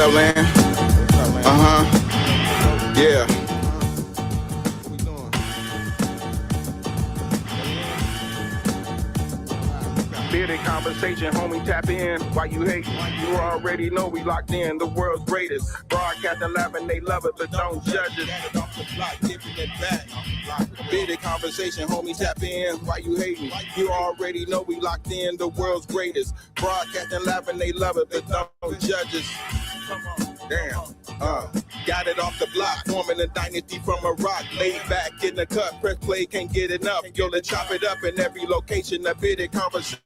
up, Lan? Yeah. What we doing? Bearded conversation, homie, tap in. Why you hating? You already know we locked in. The world's greatest. Broadcasting live and they love it, but don't judge us. Got it off the block, giving it back. Bearded conversation, homie, tap in. Why you hating? You already know we locked in. The world's greatest. Broadcasting live and they love it, but don't judge us. Damn. Got it off the block, forming a dynasty from a rock. Laid back in the cut, press play, can't get enough. Yo, let's chop it up in every location. A bearded conversation.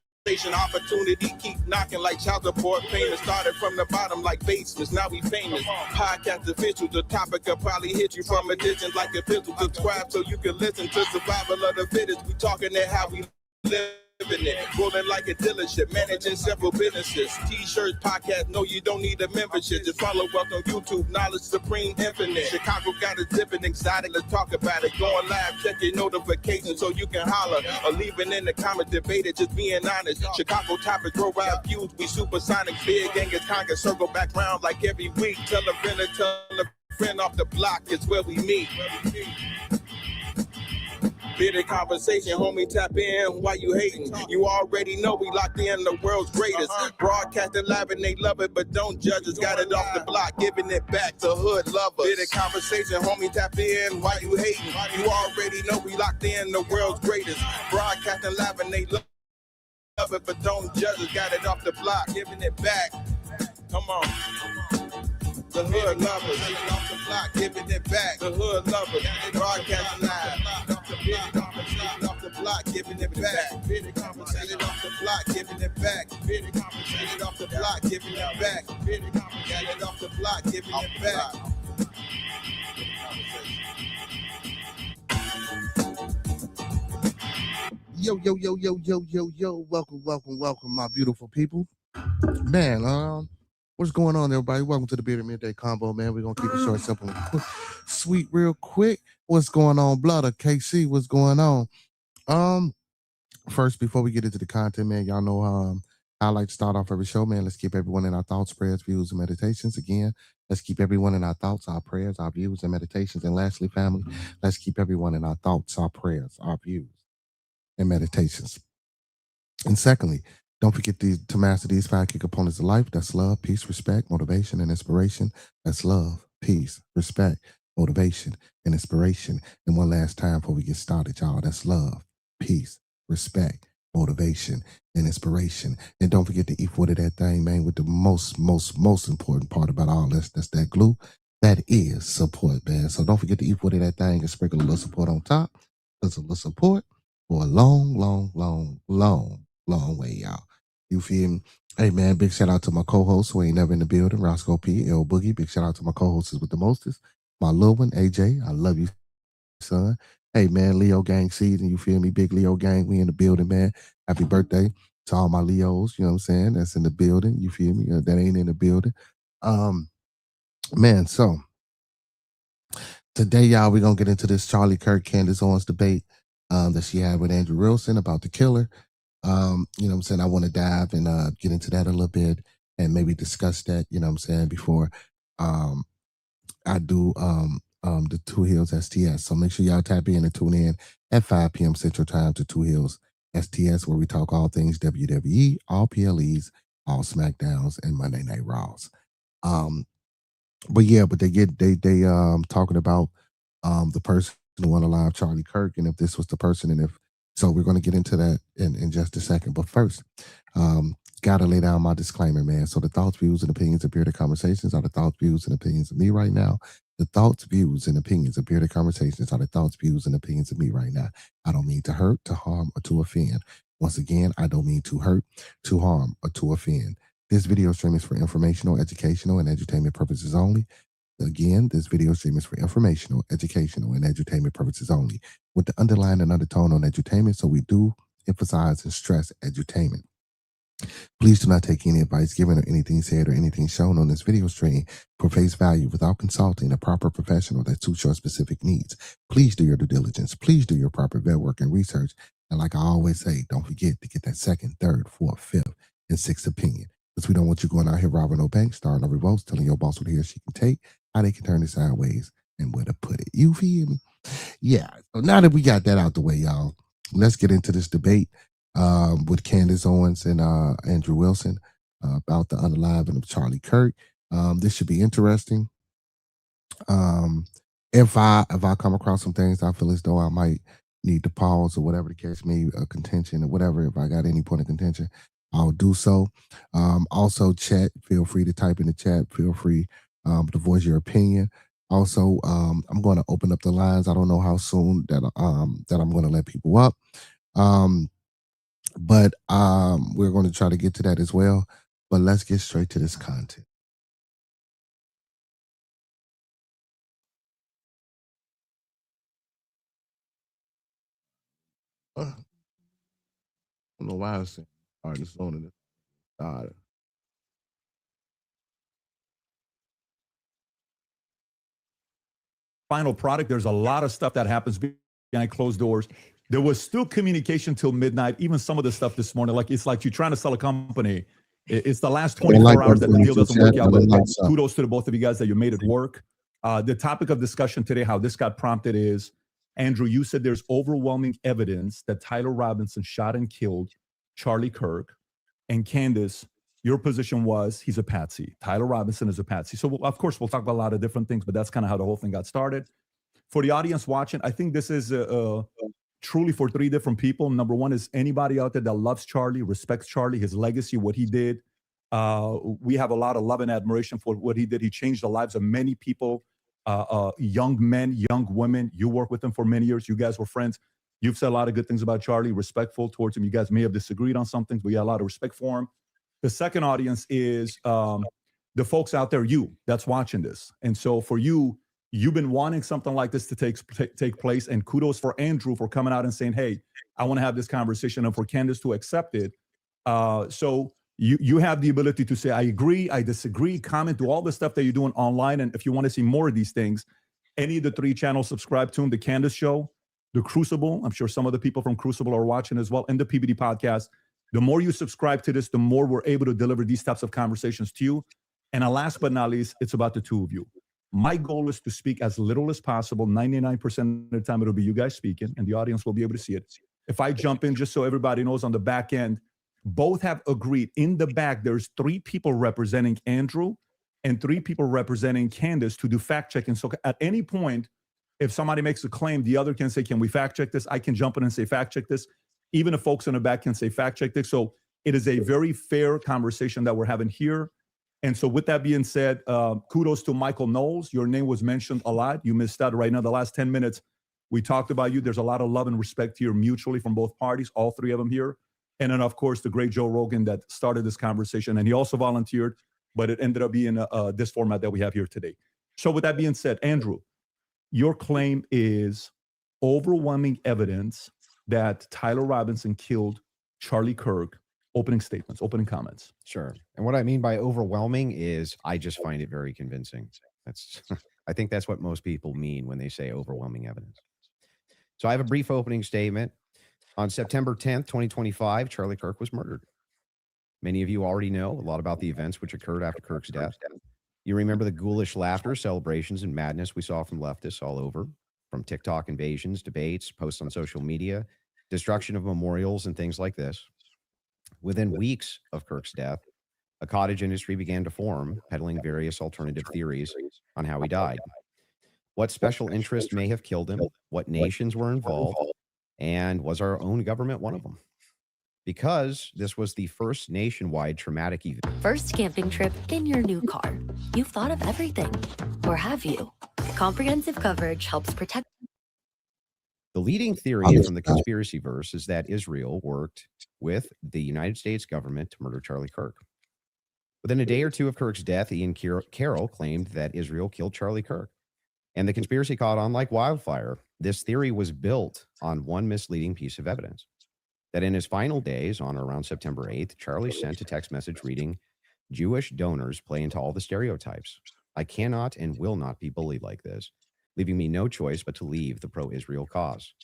Opportunity keep knocking like child support payments. Started from the bottom like basements, now we famous. Podcast official, the topic will probably hit you from a distance like a pistol. Subscribe so you can listen to survival of the fittest. We talking that how we live in it. Rolling like a dealership, managing several businesses. T-shirts, podcast, no, you don't need a membership. Just follow us on YouTube, Knowledge Supreme Infinite. Chicago got us zipping excited, let's talk about it. Going live, check your notifications so you can holler. Or leave it in the comments, debate it, just being honest. Chicago topics, roll ride views, we supersonic. Big gang is conquer, circle back round like every week. Tell a friend off the block, it's where we meet. Bearded conversation, homie, tap in. Why you hating? You already know we locked in the world's greatest. Broadcasting live and they love it, but don't judge us. Got it off the block, giving it back to hood lovers. Bearded conversation, homie, tap in. Why you hating? You already know we locked in the world's greatest. Broadcasting live and they love it, but don't judge us. Got it off the block, giving it back. Come on. The hood lovers, off the block, giving it back. The hood lovers, broadcasting live. Off the block, giving it back. Conversated off the block, giving it back. Conversated off the block, giving it back. Got it off the block, giving it back. Yo, welcome, my beautiful people. Man, what's going on, everybody? Welcome to the Bearded Midday Convo, man. We're going to keep it short, simple, and quick, sweet, real quick. What's going on, Blood of KC? What's going on? First, before we get into the content, man, y'all know I like to start off every show, man. Let's keep everyone in our thoughts, prayers, views, and meditations. Again, let's keep everyone in our thoughts, our prayers, our views, and meditations. And lastly, family, let's keep everyone in our thoughts, our prayers, our views, and meditations. And secondly, don't forget to master these 5 key components of life. That's love, peace, respect, motivation, and inspiration. That's love, peace, respect, motivation, and inspiration. And one last time before we get started, y'all, that's love, peace, respect, motivation, and inspiration. And don't forget to eat for that thing, man, with the most important part about all this. That's that glue. That is support, man. So don't forget to eat for that thing and sprinkle a little support on top. That's a little support for a long way, y'all. You feel me? Hey, man, big shout out to my co-host who ain't never in the building, Roscoe P, L Boogie. Big shout out to my co-hosts with the mostest. My little one, AJ. I love you, son. Hey, man, Leo gang season. You feel me? Big Leo gang. We in the building, man. Happy birthday to all my Leos. You know what I'm saying? That's in the building. You feel me? That ain't in the building. Man, so today, y'all, we're going to get into this Charlie Kirk, Candace Owens debate that she had with Andrew Wilson about the killer. You know what I'm saying? I want to dive and get into that a little bit and maybe discuss that, you know what I'm saying, before I do the Two Hills STS. So make sure y'all tap in and tune in at 5 p.m. Central Time to Two Hills STS, where we talk all things WWE, all PLEs, all SmackDowns, and Monday Night Raws. But they talking about the person who won alive, Charlie Kirk, and if this was the person, and if so, we're going to get into that in just a second. But first, gotta lay down my disclaimer, man. So the thoughts, views, and opinions of Bearded Conversations are the thoughts, views, and opinions of me right now. The thoughts, views, and opinions of Bearded Conversations are the thoughts, views, and opinions of me right now. I don't mean to hurt, to harm, or to offend. Once again, I don't mean to hurt, to harm, or to offend. This video stream is for informational, educational, and entertainment purposes only. Again, this video stream is for informational, educational, and edutainment purposes only, with the underlying and undertone on edutainment, so we do emphasize and stress edutainment. Please do not take any advice given or anything said or anything shown on this video stream for face value without consulting a proper professional that suits your specific needs. Please do your due diligence. Please do your proper vet work and research. And like I always say, don't forget to get that second, third, fourth, fifth, and sixth opinion. because we don't want you going out here robbing no bank, starting no revolts, telling your boss what he or she can take, how they can turn it sideways, and where to put it. You feel me? Yeah. So now that we got that out the way, y'all, let's get into this debate with Candace Owens and Andrew Wilson about the unaliving of Charlie Kirk. This should be interesting. If I come across some things I feel as though I might need to pause or whatever the case may be, a contention or whatever, if I got any point of contention, I'll do so. Also, chat, feel free to type in the chat. Feel free to voice your opinion. Also, I'm going to open up the lines. I don't know how soon that I'm going to let people up, but we're going to try to get to that as well. But let's get straight to this content. I don't know why I was saying, all right, this on this. Final product. There's a lot of stuff that happens behind closed doors. There was still communication till midnight. Even some of the stuff this morning, like it's like you're trying to sell a company. It's the last 24 hours that the deal doesn't work out. But kudos to the both of you guys that you made it work. The topic of discussion today, how this got prompted is, Andrew, you said there's overwhelming evidence that Tyler Robinson shot and killed Charlie Kirk. And Candace, your position was he's a patsy. Tyler Robinson is a patsy. So, of course, we'll talk about a lot of different things, but that's kind of how the whole thing got started. For the audience watching, I think this is truly for three different people. Number one is anybody out there that loves Charlie, respects Charlie, his legacy, what he did. We have a lot of love and admiration for what he did. He changed the lives of many people, young men, young women. You worked with him for many years. You guys were friends. You've said a lot of good things about Charlie, respectful towards him. You guys may have disagreed on some things, but you got a lot of respect for him. The second audience is the folks out there, you that's watching this. And so for you, you've been wanting something like this to take place. And kudos for Andrew for coming out and saying, hey, I want to have this conversation, and for Candace to accept it. So you have the ability to say, I agree, I disagree, comment, do all the stuff that you're doing online. And if you want to see more of these things, any of the three channels, subscribe to them, The Candace Show, The Crucible. I'm sure some of the people from Crucible are watching as well, and the PBD podcast. The more you subscribe to this, the more we're able to deliver these types of conversations to you. And last but not least, it's about the two of you. My goal is to speak as little as possible. 99% of the time, it'll be you guys speaking, and the audience will be able to see it. If I jump in, just so everybody knows, on the back end, both have agreed. In the back, there's three people representing Andrew and three people representing Candace to do fact checking. So at any point, if somebody makes a claim, the other can say, can we fact check this? I can jump in and say, fact check this. Even the folks in the back can say, fact check this. So it is a very fair conversation that we're having here. And so with that being said, kudos to Michael Knowles. Your name was mentioned a lot. You missed out right now. The last 10 minutes, we talked about you. There's a lot of love and respect here mutually from both parties, all three of them here. And then, of course, the great Joe Rogan that started this conversation. And he also volunteered, but it ended up being this format that we have here today. So with that being said, Andrew, your claim is overwhelming evidence that Tyler Robinson killed Charlie Kirk. Opening statements, opening comments. Sure. And what I mean by overwhelming is I just find it very convincing. That's I think that's what most people mean when they say overwhelming evidence. So I have a brief opening statement. On September 10th, 2025, Charlie Kirk was murdered. Many of you already know a lot about the events which occurred after Kirk's death. You remember the ghoulish laughter, celebrations, and madness we saw from leftists all over, from TikTok invasions, debates, posts on social media, destruction of memorials, and things like this. Within weeks of Kirk's death, a cottage industry began to form, peddling various alternative theories on how he died, what special interest may have killed him, what nations were involved, and was our own government one of them? Because this was the first nationwide traumatic event. First camping trip in your new car. You've thought of everything. Or have you? Comprehensive coverage helps protect. The leading theory from the conspiracy verse is that Israel worked with the United States government to murder Charlie Kirk. Within a day or two of Kirk's death, Ian Carroll claimed that Israel killed Charlie Kirk, and the conspiracy caught on like wildfire. This theory was built on one misleading piece of evidence, that in his final days, on or around September 8th, Charlie sent a text message reading, "Jewish donors play into all the stereotypes. I cannot and will not be bullied like this, leaving me no choice but to leave the pro-Israel cause."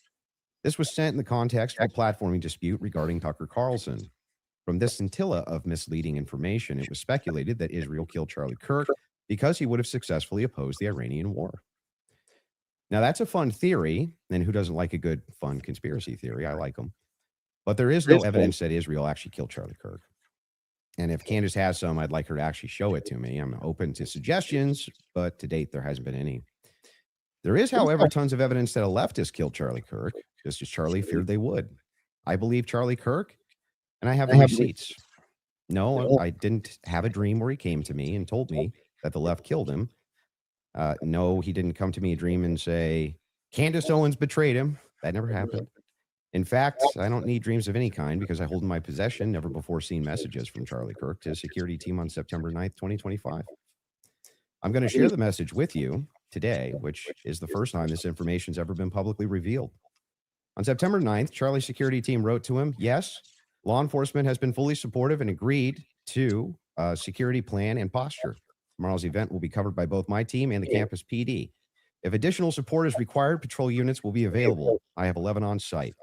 This was sent in the context of a platforming dispute regarding Tucker Carlson. From this scintilla of misleading information, it was speculated that Israel killed Charlie Kirk because he would have successfully opposed the Iranian war. Now, that's a fun theory, and who doesn't like a good, fun conspiracy theory? I like them. But there is no evidence that Israel actually killed Charlie Kirk. And if Candace has some, I'd like her to actually show it to me. I'm open to suggestions, but to date, there hasn't been any. There is, however, tons of evidence that a leftist killed Charlie Kirk, just as Charlie feared they would. I believe Charlie Kirk, and I have the receipts. No, I didn't have a dream where he came to me and told me that the left killed him. No, he didn't come to me a dream and say, Candace Owens betrayed him. That never happened. In fact, I don't need dreams of any kind because I hold in my possession never before seen messages from Charlie Kirk to his security team on September 9th, 2025. I'm going to share the message with you today, which is the first time this information's ever been publicly revealed. On September 9th, Charlie's security team wrote to him, yes, law enforcement has been fully supportive and agreed to a security plan and posture. Tomorrow's event will be covered by both my team and the campus PD. If additional support is required, patrol units will be available. I have 11 on site.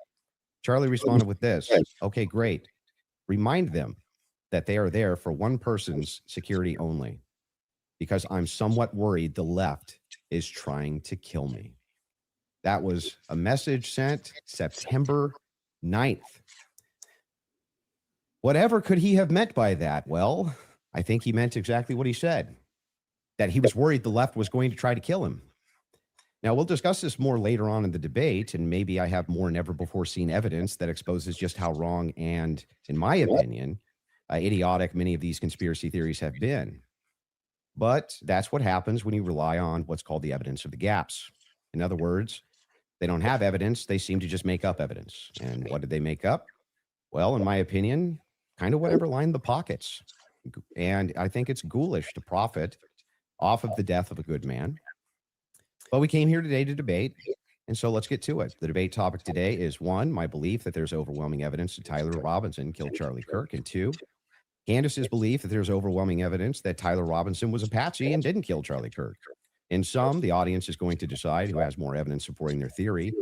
Charlie responded with this. Okay, great. Remind them that they are there for one person's security only, because I'm somewhat worried the left is trying to kill me. That was a message sent September 9th. Whatever could he have meant by that? Well, I think he meant exactly what he said, that he was worried the left was going to try to kill him. Now, we'll discuss this more later on in the debate, and maybe I have more never before seen evidence that exposes just how wrong and, in my opinion, idiotic many of these conspiracy theories have been. But that's what happens when you rely on what's called the evidence of the gaps. In other words, they don't have evidence, they seem to just make up evidence. And what did they make up? Well, in my opinion, kind of whatever lined the pockets. And I think it's ghoulish to profit off of the death of a good man. But we came here today to debate, and so let's get to it. The debate topic today is, one, my belief that there's overwhelming evidence that Tyler Robinson killed Charlie Kirk, and two, Candace's belief that there's overwhelming evidence that Tyler Robinson was a patsy and didn't kill Charlie Kirk. In sum, the audience is going to decide who has more evidence supporting their theory.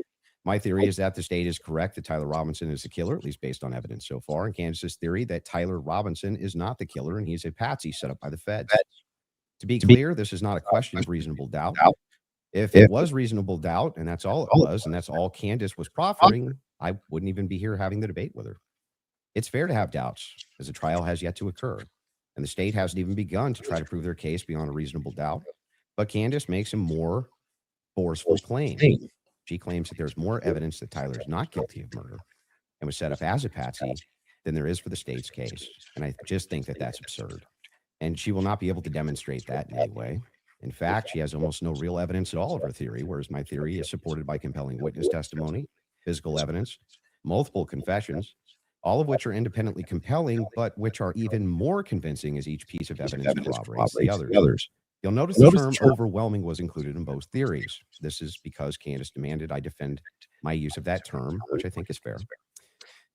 My theory is that the state is correct that Tyler Robinson is the killer, at least based on evidence so far, and Candace's theory that Tyler Robinson is not the killer and he's a patsy set up by the feds. To be clear, this is not a question of reasonable doubt. If it was reasonable doubt, and that's all it was, and that's all Candace was proffering, I wouldn't even be here having the debate with her. It's fair to have doubts, as the trial has yet to occur, and the state hasn't even begun to try to prove their case beyond a reasonable doubt. But Candace makes a more forceful claim. She claims that there's more evidence that Tyler is not guilty of murder and was set up as a patsy than there is for the state's case. And I just think that that's absurd. And she will not be able to demonstrate that in any way. In fact, she has almost no real evidence at all of her theory, whereas my theory is supported by compelling witness testimony, physical evidence, multiple confessions, all of which are independently compelling, but which are even more convincing as each piece of evidence corroborates the others. You'll notice the term overwhelming was included in both theories. This is because Candace demanded I defend my use of that term, which I think is fair,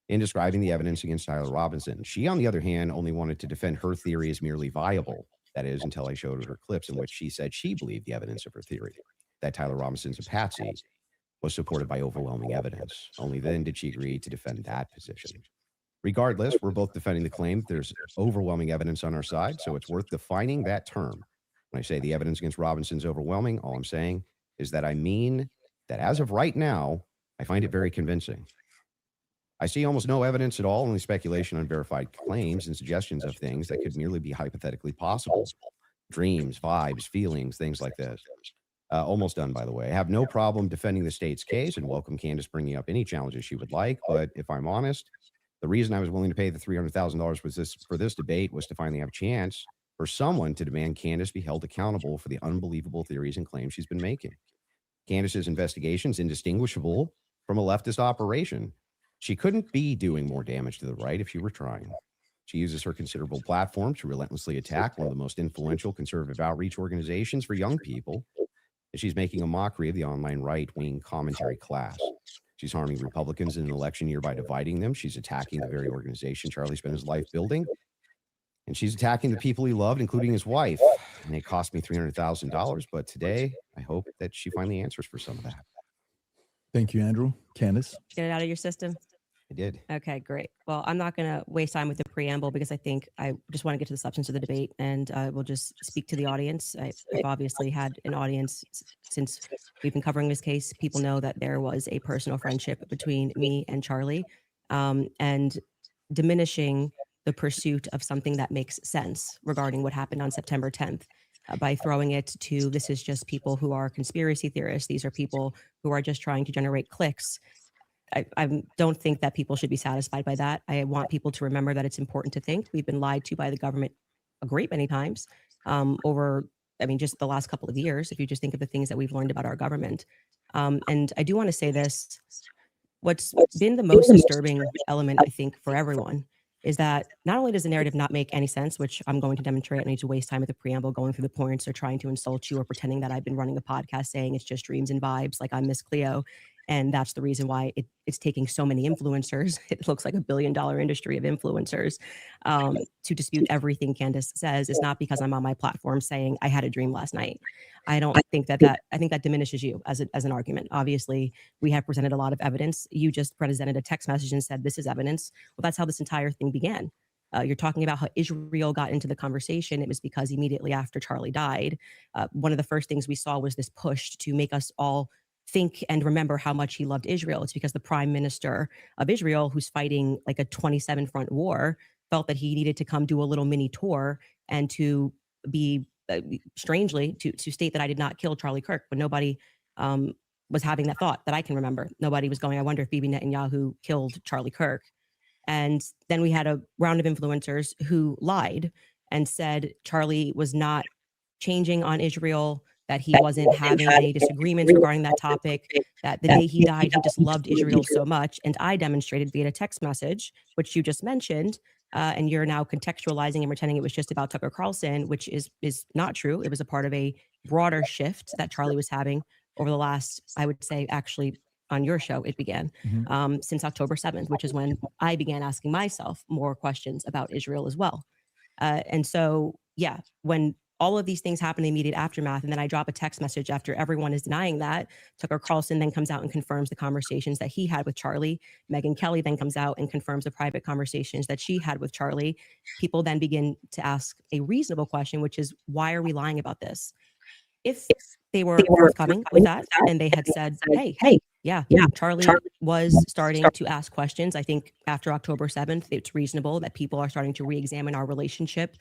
in describing the evidence against Tyler Robinson. She, on the other hand, only wanted to defend her theory as merely viable. That is, until I showed her clips in which she said she believed the evidence of her theory, that Tyler Robinson's a patsy, was supported by overwhelming evidence. Only then did she agree to defend that position. Regardless, we're both defending the claim there's overwhelming evidence on our side, so it's worth defining that term. When I say the evidence against Robinson's overwhelming, all I'm saying is that I mean that as of right now, I find it very convincing. I see almost no evidence at all, only speculation on verified claims and suggestions of things that could merely be hypothetically possible. Dreams, vibes, feelings, things like this. Almost done, by the way. I have no problem defending the state's case and welcome Candace bringing up any challenges she would like. But if I'm honest, the reason I was willing to pay the $300,000 for this debate was to finally have a chance for someone to demand Candace be held accountable for the unbelievable theories and claims she's been making. Candace's investigation is indistinguishable from a leftist operation. She couldn't be doing more damage to the right if she were trying. She uses her considerable platform to relentlessly attack one of the most influential conservative outreach organizations for young people. And she's making a mockery of the online right-wing commentary class. She's harming Republicans in an election year by dividing them. She's attacking the very organization Charlie spent his life building. And she's attacking the people he loved, including his wife. And it cost me $300,000. But today, I hope that she finally answers for some of that. Thank you, Andrew. Candace? Get it out of your system. I did. Okay, great. Well, I'm not going to waste time with the preamble because I think I just want to get to the substance of the debate, and we'll just speak to the audience. I've obviously had an audience since we've been covering this case. People know that there was a personal friendship between me and Charlie, and diminishing the pursuit of something that makes sense regarding what happened on September 10th. By throwing it to this is just people who are conspiracy theorists. These are people who are just trying to generate clicks. I don't think that people should be satisfied by that. I want people to remember that it's important to think. We've been lied to by the government a great many times over, just the last couple of years, if you just think of the things that we've learned about our government. And I do want to say this. What's been the most disturbing element, I think, for everyone is that not only does the narrative not make any sense, which I'm going to demonstrate, I need to waste time with the preamble going through the points or trying to insult you or pretending that I've been running a podcast saying it's just dreams and vibes like I'm Miss Cleo. And that's the reason why it's taking so many influencers. It looks like $1 billion industry of influencers to dispute everything Candace says. Is not because I'm on my platform saying I had a dream last night. I don't think I think that diminishes you as an argument. Obviously, we have presented a lot of evidence. You just presented a text message and said, this is evidence. Well, that's how this entire thing began. You're talking about how Israel got into the conversation. It was because immediately after Charlie died, one of the first things we saw was this push to make us all think and remember how much he loved Israel. It's because the prime minister of Israel, who's fighting like a 27 front war, felt that he needed to come do a little mini tour and to be strangely to state that I did not kill Charlie Kirk, but nobody was having that thought that I can remember. Nobody was going, I wonder if Bibi Netanyahu killed Charlie Kirk. And then we had a round of influencers who lied and said Charlie was not changing on Israel, that he wasn't having any disagreements regarding that topic, that the day he died, he just loved Israel so much. And I demonstrated via a text message, which you just mentioned, and you're now contextualizing and pretending it was just about Tucker Carlson, which is not true. It was a part of a broader shift that Charlie was having over the last, I would say, actually on your show, it began since October 7th, which is when I began asking myself more questions about Israel as well. And so, yeah, when all of these things happen in the immediate aftermath, and then I drop a text message after everyone is denying that, Tucker Carlson then comes out and confirms the conversations that he had with Charlie. Megyn Kelly then comes out and confirms the private conversations that she had with Charlie. People then begin to ask a reasonable question, which is, why are we lying about this? If they were forthcoming with that and they had said, hey, yeah, Charlie was starting to ask questions. I think after October 7th, it's reasonable that people are starting to re-examine our relationship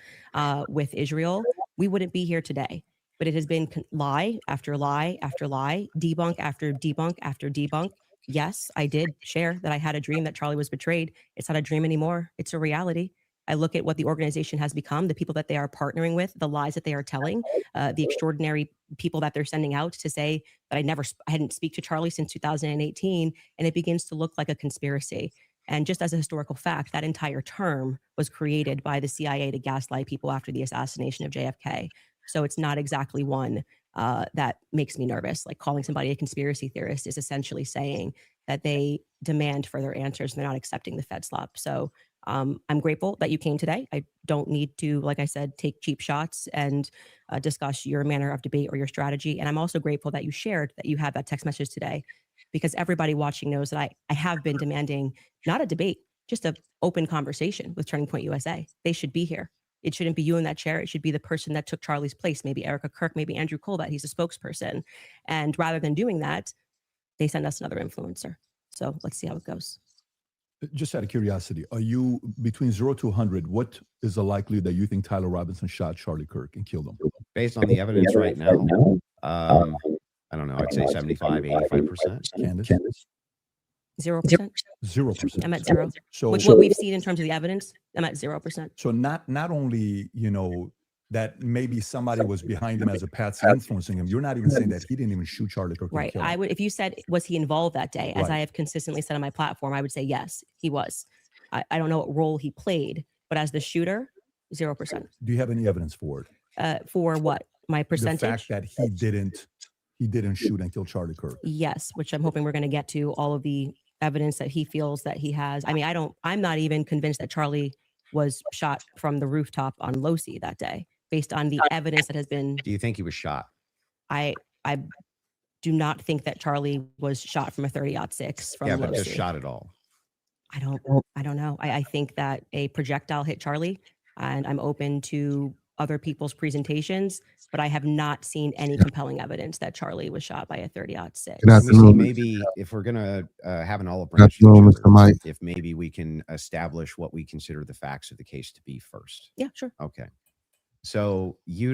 with Israel. We wouldn't be here today. But it has been lie after lie after lie, debunk after debunk after debunk. Yes, I did share that I had a dream that Charlie was betrayed. It's not a dream anymore. It's a reality. I look at what the organization has become, the people that they are partnering with, the lies that they are telling, the extraordinary people that they're sending out to say that I hadn't speak to Charlie since 2018, and it begins to look like a conspiracy. And just as a historical fact, that entire term was created by the CIA to gaslight people after the assassination of JFK. So it's not exactly one that makes me nervous. Like calling somebody a conspiracy theorist is essentially saying that they demand further answers and they're not accepting the Fed slop. So I'm grateful that you came today. I don't need to, like I said, take cheap shots and discuss your manner of debate or your strategy. And I'm also grateful that you shared that you had that text message today, because everybody watching knows that I have been demanding not a debate, just an open conversation with Turning Point USA. They should be here. It shouldn't be you in that chair. It should be the person that took Charlie's place, maybe Erica Kirk, maybe Andrew Colbert. He's a spokesperson. And rather than doing that, they send us another influencer. So let's see how it goes. Just out of curiosity, are you between 0 to 100? What is the likelihood that you think Tyler Robinson shot Charlie Kirk and killed him? Based on the evidence right now, I don't know. I'd say 75, 85%. Candace? 0%. 0%. I'm at 0. So With what we've seen in terms of the evidence, I'm at 0%. So not only, that maybe somebody was behind him as a patsy influencing him, you're not even saying that he didn't even shoot Charlie Kirk. Right. I would, if you said, was he involved that day, as Right. I have consistently said on my platform, I would say yes, he was. I don't know what role he played, but as the shooter, 0%. Do you have any evidence for it? For what? My percentage? The fact that he didn't shoot and kill Charlie Kirk. Yes, which I'm hoping we're going to get to all of the evidence that he feels that he has. I mean, I'm not even convinced that Charlie was shot from the rooftop on Losi that day, based on the evidence that has been. Do you think he was shot? I do not think that Charlie was shot from a 30-06 from yeah, Losi. but just shot at all. I don't know. I think that a projectile hit Charlie, and I'm open to other people's presentations, but I have not seen any compelling evidence that Charlie was shot by a 30-06. Good Let me see, afternoon. maybe if we're gonna have an olive Good branch to afternoon, each Mr. other, Mike. if maybe we can establish what we consider the facts of the case to be first. Yeah, sure. Okay. So you're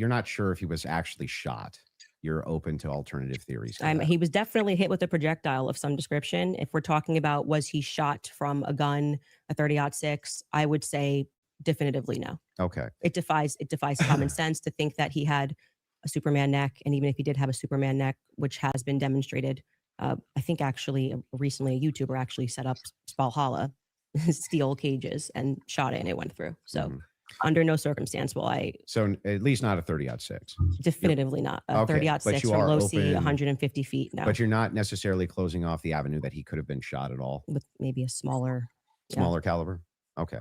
not sure if he was actually shot. You're open to alternative theories. To that. He was definitely hit with a projectile of some description. If we're talking about was he shot from a gun, a 30-06, I would say definitively no. Okay. It defies common sense to think that he had a Superman neck, and even if he did have a Superman neck, which has been demonstrated, I think actually recently a YouTuber actually set up Valhalla steel cages and shot it, and it went through. So. Under no circumstance will I. So at least not a 30-06. Definitively not a Okay, 30-06 you from are low C, open- 150 feet. No, But you're not necessarily closing off the avenue that he could have been shot at all. with maybe a smaller. Smaller caliber. Okay.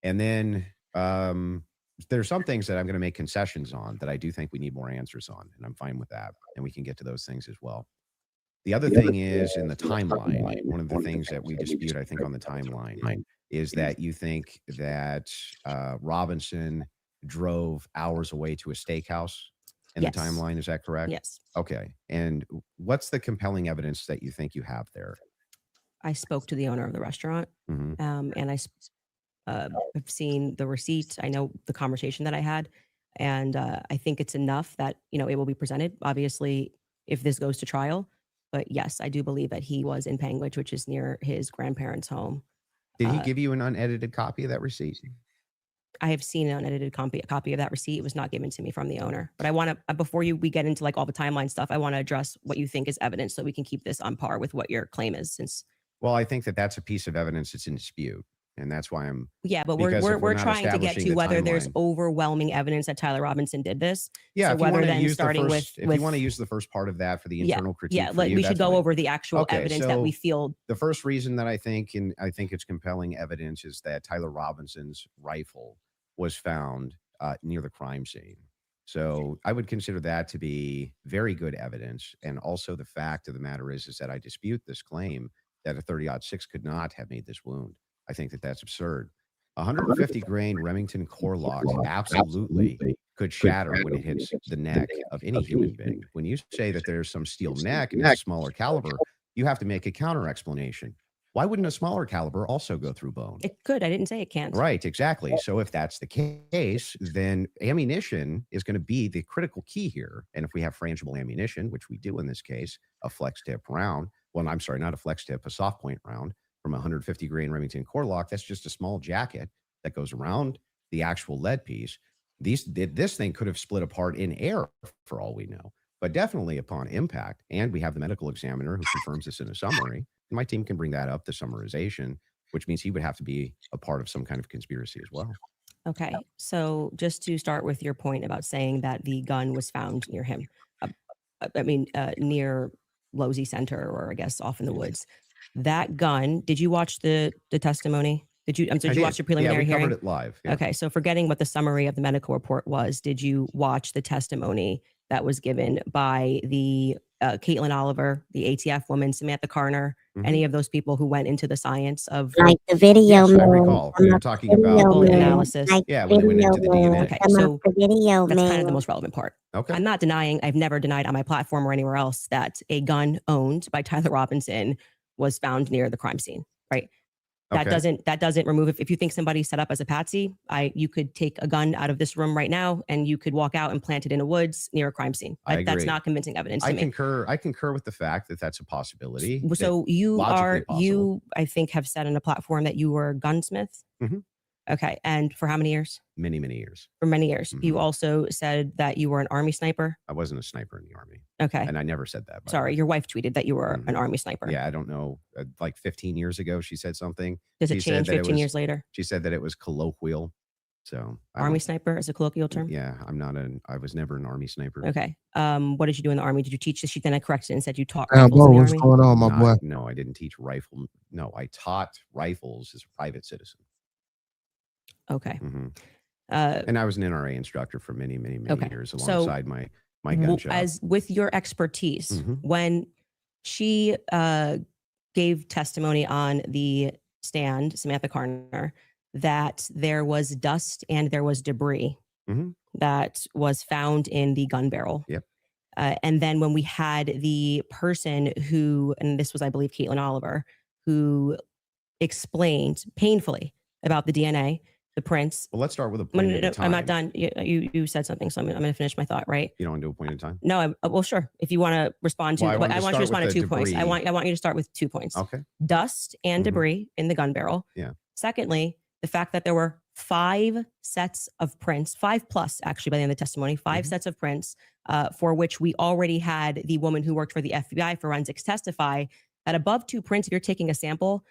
And then there's some things that I'm going to make concessions on that I do think we need more answers on, and I'm fine with that. And we can get to those things as well. The other thing is in the timeline. One of the things that we dispute, I think, on the timeline is that you think that Robinson drove hours away to a steakhouse in Yes. the timeline. Is that correct? Yes, Okay. And what's the compelling evidence that you think you have there? I spoke to the owner of the restaurant, Mhm. and have seen the receipt. I know the conversation that I had, and I think it's enough that it will be presented. Obviously, if this goes to trial, but yes, I do believe that he was in Panguitch, which is near his grandparents' home. Did he give you an unedited copy of that receipt? I have seen an unedited copy of that receipt. It was not given to me from the owner. But I want to, before we get into like all the timeline stuff, I want to address what you think is evidence so we can keep this on par with what your claim is. Since Well, I think that that's a piece of evidence that's in dispute. And that's why I'm but because if we're not trying to get establishing to the whether there's timeline- overwhelming evidence that Tyler Robinson did this. Yeah, So if you whether wanna then use the starting first- with if you want to use the first part of that for the internal critique, yeah, for like you, we should that's go fine. over the actual Okay, evidence that we so feel. The first reason that I think, and I think it's compelling evidence, is that Tyler Robinson's rifle was found near the crime scene. So I would consider that to be very good evidence. And also the fact of the matter is that I dispute this claim that a 30-06 could not have made this wound. I think that that's absurd. 150 grain Remington core lock absolutely could shatter when it hits the neck of any human being. When you say that there's some steel neck and it's a smaller caliber, you have to make a counter explanation. Why wouldn't a smaller caliber also go through bone? It could. I didn't say it can't. Right, exactly. So if that's the case, then ammunition is going to be the critical key here. And if we have frangible ammunition, which we do in this case, a flex tip round, well, I'm sorry, not a flex tip, a soft point round from 150 grain Remington core lock, that's just a small jacket that goes around the actual lead piece. This thing could have split apart in air for all we know, but definitely upon impact. And we have the medical examiner who confirms this in a summary. And my team can bring that up, the summarization, which means he would have to be a part of some kind of conspiracy as well. Okay. So just to start with your point about saying that the gun was found near him, near Losey Center, or I guess off in the woods. That gun, did you watch the testimony? Did you watch the preliminary hearing? Yeah, we covered it live. Yeah. Okay. So forgetting what the summary of the medical report was, did you watch the testimony that was given by the Caitlin Oliver, the ATF woman, Samantha Carner, any of those people who went into the science of Like the video, Yes, I recall. We were talking about analysis? Yeah, when they went into the DNA. Okay, so the video, that's kind of the most relevant part. Okay. I'm not denying, I've never denied on my platform or anywhere else that a gun owned by Tyler Robinson was found near the crime scene, right? That Okay. doesn't remove if you think somebody set up as a patsy, you could take a gun out of this room right now and you could walk out and plant it in a woods near a crime scene. I That's agree. not convincing evidence to I me. concur with the fact that that's a possibility. So you logically possible. I think have said on a platform that you were a gunsmith. Mhm. Okay. And for how many years? Many, many years. For many years. You Mhm. also said that you were an Army sniper. I wasn't a sniper in the Army. Okay. And I never said that. by the Sorry, way. your wife tweeted that you were an Mhm. Army sniper. Yeah, I don't know. Like 15 years ago, she said something. Does it She said change that it 15 was- years later? She said that it was colloquial. So I Army don't- sniper is a colloquial term? Yeah, I was never an Army sniper. Okay. What did you do in the Army? Did you teach this? She then I corrected it and said you taught Bo, rifles in the what's Army? going on, my boy? No, I didn't teach rifle. No, I taught rifles as a private citizen. Okay. Mhm. Uh, And I was an NRA instructor for many, many, many Okay. years So, alongside my gun shop. as with your expertise, Mhm. when she gave testimony on the stand, Samantha Carter, that there was dust and there was debris that was found in the gun barrel. Yep. And then when we had the person who, and this was, I believe, Caitlin Oliver, who explained painfully about the DNA, the prints. Well, let's start with a point at a time. I'm not done. You said something, so I'm going to finish my thought, right? You don't want to do a point at a time? No, well, sure. If you want to respond to, Well, I want you to respond to 2 points. debris. I want you to start with 2 points. Okay. Dust and debris in the gun barrel. Yeah. Secondly, the fact that there were 5 sets of prints, 5 plus actually by the end of the testimony, 5 sets of prints for which we already had the woman who worked for the FBI forensics testify that above 2 prints, if you're taking a sample,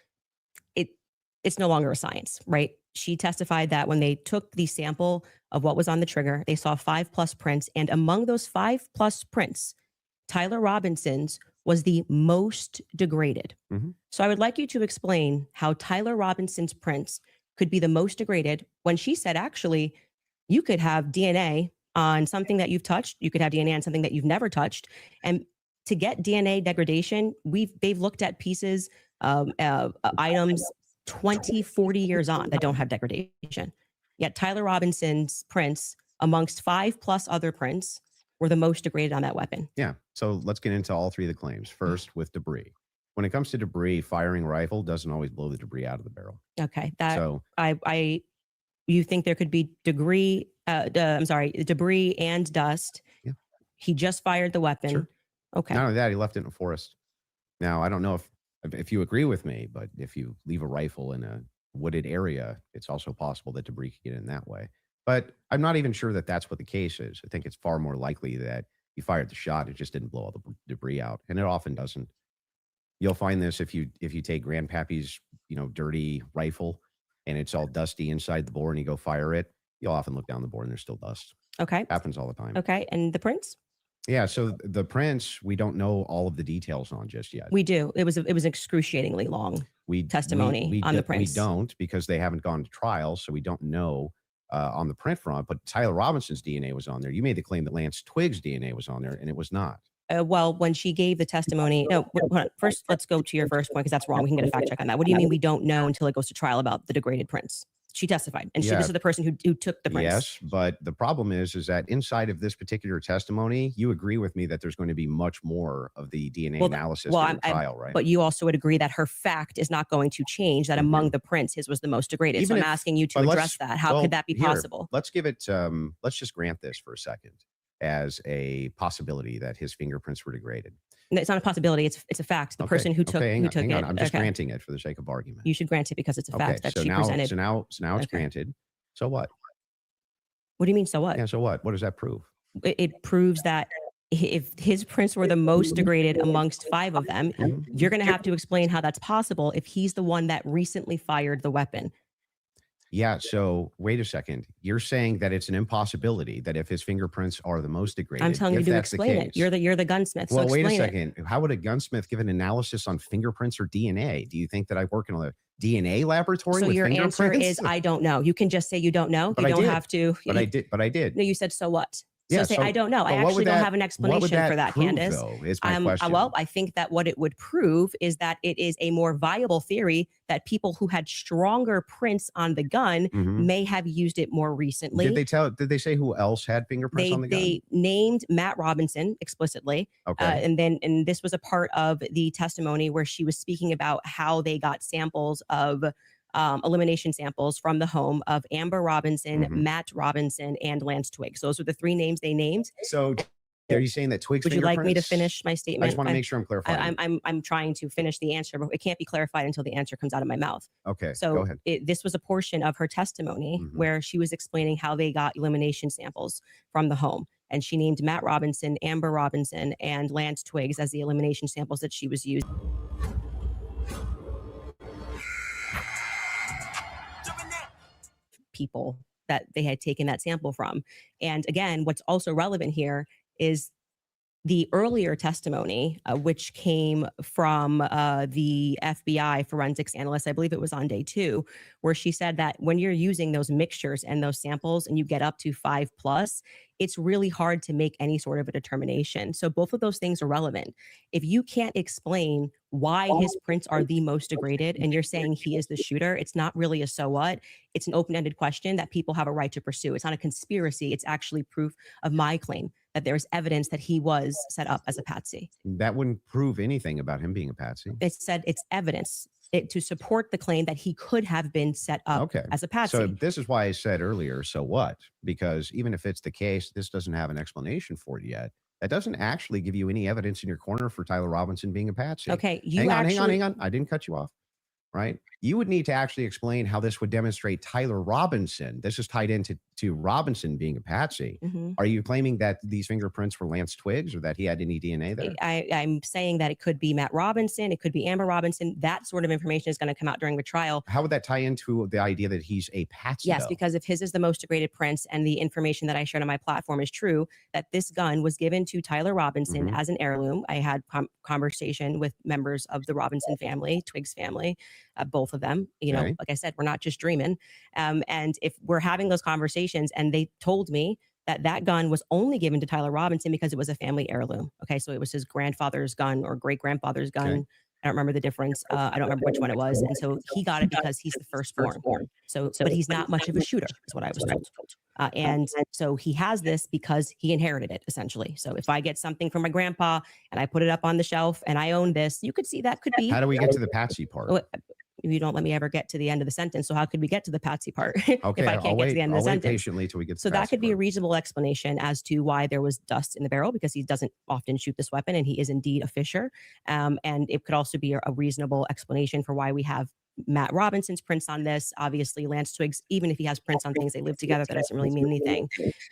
it's no longer a science, right? She testified that when they took the sample of what was on the trigger, they saw 5 plus prints. And among those 5 plus prints, Tyler Robinson's was the most degraded. So I would like you to explain how Tyler Robinson's prints could be the most degraded when she said, actually, you could have DNA on something that you've touched. You could have DNA on something that you've never touched. And to get DNA degradation, they've looked at pieces, items 20, 40 years on that don't have degradation. Yet Tyler Robinson's prints amongst 5 plus other prints were the most degraded on that weapon. Yeah. So let's get into all 3 of the claims. First, with debris. When it comes to debris, firing a rifle doesn't always blow the debris out of the barrel. Okay. You think there could be debris and dust. Yeah. He just fired the weapon. Sure. Okay. Not only that, he left it in a forest. Now, I don't know if you agree with me, but if you leave a rifle in a wooded area, it's also possible that debris could get in that way. But I'm not even sure that that's what the case is. I think it's far more likely that he fired the shot, it just didn't blow all the debris out, and it often doesn't. You'll find this if you take Grandpappy's dirty rifle and it's all dusty inside the bore and you go fire it, you'll often look down the bore and there's still dust. Okay. Happens all the time. Okay. And the prints? Yeah. So the prints, we don't know all of the details on just yet. We do. It was excruciatingly long testimony on the prints. We don't, because they haven't gone to trial, so we don't know on the print front. But Tyler Robinson's DNA was on there. You made the claim that Lance Twiggs' DNA was on there, and it was not. Well, when she gave the testimony, no, hold on. First, let's go to your first point, because that's wrong. We can get a fact check on that. What do you mean we don't know until it goes to trial about the degraded prints? She testified, and this is the person who took the prints. Yes, but the problem is that inside of this particular testimony, you agree with me that there's going to be much more of the DNA analysis during trial, right? But you also would agree that her fact is not going to change, that among the prints, his was the most degraded. Even so I'm asking you to address that. How could that be possible? Let's give it, let's just grant this for a second as a possibility that his fingerprints were degraded. It's not a possibility. It's a fact. The person who took it. I'm just granting it for the sake of argument. You should grant it because it's a fact that she presented. So now it's granted. So what? What do you mean? So what? Yeah. So what? What does that prove? It proves that if his prints were the most degraded amongst 5 of them, you're going to have to explain how that's possible if he's the one that recently fired the weapon. Yeah. So wait a second. You're saying that it's an impossibility that if his fingerprints are the most degraded, I'm telling you to explain it. You're the gunsmith. Well, so wait a second. How would a gunsmith give an analysis on fingerprints or DNA? Do you think that I work in a DNA laboratory? So with your answer is I don't know. You can just say you don't know. You don't have to. But I did. No, you said so what? So Yeah, say, so- I don't know. I but what actually would don't that- have an what explanation would that for that, prove, Candace. though, is my question. Well, I think that what it would prove is that it is a more viable theory that people who had stronger prints on the gun may have used it more recently. Did they say who else had fingerprints on the gun? They named Matt Robinson explicitly. Okay. And this was a part of the testimony where she was speaking about how they got samples of elimination samples from the home of Amber Robinson, Matt Robinson, and Lance Twiggs. Those were the 3 names they named. So are you saying that Twiggs? Would you like me to finish my statement? I just want to make sure I'm clarifying. I'm trying to finish the answer, but it can't be clarified until the answer comes out of my mouth. Okay. So go ahead. This was a portion of her testimony where she was explaining how they got elimination samples from the home. And she named Matt Robinson, Amber Robinson, and Lance Twiggs as the elimination samples that she was using. People that they had taken that sample from. And again, what's also relevant here is the earlier testimony, which came from the FBI forensics analyst, I believe it was on day 2, where she said that when you're using those mixtures and those samples and you get up to 5+, it's really hard to make any sort of a determination. So both of those things are relevant. If you can't explain why his prints are the most degraded and you're saying he is the shooter, it's not really a so what. It's an open-ended question that people have a right to pursue. It's not a conspiracy. It's actually proof of my claim that there's evidence that he was set up as a patsy. That wouldn't prove anything about him being a patsy. It said it's evidence to support the claim that he could have been set up as a patsy. So this is why I said earlier, so what? Because even if it's the case, this doesn't have an explanation for it yet. That doesn't actually give you any evidence in your corner for Tyler Robinson being a patsy. Okay, hang on. I didn't cut you off. Right? You would need to actually explain how this would demonstrate Tyler Robinson. This is tied into Robinson being a patsy. Are you claiming that these fingerprints were Lance Twiggs or that he had any DNA there? I'm saying that it could be Matt Robinson. It could be Amber Robinson. That sort of information is going to come out during the trial. How would that tie into the idea that he's a patsy? Yes, because if his is the most degraded prints and the information that I shared on my platform is true, that this gun was given to Tyler Robinson as an heirloom. I had conversation with members of the Robinson family, Twiggs family, both of them. You know, like I said, we're not just dreaming. And if we're having those conversations and they told me that gun was only given to Tyler Robinson because it was a family heirloom. Okay, so it was his grandfather's gun or great-grandfather's gun. I don't remember the difference. I don't remember which one it was. And so he got it because he's the firstborn. So, but he's not much of a shooter, is what I was told. And so he has this because he inherited it, essentially. So if I get something from my grandpa and I put it up on the shelf and I own this, you could see that could be. How do we get to the patsy part? You don't let me ever get to the end of the sentence. So how could we get to the patsy part Okay, if I can't get to the end of the sentence? Patiently till we get to so that could be a reasonable explanation as to why there was dust in the barrel, because he doesn't often shoot this weapon and he is indeed a fisher. And it could also be a reasonable explanation for why we have Matt Robinson's prints on this. Obviously, Lance Twiggs, even if he has prints on things, they live together. That doesn't really mean anything.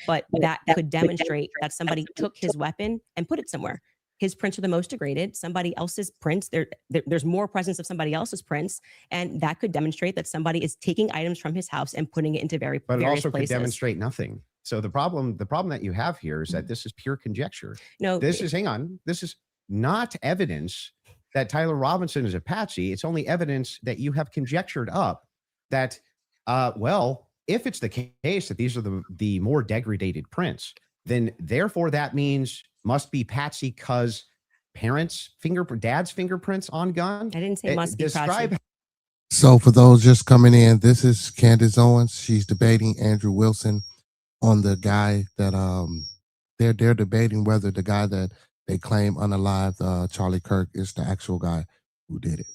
But that could demonstrate that somebody took his weapon and put it somewhere. His prints are the most degraded. Somebody else's prints, there's more presence of somebody else's prints, and that could demonstrate that somebody is taking items from his house and putting it into various places. But it also could demonstrate nothing. So the problem that you have here is that this is pure conjecture. No, this is not evidence that Tyler Robinson is a patsy. It's only evidence that you have conjectured up that, well, if it's the case that these are the more degraded prints, then therefore that means must be patsy because dad's fingerprints on gun. I didn't say must be patsy. So for those just coming in, this is Candace Owens. She's debating Andrew Wilson on the guy that they're debating whether the guy that they claim unalived, Charlie Kirk, is the actual guy who did it.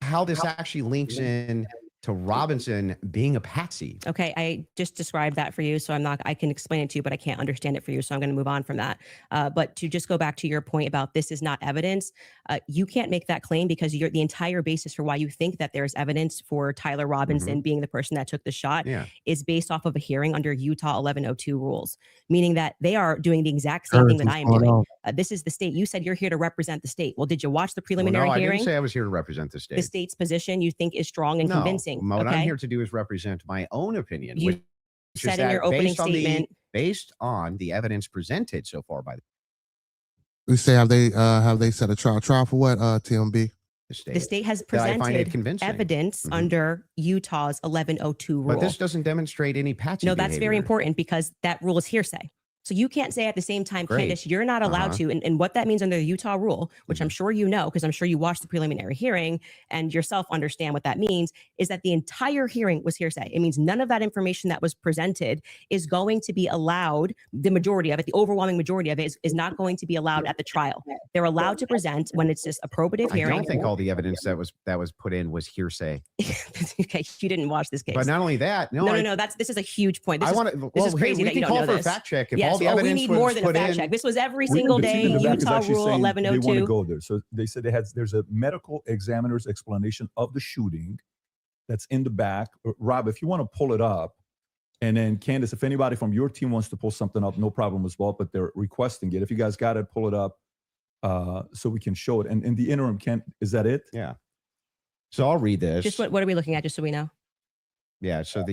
How this actually links in to Robinson being a patsy. Okay, I just described that for you, so I can explain it to you, but I can't understand it for you, so I'm going to move on from that. But to just go back to your point about this is not evidence, you can't make that claim because the entire basis for why you think that there's evidence for Tyler Robinson being the person that took the shot is based off of a hearing under Utah 1102 rules, meaning that they are doing the exact same thing that I am doing. This is the state. You said you're here to represent the state. Well, did you watch the preliminary hearing? I didn't say I was here to represent the state. The state's position you think is strong and convincing. What I'm here to do is represent my own opinion. You said in your opening statement, based on the evidence presented so far by the we say have they set a trial for what, TMB? The state has presented evidence under Utah's 1102 rule. But this doesn't demonstrate any patsy No, that's very important because that rule is hearsay. So you can't say at the same time, Candace, you're not allowed to. And what that means under the Utah rule, which I'm sure you know, because I'm sure you watched the preliminary hearing and yourself understand what that means, is that the entire hearing was hearsay. It means none of that information that was presented is going to be allowed. The majority of it, the overwhelming majority of it is not going to be allowed at the trial. They're allowed to present when it's just a probative hearing. I don't think all the evidence that was put in was hearsay. Okay, you didn't watch this case. But not only that, no, this is a huge point. This is we crazy that you can don't call know for this. a fact check. Yes, we need more than a fact check. This was every single day. Utah Rule 1102. They want to go there. So they said there's a medical examiner's explanation of the shooting that's in the back. Rob, if you want to pull it up, and then Candace, if anybody from your team wants to pull something up, no problem as well. But they're requesting it. If you guys got it, pull it up so we can show it. And in the interim, is that it? Yeah. So I'll read this. Just what are we looking at, just so we know? Yeah. So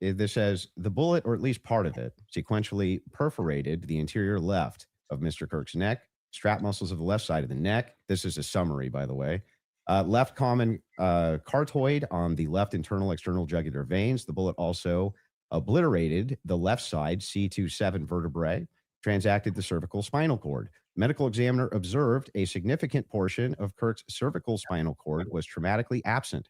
this says the bullet, or at least part of it, sequentially perforated the interior left of Mr. Kirk's neck, strap muscles of the left side of the neck. This is a summary, by the way. Left common cartoid on the left internal external jugular veins. The bullet also obliterated the left side C27 vertebrae, transacted the cervical spinal cord. Medical examiner observed a significant portion of Kirk's cervical spinal cord was traumatically absent.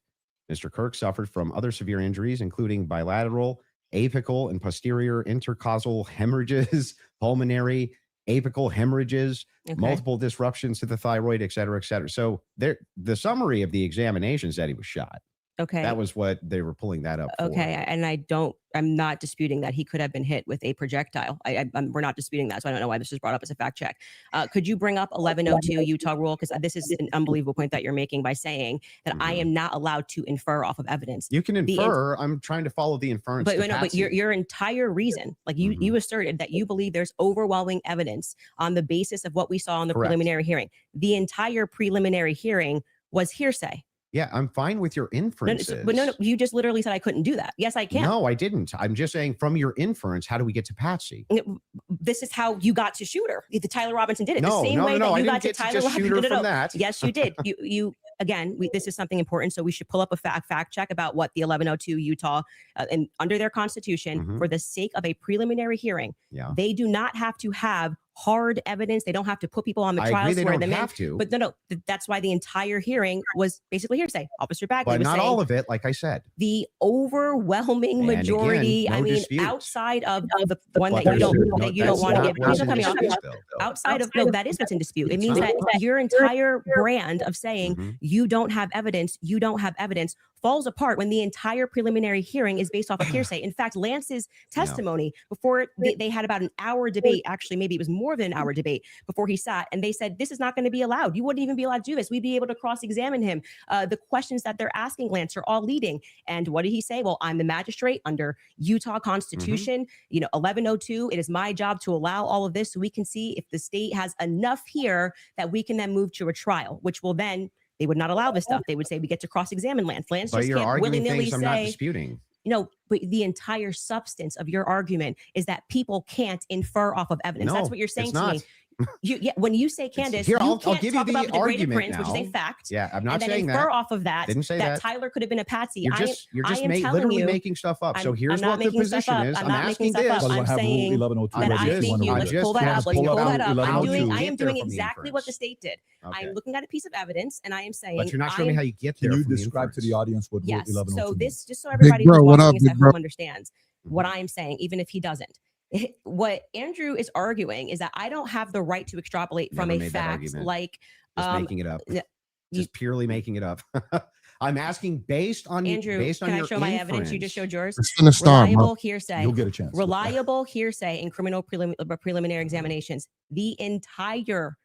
Mr. Kirk suffered from other severe injuries, including bilateral, apical, and posterior intercausal hemorrhages, pulmonary, apical hemorrhages, multiple disruptions to the thyroid, et cetera, et cetera. So the summary of the examination is that he was shot. Okay. That was what they were pulling that up for. Okay. And I'm not disputing that he could have been hit with a projectile. We're not disputing that. So I don't know why this was brought up as a fact check. Could you bring up 1102 Utah rule? Because this is an unbelievable point that you're making by saying that I am not allowed to infer off of evidence. You can infer. I'm trying to follow the inference. But your entire reason, like you asserted that you believe there's overwhelming evidence on the basis of what we saw in the preliminary hearing. The entire preliminary hearing was hearsay. Yeah, I'm fine with your inferences. But no, you just literally said I couldn't do that. Yes, I can. No, I didn't. I'm just saying from your inference, how do we get to Patsy? This is how you got to Shooter. The Tyler Robinson did it No, the same way that you got to Tyler Robinson. From that. Yes, you did. You again, this is something important. So we should pull up a fact check about what the 1102 Utah and under their constitution, for the sake of a preliminary hearing, they do not have to have hard evidence. They don't have to put people on the trial. They don't have to. But no, that's why the entire hearing was basically hearsay. Officer Bagley but was not saying, all of it, like I said. The overwhelming majority. Again, no dispute. Outside of the one that you don't want to give. Please don't cut me off. Outside of that is what's in dispute. It means that your entire brand of saying you don't have evidence falls apart when the entire preliminary hearing is based off of hearsay. In fact, Lance's testimony before they had about an hour debate. Actually, maybe it was more than an hour debate before he sat, and they said this is not going to be allowed. You wouldn't even be allowed to do this. We'd be able to cross-examine him. The questions that they're asking Lance are all leading. And what did he say? Well, I'm the magistrate under Utah Constitution. 1102. It is my job to allow all of this so we can see if the state has enough here that we can then move to a trial, which will then. They would not allow this stuff. They would say we get to cross-examine Lance. Lance just can't willy-nilly say. I'm not disputing. But the entire substance of your argument is that people can't infer off of evidence. That's what you're saying to me. When you say Candace, I'll give you the argument prince, which is a fact. Yeah, I'm not saying that. And then infer off of that. Didn't say that Tyler could have been a patsy. You're just literally making stuff up. So here's what the position is. I'm asking this. I'm saying that I think you. Let's pull that up. Let's pull that up. I am doing exactly what the state did. I am looking at a piece of evidence and I am saying. But you're not showing me how you get there. Can you describe to the audience what Rule 1102 so this, just so everybody who's watching this at home understands what I am saying, even if he doesn't. What Andrew is arguing is that I don't have the right to extrapolate from a fact like making it up. Just purely making it up. I'm asking based on Andrew. Can I show my evidence? You just showed yours. It's gonna start. Reliable hearsay. You'll get a chance. Reliable hearsay in criminal preliminary examinations. The entire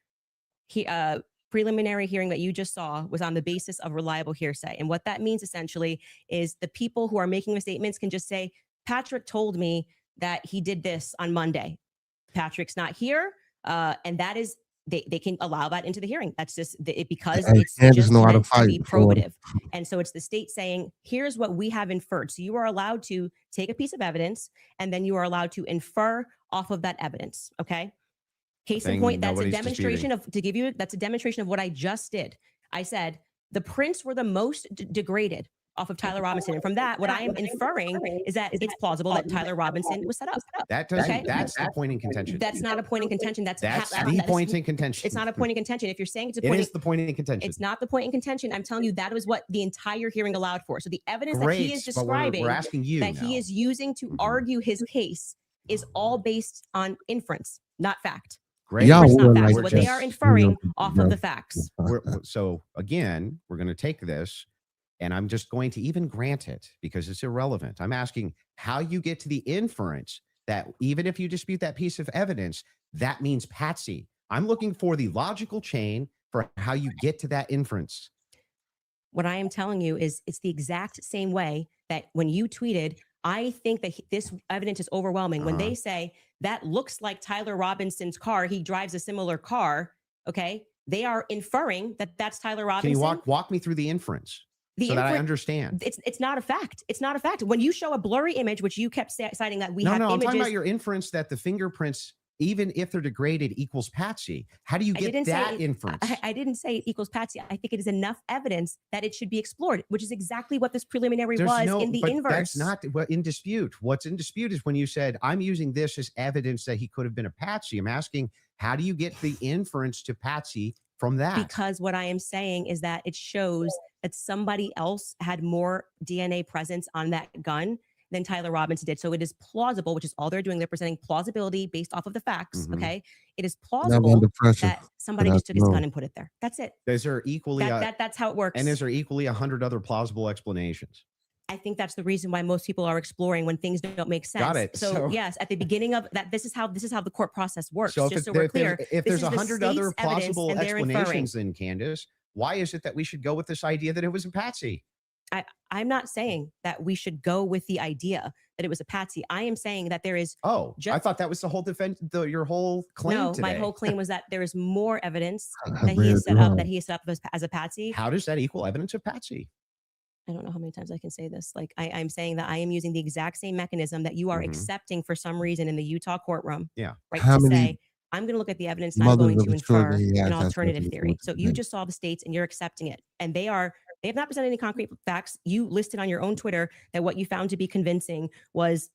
preliminary hearing that you just saw was on the basis of reliable hearsay, and what that means essentially is the people who are making the statements can just say, "Patrick told me that he did this on Monday. Patrick's not here." And that is, they can allow that into the hearing. That's just because it's just meant to be probative. And so it's the state saying, here's what we have inferred. So you are allowed to take a piece of evidence and then you are allowed to infer off of that evidence. Okay. Case in point, that's a demonstration that's a demonstration of what I just did. I said the prints were the most degraded off of Tyler Robinson. And from that, what I am inferring is that it's plausible that Tyler Robinson was set up. That's the point in contention. That's not a point in contention. That's the point in contention. It's not a point in contention. If you're saying it's a point, it is the point in contention. It's not the point in contention. I'm telling you that was what the entire hearing allowed for. So the evidence that he is describing, we're asking you that he is using to argue his case is all based on inference, not fact. Great. Yeah, not facts. So what they are inferring off of the facts. So again, we're going to take this. And I'm just going to even grant it because it's irrelevant. I'm asking how you get to the inference that even if you dispute that piece of evidence, that means Patsy. I'm looking for the logical chain for how you get to that inference. What I am telling you is it's the exact same way that when you tweeted, I think that this evidence is overwhelming. When they say that looks like Tyler Robinson's car, he drives a similar car. Okay. They are inferring that that's Tyler Robinson. Can you walk me through the inference? So that I understand. It's not a fact. It's not a fact. When you show a blurry image, which you kept citing that we have images. I'm talking about your inference that the fingerprints even if they're degraded equals Patsy. How do you get that inference? I didn't say it equals Patsy. I think it is enough evidence that it should be explored, which is exactly what this preliminary was in the inverse. That's not what in dispute. What's in dispute is when you said, I'm using this as evidence that he could have been a Patsy. I'm asking, how do you get the inference to Patsy from that? Because what I am saying is that it shows that somebody else had more DNA presence on that gun than Tyler Robinson did. So it is plausible, which is all they're doing. They're presenting plausibility based off of the facts. Okay. It is plausible that somebody just took his gun and put it there. That's it. Is there equally that's how it works. And is there equally 100 other plausible explanations? I think that's the reason why most people are exploring when things don't make sense. Got it. So yes, at the beginning of that, this is how the court process works. So just so we're clear, if there's 100 other plausible explanations, then Candace, why is it that we should go with this idea that it was a Patsy? I'm not saying that we should go with the idea that it was a Patsy. I am saying that there is. I thought that was the whole defense. Your whole claim. No, today. my whole claim was that there is more evidence that he is set up as a Patsy. How does that equal evidence of Patsy? I don't know how many times I can say this. Like I'm saying that I am using the exact same mechanism that you are accepting for some reason in the Utah courtroom. Yeah. Right. To say, I'm going to look at the evidence and I'm going to infer an alternative theory. So you just saw the states and you're accepting it. And they have not presented any concrete facts. You listed on your own Twitter that what you found to be convincing was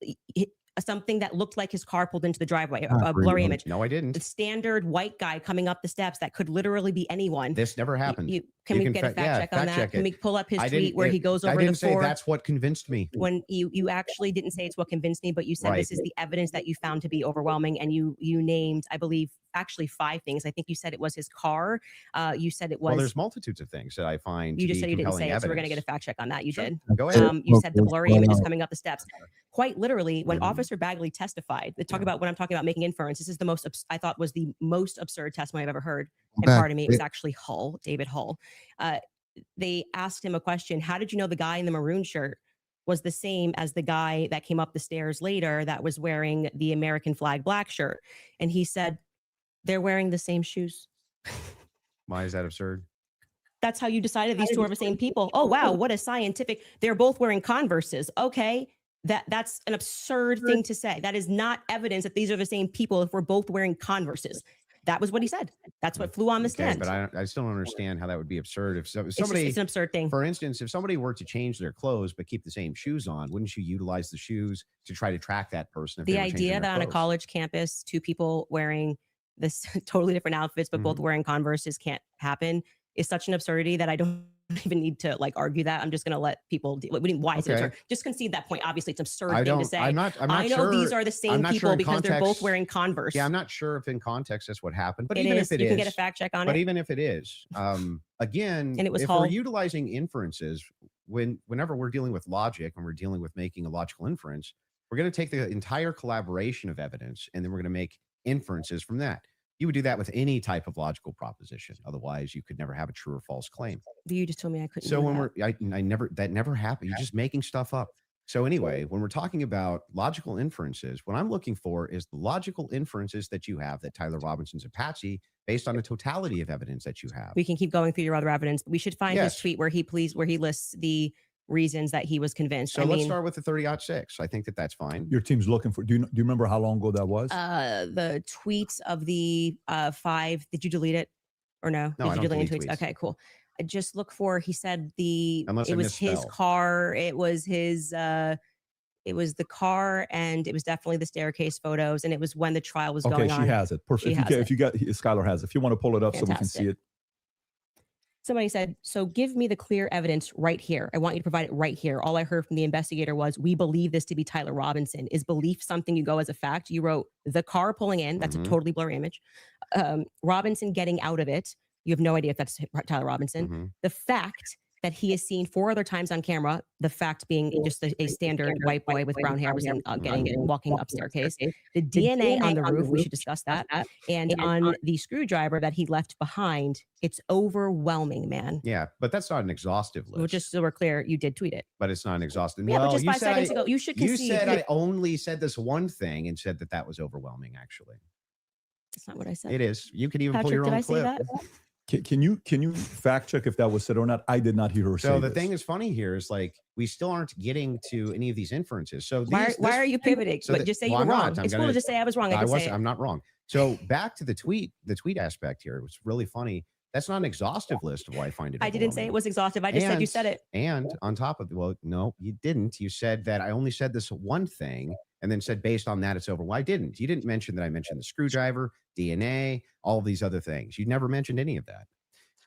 something that looked like his car pulled into the driveway, a blurry image. No, I didn't. The standard white guy coming up the steps that could literally be anyone. This never happened. Can we get a fact check on that? Can we pull up his tweet where he goes over I didn't the say four? That's what convinced me. When you actually didn't say it's what convinced me, but you said this is the evidence that you found to be overwhelming, and you named, I believe, actually 5 things. I think you said it was his car. You said it was. Well, there's multitudes of things that I find. You just said you didn't say evidence. it, so we're going to get a fact check on that. You did. Go ahead. You said the blurry images coming up the steps. Quite literally, when Officer Bagley testified, they talk about when I'm talking about making inference. This is the most I thought was the most absurd testimony I've ever heard. And pardon me, it was actually David Hull. They asked him a question. How did you know the guy in the maroon shirt was the same as the guy that came up the stairs later that was wearing the American flag black shirt? And he said, they're wearing the same shoes. Why is that absurd? That's how you decided these two are the same people. Oh, wow. What a scientific. They're both wearing Converses. Okay. That's an absurd thing to say. That is not evidence that these are the same people if we're both wearing Converses. That was what he said. That's what flew on the stand. But I still don't understand how that would be absurd. If somebody, it's an absurd thing. For instance, if somebody were to change their clothes but keep the same shoes on, wouldn't you utilize the shoes to try to track that person? If the idea that on a college campus, 2 people wearing this totally different outfits but both wearing Converses can't happen is such an absurdity that I don't even need to argue that. I'm just going to let people why is it absurd? Just concede that point. Obviously it's an absurd thing to say. I know sure, these are the same people because they're both wearing Converse. Yeah, I'm not sure if in context that's what happened, but you can get a fact check on it. But even if it is, again, and it was if we're utilizing inferences, whenever we're dealing with logic and we're dealing with making a logical inference, we're going to take the entire collaboration of evidence and then we're going to make inferences from that. You would do that with any type of logical proposition. Otherwise, you could never have a true or false claim. You just told me I couldn't. So when that never happened. You're just making stuff up. So anyway, when we're talking about logical inferences, what I'm looking for is the logical inferences that you have that Tyler Robinson's a Patsy based on the totality of evidence that you have. We can keep going through your other evidence. We should find his tweet where he lists the reasons that he was convinced. So let's start with the 30-06. I think that's fine. Your team's looking for. Do you remember how long ago that was? The tweets of the 5. Did you delete it or no? No, did you delete tweets? Okay, cool. I just look for. He said it was his misspell. car. It was his. It was the car, and it was definitely the staircase photos, and it was when the trial was going on. Okay, she has it. Perfect. If you got Skylar has it. If you want to pull it up so we can see it. Somebody said, so give me the clear evidence right here. I want you to provide it right here. All I heard from the investigator was, we believe this to be Tyler Robinson. Is belief something you go as a fact? You wrote the car pulling in. That's a totally blurry image. Robinson getting out of it. You have no idea if that's Tyler Robinson. The fact that he is seen 4 other times on camera, the fact being just a standard white boy with brown hair was walking up staircase. The DNA on the roof, we should discuss that. And on the screwdriver that he left behind, it's overwhelming, man. Yeah, but that's not an exhaustive list. Well, just so we're clear, you did tweet it. But it's not an exhaustive. Yeah, but just 5 seconds ago, you should concede. You said I only said this one thing and said that was overwhelming, actually. That's not what I said. It is. You can even Patrick, pull your own clip. Did I say that? Can you fact check if that was said or not? I did not hear her say So the this. thing is funny here is we still aren't getting to any of these inferences. So why are you pivoting? So just say you were wrong. It's cool to just say I was wrong. I'm not wrong. So back to the tweet aspect here. It was really funny. That's not an exhaustive list of why I find it. I didn't say it was exhaustive. I just said you said it. And on top of, well, no, you didn't. You said that I only said this one thing and then said based on that it's over. Well, I didn't. You didn't mention that I mentioned the screwdriver, DNA, all of these other things. You never mentioned any of that.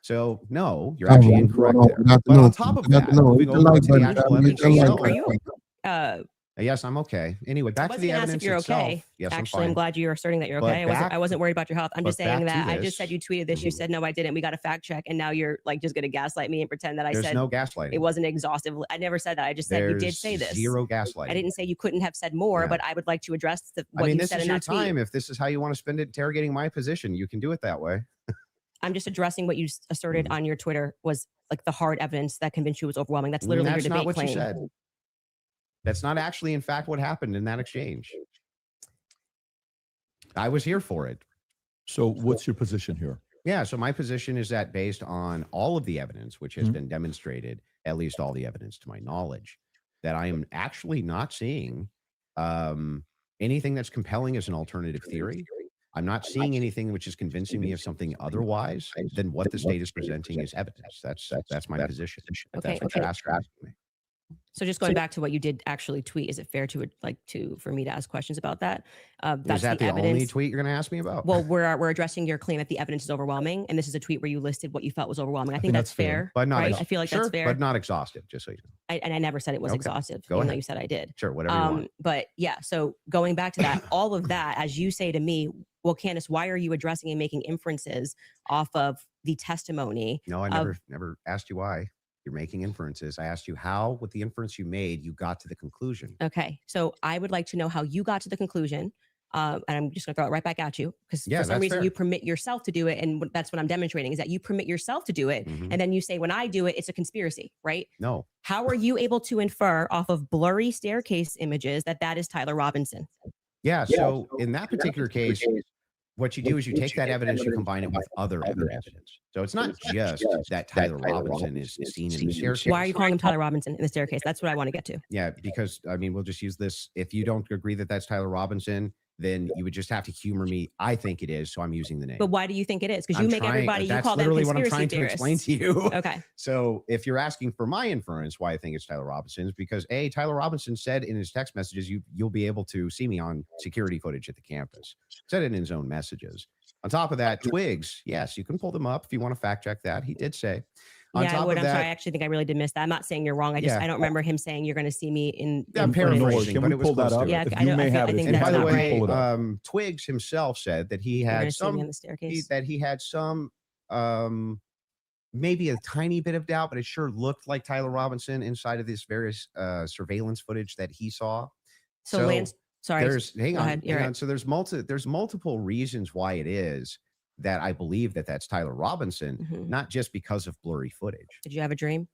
So no, you're actually incorrect there. But on top of that, moving over to the actual evidence itself. Are you? Yes, I'm okay. Anyway, back to the evidence if you're itself. okay. Yes, actually, I'm glad you're asserting that you're okay. I wasn't worried about your health. I'm just saying that I just said you tweeted this. You said no, I didn't. We got a fact check, and now you're like just gonna gaslight me and pretend that I said there's no gaslighting. It wasn't exhaustive. I never said that. I just said you did say this. Zero gaslighting. I didn't say you couldn't have said more, but I would like to address what you said in that tweet. This is your time. If this is how you want to spend it interrogating my position, you can do it that way. I'm just addressing what you asserted on your Twitter was like the hard evidence that convinced you was overwhelming. That's literally your debate claim. You said. That's not actually, in fact, what happened in that exchange. I was here for it. So what's your position here? Yeah, so my position is that based on all of the evidence, which has been demonstrated, at least all the evidence to my knowledge, that I am actually not seeing anything that's compelling as an alternative theory. I'm not seeing anything which is convincing me of something otherwise than what the state is presenting as evidence. That's my position. That's what you're asking me. So just going back to what you did actually tweet, is it fair for me to ask questions about that? Is that the only tweet you're going to ask me about? Well, we're addressing your claim that the evidence is overwhelming, and this is a tweet where you listed what you felt was overwhelming. I think that's fair, but not right? I feel like that's fair, but not exhaustive. Just so you know. I never said it was exhaustive. Go ahead. You said I did. Sure, whatever you want. But yeah, so going back to that, all of that, as you say to me, well, Candace, why are you addressing and making inferences off of the testimony? No, I never asked you why. You're making inferences. I asked you how, with the inference you made, you got to the conclusion. Okay. So I would like to know how you got to the conclusion. And I'm just going to throw it right back at you because for some reason you permit yourself to do it. And that's what I'm demonstrating is that you permit yourself to do it. And then you say, when I do it, it's a conspiracy, right? No. How are you able to infer off of blurry staircase images that is Tyler Robinson? Yeah. So in that particular case, what you do is you take that evidence, you combine it with other evidence. So it's not just that Tyler Robinson is seen in the staircase. Why are you calling him Tyler Robinson in the staircase? That's what I want to get to. Yeah, because I mean, we'll just use this. If you don't agree that that's Tyler Robinson, then you would just have to humor me. I think it is, so I'm using the name. But why do you think it is? Because you make everybody, you call them conspiracy theorists. That's literally what I'm trying to explain to you. Okay. So if you're asking for my inference, why I think it's Tyler Robinson is because Tyler Robinson said in his text messages, you'll be able to see me on security footage at the campus. Said it in his own messages. On top of that, Twigs, yes, you can pull them up if you want to fact check that. He did say. Yeah, I would. I'm sorry. I actually think I really did miss that. I'm not saying you're wrong. I just I don't remember him saying you're going to see me in. I'm paraphrasing, but it was close to it. Yeah, I think and by the way, Twigs himself said that he had some maybe a tiny bit of doubt, but it sure looked like Tyler Robinson inside of this various surveillance footage that he saw. So Lance, sorry. Hang on. So there's multiple reasons why it is that I believe that that's Tyler Robinson, not just because of blurry footage. Did you have a dream?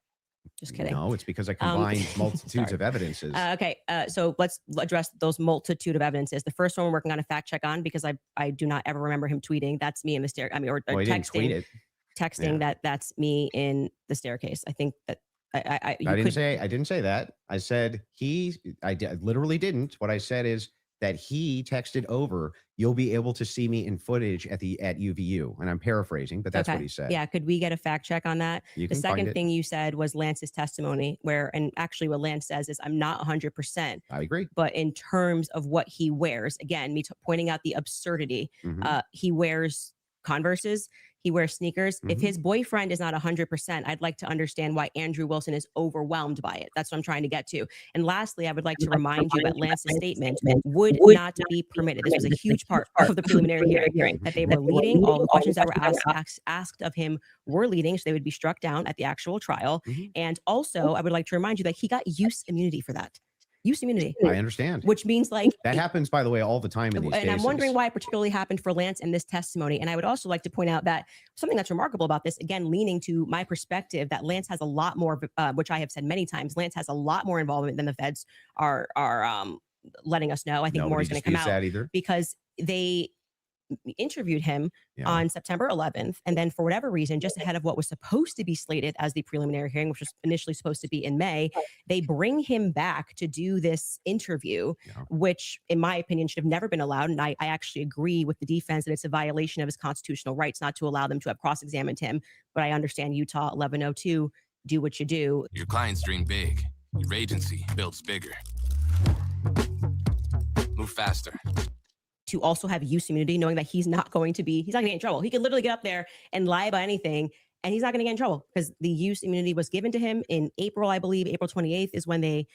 Just kidding. No, it's because I combined multitudes of evidences. Okay, so let's address those multitude of evidences. The first one we're working on a fact check on because I do not ever remember him tweeting. That's me in the staircase. Or texting that's me in the staircase. I think that I didn't say that. I said I literally didn't. What I said is that he texted over, you'll be able to see me in footage at UVU. And I'm paraphrasing, but that's what he said. Yeah. Could we get a fact check on that? The second thing you said was Lance's testimony and actually what Lance says is I'm not 100%. I agree. But in terms of what he wears, again, pointing out the absurdity, he wears Converses. He wears sneakers. If his boyfriend is not 100%, I'd like to understand why Andrew Wilson is overwhelmed by it. That's what I'm trying to get to. And lastly, I would like to remind you that Lance's statement would not be permitted. This was a huge part of the preliminary hearing, that they were leading. All the questions that were asked of him were leading, so they would be struck down at the actual trial. And also, I would like to remind you that he got use immunity for that. Use immunity. I understand. Which means that happens, by the way, all the time in these cases. And I'm wondering why it particularly happened for Lance in this testimony. And I would also like to point out that something that's remarkable about this, again, leaning to my perspective, that Lance has a lot more, which I have said many times, Lance has a lot more involvement than the feds are letting us know. I think more is going to come out because interviewed him Yeah. on September 11th. And then for whatever reason, just ahead of what was supposed to be slated as the preliminary hearing, which was initially supposed to be in May, they bring him back to do this interview, Yeah. which in my opinion should have never been allowed. And I actually agree with the defense that it's a violation of his constitutional rights not to allow them to have cross-examined him. But I understand Utah 1102, do what you do. Your clients dream big. Your agency builds bigger. Move faster. To also have use immunity, knowing that he's not going to get in trouble. He could literally get up there and lie about anything and he's not going to get in trouble because the use immunity was given to him in April, I believe. April 28th is when they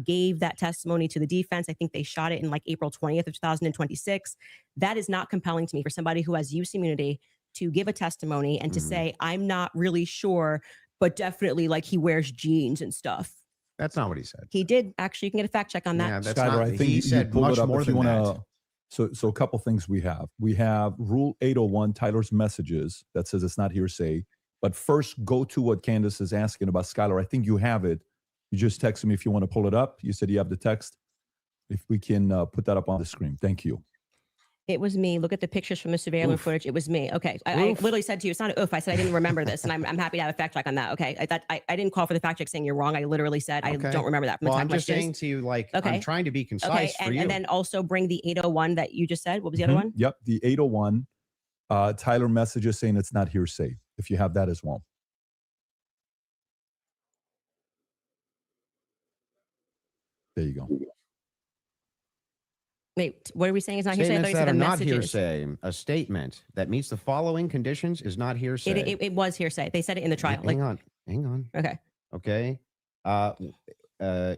gave that testimony to the defense. I think they shot it in like April 20th of 2026. That is not compelling to me for somebody who has use immunity to give a testimony and to say, I'm not really sure, but definitely like he wears jeans and stuff. That's not what he said. He did. Actually, you can get a fact check on that. Yeah, that's Skyler, not, I think he you said pull much it up more if you than want that. to. So a couple things we have. We have Rule 801, Tyler's messages, that says it's not hearsay. But first, go to what Candace is asking about, Skylar. I think you have it. You just text me if you want to pull it up. You said you have the text. If we can put that up on the screen. Thank you. It was me. Look at the pictures from the surveillance footage. It was me. Okay. I literally said to you, it's not an oof. I said I didn't remember this. And I'm happy to have a fact check on that. Okay. I didn't call for the fact check saying you're wrong. I literally said I don't remember that. Well, I'm just saying to you, like, I'm trying to be concise for you. And then also bring the 801 that you just said. What was the other one? Yep. The 801, Tyler messages saying it's not hearsay. If you have that as well. There you go. Wait, what are we saying? It's not hearsay. Statements that are not messages. hearsay. A statement that meets the following conditions is not hearsay. It was hearsay. They said it in the trial. Hang on. Okay.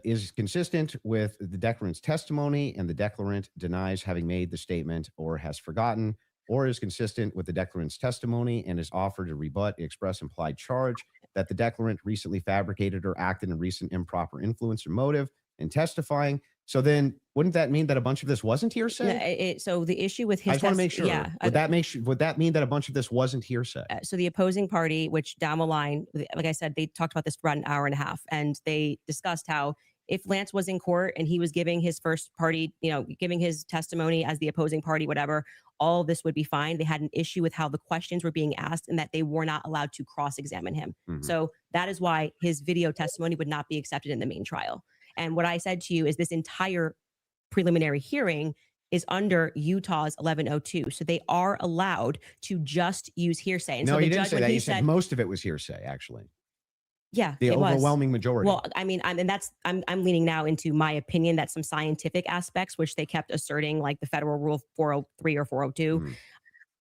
Is consistent with the declarant's testimony and the declarant denies having made the statement or has forgotten, or is consistent with the declarant's testimony and is offered to rebut the express implied charge that the declarant recently fabricated or acted in recent improper influence or motive in testifying. So then wouldn't that mean that a bunch of this wasn't hearsay? So the issue with his I just want to make sure. Yeah. Would that mean that a bunch of this wasn't hearsay? So the opposing party, which down the line, like I said, they talked about this for about an hour and a half, and they discussed how if Lance was in court and he was giving his first party, giving his testimony as the opposing party, whatever, all of this would be fine. They had an issue with how the questions were being asked and that they were not allowed to cross-examine him. So that is why his video testimony would not be accepted in the main trial. And what I said to you is this entire preliminary hearing is under Utah's 1102. So they are allowed to just use hearsay. And no, so the you didn't judge, say when that. he You said most of it was hearsay, actually. Yeah, the it overwhelming was. majority. Well, I mean, I'm leaning now into my opinion that some scientific aspects, which they kept asserting, like the federal rule 403 or 402,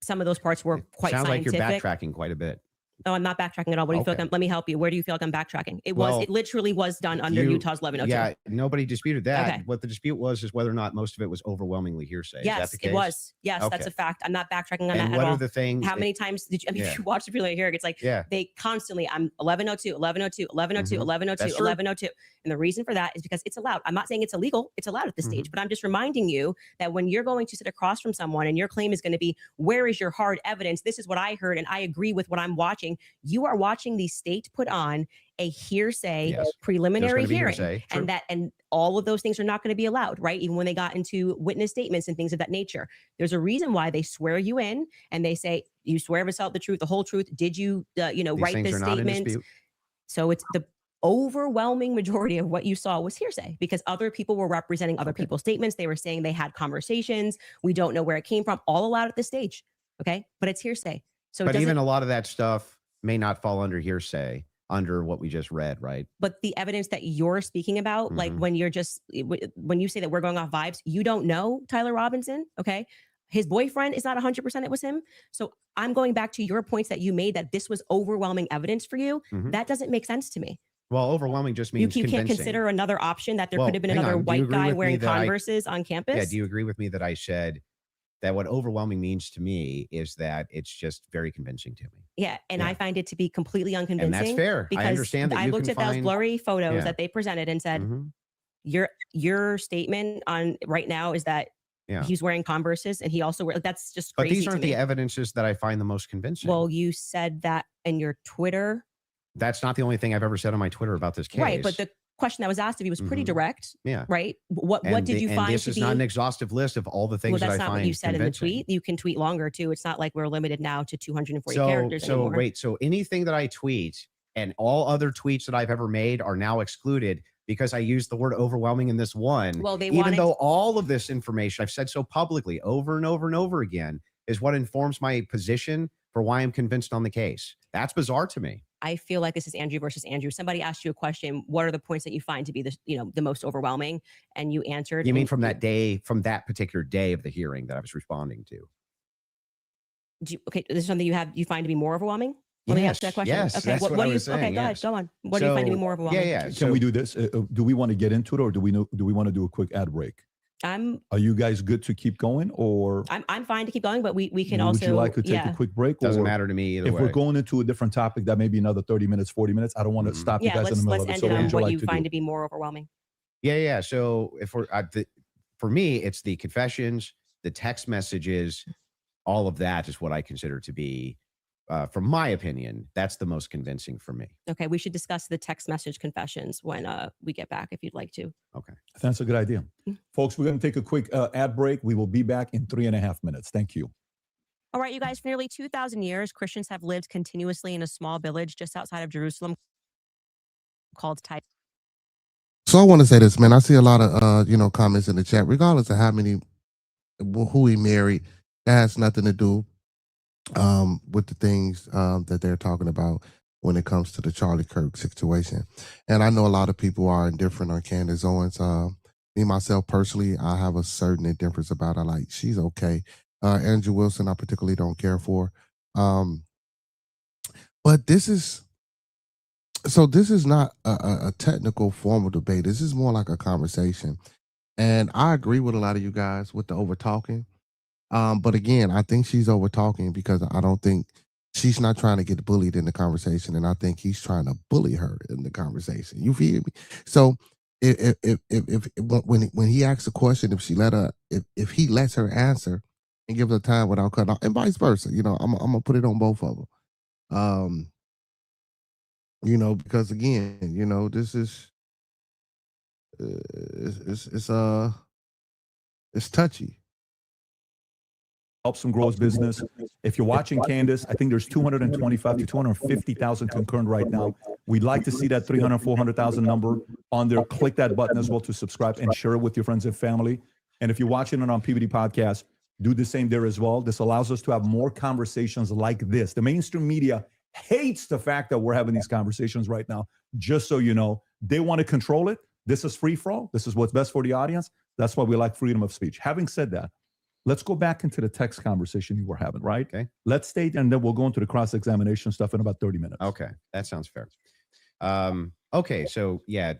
some of those parts were quite Sounds scientific. like you're backtracking quite a bit. No, I'm not backtracking at all. What do you feel like let me help you. Where do you feel like I'm backtracking? It literally was done under Utah's 1102. Yeah, nobody disputed that. Okay. What the dispute was is whether or not most of it was overwhelmingly hearsay. Yes, is that the case? it was. Yes, Okay. that's a fact. I'm not backtracking on And that what at are all. the things? How many times did you, if you watch the preliminary hearing, it's like they constantly, I'm 1102, 1102, 1102, 1102, 1102. And the reason for that is because it's allowed. I'm not saying it's illegal. It's allowed at this stage, but I'm just reminding you that when you're going to sit across from someone and your claim is going to be, where is your hard evidence? This is what I heard and I agree with what I'm watching. You are watching the state put on a hearsay preliminary hearing, and all of those things are not going to be allowed, right? Even when they got into witness statements and things of that nature, there's a reason why they swear you in and they say, you swear to tell the truth, the whole truth. Did you, write this statement? So it's the overwhelming majority of what you saw was hearsay because other people were representing other people's statements. They were saying they had conversations. We don't know where it came from, all allowed at this stage. Okay. But it's hearsay. So, but even a lot of that stuff may not fall under hearsay under what we just read, right? But the evidence that you're speaking about, like when you say that we're going off vibes, you don't know Tyler Robinson. Okay. His boyfriend is not 100% it was him. So I'm going back to your points that you made that this was overwhelming evidence for you. That doesn't make sense to me. Well, overwhelming just means you can't convincing. consider another option that there could have been another white guy wearing Converses on campus. Yeah. Do you agree with me that I said that what overwhelming means to me is that it's just very convincing to me? Yeah. And I find it to be completely unconvincing. And that's fair. Because I understand that I looked at those blurry photos that they presented and said, your statement on right now is that he's wearing Converses and he also that's just crazy. But these aren't the evidences that I find the most convincing. Well, you said that in your Twitter. That's not the only thing I've ever said on my Twitter about this case. Right. But the question that was asked of you was pretty Mhm. direct, Yeah. right? What did you and find this to is be? not an exhaustive list of all the things Well, that that's I not find what you said in the convincing. tweet. You can tweet longer too. It's not like we're limited now to 240 So characters anymore. wait, so anything that I tweet and all other tweets that I've ever made are now excluded because I used the word overwhelming in this one. Well, they even wanted- though all of this information I've said so publicly over and over and over again is what informs my position for why I'm convinced on the case. That's bizarre to me. I feel like this is Andrew versus Andrew. Somebody asked you a question. What are the points that you find to be the most overwhelming? And you answered. You mean from that day, from that particular day of the hearing that I was responding to? Okay, this is something you find to be more overwhelming? Let me ask that question. Yes, okay, that's what do I you? was saying, Okay, go ahead. yes. Go on. What do you find to be more overwhelming? Yeah. Can So we do this? Do we want to get into it, or do we want to do a quick ad break? Are you guys good to keep going, or I'm fine to keep going, but we can would also. you like to take a quick break? doesn't or matter to me either if way. we're going into a different topic, that may be another 30 minutes, 40 minutes. I don't want to stop you guys in the middle let's of it. end So it what on would you what like you to find do? to be more overwhelming. Yeah. So if we're for me, it's the confessions, the text messages, all of that is what I consider to be, from my opinion, that's the most convincing for me. Okay, we should discuss the text message confessions when we get back, if you'd like to. Okay. That's a good idea. Folks, we're going to take a quick ad break. We will be back in 3.5 minutes. Thank you. All right, you guys, for nearly 2,000 years, Christians have lived continuously in a small village just outside of Jerusalem called Tyre. So I want to say this, man. I see a lot of comments in the chat, regardless of who he married. That has nothing to do with the things that they're talking about when it comes to the Charlie Kirk situation. And I know a lot of people are indifferent on Candace Owens. Me myself personally, I have a certain indifference about her. Like, she's okay. Andrew Wilson, I particularly don't care for. But this is not a technical formal debate. This is more like a conversation. And I agree with a lot of you guys with the over talking. But again, I think she's over talking because I don't think she's not trying to get bullied in the conversation, and I think he's trying to bully her in the conversation. You feel me? So when he asks a question, if he lets her answer and give her time without cutting off, and vice versa, I'm gonna put it on both of them. Because again, this is it's touchy. Helps him grow his business. If you're watching Candace, I think there's 225 to 250,000 concurrent right now. We'd like to see that 300, 400,000 number on there. Click that button as well to subscribe and share it with your friends and family. And if you're watching it on PBD Podcast, do the same there as well. This allows us to have more conversations like this. The mainstream media hates the fact that we're having these conversations right now. Just so you know, they want to control it. This is free for all. This is what's best for the audience. That's why we like freedom of speech. Having said that, let's go back into the text conversation you were having, right? Okay. Let's stay, and then we'll go into the cross-examination stuff in about 30 minutes. Okay. That sounds fair. Okay. So yeah,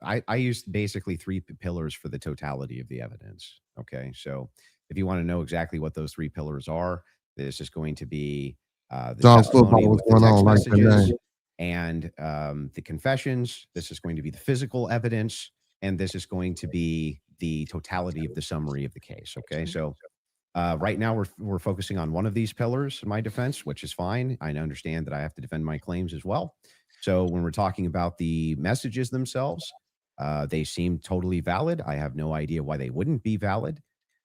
I used basically 3 pillars for the totality of the evidence. Okay. So if you want to know exactly what those 3 pillars are, this is going to be the testimony with the text messages and the confessions. This is going to be the physical evidence, and this is going to be the totality of the summary of the case. Okay. So right now we're focusing on one of these pillars in my defense, which is fine. I understand that I have to defend my claims as well. So when we're talking about the messages themselves, they seem totally valid. I have no idea why they wouldn't be valid.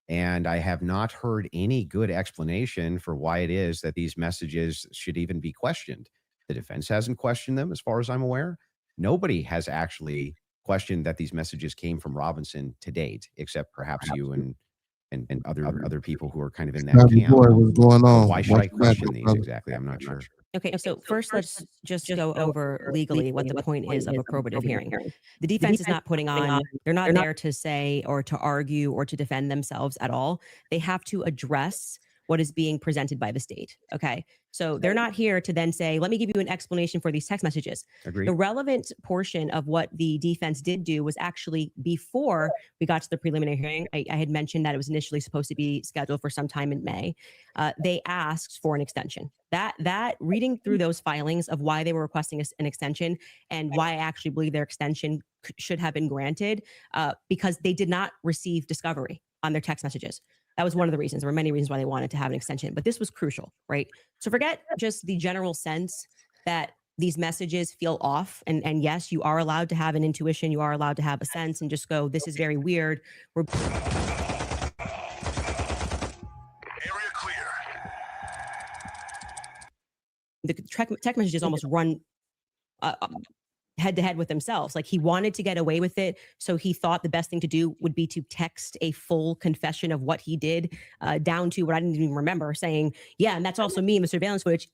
And I have not heard any good explanation for why it is that these messages should even be questioned. The defense hasn't questioned them, as far as I'm aware. Nobody has actually questioned that these messages came from Robinson to date, except perhaps you and other people who are kind of in that camp. What's going on? Why should I question these exactly? I'm not sure. Okay, so first let's just go over legally what the point is of a probative hearing. The defense is not putting on, they're not there to say or to argue or to defend themselves at all. They have to address what is being presented by the state. Okay. So they're not here to then say, let me give you an explanation for these text messages. Agreed. The relevant portion of what the defense did do was actually before we got to the preliminary hearing. I had mentioned that it was initially supposed to be scheduled for some time in May. They asked for an extension. That reading through those filings of why they were requesting an extension and why I actually believe their extension should have been granted, because they did not receive discovery on their text messages. That was one of the reasons. There were many reasons why they wanted to have an extension, but this was crucial, right? So forget just the general sense that these messages feel off. And yes, you are allowed to have an intuition. You are allowed to have a sense and just go, this is very weird. Area clear. The text messages almost run head to head with themselves. Like he wanted to get away with it. So he thought the best thing to do would be to text a full confession of what he did, down to what I didn't even remember, saying, yeah, and that's also me in the surveillance footage.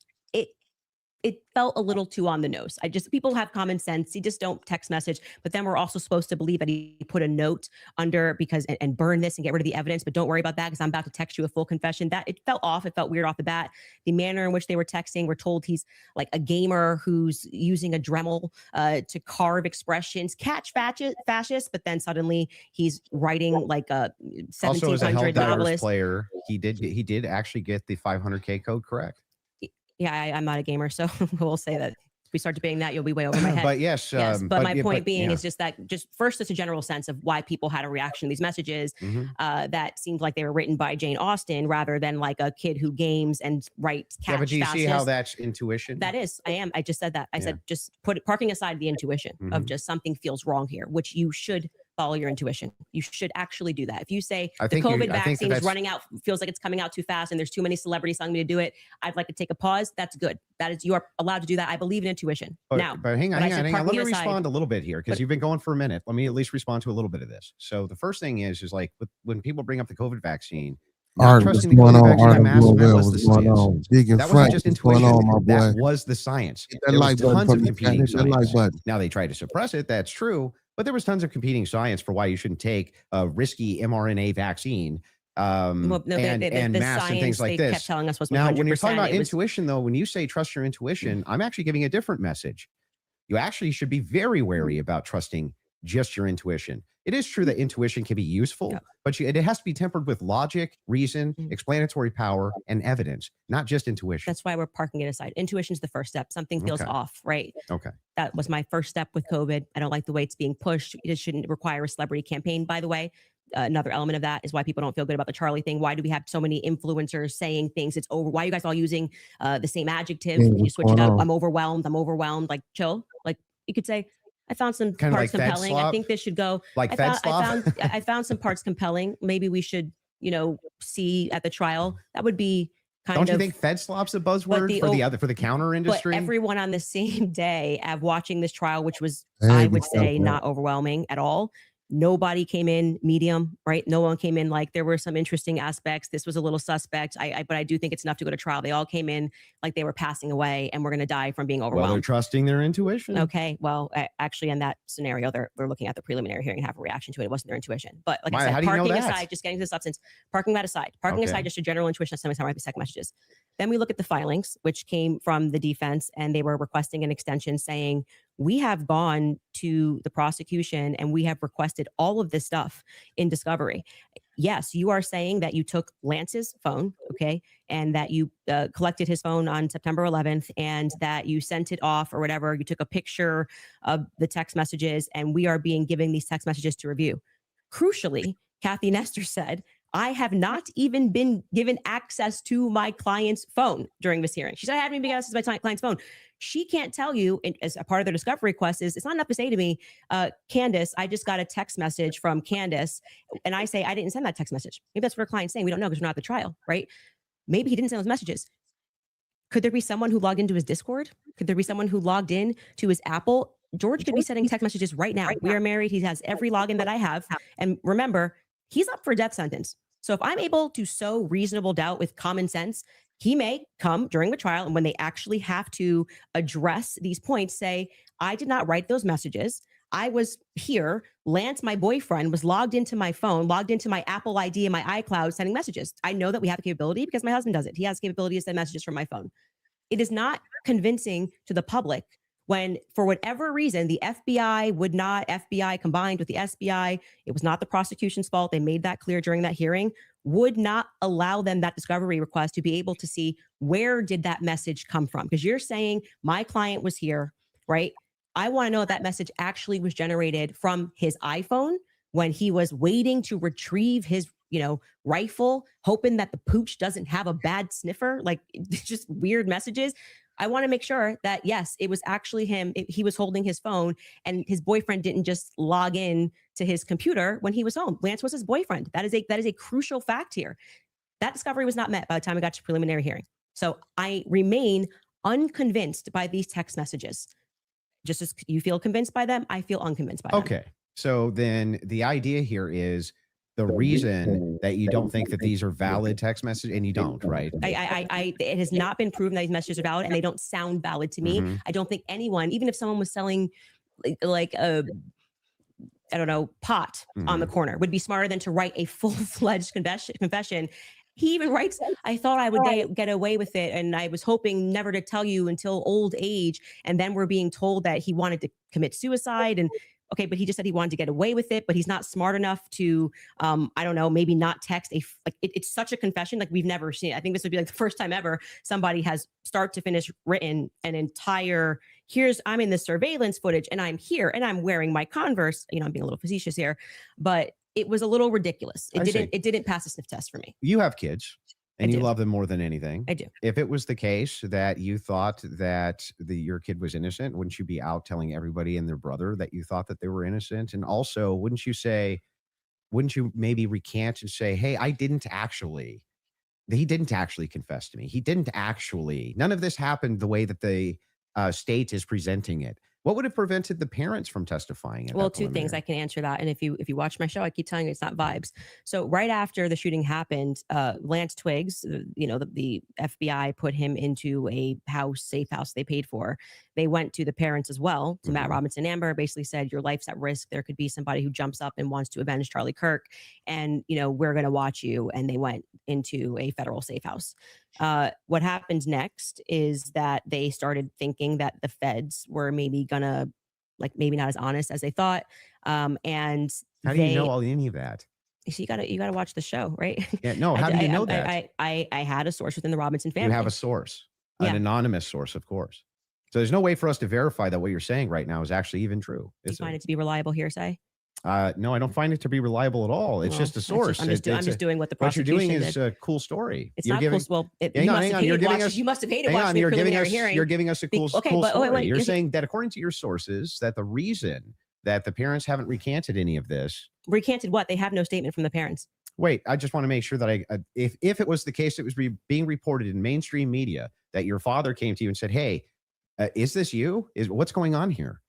It felt a little too on the nose. People have common sense. You just don't text message. But then we're also supposed to believe that he put a note under and burn this and get rid of the evidence. But don't worry about that because I'm about to text you a full confession. That it felt off. It felt weird off the bat. The manner in which they were texting, we're told he's like a gamer who's using a Dremel to carve expressions, catch fascists. But then suddenly he's writing like a 1700 also, as a Helldivers novelist player, he did actually get the 500K code correct. Yeah, I'm not a gamer, so we'll say that if we start debating that, you'll be way over my head. But yes, but my point being is just that, first, it's a general sense of why people had a reaction to these messages that seemed like they were written by Jane Austen rather than like a kid who games and writes catch. Yeah, but do you see how that's intuition? That is, I just said that. I said just parking aside the intuition of just something feels wrong here, which you should follow your intuition. You should actually do that. If you say the COVID vaccine is running out, feels like it's coming out too fast and there's too many celebrities telling me to do it, I'd like to take a pause. That's good. You are allowed to do that. I believe in intuition. But hang on. Let me respond a little bit here because you've been going for a minute. Let me at least respond to a little bit of this. So the first thing is like when people bring up the COVID vaccine, not trusting the COVID vaccine, that wasn't just intuition. That was the science. There was tons of competing science. Now they tried to suppress it. That's true. But there was tons of competing science for why you shouldn't take a risky mRNA vaccine and masks and things like this. Kept telling us was 100%. Now, when you're talking about intuition, though, when you say trust your intuition, I'm actually giving a different message. You actually should be very wary about trusting just your intuition. It is true that intuition can be useful, but it has to be tempered with logic, reason, explanatory power, and evidence, not just intuition. That's why we're parking it aside. Intuition is the first step. Something feels off, right? Okay. That was my first step with COVID. I don't like the way it's being pushed. It shouldn't require a celebrity campaign, by the way. Another element of that is why people don't feel good about the Charlie thing. Why do we have so many influencers saying things? It's over. Why are you guys all using the same adjective? You switch it up. I'm overwhelmed. Like, chill. Like, you could say, I found some kind parts compelling. I think this should go. Like I found some parts compelling. Maybe we should, see at the trial. That would be kind of. Don't you think Fed slop's a buzzword for the counter industry? But everyone on the same day of watching this trial, which was, I would say, not overwhelming at all. Nobody came in medium, right? No one came in like there were some interesting aspects. This was a little suspect. But I do think it's enough to go to trial. They all came in like they were passing away and we're going to die from being overwhelmed. Well, they're trusting their intuition. Okay. Well, actually, in that scenario, they're looking at the preliminary hearing and have a reaction to it. It wasn't their intuition. But like I said, parking aside, just getting to the substance, parking that aside, aside just a general intuition. Sometimes I might be second messages. Then we look at the filings, which came from the defense, and they were requesting an extension saying, we have gone to the prosecution and we have requested all of this stuff in discovery. Yes, you are saying that you took Lance's phone, okay, and that you collected his phone on September 11th and that you sent it off or whatever. You took a picture of the text messages and we are being given these text messages to review. Crucially, Kathy Nestor said, I have not even been given access to my client's phone during this hearing. She said, I haven't even been access to my client's phone. She can't tell you, as a part of their discovery request, it's not enough to say to me, Candace, I just got a text message from Candace. And I say, I didn't send that text message. Maybe that's what her client's saying. We don't know because we're not at the trial, right? Maybe he didn't send those messages. Could there be someone who logged into his Discord? Could there be someone who logged in to his Apple? George could be sending text messages right now. We are married. He has every login that I have. And remember, he's up for a death sentence. So if I'm able to sow reasonable doubt with common sense, he may come during the trial and when they actually have to address these points, say, I did not write those messages. I was here. Lance, my boyfriend, was logged into my phone, logged into my Apple ID and my iCloud sending messages. I know that we have the capability because my husband does it. He has the capability to send messages from my phone. It is not convincing to the public when, for whatever reason, the FBI combined with the SBI, it was not the prosecution's fault. They made that clear during that hearing, would not allow them that discovery request to be able to see where did that message come from? Because you're saying my client was here, right? I want to know if that message actually was generated from his iPhone when he was waiting to retrieve his, rifle, hoping that the pooch doesn't have a bad sniffer, like just weird messages. I want to make sure that, yes, it was actually him. He was holding his phone and his boyfriend didn't just log in to his computer when he was home. Lance was his boyfriend. That is a crucial fact here. That discovery was not met by the time we got to preliminary hearing. So I remain unconvinced by these text messages. Just as you feel convinced by them, I feel unconvinced by them. Okay. So then the idea here is the reason that you don't think that these are valid text messages, and you don't, right? It has not been proven that these messages are valid, and they don't sound valid to me. Mhm. I don't think anyone, even if someone was selling like a, I don't know, pot on the corner, would be smarter than to write a full-fledged confession. He even writes, I thought I would get away with it, and I was hoping never to tell you until old age. And then we're being told that he wanted to commit suicide. And okay, but he just said he wanted to get away with it, but he's not smart enough to, I don't know, maybe not text it's such a confession like we've never seen. I think this would be like the first time ever somebody has start to finish written an entire, I'm in the surveillance footage and I'm here and I'm wearing my Converse. You know, I'm being a little facetious here, but it was a little ridiculous. It didn't pass a sniff test for me. You have kids. And I you do. love them more than anything. I do. If it was the case that you thought that your kid was innocent, wouldn't you be out telling everybody and their brother that you thought that they were innocent? And also, wouldn't you maybe recant and say, hey, he didn't actually confess to me. None of this happened the way that the state is presenting it. What would have prevented the parents from testifying? Well, two things I can answer that. And if you watch my show, I keep telling you it's not vibes. So right after the shooting happened, Lance Twiggs, the FBI put him into a safe house they paid for. They went to the parents as well, to Matt Robinson Amber, basically said, your life's at risk. There could be somebody who jumps up and wants to avenge Charlie Kirk. And, we're going to watch you. And they went into a federal safe house. What happened next is that they started thinking that the feds were maybe gonna, maybe not as honest as they thought. And how do you know any of that? So you gotta watch the show, right? Yeah, no. How do you know that? I had a source within the Robinson family. You have a source, an anonymous source, of course. So there's no way for us to verify that what you're saying right now is actually even true. Do you find it to be reliable hearsay? No, I don't find it to be reliable at all. It's just a source. I'm just doing what the what prosecution you're doing did. is a cool story. It's not cool. Well, you must have hated watching the preliminary hearing. You're giving us a cool story. Wait, you're saying that according to your sources, that the reason that the parents haven't recanted any of this. Recanted what? They have no statement from the parents. Wait, I just want to make sure that if it was the case, it was being reported in mainstream media that your father came to you and said, hey, is this you? What's going on here?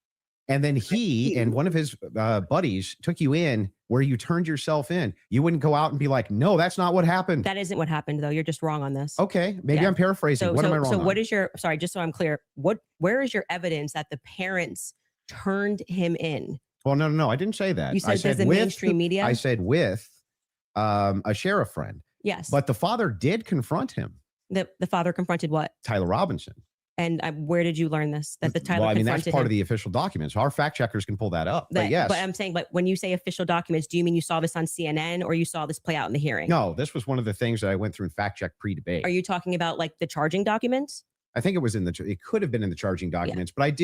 And then he and one of his buddies took you in where you turned yourself in. You wouldn't go out and be like, no, that's not what happened. That isn't what happened, though. You're just wrong on this. Okay. Maybe I'm paraphrasing. What am I wrong on? What is sorry, just so I'm clear, where is your evidence that the parents turned him in? Well, no. I didn't say that. You said there's the mainstream media? I said with a sheriff friend. Yes. But the father did confront him. The father confronted what? Tyler Robinson. And where did you learn this? That the Tyler confronted that's part him? of the official documents. Our fact checkers can pull that up. But yes. But I'm saying, when you say official documents, do you mean you saw this on CNN or you saw this play out in the hearing? No, this was one of the things that I went through in fact check pre-debate. Are you talking about the charging documents? I think it was it could have been in the charging documents, but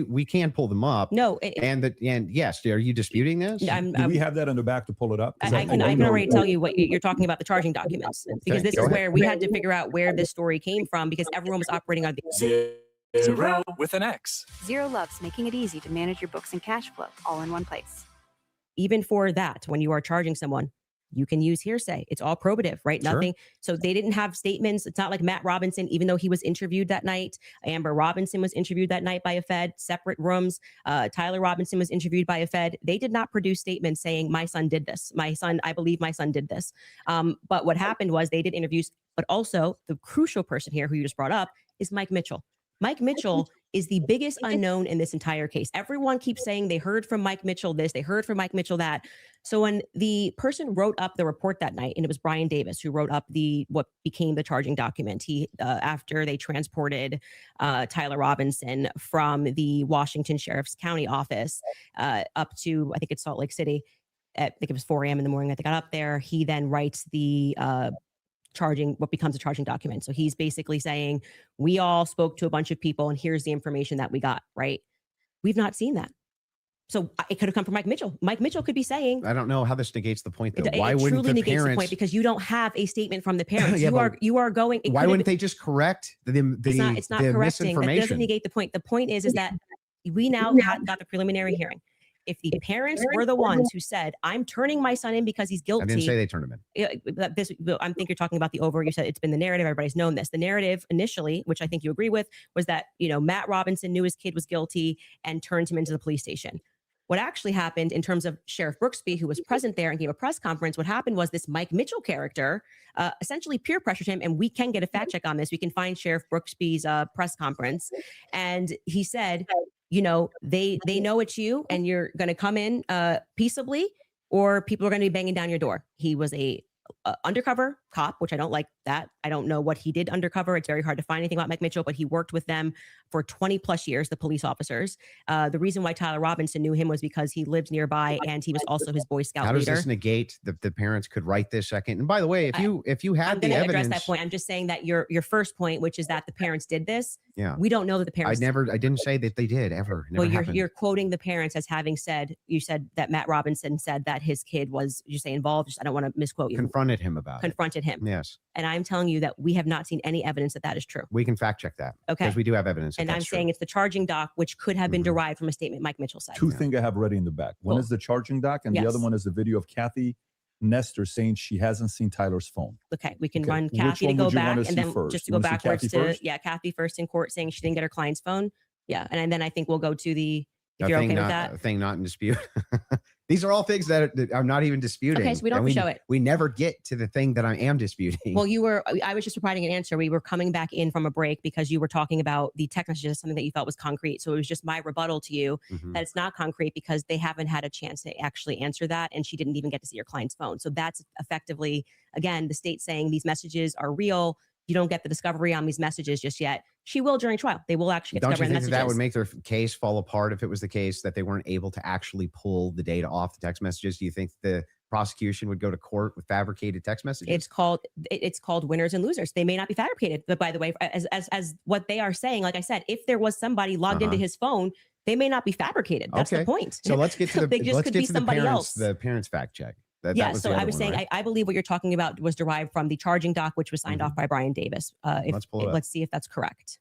we can pull them up. No. And yes, are you disputing this? Do we have that in the back to pull it up? I can already tell you what you're talking about, the charging documents, because this is where we had to figure out where this story came from, because everyone was operating on the Zero with an X. Xero loves making it easy to manage your books and cash flow all in one place. Even for that, when you are charging someone, you can use hearsay. It's all probative, right? Sure. Nothing. So they didn't have statements. It's not like Matt Robinson, even though he was interviewed that night. Amber Robinson was interviewed that night by a Fed, separate rooms. Tyler Robinson was interviewed by a Fed. They did not produce statements saying, my son did this. I believe my son did this. But what happened was they did interviews, but also the crucial person here who you just brought up is Mike Mitchell. Mike Mitchell is the biggest unknown in this entire case. Everyone keeps saying they heard from Mike Mitchell this, they heard from Mike Mitchell that. So when the person wrote up the report that night, and it was Brian Davis who wrote up what became the charging document, he after they transported Tyler Robinson from the Washington Sheriff's County office up to, I think it's Salt Lake City, I think it was 4 a.m. in the morning that they got up there. He then writes the what becomes a charging document. So he's basically saying, we all spoke to a bunch of people and here's the information that we got, right? We've not seen that. So it could have come from Mike Mitchell. Mike Mitchell could be saying, I don't know how this negates the point, though. it Why wouldn't truly the negates the parents? point because you don't have a statement from the parents. Yeah, you are going. Why wouldn't they just correct the It's not correcting. That doesn't misinformation? negate the point. The point is that we now got the preliminary hearing. If the parents were the ones who said, "I'm turning my son in because he's guilty," I didn't say they turned him in. I think you're talking about the over. You said it's been the narrative. Everybody's known this. The narrative initially, which I think you agree with, was that Matt Robinson knew his kid was guilty and turned him into the police station. What actually happened in terms of Sheriff Brooksby, who was present there and gave a press conference, what happened was this Mike Mitchell character essentially peer pressured him. And we can get a fact check on this. We can find Sheriff Brooksby's press conference. And he said, they know it's you and you're going to come in peaceably or people are going to be banging down your door. He was a undercover cop, which I don't like that. I don't know what he did undercover. It's very hard to find anything about Mike Mitchell, but he worked with them for 20 plus years, the police officers. The reason why Tyler Robinson knew him was because he lived nearby and he was also his Boy Scout leader. How does this negate the parents could write this second? And by the way, if you had the evidence, address that point. I'm just saying that your first point, which is that the parents did this. Yeah, we don't know that the parents. I didn't say that they did ever. Well, you're quoting the parents as having said. You said that Matt Robinson said that his kid was, you say, involved. I don't want to misquote you. Confronted him about confronted him. Yes. And I'm telling you that we have not seen any evidence that is true. We can fact check that. Okay. Because we do have evidence. And I'm saying it's the charging doc, which could have been derived from a statement Mike Mitchell said. Two things I have ready in the back. One is the charging doc, and the other one is the video of Kathy Nestor saying she hasn't seen Tyler's phone. Okay, we can run Kathy to go back and then just to go backwards to Kathy first in court saying she didn't get her client's phone. Yeah, and then I think we'll go to the if you're okay with that. Thing not in dispute. These are all things that I'm not even disputing. Okay, so we don't show it. We never get to the thing that I am disputing. Well, I was just providing an answer. We were coming back in from a break because you were talking about the text messages, something that you felt was concrete. So it was just my rebuttal to you that it's not concrete because they haven't had a chance to actually answer that. And she didn't even get to see your client's phone. So that's effectively, again, the state saying these messages are real. You don't get the discovery on these messages just yet. She will during trial. They will actually get discovery on the messages. That would make their case fall apart if it was the case that they weren't able to actually pull the data off the text messages? Do you think the prosecution would go to court with fabricated text messages? It's called winners and losers. They may not be fabricated, but by the way, as what they are saying, like I said, if there was somebody logged into his phone, they may not be fabricated. That's the point. So let's get to the the parents fact check. So I was saying, right? I believe what you're talking about was derived from the charging doc, which was signed off by Brian Davis. Let's see if that's correct.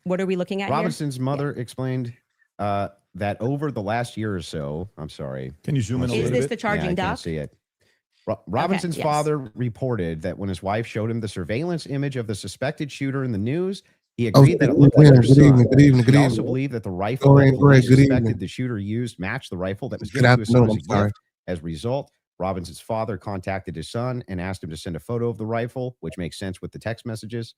What are we looking at? Robinson's mother explained that over the last year or so, I'm sorry. Can you zoom in a little bit? Is this the charging doc? I can't see it. Robinson's father reported that when his wife showed him the surveillance image of the suspected shooter in the news, he agreed that it looked like their son. He also believed that the rifle that police suspected the shooter used matched the rifle that was given to his son as a gift. As a result, Robinson's father contacted his son and asked him to send a photo of the rifle, which makes sense with the text messages.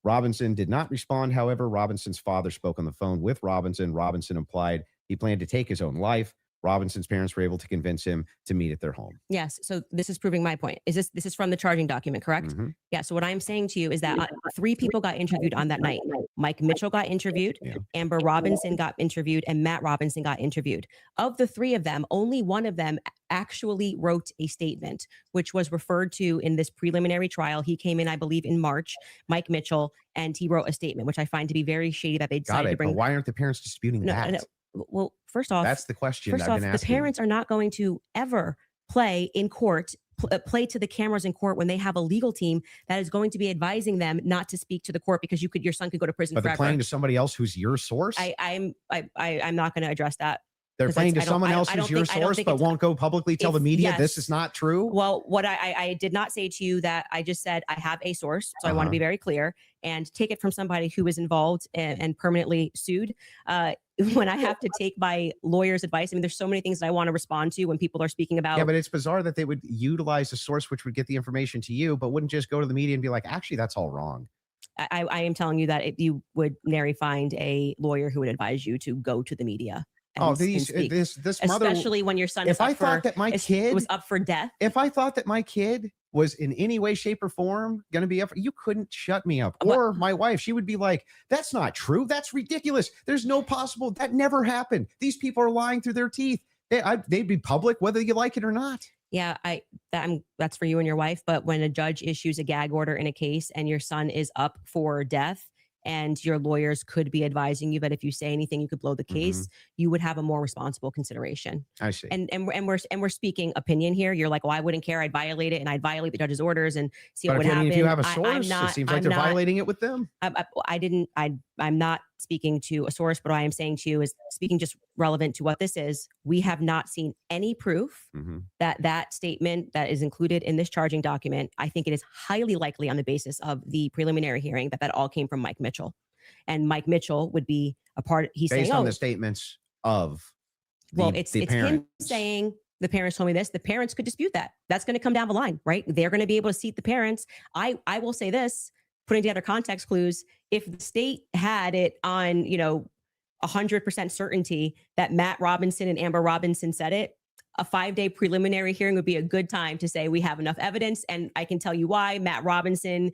Robinson did not respond. However, Robinson's father spoke on the phone with Robinson. Robinson implied he planned to take his own life. Robinson's parents were able to convince him to meet at their home. Yes. So this is proving my point. This is from the charging document, correct? Yeah. So what I'm saying to you is that 3 people got interviewed on that night. Mike Mitchell got interviewed, Amber Robinson got interviewed, and Matt Robinson got interviewed. Of the 3 of them, only one of them actually wrote a statement, which was referred to in this preliminary trial. He came in, I believe, in March, Mike Mitchell, and he wrote a statement, which I find to be very shady that they decided to bring. But why aren't the parents disputing that? No. Well, first off, that's the question. I've been asking. The parents are not going to ever play in court, play to the cameras in court when they have a legal team that is going to be advising them not to speak to the court because your son could go to prison forever. But they're playing to somebody else who's your source. I'm not going to address that. They're playing to someone else who's your source, but won't go publicly tell the media this is not true. Well, what I did not say to you that I just said I have a source, so I want to be very clear and take it from somebody who is involved and permanently sued. When I have to take my lawyer's advice, I mean, there's so many things that I want to respond to when people are speaking about. Yeah, but it's bizarre that they would utilize a source which would get the information to you, but wouldn't just go to the media and be like, actually, that's all wrong. I am telling you that if you would nary find a lawyer who would advise you to go to the media. This mother, especially when your son was up for death. If I thought that my kid was in any way, shape, or form going to be up, you couldn't shut me up. Or my wife, she would be like, that's not true. That's ridiculous. There's no possible. That never happened. These people are lying through their teeth. They'd be public, whether you like it or not. Yeah, that's for you and your wife. But when a judge issues a gag order in a case and your son is up for death, and your lawyers could be advising you that if you say anything, you could blow the case, you would have a more responsible consideration. I see. And we're speaking opinion here. You're like, well, I wouldn't care. I'd violate it, and I'd violate the judge's orders and see what would happen. If you have a source, it seems like they're violating it with them. I'm not speaking to a source, but what I am saying to you is speaking just relevant to what this is. We have not seen any proof that statement that is included in this charging document. I think it is highly likely on the basis of the preliminary hearing that all came from Mike Mitchell, and Mike Mitchell would be a part. He's based saying, on the statements of it's him saying, the parents told me this. The parents could dispute that. That's going to come down the line, right? They're going to be able to seat the parents. I will say this, putting together context clues. If the state had it on, 100% certainty that Matt Robinson and Amber Robinson said it, a 5-day preliminary hearing would be a good time to say we have enough evidence. And I can tell you why Matt Robinson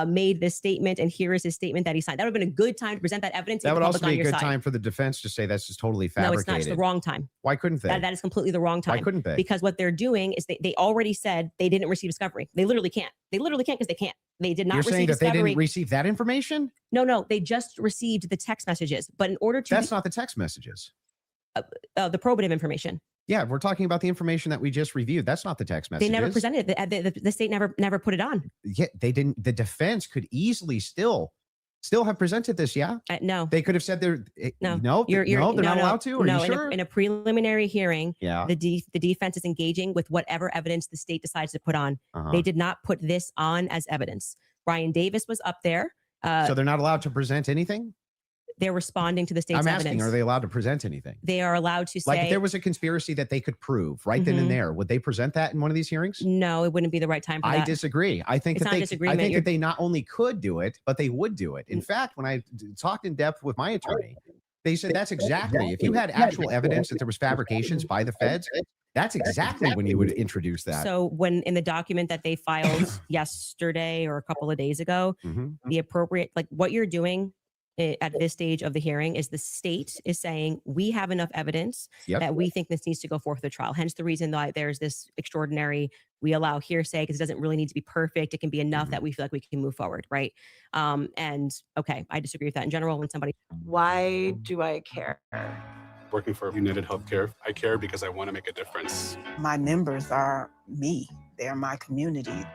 made this statement, and here is his statement that he signed. That would have been a good time to present that evidence. That would also be a good time for the defense to say that's just totally fabricated. No, it's not. It's the wrong time. Why couldn't they? That is completely the wrong time. Why couldn't they? Because what they're doing is they already said they didn't receive discovery. They literally can't. They literally can't because they can't. They did not You're receive saying that discovery. they didn't receive that information? No, they just received the text messages. But in order to... That's not the text messages. The probative information. Yeah, we're talking about the information that we just reviewed. That's not the text messages. They never presented it. The state never put it on. Yeah, they didn't. The defense could easily still have presented this. Yeah, no, they could have said they're no. They're not allowed to. Are you sure? In a preliminary hearing, yeah, the defense is engaging with whatever evidence the state decides to put on. They did not put this on as evidence. Brian Davis was up there. So they're not allowed to present anything? They're responding to the state's evidence. I'm asking, are they allowed to present anything? They are allowed to say... Like if there was a conspiracy that they could prove right then and there, would they present that in one of these hearings? No, it wouldn't be the right time for that. I disagree. I think that they not only could do it, but they would do it. In fact, when I talked in depth with my attorney, they said that's exactly, if you had actual evidence that there was fabrications by the feds, that's exactly when you would introduce that. So when in the document that they filed yesterday or a couple of days ago, the appropriate, like what you're doing at this stage of the hearing is the state is saying we have enough evidence that we think this needs to go forth to trial. Hence the reason that there's this extraordinary, we allow hearsay because it doesn't really need to be perfect. It can be enough that we feel like we can move forward, right? And okay, I disagree with that in general. When somebody, why do I care? Working for United Healthcare, I care because I want to make a difference. My members are me. They're my community.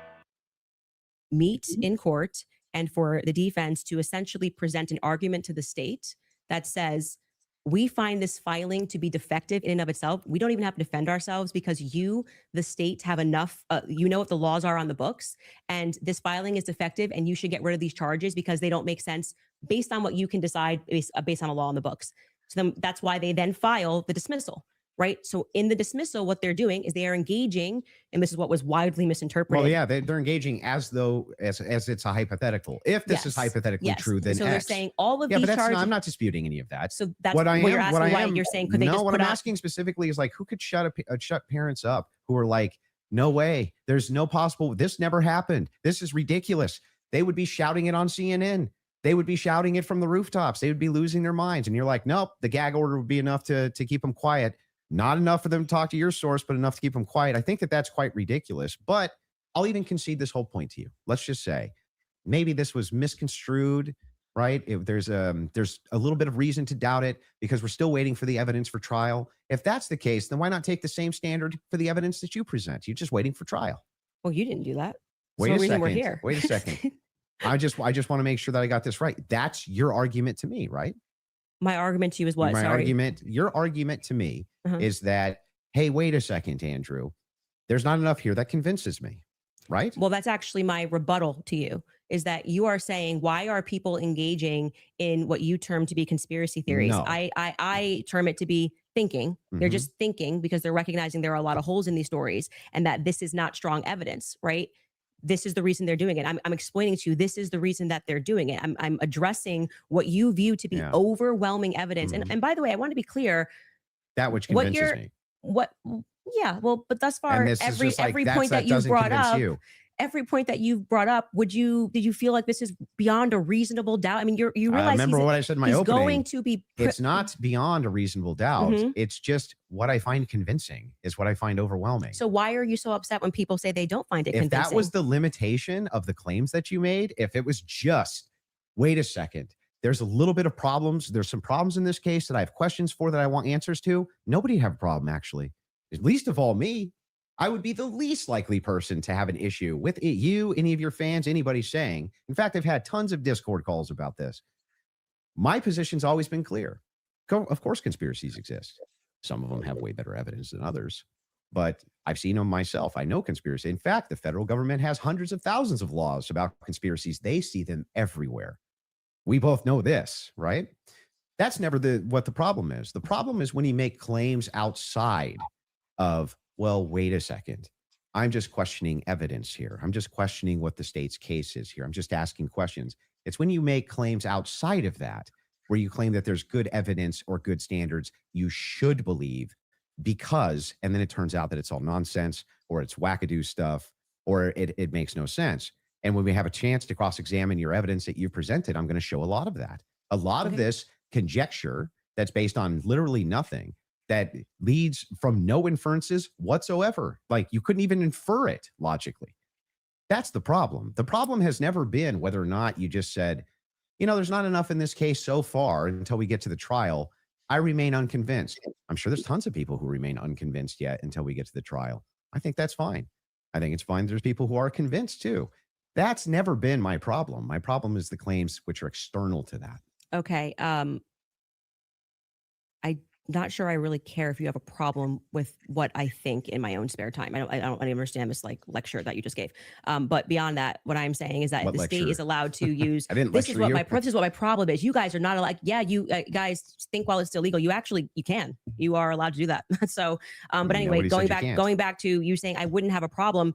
Meet in court and for the defense to essentially present an argument to the state that says, we find this filing to be defective in and of itself. We don't even have to defend ourselves because you, the state, have enough, you know what the laws are on the books, and this filing is defective and you should get rid of these charges because they don't make sense based on what you can decide based on a law on the books. So then that's why they then file the dismissal. Right. So in the dismissal, what they're doing is they are engaging, and this is what was widely misinterpreted. Well, yeah, they're engaging as though as it's a hypothetical. If this is hypothetically true, then so X. they're saying all of these charges. I'm not disputing any of that. So that's what you're asking. Why you're saying could they just what I'm asking specifically is like who could shut parents up who are like, no way, there's no possible. This never happened. This is ridiculous. They would be shouting it on CNN. They would be shouting it from the rooftops. They would be losing their minds. And you're like, nope, the gag order would be enough to keep them quiet. Not enough for them to talk to your source, but enough to keep them quiet. I think that that's quite ridiculous, but I'll even concede this whole point to you. Let's just say maybe this was misconstrued, right? If there's a little bit of reason to doubt it because we're still waiting for the evidence for trial. If that's the case, then why not take the same standard for the evidence that you present? You're just waiting for trial. Well, you didn't do that. Wait a second. We're here. Wait a second. I just want to make sure that I got this right. That's your argument to me, right? My argument to you is what? Your argument to me is that, hey, wait a second, Andrew, there's not enough here that convinces me, right? Well, that's actually my rebuttal to you, is that you are saying, why are people engaging in what you term to be conspiracy theories? No. I term it to be thinking. They're just thinking because they're recognizing there are a lot of holes in these stories and that this is not strong evidence, right? This is the reason they're doing it. I'm explaining to you, this is the reason that they're doing it. I'm addressing what you view to be overwhelming evidence. And by the way, I want to be clear. That which convinces me. But thus far, every point that you've brought up, every point that you've brought up, did you feel like this is beyond a reasonable doubt? I mean, you realize remember what I said in my opening. Going to be it's not beyond a reasonable doubt. It's just what I find convincing is what I find overwhelming. So why are you so upset when people say they don't find it convincing? If that was the limitation of the claims that you made, if it was just, wait a second, There's a little bit of problems. There's some problems in this case that I have questions for that I want answers to. Nobody have a problem, actually. At least of all me. I would be the least likely person to have an issue with it, you, any of your fans, anybody saying. In fact, I've had tons of Discord calls about this. My position's always been clear. Of course, conspiracies exist. Some of them have way better evidence than others, but I've seen them myself. I know conspiracy. In fact, the federal government has hundreds of thousands of laws about conspiracies. They see them everywhere. We both know this, right? That's never what the problem is. The problem is when you make claims outside of, well, wait a second. I'm just questioning evidence here. I'm just questioning what the state's case is here. I'm just asking questions. It's when you make claims outside of that, where you claim that there's good evidence or good standards you should believe because, and then it turns out that it's all nonsense or it's wackadoo stuff or it makes no sense. And when we have a chance to cross-examine your evidence that you presented, I'm going to show a lot of that. A lot of this conjecture that's based on literally nothing, that leads from no inferences whatsoever. Like you couldn't even infer it logically. That's the problem. The problem has never been whether or not you just said, you know, there's not enough in this case so far until we get to the trial. I remain unconvinced. I'm sure there's tons of people who remain unconvinced yet until we get to the trial. I think that's fine. I think it's fine. There's people who are convinced too. That's never been my problem. My problem is the claims which are external to that. Okay. I'm not sure I really care if you have a problem with what I think in my own spare time. I don't understand this like lecture that you just gave. But beyond that, what I'm saying is that the state is allowed to use. This is what my problem is. You guys are not allowed. Yeah, you guys think while it's illegal, you can. You are allowed to do that. So, but anyway, going back to you saying I wouldn't have a problem.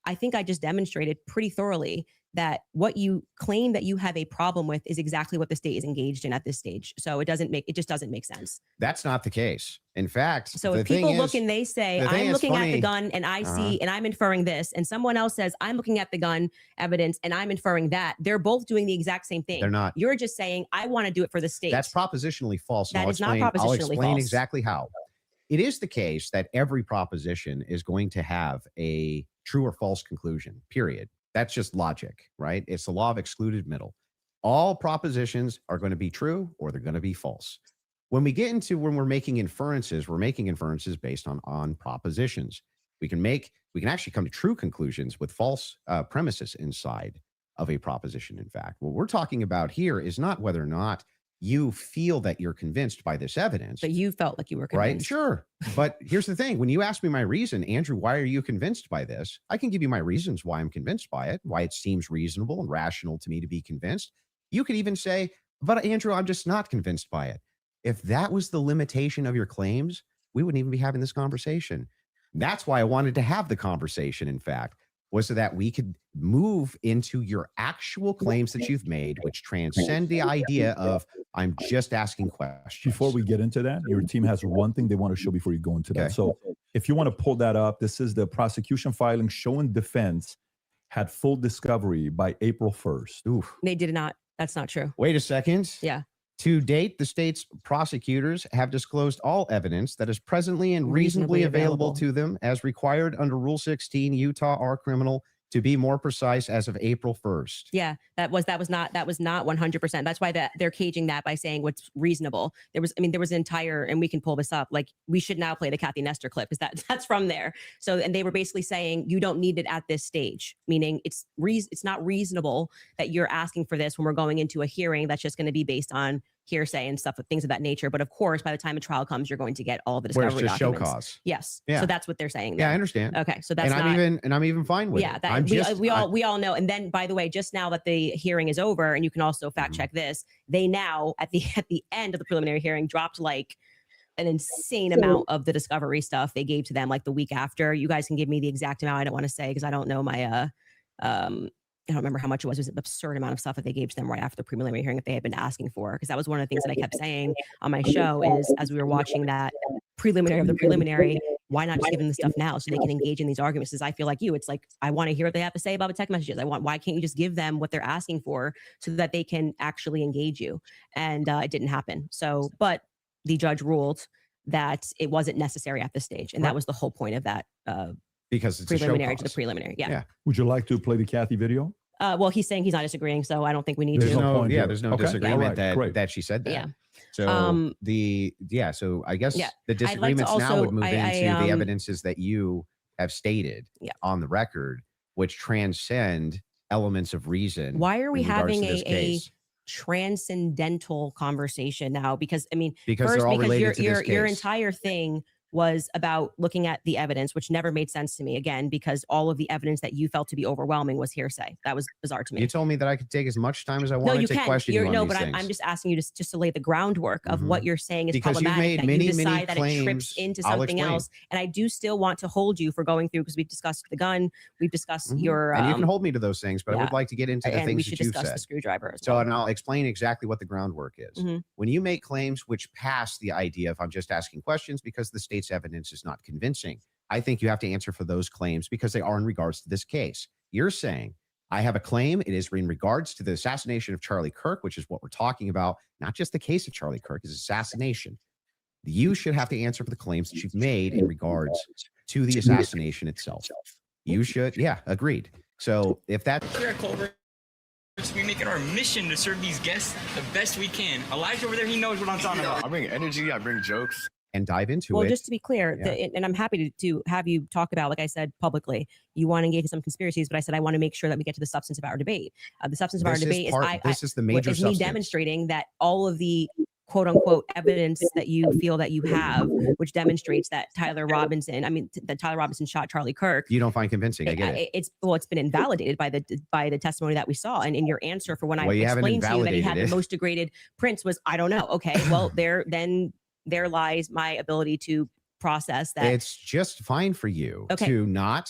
I think I just demonstrated pretty thoroughly that what you claim that you have a problem with is exactly what the state is engaged in at this stage. So it just doesn't make sense. That's not the case. In fact, so if people look and they say, I'm looking at the gun and I see, and I'm inferring this, and someone else says, I'm looking at the gun evidence and I'm inferring that, they're both doing the exact same thing. They're not. You're just saying, I want to do it for the state. That's propositionally false. That is not propositionally false. I'll explain exactly how. It is the case that every proposition is going to have a true or false conclusion, period. That's just logic, right? It's the law of excluded middle. All propositions are going to be true or they're going to be false. When we get into when we're making inferences based on propositions. We can actually come to true conclusions with false premises inside of a proposition. In fact, what we're talking about here is not whether or not you feel that you're convinced by this evidence. But you felt like you were convinced. Right? Sure. But here's the thing. When you ask me my reason, Andrew, why are you convinced by this? I can give you my reasons why I'm convinced by it, why it seems reasonable and rational to me to be convinced. You could even say, but Andrew, I'm just not convinced by it. If that was the limitation of your claims, we wouldn't even be having this conversation. That's why I wanted to have the conversation, in fact, was so that we could move into your actual claims that you've made, which transcend the idea of I'm just asking questions. Before we get into that, your team has one thing they want to show before you go into that. So if you want to pull that up, this is the prosecution filing showing defense had full discovery by April 1st. Oof. They did not. That's not true. Wait a second. Yeah. To date, the state's prosecutors have disclosed all evidence that is presently and reasonably available to them as required under Rule 16, Utah R Criminal, to be more precise, as of April 1st. Yeah, that was not 100%. That's why they're caging that by saying what's reasonable. There was an entire, and we can pull this up, like we should now play the Kathy Nestor clip because that's from there. So, and they were basically saying you don't need it at this stage, meaning it's not reasonable that you're asking for this when we're going into a hearing that's just going to be based on hearsay and stuff, things of that nature. But of course, by the time a trial comes, you're going to get all the discovery documents. Show cause. Yes. Yeah. So that's what they're saying there. Yeah, I understand. Okay. So that's I'm even fine with it. Yeah, we all know. And then, by the way, just now that the hearing is over, and you can also fact check this, they now at the end of the preliminary hearing dropped like an insane amount of the discovery stuff they gave to them like the week after. You guys can give me the exact amount. I don't want to say because I don't know my I don't remember how much it was. It was an absurd amount of stuff that they gave to them right after the preliminary hearing that they had been asking for. Because that was one of the things that I kept saying on my show is as we were watching that preliminary of the preliminary, why not just give them the stuff now so they can engage in these arguments? Because I feel like you, it's like, I want to hear what they have to say about the text messages. Why can't you just give them what they're asking for so that they can actually engage you? And it didn't happen. So, but the judge ruled that it wasn't necessary at this stage. And that was the whole point of that because it's preliminary to the preliminary. Yeah. Would you like to play the Kathy video? Well, he's saying he's not disagreeing, so I don't think we need There's to. no point here. There's no Okay. disagreement All right, that she said that. Yeah. So so I guess Yeah. the I'd like to disagreements now also- would move I- into the um, evidences that you have stated on the record, which transcend elements of reason. Why are we in regards having to this a case. transcendental conversation now? Because I mean, Because first, they're all related your to this your case. entire thing was about looking at the evidence, which never made sense to me. Again, because all of the evidence that you felt to be overwhelming was hearsay. That was bizarre to me. You told me that I could take as much time as I No, wanted you to can. question you on No, these but things. I'm just asking you just to lay the groundwork of what you're saying is Because you've problematic. made That many, you many decide that it trips claims. into I'll something explain. else. And I do still want to hold you for going through, because we've discussed the gun, we've discussed your. And you can hold me to those things, but I yeah. would like to get into the And we things should that you've discuss said. the screwdriver as So, well. and I'll explain exactly what the groundwork is. When you make claims which pass the idea of I'm just asking questions because the state's evidence is not convincing, I think you have to answer for those claims because they are in regards to this case. You're saying, I have a claim. It is in regards to the assassination of Charlie Kirk, which is what we're talking about, not just the case of Charlie Kirk, is assassination. You should have to answer for the claims that you've made in regards to the assassination itself. You should. Yeah, agreed. So if that. Here at Culver, we make it our mission to serve these guests the best we can. Elijah over there, he knows what I'm talking about. I bring energy, I bring jokes. And dive into Well, it. just to be clear, Yeah. and I'm happy to have you talk about, like I said publicly, you want to engage in some conspiracies, but I said I want to make sure that we get to the substance of our debate. The substance of our debate is the major is me substance. demonstrating that all of the quote unquote evidence that you feel that you have, which demonstrates that Tyler Robinson shot Charlie Kirk. You don't find convincing. I get it. It's been invalidated by the testimony that we saw, and in your answer for when I you haven't explained to you that he had invalidated the it. most degraded prints was I don't know. Okay, well there lies my ability to process that. It's just fine for you to not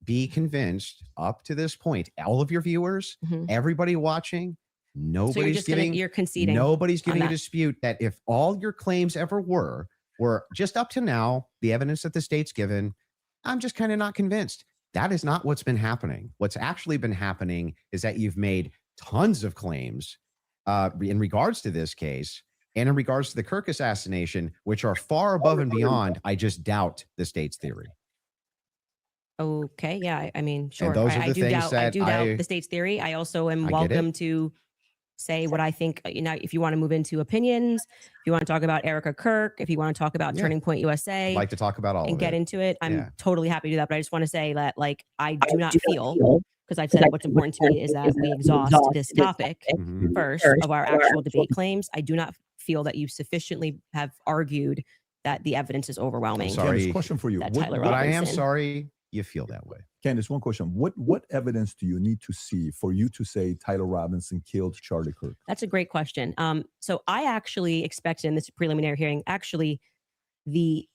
be convinced up to this point. All of your viewers, everybody watching, nobody's you're conceding. Nobody's giving a that. dispute that if all your claims ever were just up to now, the evidence that the state's given, I'm just kind of not convinced. That is not what's been happening. What's actually been happening is that you've made tons of claims in regards to this case. And in regards to the Kirk assassination, which are far above and beyond, I just doubt the state's theory. Okay, yeah, I mean, sure. And those are I the do things doubt. I that do doubt the state's theory. I also am welcome to say what I think. You know, if you want to move into opinions, if you want to talk about Erica Kirk, if you want to talk about Turning Point USA, I'd like to talk about all and of get it. into it, I'm totally happy to do that. But I just want to say that, like, I do not feel, because I've said what's important to me is that we exhaust this topic first of our actual debate claims. I do not feel that you sufficiently have argued that the evidence is overwhelming. Candace, question for you. Tyler But I am Robinson. sorry you feel that way. Candace, one question. What evidence do you need to see for you to say Tyler Robinson killed Charlie Kirk? That's a great question. So I actually expected in this preliminary hearing, actually, the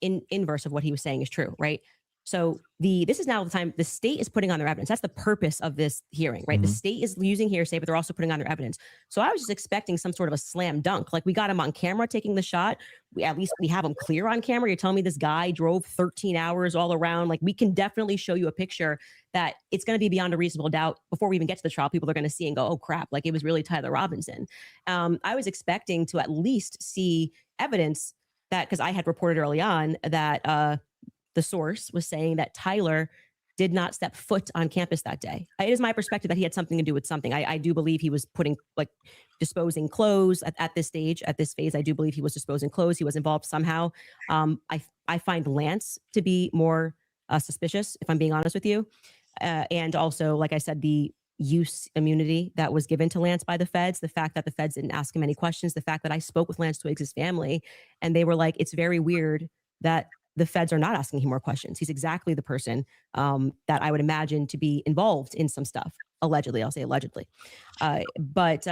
inverse of what he was saying is true, right? So this is now the time the state is putting on their evidence. That's the purpose of this hearing, right? The state is using hearsay, but they're also putting on their evidence. So I was just expecting some sort of a slam dunk. Like, we got him on camera taking the shot. At least we have him clear on camera. You're telling me this guy drove 13 hours all around. Like, we can definitely show you a picture that it's going to be beyond a reasonable doubt before we even get to the trial. People are going to see and go, oh crap, like it was really Tyler Robinson. I was expecting to at least see evidence that, because I had reported early on that the source was saying that Tyler did not step foot on campus that day. It is my perspective that he had something to do with something. I do believe he was disposing clothes at this stage, at this phase. I do believe he was disposing clothes. He was involved somehow. I find Lance to be more suspicious, if I'm being honest with you. And also, like I said, the use immunity that was given to Lance by the feds, the fact that the feds didn't ask him any questions, the fact that I spoke with Lance Twiggs' family, and they were like, it's very weird that the feds are not asking him more questions. He's exactly the person that I would imagine to be involved in some stuff. Allegedly, I'll say allegedly. But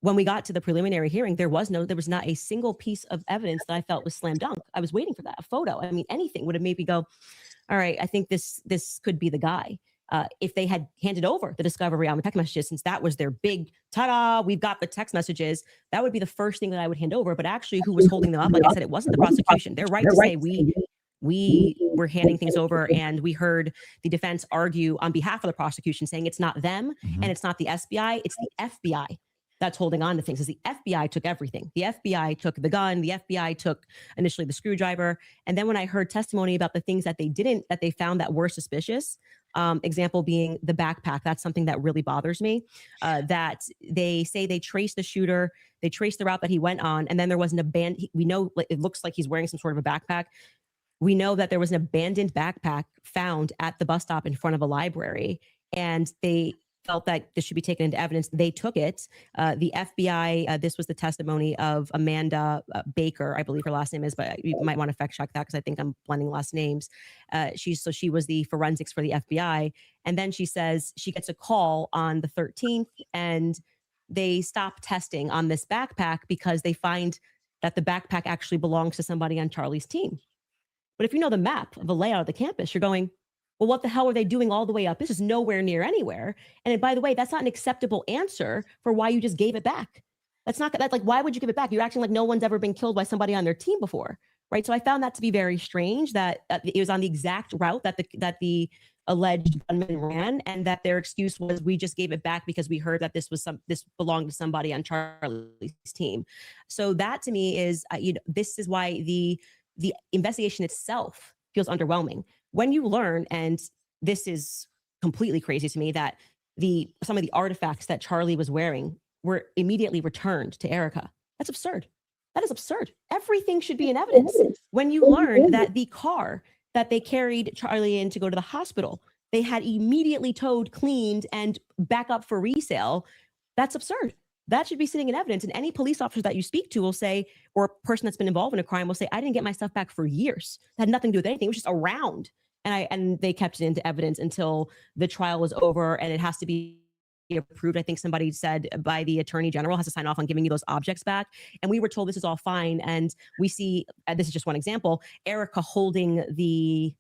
when we got to the preliminary hearing, there was not a single piece of evidence that I felt was slam dunk. I was waiting for that, a photo. I mean, anything would have made me go, all right, I think this could be the guy. If they had handed over the discovery on the text messages, since that was their big ta-da, we've got the text messages, that would be the first thing that I would hand over. But actually, who was holding them up? Like I said, it wasn't the prosecution. They're right to say we were handing things over, and we heard the defense argue on behalf of the prosecution, saying it's not them and it's not the SBI, it's the FBI that's holding on to things. Is the FBI took everything. The FBI took the gun. The FBI took initially the screwdriver. And then when I heard testimony about the things that they found that were suspicious, Example being the backpack. That's something that really bothers me. That they say they traced the shooter, they traced the route that he went on, and then there was an abandoned. We know it looks like he's wearing some sort of a backpack. We know that there was an abandoned backpack found at the bus stop in front of a library, and they felt that this should be taken into evidence. They took it. The FBI, this was the testimony of Amanda Baker, I believe her last name is, but you might want to fact check that because I think I'm blending last names. She was the forensics for the FBI. And then she says she gets a call on the 13th and they stop testing on this backpack because they find that the backpack actually belongs to somebody on Charlie's team. But if you know the map of the layout of the campus, you're going, well, what the hell are they doing all the way up? This is nowhere near anywhere. And by the way, that's not an acceptable answer for why you just gave it back. That's like, why would you give it back? You're acting like no one's ever been killed by somebody on their team before, right? So I found that to be very strange that it was on the exact route that the alleged gunman ran, and that their excuse was we just gave it back because we heard that this belonged to somebody on Charlie's team. So that to me is, this is why the investigation itself feels underwhelming. When you learn, and this is completely crazy to me, that some of the artifacts that Charlie was wearing were immediately returned to Erica. That's absurd. That is absurd. Everything should be in evidence. When you learn that the car that they carried Charlie in to go to the hospital, they had immediately towed, cleaned, and back up for resale, that's absurd. That should be sitting in evidence. And any police officer that you speak to will say, or a person that's been involved in a crime will say, I didn't get my stuff back for years. It had nothing to do with anything. It was just around. And they kept it into evidence until the trial was over, and it has to be approved. I think somebody said by the attorney general has to sign off on giving you those objects back. And we were told this is all fine. And we see, this is just one example, Erica holding the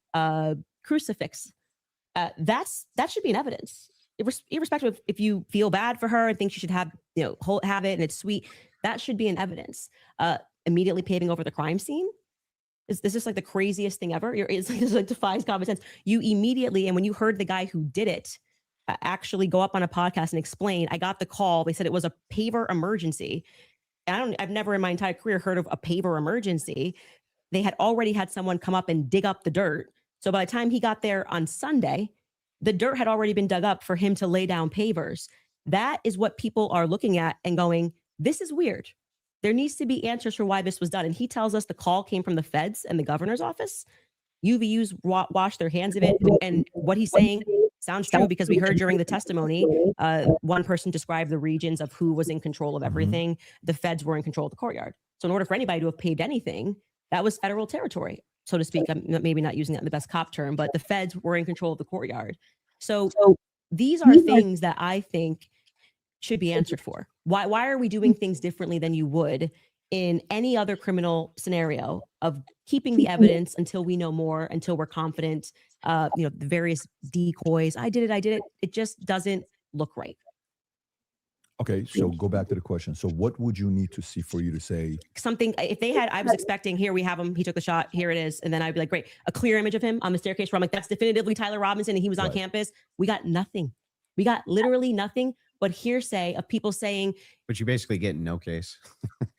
crucifix. That should be in evidence. Irrespective of if you feel bad for her and think she should have it and it's sweet, that should be in evidence. Immediately paving over the crime scene. Is this just like the craziest thing ever? It's like defies common sense. You immediately, and when you heard the guy who did it actually go up on a podcast and explain, I got the call. They said it was a paver emergency. I've never in my entire career heard of a paver emergency. They had already had someone come up and dig up the dirt. So by the time he got there on Sunday, the dirt had already been dug up for him to lay down pavers. That is what people are looking at and going, this is weird. There needs to be answers for why this was done. And he tells us the call came from the feds and the governor's office. UVUs washed their hands of it. And what he's saying sounds true because we heard during the testimony, one person described the regions of who was in control of everything. The feds were in control of the courtyard. So in order for anybody to have paved anything, that was federal territory, so to speak. I'm maybe not using that in the best cop term, but the feds were in control of the courtyard. So these are things that I think should be answered for. Why are we doing things differently than you would in any other criminal scenario of keeping the evidence until we know more, until we're confident, the various decoys. I did it. It just doesn't look right. Okay, so go back to the question. So what would you need to see for you to say something? If they had, I was expecting, here we have him, he took the shot, here it is. And then I'd be like, great, a clear image of him on the staircase where I'm like, that's definitively Tyler Robinson and he was on campus. We got nothing. We got literally nothing but hearsay of people saying. But you basically get no case.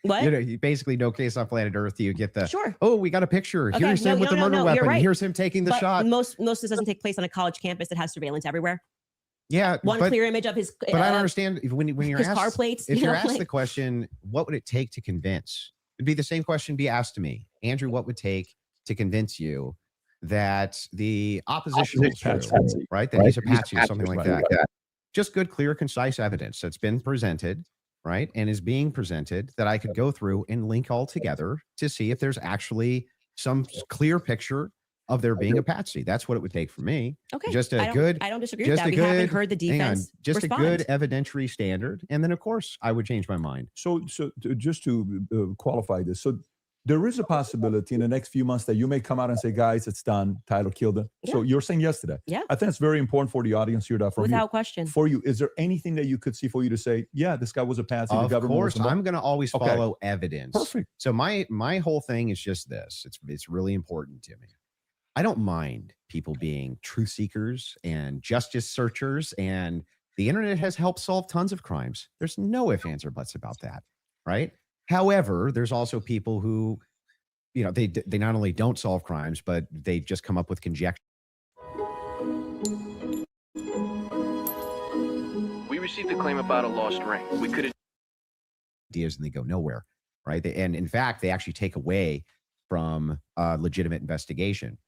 What? You basically no case on planet Earth. You get the, sure. Oh, we got a picture. Okay, Here's him with the murder weapon. Right. Here's him taking the shot. Most of this doesn't take place on a college campus that has surveillance everywhere. Yeah. One clear image of his. But I don't understand when you're his asked, car plates. If you're asked the question, what would it take to convince? It'd be the same question be asked to me, Andrew. What would take to convince you that the opposition is true, right? That he's a patsy or something like that. Just good, clear, concise evidence that's been presented, right? And is being presented that I could go through and link all together to see if there's actually some clear picture of there being a patsy. That's what it would take for me. Okay. I don't disagree with that. We haven't heard the defense just respond. a good evidentiary standard. And then of course I would change my mind. So just to qualify this. So there is a possibility in the next few months that you may come out and say, guys, it's done. Tyler killed him. Yeah. So you're saying yes to that. Yeah. I think it's very important for the audience here. Without question. For you, is there anything that you could see for you to say, yeah, this guy was a patsy? Of course, I'm going to always follow evidence. Perfect. So my whole thing is just this. It's really important to me. I don't mind people being truth seekers and justice searchers, and the internet has helped solve tons of crimes. There's no ifs, ands, or buts about that, right? However, there's also people who, they not only don't solve crimes, but they just come up with conjecture. We received a claim about a lost ring. We could have ideas and they go nowhere, right? And in fact, they actually take away from legitimate investigation.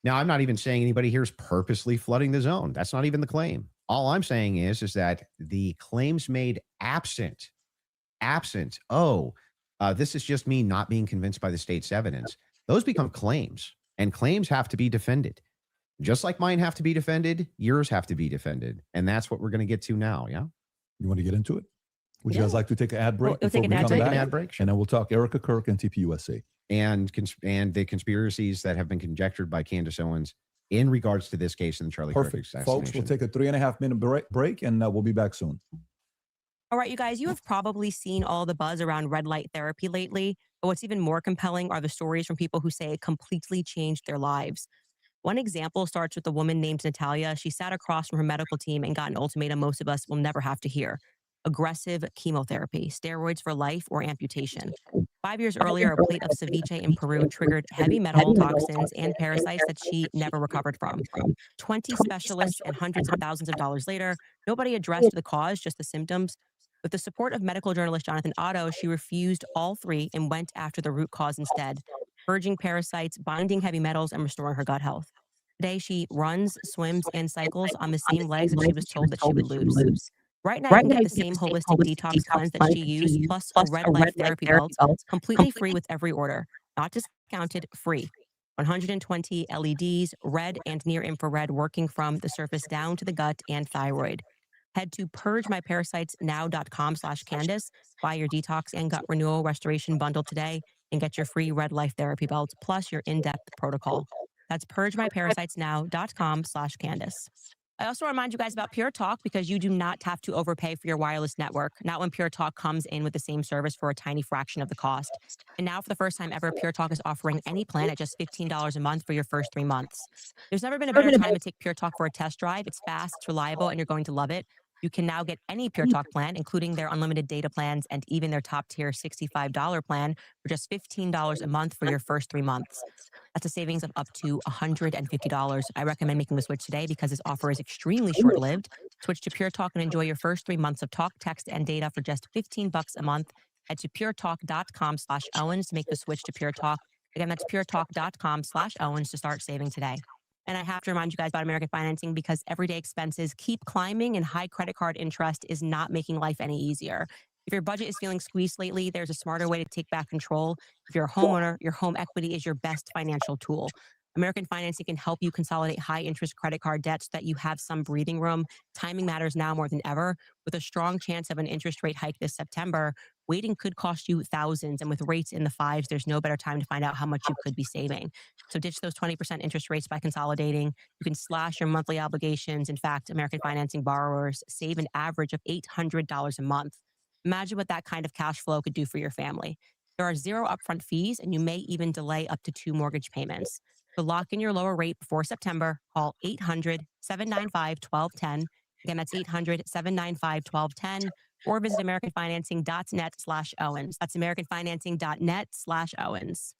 Now, I'm not even saying anybody here is purposely flooding the zone. That's not even the claim. All I'm saying is that the claims made absent, this is just me not being convinced by the state's evidence. Those become claims, and claims have to be defended. Just like mine have to be defended, yours have to be defended. And that's what we're going to get to now, yeah? You want to get into it? Would you guys like to take an ad break? We'll take an ad break. And then we'll talk Erica Kirk and TPUSA. And the conspiracies that have been conjectured by Candace Owens in regards to this case in the Charlie Kirk assassination. Folks, we'll take a 3.5 minute break and we'll be back soon. All right, you guys, you have probably seen all the buzz around red light therapy lately, but what's even more compelling are the stories from people who say it completely changed their lives. One example starts with a woman named Natalia. She sat across from her medical team and got an ultimatum most of us will never have to hear. Aggressive chemotherapy, steroids for life, or amputation. 5 years earlier, a plate of ceviche in Peru triggered heavy metal toxins and parasites that she never recovered from. 20 specialists and hundreds of thousands of dollars later, nobody addressed the cause, just the symptoms. With the support of medical journalist Jonathan Otto, she refused all three and went after the root cause instead, purging parasites, binding heavy metals, and restoring her gut health. Today, she runs, swims, and cycles on the same legs that she was told that she would lose. Right now, you can get the same holistic detox cleanse that she used, plus a red light therapy belt, completely free with every order. Not discounted, free. 120 LEDs, red and near infrared, working from the surface down to the gut and thyroid. Head to purgemyparasitesnow.com/Candace, buy your detox and gut renewal restoration bundle today, and get your free red life therapy belt, plus your in-depth protocol. That's purgemyparasitesnow.com/Candace. I also remind you guys about Pure Talk because you do not have to overpay for your wireless network. Not when Pure Talk comes in with the same service for a tiny fraction of the cost. And now for the first time ever, Pure Talk is offering any plan at just $15 a month for your first 3 months. There's never been a better time to take Pure Talk for a test drive. It's fast, it's reliable, and you're going to love it. You can now get any Pure Talk plan, including their unlimited data plans and even their top tier $65 plan for just $15 a month for your first 3 months. That's a savings of up to $150. I recommend making the switch today because this offer is extremely short-lived. Switch to Pure Talk and enjoy your first 3 months of talk, text, and data for just $15 a month. Head to puretalk.com/Owens to make the switch to Pure Talk. Again, that's puretalk.com/Owens to start saving today. And I have to remind you guys about American Financing because everyday expenses keep climbing and high credit card interest is not making life any easier. If your budget is feeling squeezed lately, there's a smarter way to take back control. If you're a homeowner, your home equity is your best financial tool. American Financing can help you consolidate high-interest credit card debt so that you have some breathing room. Timing matters now more than ever. With a strong chance of an interest rate hike this September, waiting could cost you thousands, and with rates in the fives, there's no better time to find out how much you could be saving. So ditch those 20% interest rates by consolidating. You can slash your monthly obligations. In fact, American Financing borrowers save an average of $800 a month. Imagine what that kind of cash flow could do for your family. There are 0 upfront fees, and you may even delay up to 2 mortgage payments. To lock in your lower rate before September, call 800-795-1210. Again, that's 800-795-1210, or visit AmericanFinancing.net/Owens. That's AmericanFinancing.net/Owens.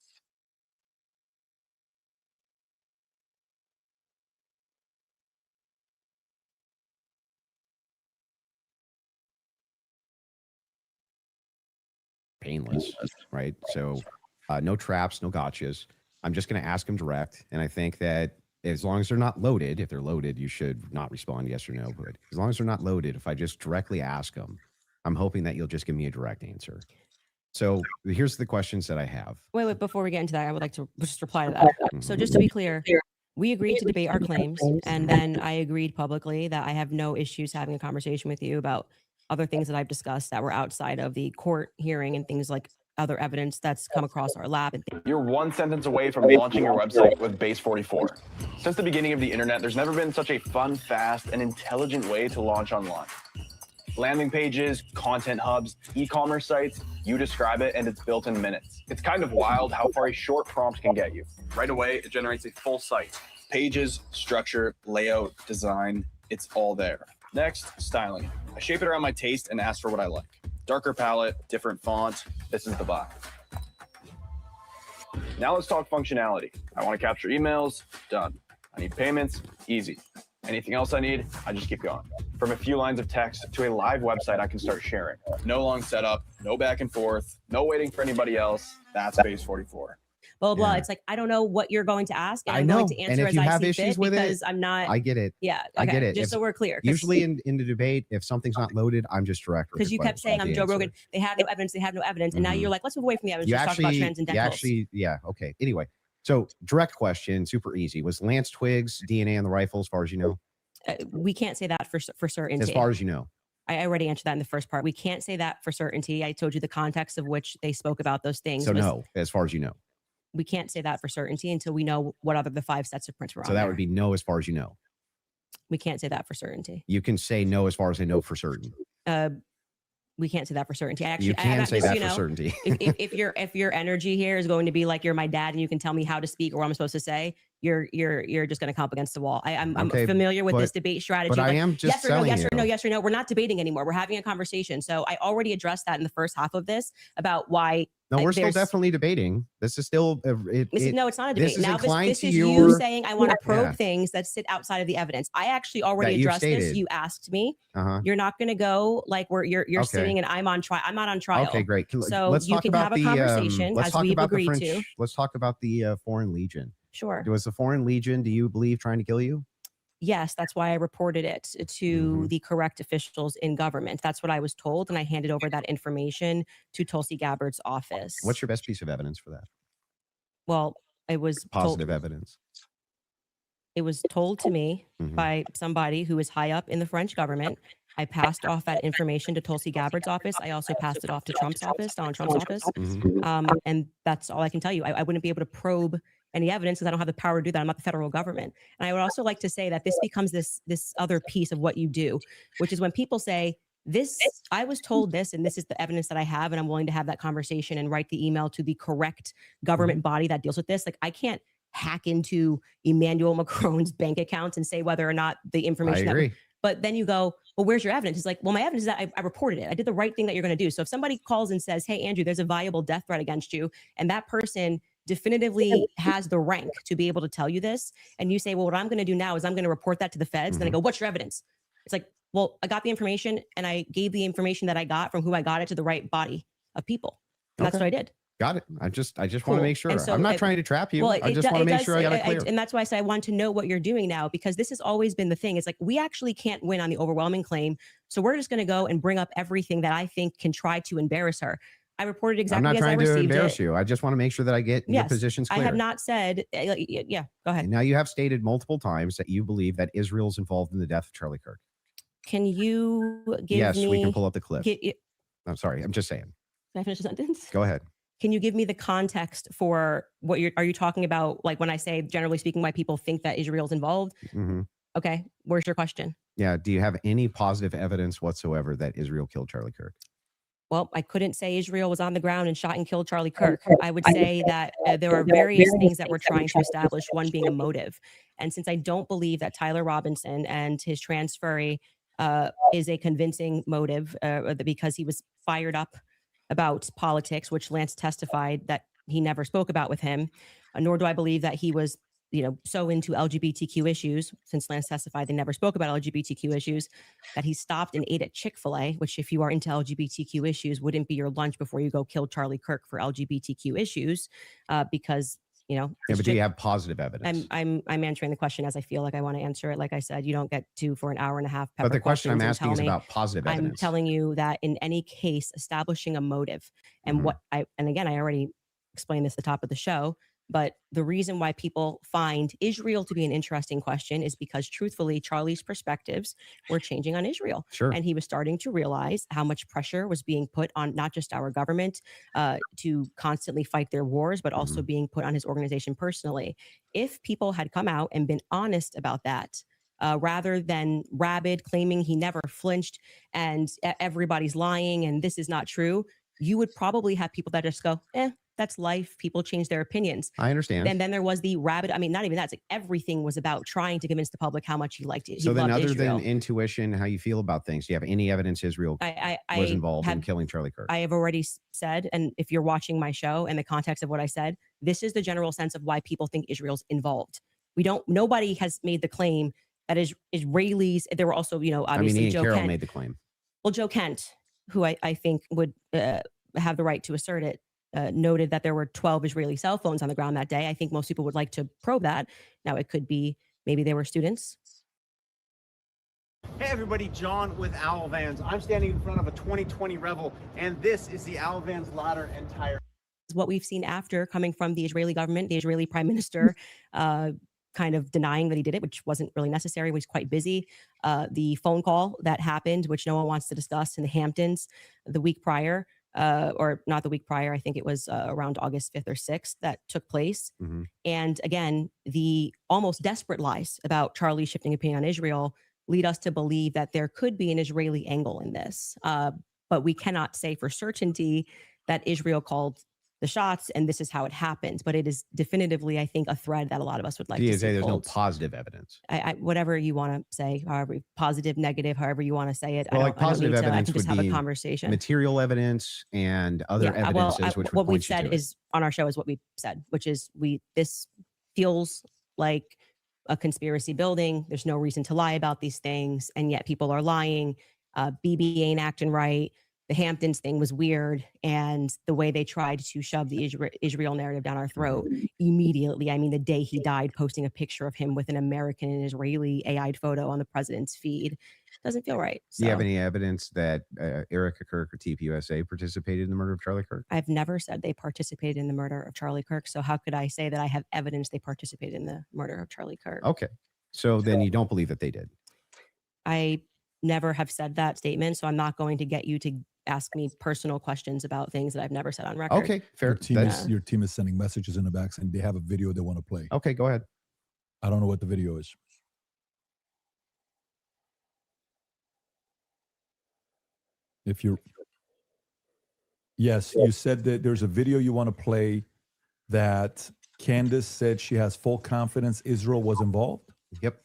Painless, right? So no traps, no gotchas. I'm just going to ask them direct. And I think that as long as they're not loaded, if they're loaded, you should not respond yes or no. But as long as they're not loaded, if I just directly ask them, I'm hoping that you'll just give me a direct answer. So here's the questions that I have. Wait, before we get into that, I would like to just reply to that. So just to be clear, we agreed to debate our claims, and then I agreed publicly that I have no issues having a conversation with you about other things that I've discussed that were outside of the court hearing and things like other evidence that's come across our lab. You're one sentence away from launching your website with Base 44. Since the beginning of the internet, there's never been such a fun, fast, and intelligent way to launch online. Landing pages, content hubs, e-commerce sites, you describe it and it's built in minutes. It's kind of wild how far a short prompt can get you. Right away, it generates a full site. Pages, structure, layout, design, it's all there. Next, styling. I shape it around my taste and ask for what I like. Darker palette, different font, this is the vibe. Now let's talk functionality. I want to capture emails, done. I need payments, easy. Anything else I need, I just keep going. From a few lines of text to a live website I can start sharing. No long setup, no back and forth, no waiting for anybody else. That's base 44. Blah, blah, Yeah. It's like, I don't know what you're going to ask. And I I'm know. going to And answer if as you I have see issues fit with it, because I'm not. I get it. Yeah. Okay. I get it. Just so we're clear. 'Cause- Usually in the debate, if something's not loaded, I'm just direct. because you kept saying I'm Joe Rogan. They have no evidence. They have no evidence. And now you're like, let's move away from the evidence. You Just talk about actually, transcendentals. yeah, okay. Anyway, so direct question, super easy. Was Lance Twiggs DNA on the rifle, as far as you know? We can't say that for certainty. As far as you know. I already answered that in the first part. We can't say that for certainty. I told you the context of which they spoke about those things. So no, as far as you know. We can't say that for certainty until we know what other the 5 sets of prints were on. So that there. would be no, as far as you know. We can't say that for certainty. You can say no, as far as I know for certain. We can't say that for certainty. I actually, You can say that you for know, certainty. if your energy here is going to be like you're my dad and you can tell me how to speak or what I'm supposed to say, you're just going to come up against the wall. I'm Okay, familiar with this but- debate strategy. but I like, am just yes or no, yes or telling no, you. yes or no. We're not debating anymore. We're having a conversation. So I already addressed that in the first half of this about why. No, we're still there's- definitely debating. This is still no, it's not a this debate. is Now inclined this to is your- you saying I want to probe Yeah. things that sit outside of the evidence. I actually already That you've addressed this. stated. You asked me. Uh-huh. You're not going to go like where you're Okay. sitting and I'm on trial. I'm not on trial. Okay, great. So let's you talk can about have a the, conversation let's as talk we've about the agreed French. to. Let's talk about the Foreign Legion. Sure. Was the Foreign Legion, do you believe, trying to kill you? Yes, that's why I reported it to the correct officials in government. That's what I was told, and I handed over that information to Tulsi Gabbard's office. What's your best piece of evidence for that? Well, it was Positive told, evidence. it was told to me by somebody who is high up in the French government. I passed off that information to Tulsi Gabbard's office. I also passed it off to Trump's office, Donald Trump's office. And that's all I can tell you. I wouldn't be able to probe any evidence because I don't have the power to do that. I'm not the federal government. And I would also like to say that this becomes this other piece of what you do, which is when people say, I was told this, and this is the evidence that I have, and I'm willing to have that conversation and write the email to the correct government body that deals with this. Like, I can't hack into Emmanuel Macron's bank accounts and say whether or not the information. I agree. But then you go, well, where's your evidence? It's like, well, my evidence is that I reported it. I did the right thing that you're going to do. So if somebody calls and says, hey, Andrew, there's a viable death threat against you, and that person definitively has the rank to be able to tell you this, and you say, well, what I'm going to do now is I'm going to report that to the feds. Then I go, what's your evidence? It's like, well, I got the information and I gave the information that I got from who I got it to the right body of people. And that's what I did. Got it. I just want to Cool. make sure. And so I'm not it- trying to trap you. Well, I just want to make sure I got it clear. And that's why I say I want to know what you're doing now, because this has always been the thing. It's like, we actually can't win on the overwhelming claim. So we're just going to go and bring up everything that I think can try to embarrass her. I reported I'm exactly not as I trying to received embarrass it. you. I just want to make sure that I get your Yes, positions I clear. have not said, yeah, go ahead. And now you have stated multiple times that you believe that Israel's involved in the death of Charlie Kirk. Can you give Yes, me? we can pull up the clip. Can I'm sorry. I'm just saying. I finish the sentence? Go ahead. Can you give me the context for what are you talking about? Like when I say, generally speaking, why people think that Israel's involved? Okay. Where's your question? Yeah. Do you have any positive evidence whatsoever that Israel killed Charlie Kirk? Well, I couldn't say Israel was on the ground and shot and killed Charlie Kirk. I would say that there are various things that we're trying to establish, one being a motive. And since I don't believe that Tyler Robinson and his transferee is a convincing motive because he was fired up about politics, which Lance testified that he never spoke about with him, nor do I believe that he was so into LGBTQ issues, since Lance testified they never spoke about LGBTQ issues, that he stopped and ate at Chick-fil-A, which if you are into LGBTQ issues wouldn't be your lunch before you go kill Charlie Kirk for LGBTQ issues, because Yeah, but do you have positive evidence? I'm answering the question as I feel like I want to answer it. Like I said, you don't get to for an hour and a half. But the question I'm questions and asking is tell me- about positive I'm evidence. telling you that in any case, establishing a motive and and again, I already explained this at the top of the show, but the reason why people find Israel to be an interesting question is because truthfully, Charlie's perspectives were changing on Israel. Sure. And he was starting to realize how much pressure was being put on not just our government to constantly fight their wars, but also being put on his organization personally. If people had come out and been honest about that, rather than rabid claiming he never flinched and everybody's lying and this is not true, you would probably have people that just go, that's life. People change their opinions. I understand. And then there was the rabid, I mean, not even that. It's like everything was about trying to convince the public how much he liked it. So then, other Israel. than intuition, how you feel about things, do you have any evidence Israel was involved in killing Charlie Kirk? I have already said, and if you're watching my show and the context of what I said, this is the general sense of why people think Israel's involved. Nobody has made the claim that Israelis, there were also, obviously Ian Joe Carroll Kent. made the claim. Well, Joe Kent, who I think would have the right to assert it, noted that there were 12 Israeli cell phones on the ground that day. I think most people would like to probe that. Now, it could be maybe they were students. Hey everybody, John with Owens. I'm standing in front of a 2020 Revel, and this is the Owens ladder and tire. What we've seen after coming from the Israeli government, the Israeli prime minister, kind of denying that he did it, which wasn't really necessary. He was quite busy. The phone call that happened, which no one wants to discuss, in the Hamptons the week prior, or not the week prior, I think it was around August 5th or 6th that took place. Mm-hmm. And again, the almost desperate lies about Charlie shifting opinion on Israel lead us to believe that there could be an Israeli angle in this. But we cannot say for certainty that Israel called the shots and this is how it happens. But it is definitively, I think, a thread that a lot of us would like to see. There's no positive evidence. Whatever you want to say, however, positive, negative, however you want to say it. Well, like positive evidence I can just would have be a conversation. Material evidence and other evidences. Which what we've said is on our show is what we said, which is this feels like a conspiracy building. There's no reason to lie about these things, and yet people are lying. BB ain't acting right. The Hamptons thing was weird, and the way they tried to shove the Israel narrative down our throat immediately. I mean, the day he died, posting a picture of him with an American and Israeli AI'd photo on the president's feed doesn't feel right. So, do you have any evidence that Erica Kirk or TPUSA participated in the murder of Charlie Kirk? I've never said they participated in the murder of Charlie Kirk. So how could I say that I have evidence they participated in the murder of Charlie Kirk? Okay, so then you don't believe that they did. I never have said that statement, so I'm not going to get you to ask me personal questions about things that I've never said on record. Okay, fair. Your team is sending messages in the back saying they have a video they want to play. Okay, go ahead. I don't know what the video is. Yes, you said that there's a video you want to play that Candace said she has full confidence Israel was involved. Yep.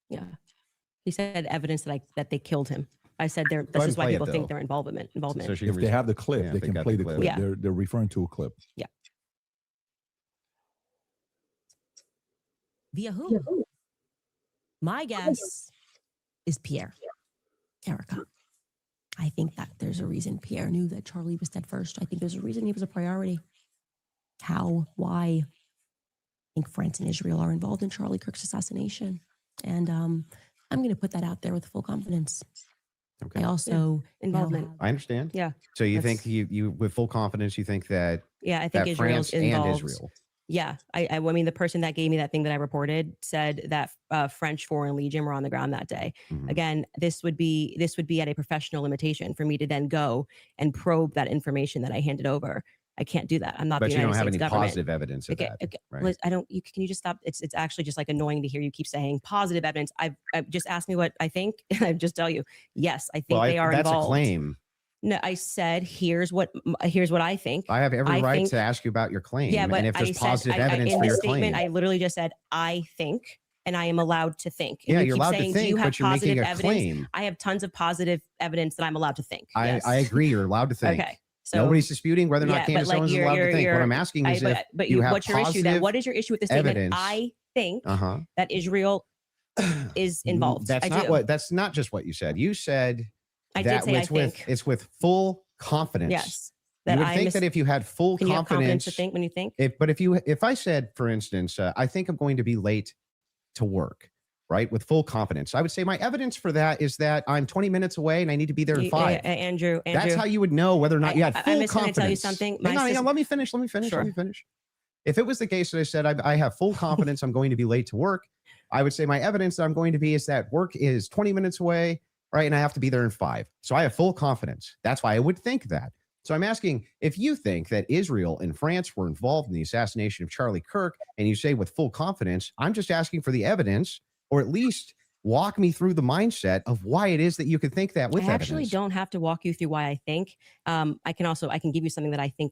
Yeah. He said evidence that they killed him. I said this is why people think their involvement. So if they have the clip, yeah, they can play the clip. Yeah. They're referring to a clip. Yeah. Via who? My guess is Pierre. Erica. I think that there's a reason Pierre knew that Charlie was dead first. I think there's a reason he was a priority. How? Why? I think France and Israel are involved in Charlie Kirk's assassination. And I'm going to put that out there with full confidence. Okay. I also involvement. I understand. Yeah. So you think you with full confidence you think that I think France Israel's involved. and Israel. Yeah. I mean, the person that gave me that thing that I reported said that French Foreign Legion were on the ground that day. Mm-hmm. Again, this would be at a professional limitation for me to then go and probe that information that I handed over. I can't do that. I'm not. But the you United don't have States any government. positive evidence of that. Okay. Right? Liz, I don't. Can you just stop? It's actually just like annoying to hear you keep saying positive evidence. I've just asked me what I think, and I just tell you, yes, I think they are that's involved. A claim. No, I said here's what I think. I have every right to ask you about your claim. Yeah, but and if there's positive evidence in for the your statement, claim, I literally just said I think, and I am allowed to think. And yeah, you you're keep allowed saying, to think, do you have but you're making positive a evidence? claim. I have tons of positive evidence that I'm allowed to think. Yes. I agree. You're allowed to think. Okay. So, nobody's disputing whether or not Candace Owens is allowed to think. What I'm asking is if you have what's your issue then? What is your issue with the statement? evidence. I think that Israel is involved. That's not just what you said. You said I did say it's with full confidence. Yes. You would think that if you had full Can you have confidence confidence to think when you think? If I said, for instance, I think I'm going to be late to work, right? With full confidence, I would say my evidence for that is that I'm 20 minutes away and I need to be there in 5. Andrew, that's how you would know whether or not you had full confidence. I'm going to tell you something. Hang on, let me finish. Sure. Let me finish. If it was the case that I said I have full confidence I'm going to be late to work, I would say my evidence that I'm going to be is that work is 20 minutes away, right? And I have to be there in 5. So I have full confidence. That's why I would think that. So I'm asking if you think that Israel and France were involved in the assassination of Charlie Kirk, and you say with full confidence, I'm just asking for the evidence, or at least walk me through the mindset of why it is that you could think that with evidence. I actually don't have to walk you through why I think. I can give you something that I think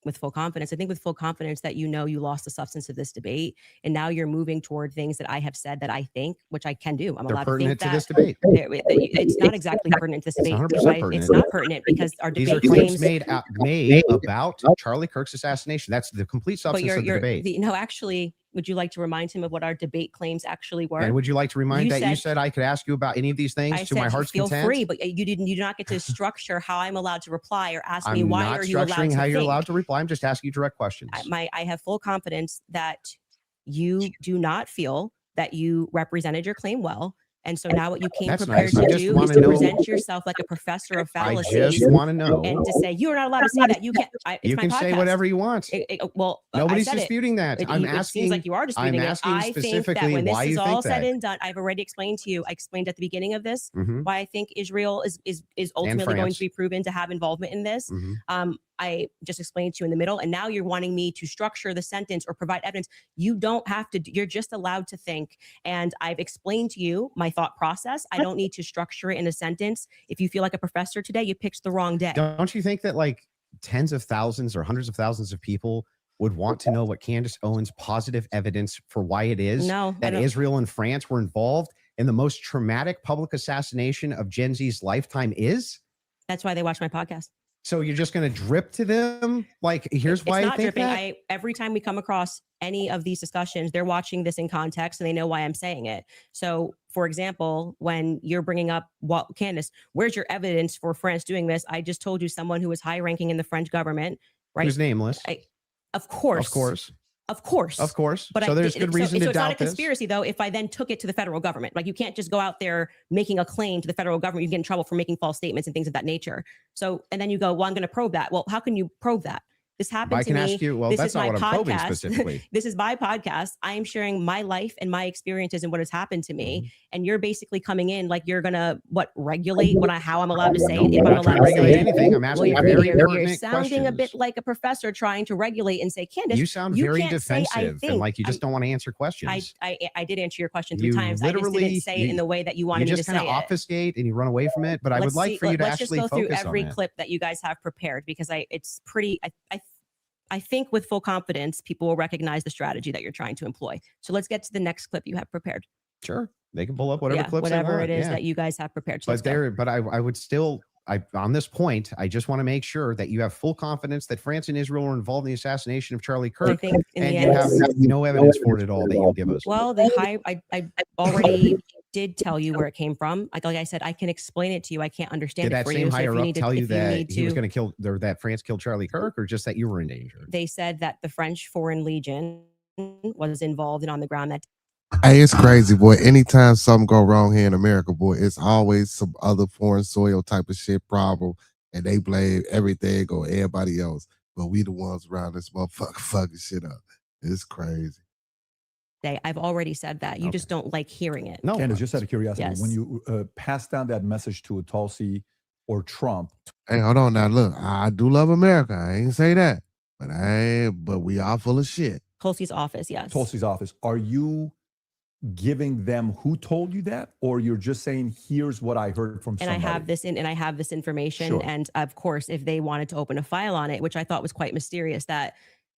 with full confidence. I think with full confidence that you lost the substance of this debate, and now you're moving toward things that I have said that I think, which I can do. I'm allowed to think that. This debate. It's not exactly pertinent to this debate. It's not pertinent because our debate These are claims made about Charlie Kirk's assassination. That's the complete substance of the debate. No, actually, Would you like to remind him of what our debate claims actually were? And would you like to remind you said I could ask you about any of these things I to my said heart's feel content? free, but you do not get to structure how I'm allowed to reply or ask me why are you allowed to I'm not structuring how you're think? allowed to reply. I'm just asking you direct questions. I have full confidence that you do not feel that you represented your claim well. And so now what you came prepared to do is to present yourself like a professor of fallacies. I just want to know. And to say, you're not allowed to say that. You can't. You can say whatever you want. Well, nobody's disputing that. I'm asking. It seems like you are disputing I'm it. asking I think that when this is all said and done, I've already explained to you. I explained at the beginning of this why I think Israel is ultimately going to be proven to have involvement in this. I just explained to you in the middle, and now you're wanting me to structure the sentence or provide evidence. You don't have to. You're just allowed to think. And I've explained to you my thought process. I don't need to structure it in a sentence. If you feel like a professor today, you picked the wrong day. Don't you think that like tens of thousands or hundreds of thousands of people would want to know what Candace Owens' positive evidence for why it is that Israel and France were involved in the most traumatic public assassination of Gen Z's lifetime is? That's why they watch my podcast. So you're just going to drip to them? Like, here's why it's I not think dripping. that? Every time we come across any of these discussions, they're watching this in context and they know why I'm saying it. So, for example, when you're bringing up, well, Candace, where's your evidence for France doing this? I just told you someone who was high ranking in the French government, right? Who's nameless? Of course. Of course. Of course. Of course. But so there's good reason to doubt this. So it's not a conspiracy, though, if I then took it to the federal government. Like, you can't just go out there making a claim to the federal government. You get in trouble for making false statements and things of that nature. So, and then you go, well, I'm going to probe that. Well, how can you probe that? This happened to me. I can ask you, well, this that's not what I'm probing specifically. This is my podcast. I am sharing my life and my experiences and what has happened to me. And you're basically coming in like you're going to, regulate how I'm allowed to say it. If I'm allowed to regulate anything, I'm asking you're sounding a bit like a professor trying to regulate and say, Candace, you sound very defensive and like you just don't want to answer questions. I did answer your question 3 times. I just didn't say it in the way that you wanted me to say it. You just kind of obfuscate and you run away from it. But I would like for you to actually focus on it. Let's just go through every clip that you guys have prepared because it's pretty. I think with full confidence, people will recognize the strategy that you're trying to employ. So let's get to the next clip you have prepared. Sure. They can pull up whatever clips whatever they want. It is that you guys have prepared. So but I would still, on this point, I just want to make sure that you have full confidence that France and Israel were involved in the assassination of Charlie Kirk. And you have no evidence for it at all that you'll give us. Well, I already did tell you where it came from. Like I said, I can explain it to you. I can't understand it for you. Did that same higher up tell you that he was going to kill, that France killed Charlie Kirk, or just that you were in danger? They said that the French Foreign Legion was involved and on the ground that. Hey, it's crazy, boy. Anytime something go wrong here in America, boy, it's always some other foreign soil type of shit problem, and they blame everything on everybody else. But we the ones around this motherfucker fucking shit up. It's crazy. I've already said that. You just don't like hearing it. No, Candace, just out of curiosity, yes. when you pass down that message to a Tulsi or Trump. Hey, hold on now. Look, I do love America. I ain't say that. But we are full of shit. Tulsi's office, yes. Tulsi's office. Are you giving them who told you that, or you're just saying, here's what I heard from somebody? And I have this information. Sure. And of course, if they wanted to open a file on it, which I thought was quite mysterious, that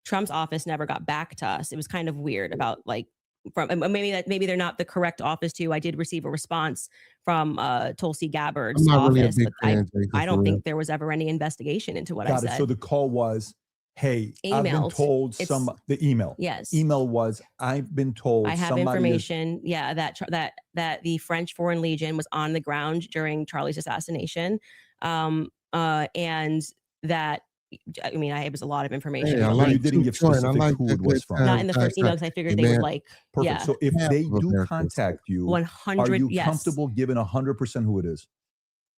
Trump's office never got back to us. It was kind of weird about maybe they're not the correct office to. I did receive a response from Tulsi Gabbard's office, really but I don't think there was ever any investigation into what I said. So the call was, hey, I've been told the email. Yes. Email was, I've been told I have information. That the French Foreign Legion was on the ground during Charlie's assassination. And that, it was a lot of information. Yeah, you didn't give specific who it was from. Not in the first email because I figured they would Perfect. Yeah. So if they do contact you, 100, are you comfortable giving 100% who it is?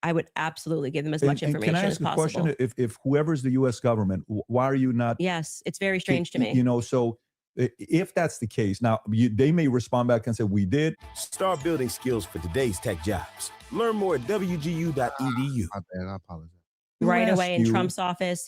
I would absolutely give them as much information as possible. Can I ask a question? If whoever's the U.S. government, why are you not? Yes, it's very strange to me. So if that's the case, now they may respond back and say, we did. Start building skills for today's tech jobs. Learn more at wgu.edu. I apologize. Right away in Trump's office,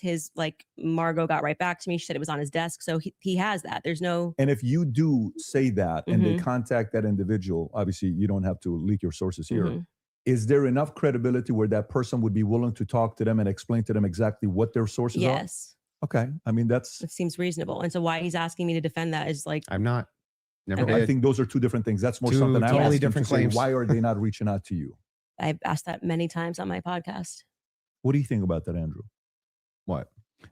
Margot got right back to me. She said it was on his desk. So he has that. There's no. And if you do say that and they contact that individual, obviously you don't have to leak your sources here. Is there enough credibility where that person would be willing to talk to them and explain to them exactly what their sources are? Yes. Okay. It seems reasonable. And so why he's asking me to defend that is I'm not. Never. I think those are two different things. That's more something I'm totally asking different to say, claims. why are they not reaching out to you? I've asked that many times on my podcast. What do you think about that, Andrew? What?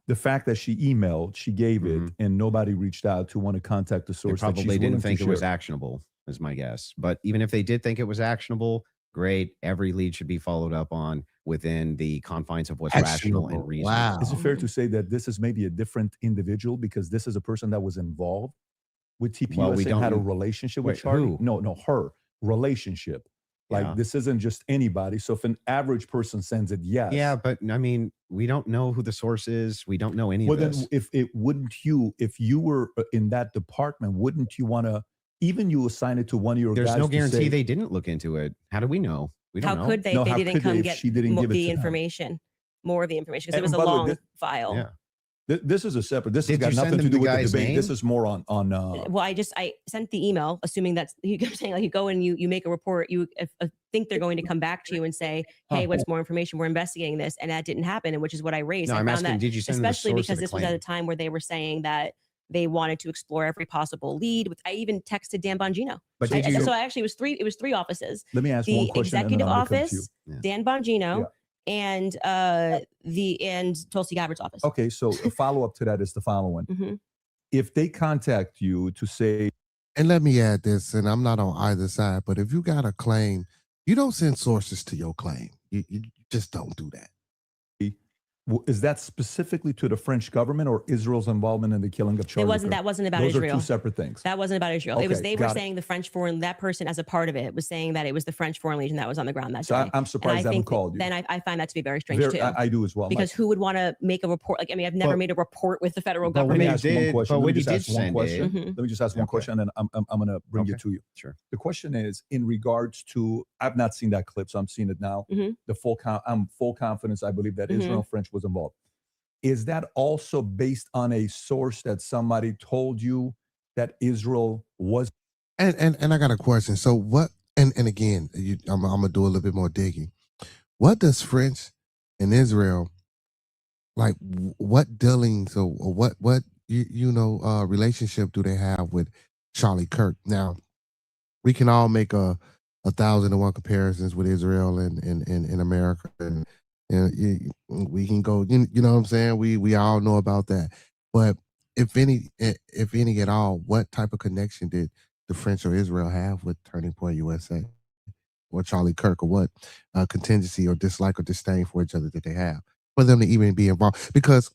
The fact that she emailed, she gave it, and nobody reached out to want to contact the They source. that she's probably didn't willing think to it was share. actionable, is my guess. But even if they did think it was actionable, great. Every lead should be followed up on within the confines of what's rational and Actionable. reasonable. Wow. Is it fair to say that this is maybe a different individual because this is a person that was involved with TPUSA Well, we and had a don't- relationship wait, with Charlie? who? No, her relationship. Like Yeah. this isn't just anybody. So if an average person sends it, yes. Yeah, but I mean, we don't know who the source is. We don't know any Well, of then this. if you were in that department, wouldn't you want to, even you assign it to one of your There's guys no to guarantee say, they didn't look into it. How do we know? We don't How know. could they No, if how they didn't could they come if get she didn't give it the to them? information, more of the information, because it And was a by the way, long this- file. Yeah. This is a separate. This has Did got you send nothing to them do the with the guy's debate. This name? is more on. Well, I sent the email assuming that's you kept saying like you go and you make a report. You think they're going to come back to you and say, hey, what's more information? We're investigating this, and that didn't happen, and which is what I raised. No, I I'm found asking, that did you send them the especially source of because the this was at claim? a time where they were saying that they wanted to explore every possible lead. I even texted Dan Bongino. But did you? So actually, it was three offices: Let me ask one the question. and then executive I'm gonna come to office, you. Dan Bongino, Yeah. and Tulsi Gabbard's office. Okay, so a follow up to that is the following: Mhm. if they contact you to say, And let me add this, and I'm not on either side, but if you got a claim, you don't send sources to your claim. You just don't do that. is that specifically to the French government or Israel's involvement in the killing of Charlie Kirk? That wasn't about Those Israel. are two separate things. That wasn't about Israel. It was Okay, they were got it. saying the French foreign, that person as a part of it was saying that it was the French foreign legion that was on the ground that So day. I'm surprised they haven't think called you. Then I find that to be very strange too. I do as well. Because who would want to make a report? Like, I mean, I've never But- made a report with the federal but Let when me government. they ask one did- question. but Let me when you just did ask one send question. it- Mhm. Let me just ask one Okay. question, and then I'm going to bring it Okay. to you. Sure. The question is in regards to, I've not seen that clip, so I'm seeing it now. Mhm. I'm full confidence. I believe that Mhm. Israel and French was involved. Is that also based on a source that somebody told you that Israel was? And I got a question. So what? And again, I'm gonna do a little bit more digging. What does French and Israel like? What dealings or what relationship do they have with Charlie Kirk? Now, we can all make a 1,001 comparisons with Israel and in America, and we can go. You know what I'm saying? We all know about that. But if any at all, what type of connection did the French or Israel have with Turning Point USA or Charlie Kirk, or what contingency or dislike or disdain for each other that they have for them to even be involved? Because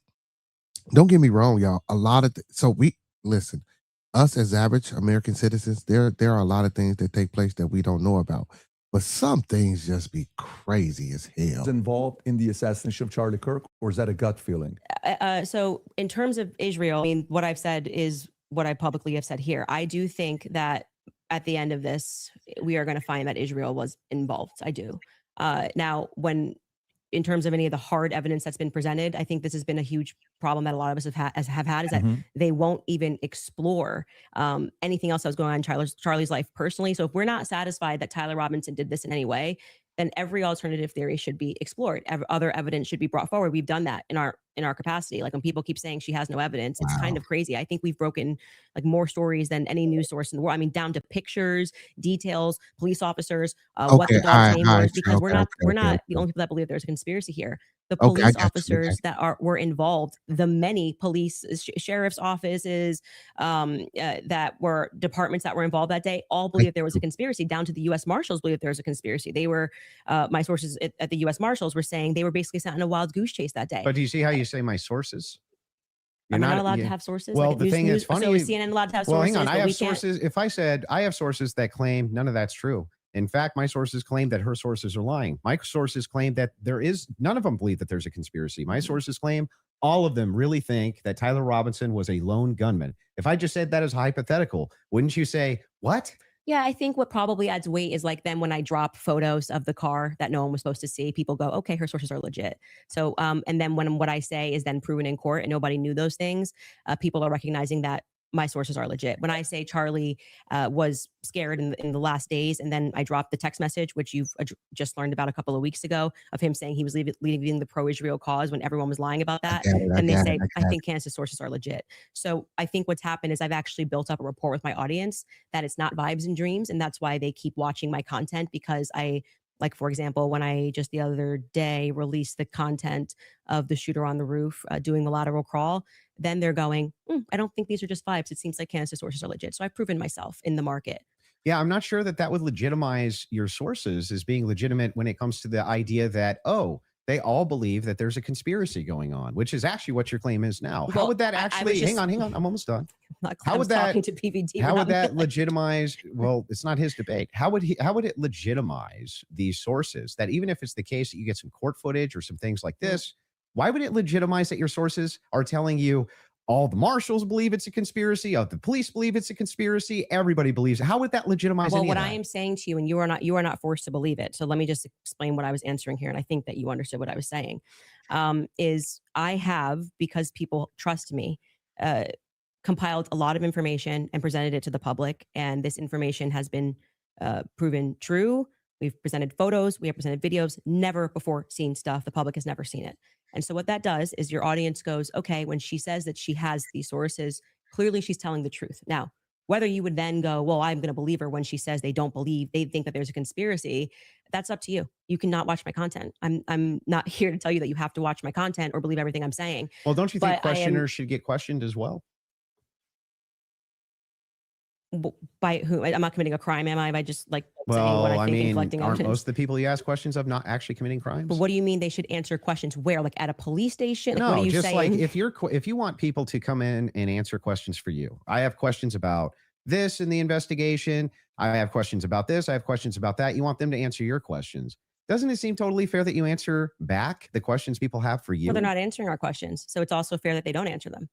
don't get me wrong, y'all. A lot of so we listen. Us as average American citizens, there are a lot of things that take place that we don't know about. But some things just be crazy as hell. Involved in the assassination of Charlie Kirk, or is that a gut feeling? So in terms of Israel, I mean, what I've said is what I publicly have said here. I do think that at the end of this, we are going to find that Israel was involved. I do. Now, in terms of any of the hard evidence that's been presented, I think this has been a huge problem that a lot of us have had is that they won't even explore anything else that was going on in Charlie's life personally. So if we're not satisfied that Tyler Robinson did this in any way, then every alternative theory should be explored. Other evidence should be brought forward. We've done that in our capacity. Like when people keep saying she has no evidence, it's kind of crazy. I think we've broken like more stories than any news source in the world. I mean, down to pictures, details, police officers, what the dog's name was, because we're not the only people that believe there's a conspiracy here. The police officers that were involved, the many police sheriff's offices that were departments that were involved that day, all believe that there was a conspiracy. Down to the U.S. Marshals believe there was a conspiracy. They were my sources at the U.S. Marshals were saying they were basically sent on a wild goose chase that day. But do you see how you say my sources? Am I not allowed to have sources? Well, Like the thing is funny. So is CNN allowed to have sources? Well, hang on. I but have we can't? sources. If I said I have sources that claim none of that's true. In fact, my sources claim that her sources are lying. My sources claim that none of them believe that there's a conspiracy. My sources claim all of them really think that Tyler Robinson was a lone gunman. If I just said that as hypothetical, wouldn't you say, what? Yeah, I think what probably adds weight is like then when I drop photos of the car that no one was supposed to see, people go, okay, her sources are legit. So, and then when what I say is then proven in court and nobody knew those things, people are recognizing that my sources are legit. When I say Charlie was scared in the last days, and then I dropped the text message, which you've just learned about a couple of weeks ago, of him saying he was leaving the pro-Israel cause when everyone was lying about that. And they say, I think Kansas sources are legit. So I think what's happened is I've actually built up a rapport with my audience that it's not vibes and dreams. And that's why they keep watching my content, because I Like, for example, when I just the other day released the content of the shooter on the roof doing the lateral crawl, then they're going, I don't think these are just vibes. It seems like Candace's sources are legit. So I've proven myself in the market. Yeah, I'm not sure that that would legitimize your sources as being legitimate when it comes to the idea that, oh, they all believe that there's a conspiracy going on, which is actually what your claim is now. How would that actually, hang on, I'm almost done. How would that, talking to PVD how would that legitimize, well, it's not his debate. How would it legitimize these sources that even if it's the case that you get some court footage or some things like this, why would it legitimize that your sources are telling you, all the marshals believe it's a conspiracy, the police believe it's a conspiracy, everybody believes it? How would that legitimize Well, any what of I that? am saying to you, and you are not forced to believe it. So let me just explain what I was answering here. And I think that you understood what I was saying, is I have, because people trust me, compiled a lot of information and presented it to the public. And this information has been proven true. We've presented photos, we have presented videos, never before seen stuff. The public has never seen it. And so what that does is your audience goes, okay, when she says that she has these sources, clearly she's telling the truth. Now, whether you would then go, well, I'm going to believe her when she says they think that there's a conspiracy, that's up to you. You cannot watch my content. I'm not here to tell you that you have to watch my content or believe everything I'm saying. Well, don't you think questioners should get questioned as well? By who? I'm not committing a crime, am I? By just like saying what I think and collecting aren't evidence. most of the people you ask questions of not actually committing crimes? But what do you mean they should answer questions where? Like at a police station? Like, No, what are you just saying? like if you want people to come in and answer questions for you. I have questions about this in the investigation. I have questions about this. I have questions about that. You want them to answer your questions. Doesn't it seem totally fair that you answer back the questions people have for you? Well, they're not answering our questions. So it's also fair that they don't answer them.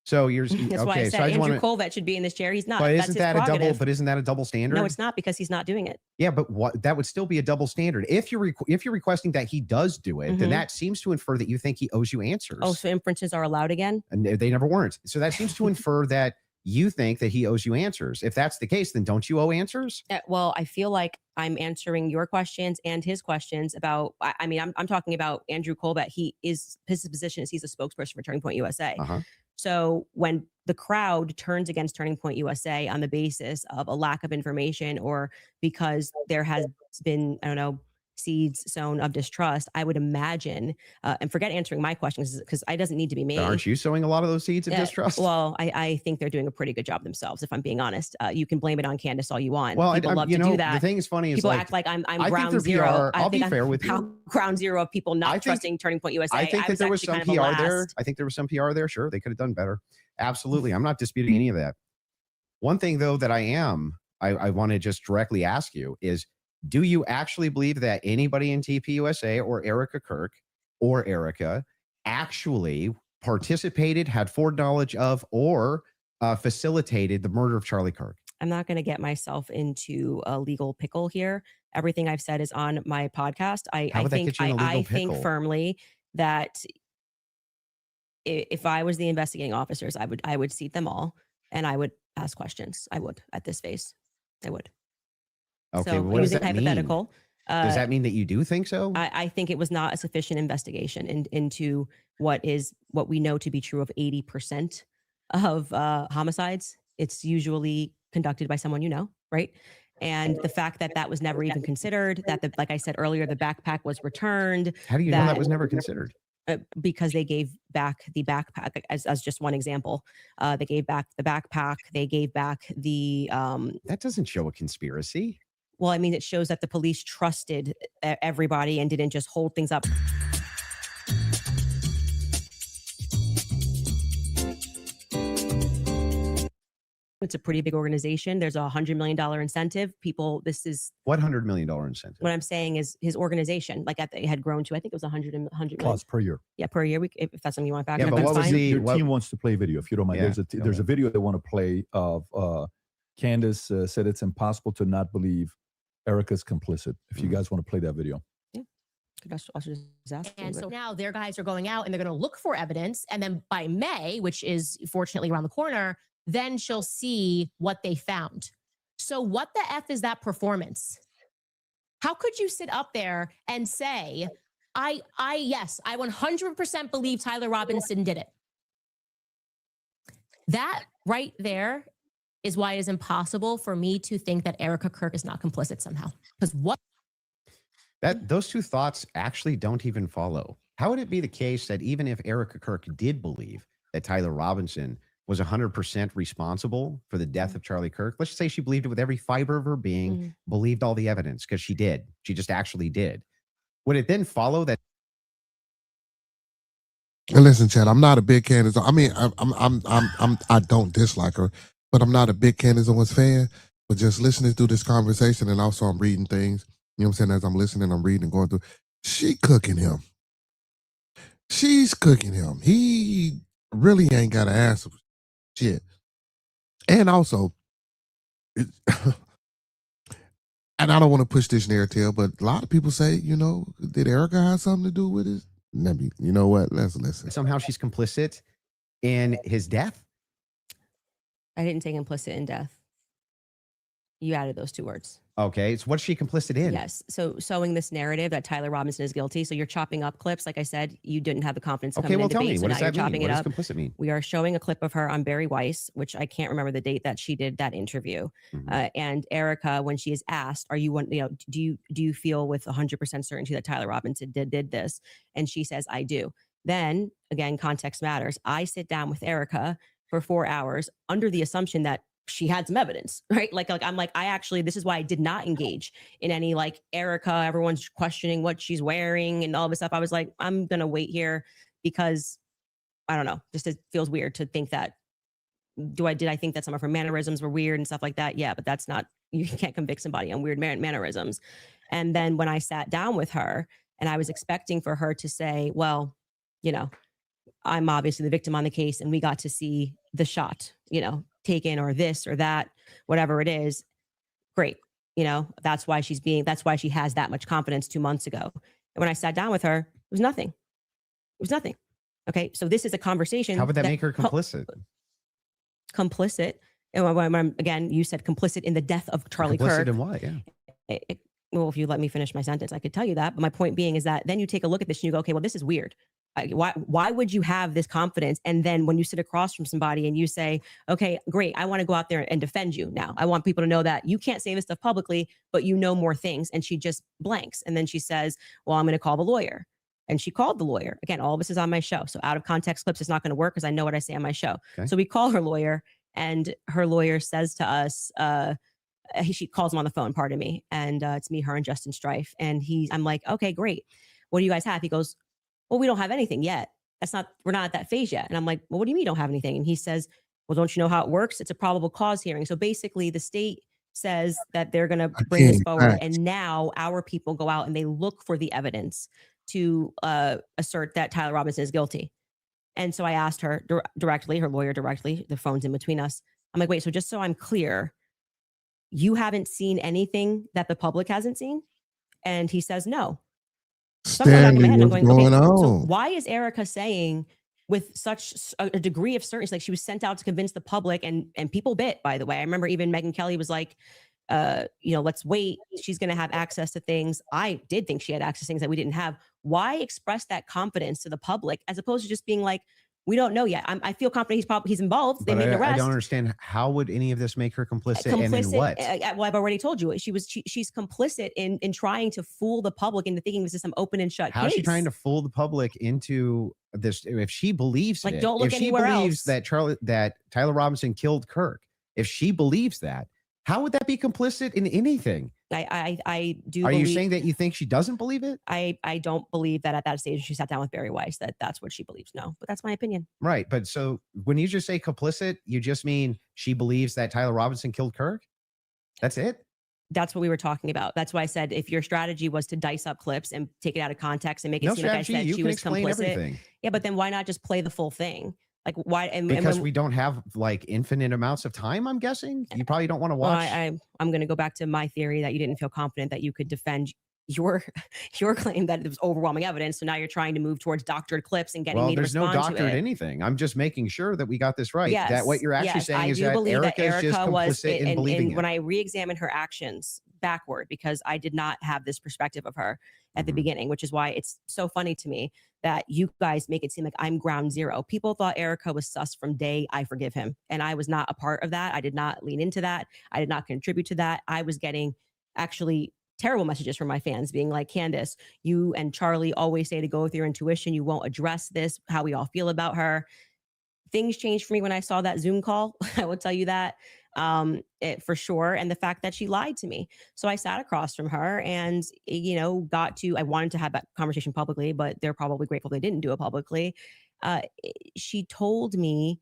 So you're That's okay. why I said so I just Andrew wanna, Colvett should be in this chair. He's not. but That's isn't his that a double? prerogative. But isn't that a double standard? No, it's not, because he's not doing it. Yeah, but what that would still be a double standard. If you're requesting that he does do it, then that seems to infer that you think he owes you answers. Oh, so inferences are allowed again? And they never weren't. So that seems to infer that you think that he owes you answers. If that's the case, then don't you owe answers? Well, I feel like I'm answering your questions and his questions about, I mean, I'm talking about Andrew Colbert. His position is he's a spokesperson for Turning Point USA. So when the crowd turns against Turning Point USA on the basis of a lack of information or because there has been, I don't know, seeds sown of distrust, I would imagine, and forget answering my questions because it doesn't need to be me. But aren't you sowing a lot of those seeds of distrust? Well, I think they're doing a pretty good job themselves, if I'm being honest. You can blame it on Candace all you want. Well, people love to do that. The thing is funny is people like, act like I'm I think ground their zero. PR I'll be fair with you. Ground zero of people not trusting Turning Point USA. I think that there was some PR there. I think there was some PR there. Sure, they could have done better. Absolutely. I'm not disputing any of that. One thing, though, that I want to just directly ask you is, do you actually believe that anybody in TPUSA or Erica Kirk or Erica actually participated, had foreknowledge of, or facilitated the murder of Charlie Kirk? I'm not going to get myself into a legal pickle here. Everything I've said is on my podcast. I think firmly that if I was the investigating officers, I would seat them all and I would ask questions. I would at this phase. I would. Okay, so what does using that hypothetical. Mean? Does that mean that you do think so? I think it was not a sufficient investigation into what we know to be true of 80% of homicides. It's usually conducted by someone you know, right? And the fact that that was never even considered, that like I said earlier, the backpack was returned. How do you know that was never considered? Because they gave back the backpack as just one example. They gave back the backpack. They gave back the. That doesn't show a conspiracy. Well, I mean, it shows that the police trusted everybody and didn't just hold things up. It's a pretty big organization. There's $100 million incentive. This is what $100 million incentive. What I'm saying is his organization, like it had grown to, I think it was 100 million plus per year. Yeah, per year. If that's something you want back. Yeah, but what was your team wants to play video? If you don't mind, there's a video they want to play of Candace said it's impossible to not believe Erica's complicit. If you guys want to play that video. And so now their guys are going out and they're going to look for evidence. And then by May, which is fortunately around the corner, then she'll see what they found. So what the F is that performance? How could you sit up there and say, yes, I 100% believe Tyler Robinson did it. That right there is why it is impossible for me to think that Erica Kirk is not complicit somehow. Because what? Those two thoughts actually don't even follow. How would it be the case that even if Erica Kirk did believe that Tyler Robinson was 100% responsible for the death of Charlie Kirk, let's just say she believed it with every fiber of her being, believed all the evidence, because she did. She just actually did. Would it then follow that? And listen, Chad, I'm not a big Candace. I mean, I don't dislike her, but I'm not a big Candace Owens fan. But just listening through this conversation, and also I'm reading things. You know what I'm saying? As I'm listening, I'm reading, going through. She cooking him. She's cooking him. He really ain't got to answer shit. And also, and I don't want to push this narrative, but a lot of people say, you know, did Erica have something to do with it? Maybe, you know what? Let's listen. Somehow she's complicit in his death? I didn't say implicit in death. You added those two words. Okay, so what's she complicit in? Yes. So sowing this narrative that Tyler Robinson is guilty. So you're chopping up clips. Like I said, you didn't have the confidence to come in and tell debate. me, So what now does you're that mean? chopping What it does up. complicit mean? We are showing a clip of her on Barry Weiss, which I can't remember the date that she did that interview. And Erica, when she is asked, "Are you do you feel with 100% certainty that Tyler Robinson did this?" And she says, "I do." Then again, context matters. I sit down with Erica for 4 hours under the assumption that she had some evidence, right? Like I'm like, I actually, this is why I did not engage in any like Erica, everyone's questioning what she's wearing and all this stuff. I was like, I'm going to wait here because I don't know, just it feels weird to think that, did I think that some of her mannerisms were weird and stuff like that? Yeah, but that's not, you can't convict somebody on weird mannerisms. And then when I sat down with her and I was expecting for her to say, well, you know, I'm obviously the victim on the case and we got to see the shot, you know, taken or this or that, whatever it is. Great. You know, that's why she has that much confidence 2 months ago. And when I sat down with her, it was nothing. It was nothing. Okay. So this is a conversation. How would that make her complicit? Complicit. And again, you said complicit in the death of Charlie Kirk. Complicit in what? Yeah. Well, if you let me finish my sentence, I could tell you that. But my point being is that then you take a look at this and you go, okay, well, this is weird. Why would you have this confidence? And then when you sit across from somebody and you say, okay, great, I want to go out there and defend you now. I want people to know that you can't say this stuff publicly, but you know more things. And she just blanks. And then she says, well, I'm going to call the lawyer. And she called the lawyer. Again, all of this is on my show. So out of context clips is not going to work because I know what I say on my show. Okay. So we call her lawyer and her lawyer says to us, she calls him on the phone, pardon me. And it's me, her, and Justin Strife. And I'm like, okay, great. What do you guys have? He goes, well, we don't have anything yet. We're not at that phase yet. And I'm like, well, what do you mean you don't have anything? And he says, well, don't you know how it works? It's a probable cause hearing. So basically the state says that they're going to bring this forward. And now our people go out and they look for the evidence to assert that Tyler Robinson is guilty. And so I asked her directly, her lawyer directly, the phone's in between us. I'm like, wait, so just so I'm clear, you haven't seen anything that the public hasn't seen? And he says, no. Stanley, what's going on? So why is Erica saying with such a degree of certainty, like she was sent out to convince the public and people bit, by the way. I remember even Megyn Kelly was like, let's wait. She's going to have access to things. I did think she had access to things that we didn't have. Why express that confidence to the public as opposed to just being like, we don't know yet. I feel confident he's involved. They made an arrest. I don't understand. How would any of this make her complicit? And in what? Well, I've already told you. She's complicit in trying to fool the public into thinking this is some open and shut case. How is she trying to fool the public into this? If she believes like, don't look if she anywhere believes else. that Tyler Robinson killed Kirk, if she believes that, how would that be complicit in anything? I do. Are you saying that you think she doesn't believe it? I don't believe that at that stage she sat down with Barry Weiss that's what she believes. No, but that's my opinion. Right, but so when you just say complicit, you just mean she believes that Tyler Robinson killed Kirk? That's it? That's what we were talking about. That's why I said if your strategy was to dice up clips and take it out of context and make it seem like I said she was complicit. Everything. Yeah, but then why not just play the full thing? Like why? Because we don't have like infinite amounts of time. I'm guessing you probably don't want to watch. Well, I'm going to go back to my theory that you didn't feel confident that you could defend your claim that it was overwhelming evidence. So now you're trying to move towards doctored clips and getting me to respond to it. There's no doctored anything. I'm just making sure that we got this right. Yes, that what you're actually saying is that Erica is just complicit in believing it. When I re-examined her actions backward, because I did not have this perspective of her at the beginning, which is why it's so funny to me that you guys make it seem like I'm ground zero. People thought Erica was sus from day I forgive him. And I was not a part of that. I did not lean into that. I did not contribute to that. I was getting actually terrible messages from my fans being like, Candace, you and Charlie always say to go with your intuition. You won't address this, how we all feel about her. Things changed for me when I saw that Zoom call. I will tell you that for sure. And the fact that she lied to me. So I sat across from her and, I wanted to have that conversation publicly, but they're probably grateful they didn't do it publicly. She told me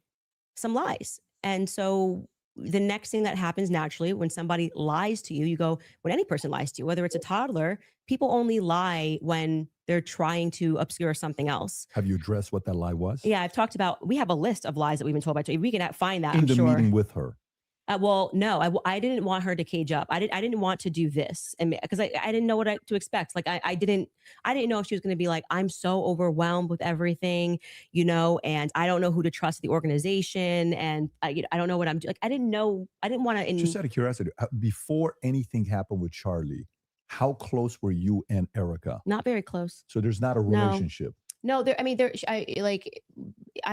some lies. And so the next thing that happens naturally when somebody lies to you, you go, when any person lies to you, whether it's a toddler, people only lie when they're trying to obscure something else. Have you addressed what that lie was? Yeah, I've talked about, we have a list of lies that we've been told by, we can find that, in I'm the sure. meeting with her. Well, no, I didn't want her to cage up. I didn't want to do this, and because I didn't know what to expect. Like I didn't know if she was going to be like, I'm so overwhelmed with everything, and I don't know who to trust the organization, and I don't know what I'm doing. Like I didn't know. I didn't want to. Just out of curiosity, before anything happened with Charlie, how close were you and Erica? Not very close. So there's not a relationship. No, I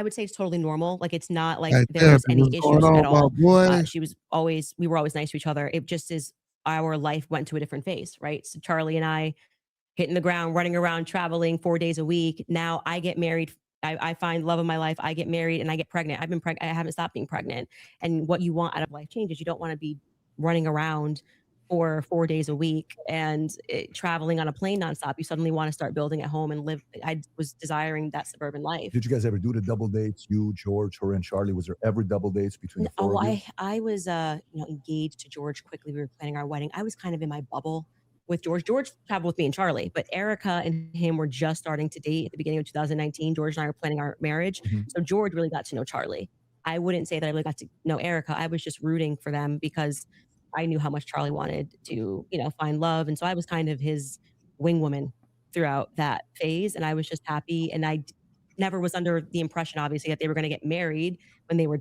would say it's totally normal. Like it's not like there was any issues at all. We were always nice to each other. It just is our life went to a different phase, right? So Charlie and I hitting the ground, running around, traveling 4 days a week. Now I get married. I find love of my life. I get married and I get pregnant. I've been pregnant. I haven't stopped being pregnant. And what you want out of life changes. You don't want to be running around for 4 days a week and traveling on a plane nonstop. You suddenly want to start building at home and live. I was desiring that suburban life. Did you guys ever do the double dates? You, George, her, and Charlie? Was there ever double dates between the four of you? I was engaged to George quickly. We were planning our wedding. I was kind of in my bubble with George. George traveled with me and Charlie, but Erica and him were just starting to date at the beginning of 2019. George and I were planning our marriage. Mm-hmm. So George really got to know Charlie. I wouldn't say that I really got to know Erica. I was just rooting for them because I knew how much Charlie wanted to, find love. And so I was kind of his wing woman throughout that phase. And I was just happy. And I never was under the impression, obviously, that they were going to get married when they were.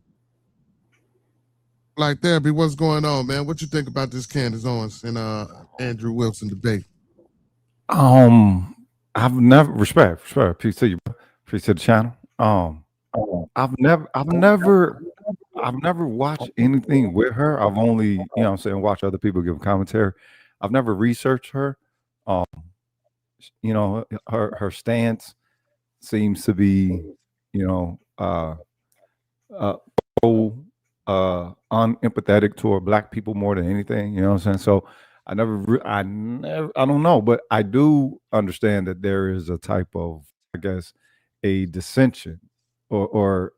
Like, Debbie, what's going on, man? What you think about this Candace Owens and Andrew Wilson debate? I've never respect. Peace to you, peace to the channel. I've never watched anything with her. I've only, watch other people give commentary. I've never researched her. Her stance seems to be, unempathetic toward Black people more than anything. You know what I'm saying? So I don't know, but I do understand that there is a type of, I guess, a dissension or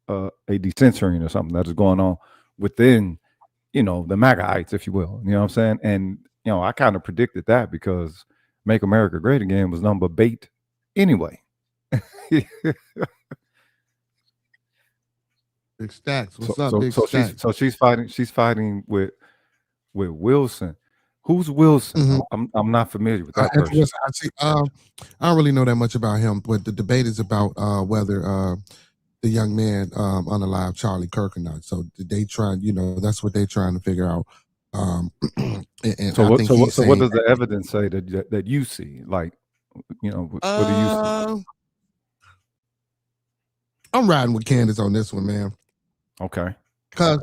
a decensoring or something that is going on within, the MAGAites, if you will. You know what I'm saying? And, I kind of predicted that because Make America Great Again was number bait anyway. Big Stacks. What's up, Big Stacks? She's fighting with Wilson. Who's Wilson? Mm-hmm. I'm not familiar with that person. I don't really know that much about him, but the debate is about whether the young man unalive Charlie Kirk or not. So they try, that's what they're trying to figure out. So what does the evidence say that you see? Like, what do you see? I'm riding with Candace on this one, man. Okay. Because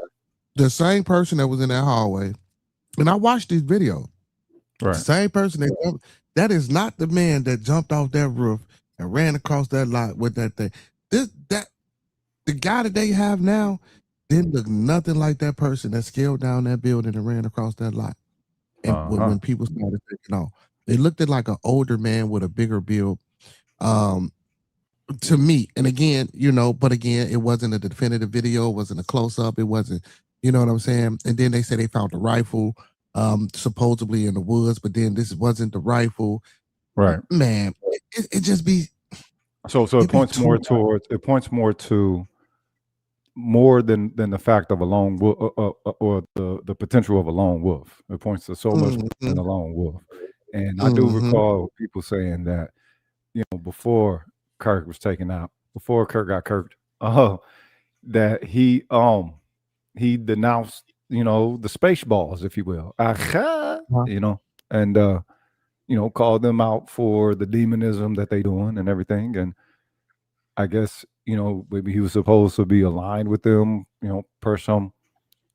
the same person that was in that hallway, and I watched this video. Right. The same person that is not the man that jumped off that roof and ran across that lot with that thing. The guy that they have now didn't look nothing like that person that scaled down that building and ran across that lot. And when people started taking off, they looked at like an older man with a bigger build. To me, and again, but again, it wasn't a definitive video, it wasn't a close-up, it wasn't, you know what I'm saying? And then they said they found a rifle, supposedly in the woods, but then this wasn't the rifle. Right. Man, it just be. So it points more to more than the fact of a lone wolf or the potential of a lone wolf. It points to so much more than a lone wolf. And I do recall people saying that, before Kirk was taken out, before Kirk got kirked, that he denounced, the space balls, if you will, and called them out for the demonism that they doing and everything. And I guess, maybe he was supposed to be aligned with them, per some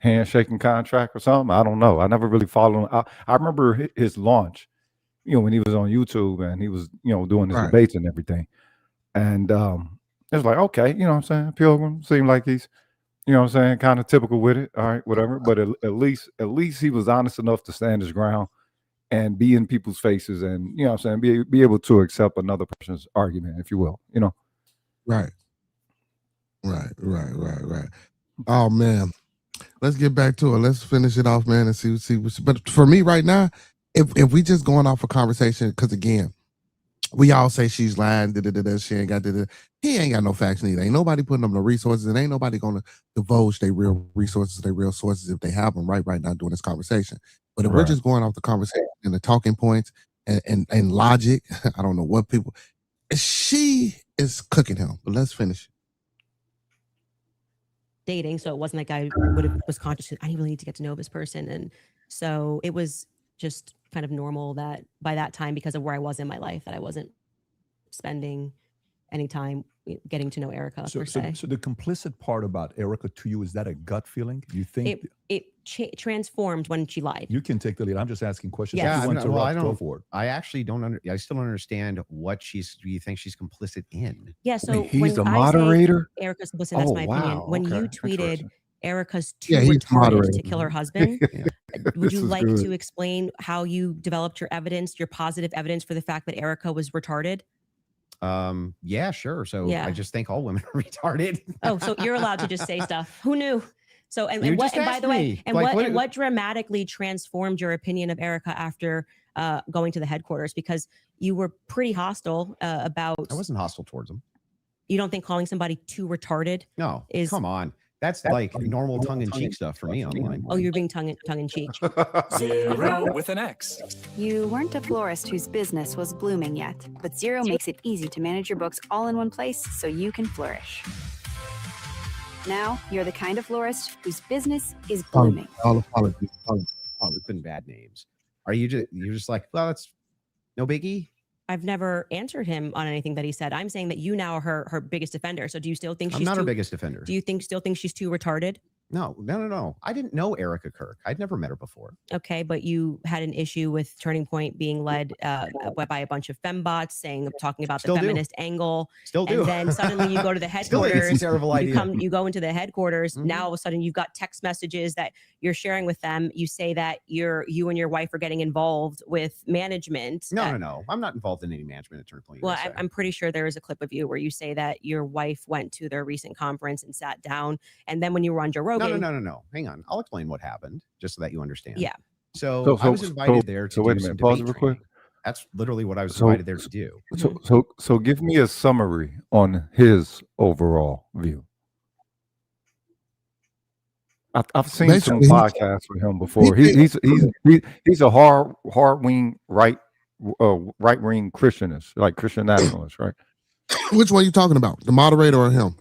handshaking contract or something. I don't know. I never really followed him. I remember his launch, when he was on YouTube and he was, doing his debates and everything. And it was like, okay, you know what I'm saying? Pilgrim seemed like he's, kind of typical with it. All right, whatever. But at least he was honest enough to stand his ground and be in people's faces and, be able to accept another person's argument, if you will, Right. Oh man, let's get back to it. Let's finish it off, man, and see. But for me right now, if we just going off a conversation, because again, we all say she's lying. She ain't got. He ain't got no facts neither. Ain't nobody putting up no resources, and ain't nobody gonna divulge their real resources, their real sources if they have them right now during this conversation. But if we're just going off the conversation and the talking points and logic, I don't know what people. She is cooking him. But let's finish. Dating, so it wasn't like I was conscious. I really need to get to know this person, and so it was just kind of normal that by that time, because of where I was in my life, that I wasn't spending any time getting to know Erica per se. So the complicit part about Erica to you, is that a gut feeling? You think it transformed when she lied? You can take the lead. I'm just asking questions. Yes. Go for it. I actually I still don't understand what do you think she's complicit in? Yeah. So he's a moderator. Erica's complicit. That's my opinion. When you tweeted Erica's too he's retarded to kill her husband, would you is like good. to explain how you developed your evidence, your positive evidence for the fact that Erica was retarded? Yeah, sure. So Yeah. I just think all women are retarded. Oh, so you're allowed to just say stuff. Who knew? So and You what? just And by asked the way, me. and Like, what dramatically transformed your opinion of Erica after going to the headquarters? Because you were pretty hostile about. I wasn't hostile towards them. You don't think calling somebody too retarded? No, Is come on. That's like normal tongue-in-cheek stuff for me online. Oh, you're being tongue in cheek. Zero with an X. You weren't a florist whose business was blooming yet, but Zero makes it easy to manage your books all in one place so you can flourish. Now, you're the kind of florist whose business is blooming. All apologies. It's been bad names. Are you're just like, well, that's no biggie? I've never answered him on anything that he said. I'm saying that you now are her biggest defender. So do you still think I'm she's not too, her biggest defender. Do you still think she's too retarded? No. I didn't know Erica Kirk. I'd never met her before. Okay, but you had an issue with Turning Point being led by a bunch of fembots talking about Still the do. feminist angle. Still do. And then suddenly you go to the Still think it's a headquarters. terrible idea. You go into the headquarters. Mhm. Now all of a sudden you've got text messages that you're sharing with them. You say that you and your wife are getting involved with management. No. I'm not involved in any management at Turning Point. Well, USA. I'm pretty sure there is a clip of you where you say that your wife went to their recent conference and sat down. And then when you were on Joe Rogan. No. Hang on. I'll explain what happened just so that you understand. Yeah. So I was invited there to wait do a some minute. Pause debate it real quick. training. That's literally what I was invited there to do. So give me a summary on his overall view. I've seen some Basically, podcasts with him before. He's a hard wing right wing Christianist, like Christian nationalist, right? Which one are you talking about? The moderator or him?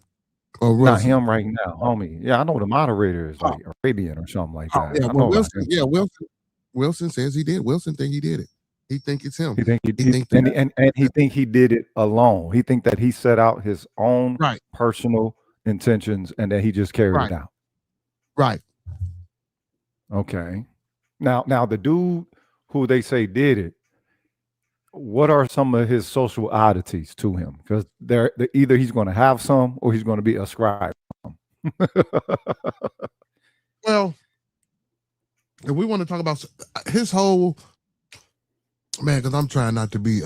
Or Not Wilson? him right now, homie. Yeah, I know the moderator is like Arabian or something like that. Yeah, I know well, about Wilson, him. Wilson says he did. Wilson think he did it. He think it's him. He think he did it alone. He think that he set out his own personal intentions and that he just carried it out. Right. Okay. Now the dude who they say did it, what are some of his social oddities to him? Because they're either he's going to have some or he's going to be ascribed to some. Well, if we want to talk about his whole man, because I'm trying not to be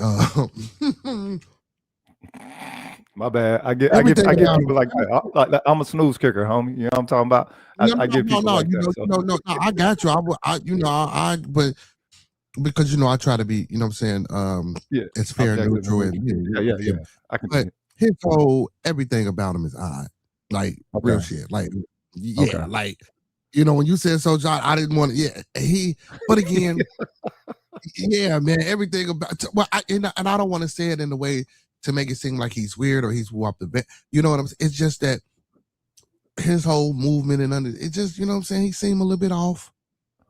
My bad. I get people like that. I'm a snooze kicker, homie. You know what I'm talking about? I get people like that. No, I got you. But because I try to be, what I'm saying, it's fair and neutral. Yeah. I can. But his whole everything about him is odd, like real shit. Like like when you said so, John, I didn't want to. But again, yeah, man, everything about. Well, and I don't want to say it in a way to make it seem like he's weird or he's off the bed. You know what I'm saying? It's just that his whole movement and it just, you know what I'm saying? He seemed a little bit off.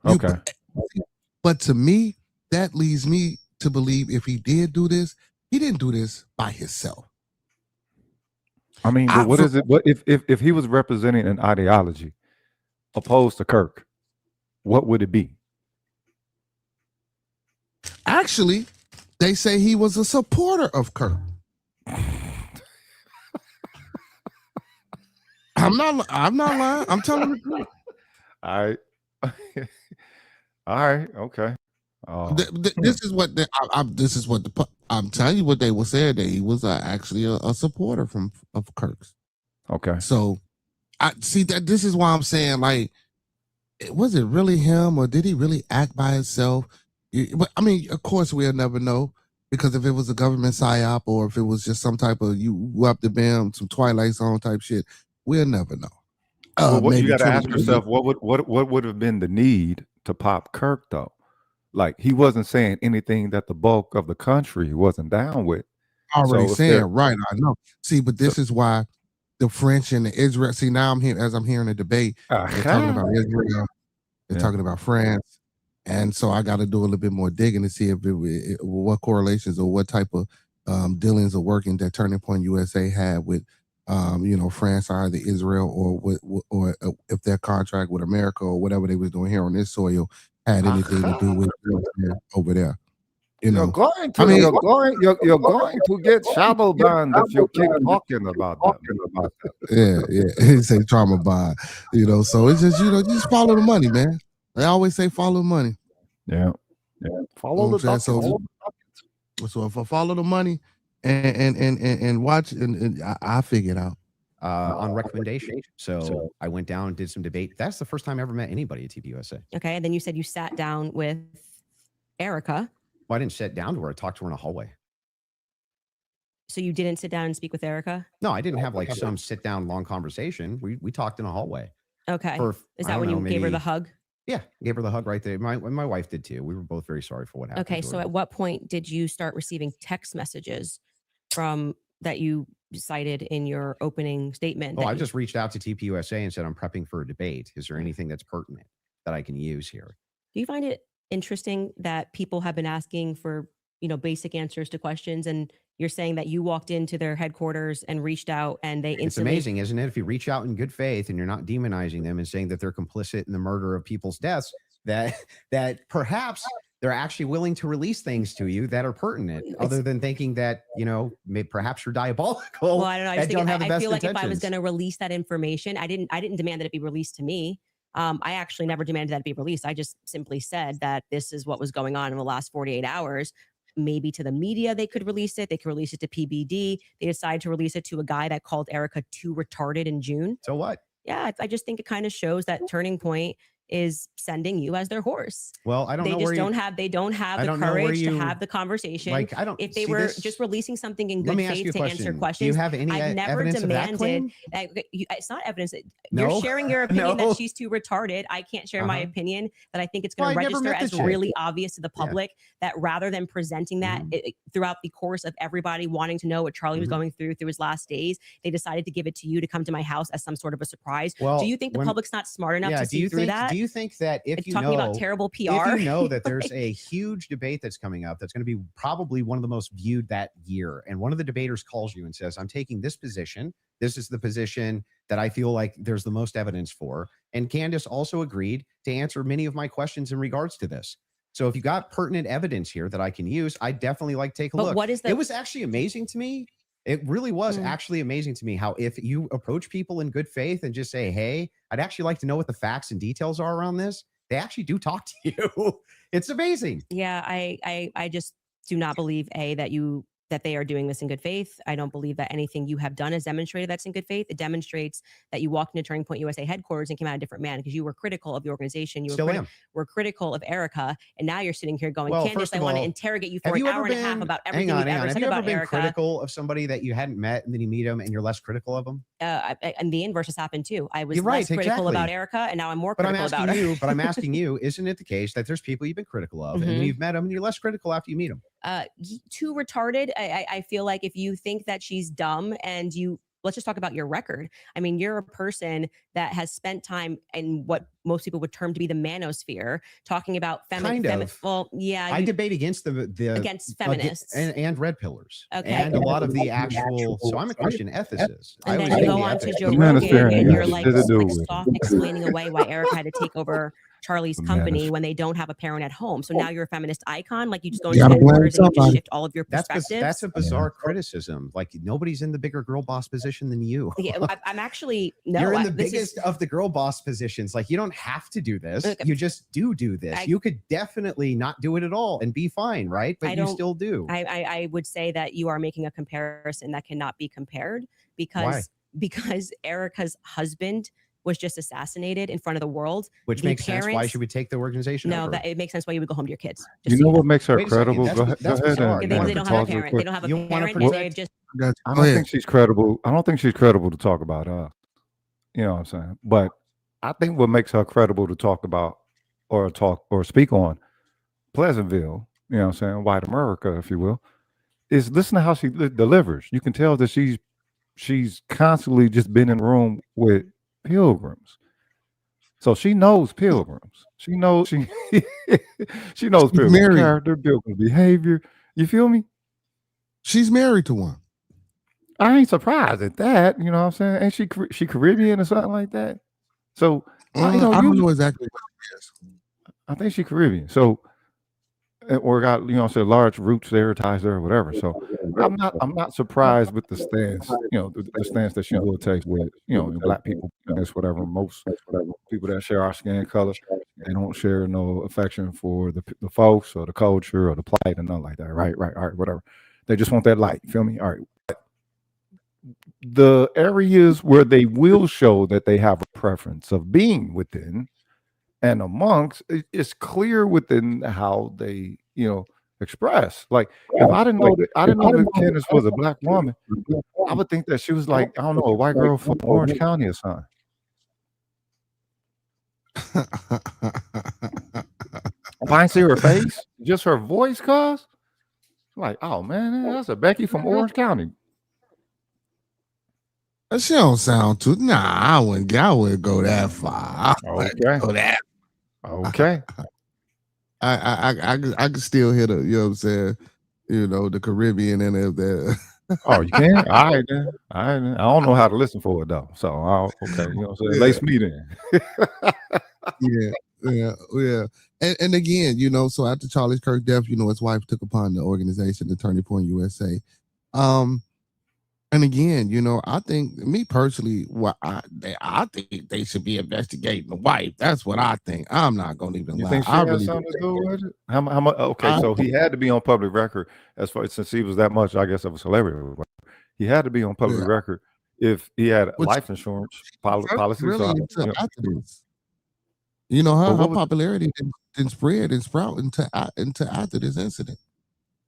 Okay. But to me, that leads me to believe if he did do this, he didn't do this by himself. I mean, what is it? What if he was representing an ideology? opposed to Kirk, what would it be? Actually, they say he was a supporter of Kirk. I'm not lying. I'm telling the truth. All right. All right. Okay. This is what I'm telling you what they were saying, that he was actually a supporter of Kirk's. Okay. So I see that this is why I'm saying, like, was it really him, or did he really act by himself? But I mean, of course, we'll never know, because if it was a government psyop or if it was just some type of you up the bam, some Twilight Zone type shit, we'll never know. Well, what you Maybe got to ask 20 yourself, what would have been the need to pop Kirk though? Like, he wasn't saying anything that the bulk of the country wasn't down with. already So if saying, they're right? I know. See, but this is why the French and the Israel. See, now I'm here as I'm hearing the debate. They're talking about Israel. They're talking about France, and so I got to do a little bit more digging to see if what correlations or what type of dealings or working that Turning Point USA had with, France, either Israel or if their contract with America or whatever they was doing here on this soil had anything to do with over there. You're going to get shadow banned if you keep talking about that. Yeah. He say trauma bond, so it's just, just follow the money, man. They always say follow the money. Yeah. Follow the ducks. ducks. So if I follow the money and watch, and I figure it out. On recommendation. So I went down, did some debate. That's the first time I ever met anybody at TPUSA. Okay. And then you said you sat down with Erica. Well, I didn't sit down to her. I talked to her in a hallway. So you didn't sit down and speak with Erica? No, I didn't have like some sit down long conversation. We talked in a hallway. Okay. Is that when you gave her the hug? Yeah, gave her the hug right there. My wife did too. We were both very sorry for what happened. Okay. So at what point did you start receiving text messages from that you cited in your opening statement? I just reached out to TPUSA and said, I'm prepping for a debate. Is there anything that's pertinent that I can use here? Do you find it interesting that people have been asking for, basic answers to questions, and you're saying that you walked into their headquarters and reached out and they instantly... It's amazing, isn't it? If you reach out in good faith and you're not demonizing them and saying that they're complicit in the murder of people's deaths, that perhaps they're actually willing to release things to you that are pertinent, other than thinking that, perhaps you're diabolical. Well, I don't know. I feel like if I was going to release that information, I didn't demand that it be released to me. I actually never demanded that it be released. I just simply said that this is what was going on in the last 48 hours. Maybe to the media, they could release it. They could release it to PBD. They decided to release it to a guy that called Erica too retarded in June. So what? Yeah, I just think it kind of shows that Turning Point is sending you as their horse. Well, I don't know. They don't have the courage to have the conversation. If they were just releasing something in good faith to answer questions. Do you have any I've never demanded that. It's not evidence that you're sharing your opinion that she's too retarded. I can't share my opinion that I think it's going to register as really obvious to the public, that rather than presenting that throughout the course of everybody wanting to know what Charlie was going through his last days, they decided to give it to you to come to my house as some sort of a surprise. Well, do you think the public's not smart enough to see through that? Do you think that if you talking know about terrible PR, if you know that there's a huge debate that's coming up, that's going to be probably one of the most viewed that year, and one of the debaters calls you and says, I'm taking this position. This is the position that I feel like there's the most evidence for. And Candace also agreed to answer many of my questions in regards to this. So if you got pertinent evidence here that I can use, I definitely like take a look. What is that? It was actually amazing to me. It really was actually amazing to me how if you approach people in good faith and just say, hey, I'd actually like to know what the facts and details are around this, they actually do talk to you. It's amazing. Yeah, I just do not believe that they are doing this in good faith. I don't believe that anything you have done has demonstrated that's in good faith. It demonstrates that you walked into Turning Point USA headquarters and came out a different man, because you were critical of the organization. You were critical of Erica, and now you're sitting here going, Candace, I want to interrogate you for an hour and a half about everything you've ever said about Erica. Have you ever been critical of somebody that you hadn't met, and then you meet them and you're less critical of them? And the inverse has happened too. I was less critical about Erica, and now I'm more critical about her. But I'm asking you, isn't it the case that there's people you've been critical of, and then you've met them and you're less critical after you meet them? Too retarded. I feel like if you think that she's dumb and you let's just talk about your record. I mean, you're a person that has spent time in what most people would term to be the manosphere, talking about feminine. Well, yeah, I debate against against feminists and red pillars, okay, and a lot of the actual. So I'm a Christian ethicist. And then you go on to Joe Rogan, and you're like soft explaining away why Erica had to take over Charlie's company when they don't have a parent at home. So now you're a feminist icon. Like you just go into headquarters and you just shift all of your perspectives. That's a bizarre criticism. Like nobody's in the bigger girl boss position than you. Yeah, I'm actually no. You're in the biggest of the girl boss positions. Like you don't have to do this. You just do this. You could definitely not do it at all and be fine, right? But you still do. I would say that you are making a comparison that cannot be compared because Erica's husband was just assassinated in front of the world. Which makes sense. Why should we take the organization over? That it makes sense why you would go home to your kids. You know what makes her credible? Go ahead. They don't have a parent. They don't have a parent. They just. I don't think she's credible. I don't think she's credible to talk about us. You know what I'm saying? But I think what makes her credible to talk about or speak on Pleasantville, you know what I'm saying, white America, if you will, is listen to how she delivers. You can tell that she's constantly just been in the room with pilgrims. So she knows pilgrims. She knows she knows pilgrims' character, pilgrims' behavior. You feel me? She's married to one. I ain't surprised at that. You know what I'm saying? Ain't she Caribbean or something like that? So I don't know exactly what it is. I think she's Caribbean. So or got, you know, large roots there, ties there, or whatever. So I'm not surprised with the stance, you know, the stance that she will take with, you know, black people, that's whatever. Most people that share our skin color, they don't share no affection for the folks or the culture or the plight and nothing like that. Right, all right, whatever. They just want that light. You feel me? All right. The areas where they will show that they have a preference of being within and amongst, it's clear within how they, you know, express. Like if I didn't know that Candace was a black woman, I would think that she was like, I don't know, a white girl from Orange County or something. If I ain't see her face, just her voice, cuz like, oh man, that's a Becky from Orange County. She don't sound too. Nah, I wouldn't go that far. Okay. I can still hear the, you know what I'm saying, you know, the Caribbean in it there. Oh, you can? All right, then. I don't know how to listen for it though. So okay, you know what I'm saying? Lace me then. Yeah. And again, you know, so after Charlie Kirk death, you know, his wife took upon the organization, the Turning Point USA. And again, you know, I think, me personally, I think they should be investigating the wife. That's what I think. I'm not going to even lie. Think she has something to do with it? How much? Okay, so he had to be on public record as far since he was that much, I guess, of a celebrity. He had to be on public record if he had life insurance policy. Really after this. You know, her popularity didn't spread and sprout into after this incident.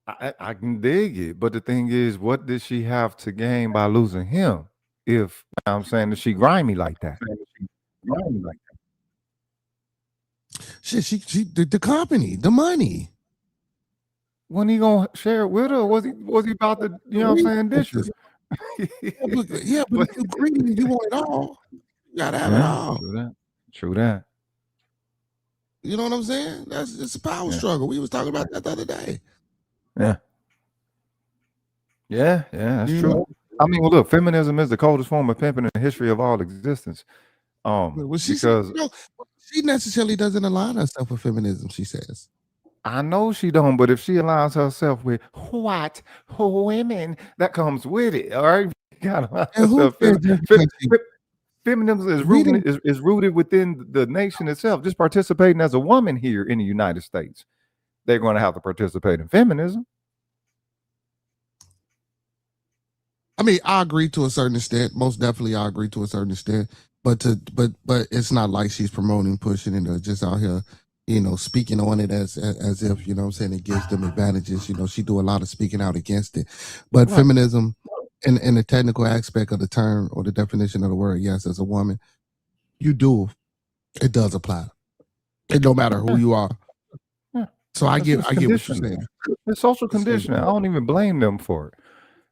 I can dig it, but the thing is, what did she have to gain by losing him? If I'm saying that she grimy like that, she the company, the money. When he gonna share it with her? Was he about to, you know what I'm saying, dish her? Yeah, but if you greedy, you want it all. You gotta have it all. True that. You know what I'm saying? It's a power struggle. We was talking about that the other day. Yeah, that's true. I mean, well, look, feminism is the coldest form of pimping in the history of all existence. Because she necessarily doesn't align herself with feminism, she says. I know she don't, but if she aligns herself with white women, that comes with it. All right, feminism is rooted within the nation itself. Just participating as a woman here in the United States, they're going to have to participate in feminism. I mean, I agree to a certain extent. Most definitely, I agree to a certain extent. But it's not like she's promoting, pushing it, or just out here, you know, speaking on it as if, you know what I'm saying, it gives them advantages. You know, she do a lot of speaking out against it. But feminism, in the technical aspect of the term or the definition of the word, yes, as a woman, it does apply. It don't matter who you are. So I get what you're saying. It's social conditioning. I don't even blame them for it.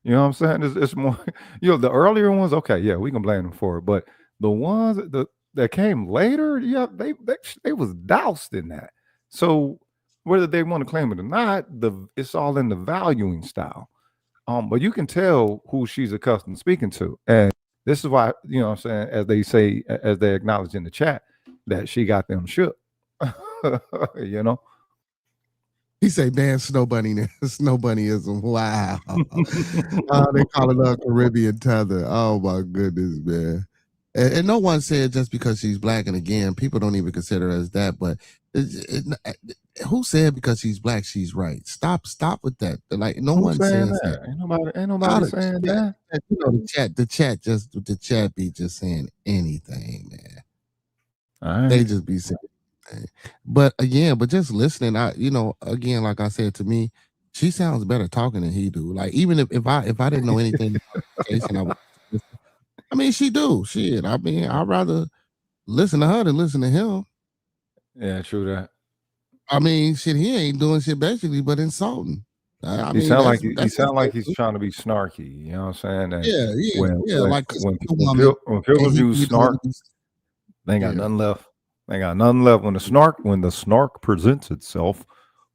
You know what I'm saying? It's more, the earlier ones, okay, yeah, we can blame them for it, but the ones that came later, yeah, they was doused in that. So whether they want to claim it or not, it's all in the valuing style. But you can tell who she's accustomed to speaking to, and this is why, what I'm saying, as they say, as they acknowledge in the chat, that she got them shook. you know. He say, "Man, snow bunnyism." Wow. They call it a Caribbean tether. Oh my goodness, man. And no one said just because she's black, and again, people don't even consider her as that. But who said because she's black she's right? Stop with that. Like no one saying says that. that. Ain't nobody saying that. The chat be just saying anything, man. All right. They just be saying anything. But just listening, again, like I said, to me, she sounds better talking than he do. Like even if I didn't know anything about the case, and I mean, she do. Shit. I mean, I'd rather listen to her than listen to him. Yeah, true that. I mean, shit, he ain't doing shit basically but insulting. He sound like he's trying to be snarky. You know what I'm saying? And when Pilgrims use snark, they ain't got nothing left. They ain't got nothing left. When the snark presents itself,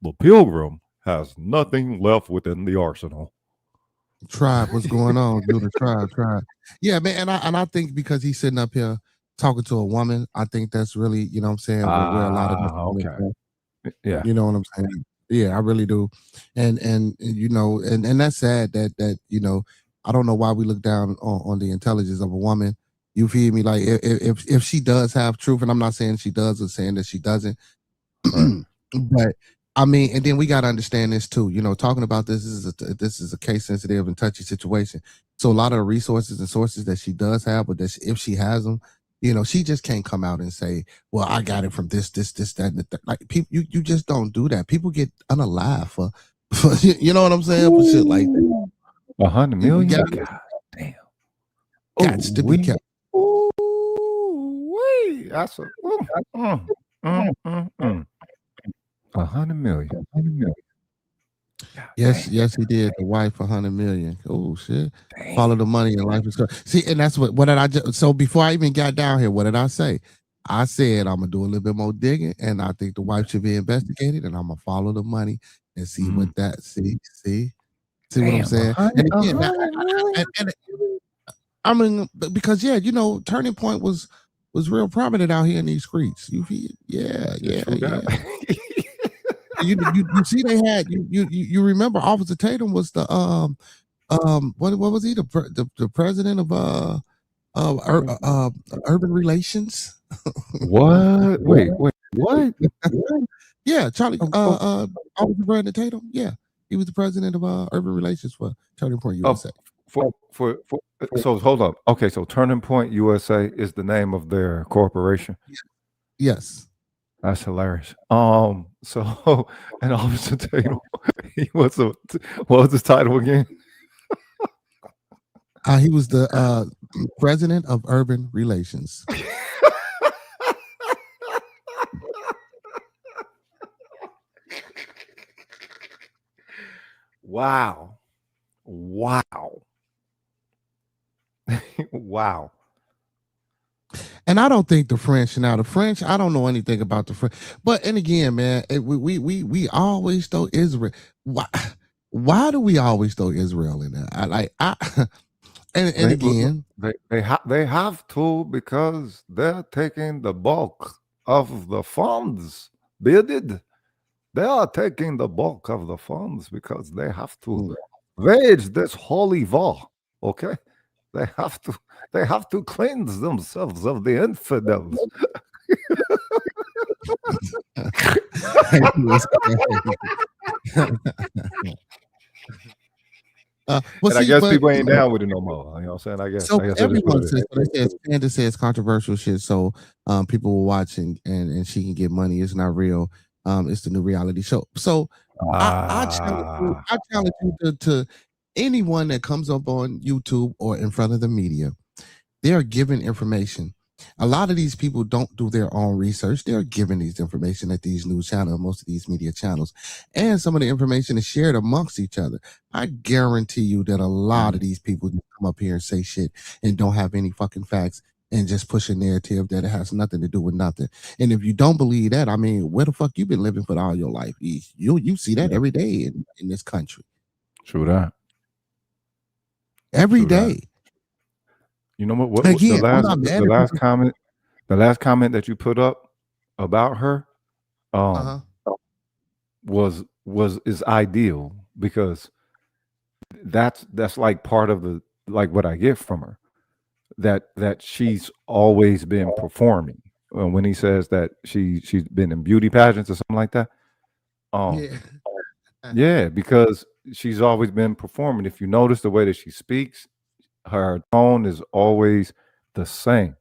the Pilgrim has nothing left within the arsenal. Tribe, what's going on? Do the tribe. Yeah, man, and I think because he's sitting up here talking to a woman, I think that's really, you know what I'm saying, where a lot of okay. Yeah. You know what I'm saying? Yeah, I really do. And that's sad that I don't know why we look down on the intelligence of a woman. You feel me? Like if she does have truth, and I'm not saying she does or saying that she doesn't, right. But I mean, and then we got to understand this too. Talking about this is a case sensitive and touchy situation. So a lot of the resources and sources that she does have, but if she has them, she just can't come out and say, "Well, I got it from this, that." And that. Like people, you just don't do that. People get unalive for you know what I'm saying, for shit like that. 100 million. God damn. Got to be kept. Wait, that's a 100 million. Yes, he did. The wife 100 million. Oh shit! Dang. Follow the money in life is good. See, and that's what did I just? So before I even got down here, what did I say? I said I'm gonna do a little bit more digging, and I think the wife should be investigated, and I'm gonna follow the money and see what that. See what I'm saying? And again, I mean, because Turning Point was real prominent out here in these streets. You feel? Yeah. You see, they had you remember Officer Tatum was the what was he, the president of urban relations? What? Wait, what? Yeah, Charlie Officer Brandon Tatum. Yeah, he was the president of urban relations for Turning Point USA. So hold up. Okay, so Turning Point USA is the name of their corporation. Yes. That's hilarious. So and Officer Tatum, what was his title again? He was the president of urban relations. Wow. Wow. And I don't think the French, I don't know anything about the French, but, and again, man, we always throw Israel. Why do we always throw Israel in there? They have to, because they're taking the bulk of the funds. They are taking the bulk of the funds because they have to wage this holy war. Okay. They have to cleanse themselves of the infidels. I guess people ain't down with it no more. You know what I'm saying? I guess. So everyone says Candace says controversial shit, so people will watch and she can get money. It's not real. It's the new reality show. So I challenge you to anyone that comes up on YouTube or in front of the media. They are giving information A lot of these people don't do their own research. They're giving these information at these news channels, most of these media channels, and some of the information is shared amongst each other. I guarantee you that a lot of these people just come up here and say shit and don't have any fucking facts and just push a narrative that it has nothing to do with nothing. And if you don't believe that, I mean, where the fuck you been living for all your life? You see that every day in this country. True that. Every True that. day. You know what? Again, the I'm not mad at last people. last comment that you put up about her, is ideal, because that's like part of the, like, what I get from her, that she's always been performing. When he says that she's been in beauty pageants or something like that, yeah, because she's always been performing. If you notice the way that she speaks, her tone is always the same,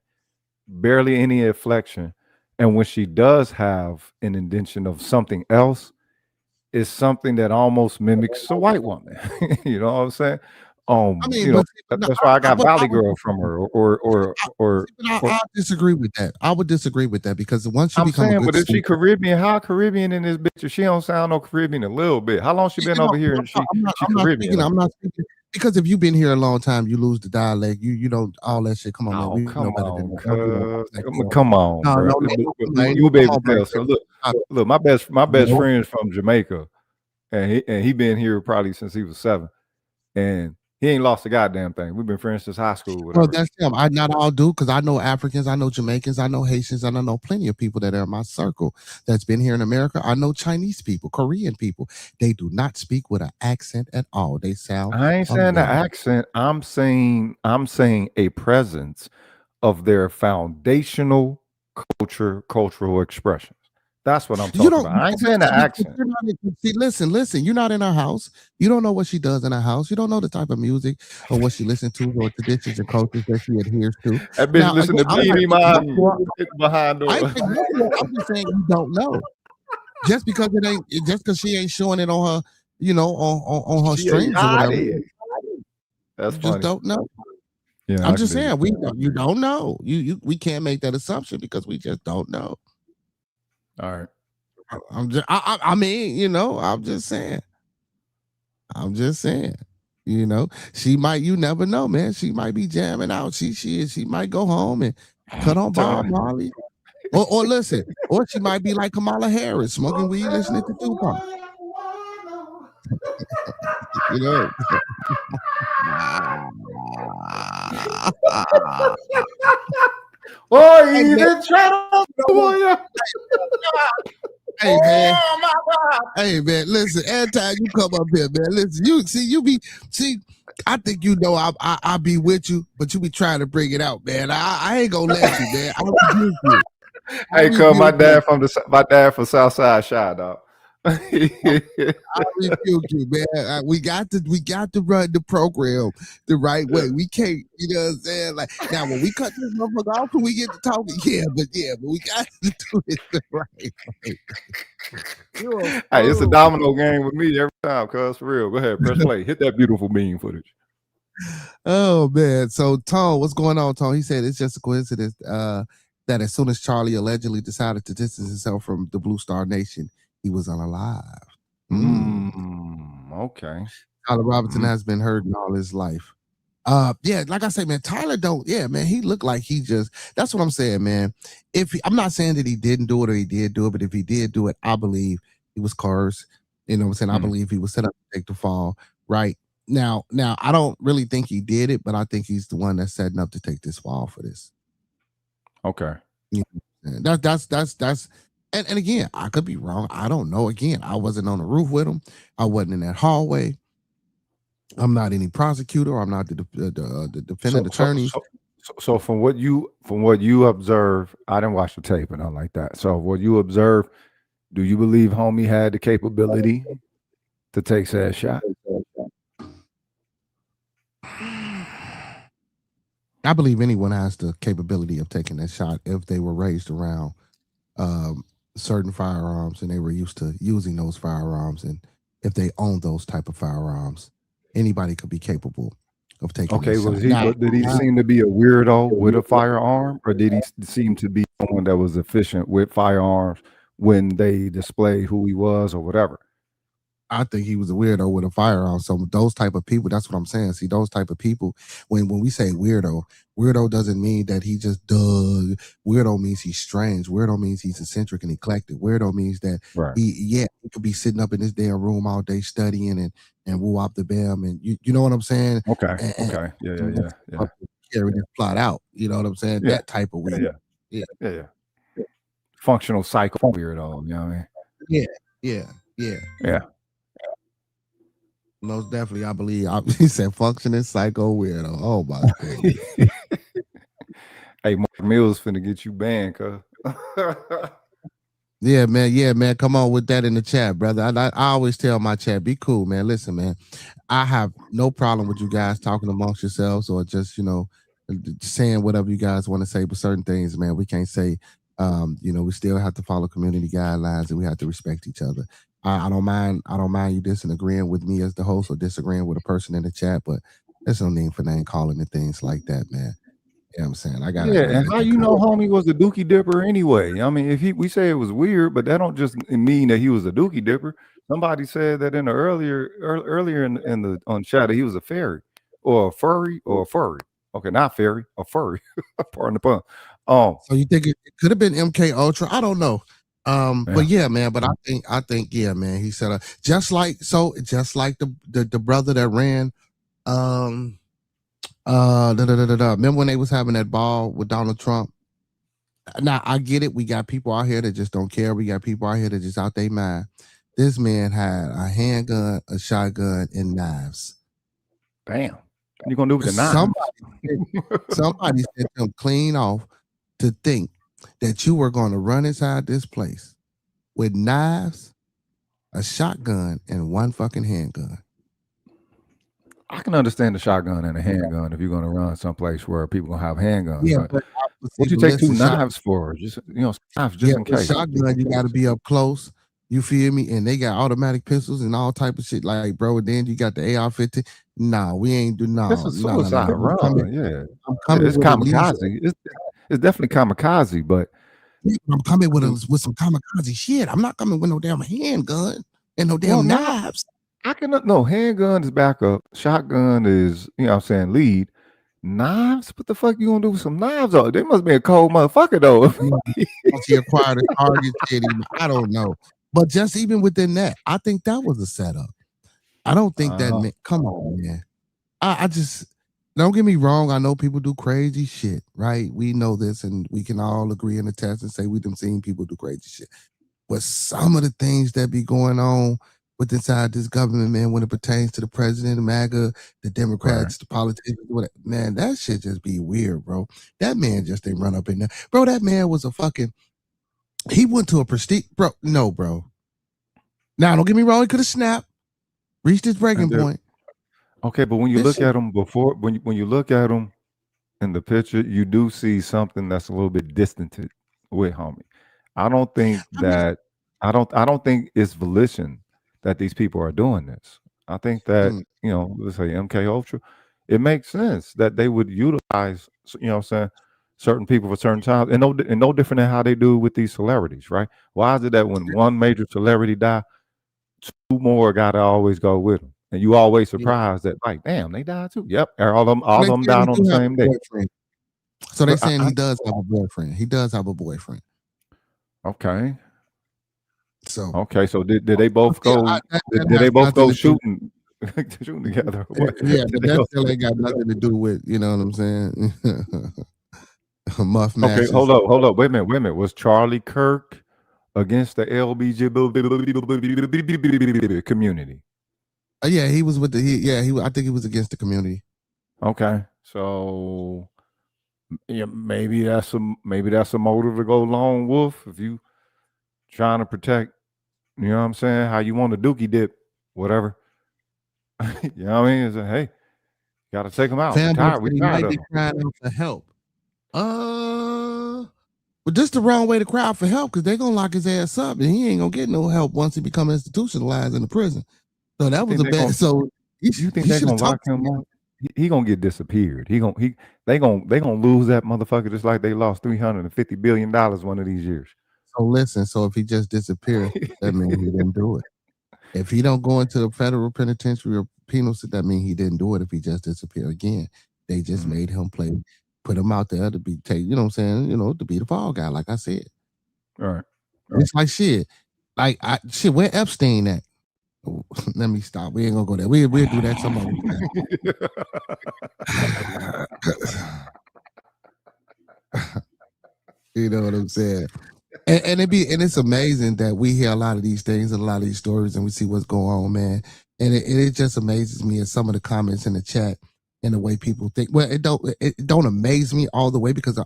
barely any inflection. And when she does have an indentation of something else, it's something that almost mimics a white woman. You know what I'm saying? I mean, but that's why I got Valley Girl from her, or I disagree with that. I would disagree with that, because once you I'm become a saying, good but is she speaker, Caribbean? How Caribbean in this bitch? She don't sound no Caribbean a little bit. How long she been over here and she Caribbean? I'm not speaking, because if you've been here a long time, you lose the dialect. You don't, all that shit. Come on, man. We know better than that. Don't do that. Come on, No, bro. You'll be able to tell. So look, my best friend's from Jamaica, and he been here probably since he was 7, and he ain't lost a goddamn thing. We've been friends since high school. Whatever. Well, that's him. I not all do, because I know Africans, I know Jamaicans, I know Haitians, and I know plenty of people that are in my circle that's been here in America. I know Chinese people, Korean people. They do not speak with an accent at all. They sound. I ain't saying the accent. I'm saying a presence of their foundational cultural expressions. That's what I'm talking about. I ain't saying the accent. See, listen. You're not in her house. You don't know what she does in her house. You don't know the type of music or what she listens to or traditions and cultures that she adheres to. That bitch listen to BB behind door. I'm just saying you don't know. Just because she ain't showing it on her, on her streams or whatever. That's you funny. just don't know. Yeah, I'm just saying you don't know. We can't make that assumption because we just don't know. All right. I'm just saying. She might, you never know, man. She might be jamming out. She might go home and cut on Bob Marley. Or listen, or she might be like Kamala Harris, smoking weed, listening to Tupac. Hey, man. Hey, man, listen, every time you come up here, man, listen, I think I be with you, but you be trying to bring it out, man. I ain't gonna let you, man. I rebuke you. Hey, come, my dad from Southside Shy, dog. I rebuke you, man. We got to run the program the right way. We can't, you know what I'm saying? Like, now when we cut this motherfucker off and we get to talking, but we got to do it the right way. Hey, it's a domino game with me every time, cuz, for real. Go ahead, press play. Hit that beautiful bean footage. Oh, man. So, Tone, what's going on, Tone? He said it's just a coincidence that as soon as Charlie allegedly decided to distance himself from the Blue Star Nation, he was unalive. Okay. Tyler Robinson has been hurting all his life. Yeah, like I say, man, Tyler man, he looked like that's what I'm saying, man. I'm not saying that he didn't do it or he did do it, but if he did do it, I believe he was cursed. You know what I'm saying? I believe he was set up to take the fall. Right. Now, I don't really think he did it, but I think he's the one that's setting up to take this fall for this. Okay. You know, that's and again, I could be wrong. I don't know. Again, I wasn't on the roof with him. I wasn't in that hallway. I'm not any prosecutor. I'm not the defendant attorney. So from what you observe, I didn't watch the tape and nothing like that. So what you observe, do you believe homie had the capability to take said shot? I believe anyone has the capability of taking that shot if they were raised around certain firearms and they were used to using those firearms, and if they own those type of firearms, anybody could be capable of taking Okay, this shot. was he? Now, But did he seem to be a weirdo with a firearm, or did he seem to be someone that was efficient with firearms when they display who he was or whatever? I think he was a weirdo with a firearm. So those type of people, that's what I'm saying. See, those type of people, when we say weirdo doesn't mean that he just does. Weirdo means he's strange. Weirdo means he's eccentric and eclectic. Weirdo means that Right. he could be sitting up in this damn room all day studying and woo up the bam, and you know what I'm saying? Okay. And Okay. Yeah. carry this plot out. You know what I'm saying? Yeah. That type of weirdo. Yeah. Functional psycho weirdo. You know what I mean? Yeah. Most definitely, I believe. He said functioning psycho weirdo. Oh my goodness. Hey, Mark Mills finna get you banned, cuz. Yeah, man. Come on with that in the chat, brother. I always tell my chat, be cool, man. Listen, man. I have no problem with you guys talking amongst yourselves or just, saying whatever you guys want to say, but certain things, man, we can't say. We still have to follow community guidelines and we have to respect each other. I don't mind you disagreeing with me as the host or disagreeing with a person in the chat, but there's no need for name calling and things like that, man. You know what I'm saying? I gotta And how you know homie was a dookie dipper anyway? I mean, if we say it was weird, but that don't just mean that he was a dookie dipper. Somebody said that in the earlier in the on chat that he was a fairy or a furry or a furry. Okay, not fairy, a furry. Pardon the pun. So you think it could have been MK Ultra? I don't know. But yeah, man. But I think yeah, man. He said just like the brother that ran. Remember when they was having that ball with Donald Trump? Now I get it. We got people out here that just don't care. We got people out here that just out their mind. This man had a handgun, a shotgun, and knives. Damn. What you gonna do with the knives? Somebody sent him clean off to think that you were going to run inside this place with knives, a shotgun, and one fucking handgun. I can understand the shotgun and a handgun if you're going to run someplace where people gonna have handguns. Yeah, but what you take two knives for? Just knives just in case. Shotgun, you got to be up close. You feel me? And they got automatic pistols and all type of shit. Like, bro, then you got the AR-15. Nah, we ain't do no. That's a suicide run. I'm coming it's kamikaze. It's definitely kamikaze, but I'm coming with some kamikaze shit. I'm not coming with no damn handgun and no damn knives. I cannot. No, handgun is backup. Shotgun is, lead. Knives? What the fuck you gonna do with some knives? Oh, they must be a cold motherfucker though. He acquired a target city. I don't know. But just even within that, I think that was a setup. I don't think that come on, man. I just don't get me wrong. I know people do crazy shit, right? We know this and we can all agree and attest and say we done seen people do crazy shit. But some of the things that be going on with inside this government, man, when it pertains to the president, the MAGA, the Democrats, the politicians, man, that shit just be weird, bro. That man just didn't run up in there. Bro, that man was he went to a prestige, bro. No, bro. Now, don't get me wrong, he could have snapped, reached his breaking point. Okay, but when you look at him when you look at him in the picture, you do see something that's a little bit distant with homie. I don't think I don't think it's volition that these people are doing this. I think that, let's say MK Ultra, it makes sense that they would utilize, certain people for certain times, and no different than how they do with these celebrities, right? Why is it that when one major celebrity die, two more gotta always go with them? And you always surprised that, like, damn, they died too. Yep, all of them died on the same day. So they're saying he does have a boyfriend. He does have a boyfriend. Okay. So so did they both go? Did they both go shooting together? Yeah, but that still ain't got nothing to do with, you know what I'm saying? Muff matches. Okay, hold up. Wait a minute. Was Charlie Kirk against the LBJ community? Yeah, he was with I think he was against the community. Okay, so yeah, maybe that's a motive to go lone wolf if you trying to protect, you know what I'm saying, how you want to dookie dip, whatever. You know what I mean? It's like, hey, gotta take him out. We tired might be crying out for help. But this the wrong way to cry out for help because they're gonna lock his ass up and he ain't gonna get no help once he become institutionalized in the prison. So that was a bad. So you think they're gonna lock him up? he gonna get disappeared. They gonna lose that motherfucker just like they lost $350 billion one of these years. So listen, so if he just disappeared, that means he didn't do it. If he don't go into the federal penitentiary or penal, that means he didn't do it. If he just disappeared again, they just made him put him out there to be you know what I'm saying, to be the fall guy, like I said. All right. It's like shit. Like where Epstein at? Let me stop. We ain't gonna go there. We'll do that some other time. You know what I'm saying? And it's amazing that we hear a lot of these things and a lot of these stories and we see what's going on, man. And it just amazes me at some of the comments in the chat and the way people think. Well, it don't amaze me all the way because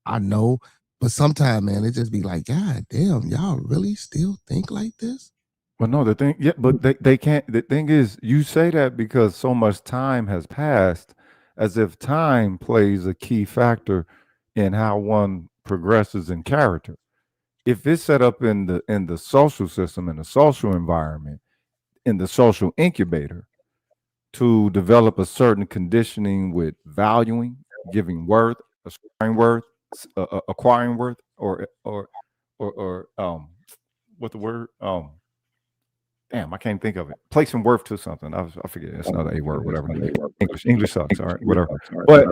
I know, but sometimes, man, it just be like, God damn, y'all really still think like this? Well, no, but they can't. The thing is, you say that because so much time has passed, as if time plays a key factor in how one progresses in character. If it's set up in the social system, in the social environment, in the social incubator, to develop a certain conditioning with valuing, giving worth, acquiring worth, or what the word damn, I can't think of it. Placing worth to something. I forget. It's another A word, whatever. English sucks. All right, whatever. But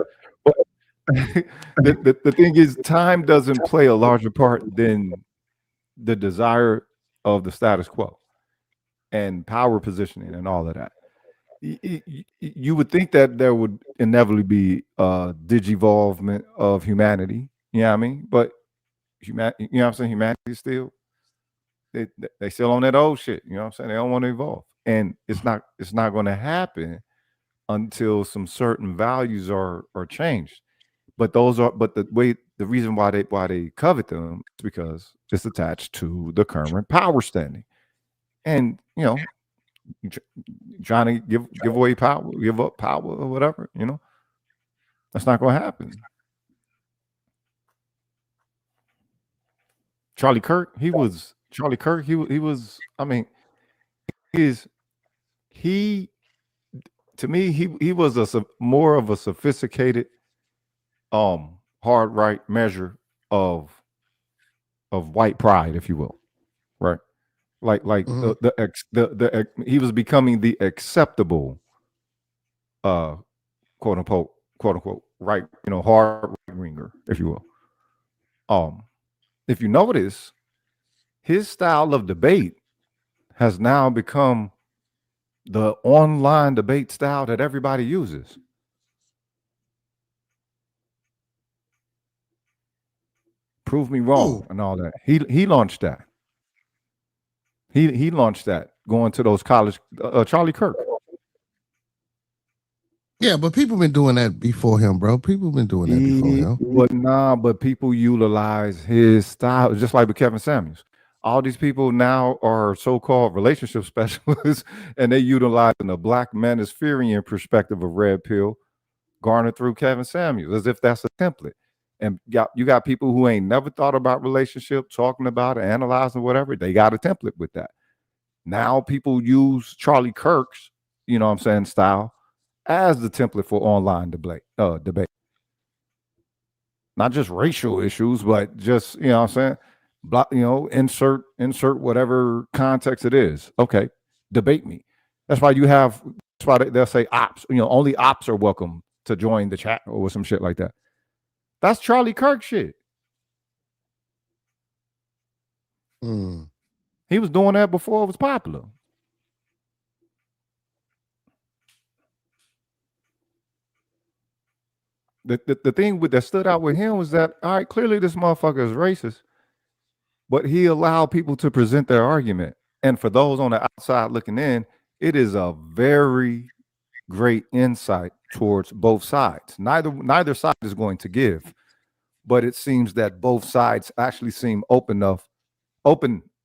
the thing is, time doesn't play a larger part than the desire of the status quo and power positioning and all of that. You would think that there would inevitably be digivolvement of humanity. You know what I mean? But you know what I'm saying? Humanity still. They still on that old shit, you know what I'm saying? They don't want to evolve, and it's not going to happen until some certain values are changed. But the reason why they covet them is because it's attached to the current power standing, and trying to give away power, give up power or whatever, that's not going to happen. Charlie Kirk, he was. I mean, to me, he was more of a sophisticated, hard right measure of white pride, if you will, right? Like he was becoming the acceptable, quote unquote, right, hard right winger, if you will. If you notice, his style of debate has now become the online debate style that everybody uses. Prove me wrong and all that. He launched that. He launched that going to those college. Charlie Kirk. Yeah, but people been doing that before him, bro. People been doing that before him. But people utilize his style, just like with Kevin Samuels. All these people now are so-called relationship specialists, and they utilizing the Black Manispherian perspective of red pill garnered through Kevin Samuels, as if that's a template. And you got people who ain't never thought about relationship, talking about it, analyzing whatever. They got a template with that. Now people use Charlie Kirk's, style as the template for online debate. Not just racial issues, but just, insert whatever context it is. Okay, debate me. That's why they'll say ops. Only ops are welcome to join the chat or some shit like that. That's Charlie Kirk shit. He was doing that before it was popular. The thing that stood out with him was that, all right, clearly this motherfucker is racist, but he allowed people to present their argument. And for those on the outside looking in, it is a very great insight towards both sides. Neither side is going to give, but it seems that both sides actually seem open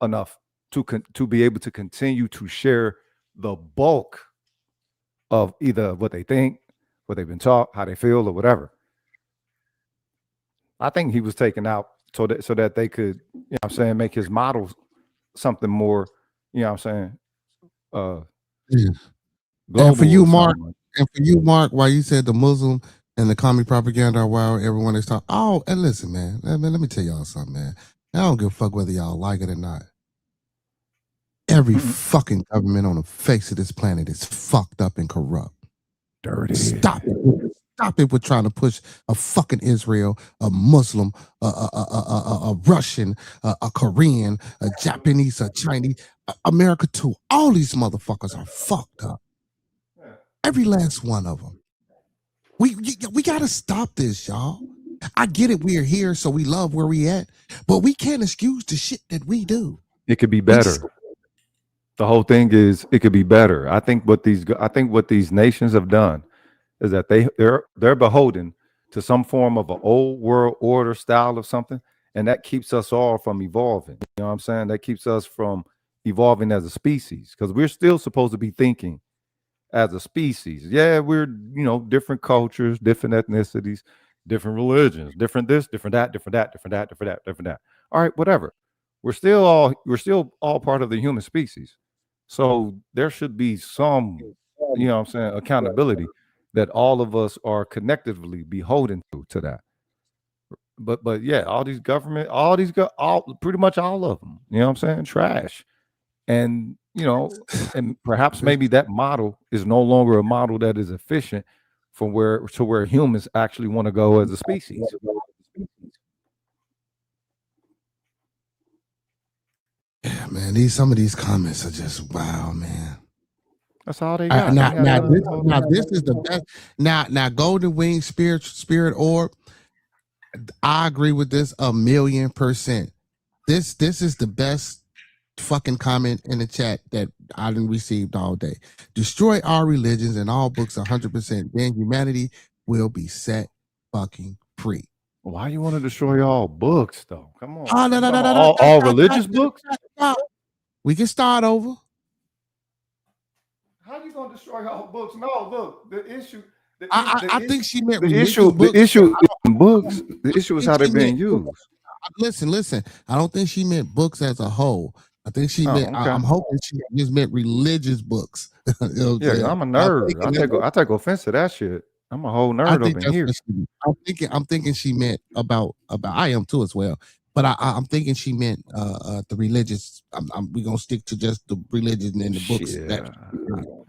enough to be able to continue to share the bulk of either what they think, what they've been taught, how they feel, or whatever. I think he was taken out so that they could, make his model something more, And for you, Mark, and for you, Mark, why you said the Muslim and the commie propaganda are wild, everyone is talking. Oh, and listen, man, let me tell y'all something, man. I don't give a fuck whether y'all like it or not. Every fucking government on the face of this planet is fucked up and corrupt. Dirty. Stop it. Stop it with trying to push a fucking Israel, a Muslim, a Russian, a Korean, a Japanese, a Chinese, America too. All these motherfuckers are fucked up. Every last one of them. We got to stop this, y'all. I get it. We're here, so we love where we at, but we can't excuse the shit that we do. It could be better. The whole thing is it could be better. I think what these nations have done is that they're beholden to some form of an old world order style of something, and that keeps us all from evolving. You know what I'm saying? That keeps us from evolving as a species, because we're still supposed to be thinking as a species. Yeah, we're different cultures, different ethnicities, different religions, different this, different that, different that, different that, different that, different that. All right, whatever. We're still all part of the human species. So there should be some, accountability that all of us are connectively beholden to that. But yeah, all these government, pretty much all of them, you know what I'm saying? Trash. And, and perhaps maybe that model is no longer a model that is efficient to where humans actually want to go as a species. Yeah, man, some of these comments are just wow, man. That's all they got. Now this is the best. Now Golden Wing Spirit Orb. I agree with this 1,000,000%. This is the best fucking comment in the chat that I done received all day. Destroy our religions and all books 100%. Then humanity will be set fucking free. Why you want to destroy all books though? Come on. Oh, no. All religious books? We can start over. How are you gonna destroy all books? No, look, the issue. I think she meant the issue. The issue in books. The issue is how they're being used. Listen. I don't think she meant books as a whole. I think she meant. Okay. I'm hoping she just meant religious books. Yeah, I'm a nerd. I take offense to that shit. I'm a whole nerd up in here. I'm thinking she meant about. I am too as well. But I'm thinking she meant the religious. We're gonna stick to just the religion and the books.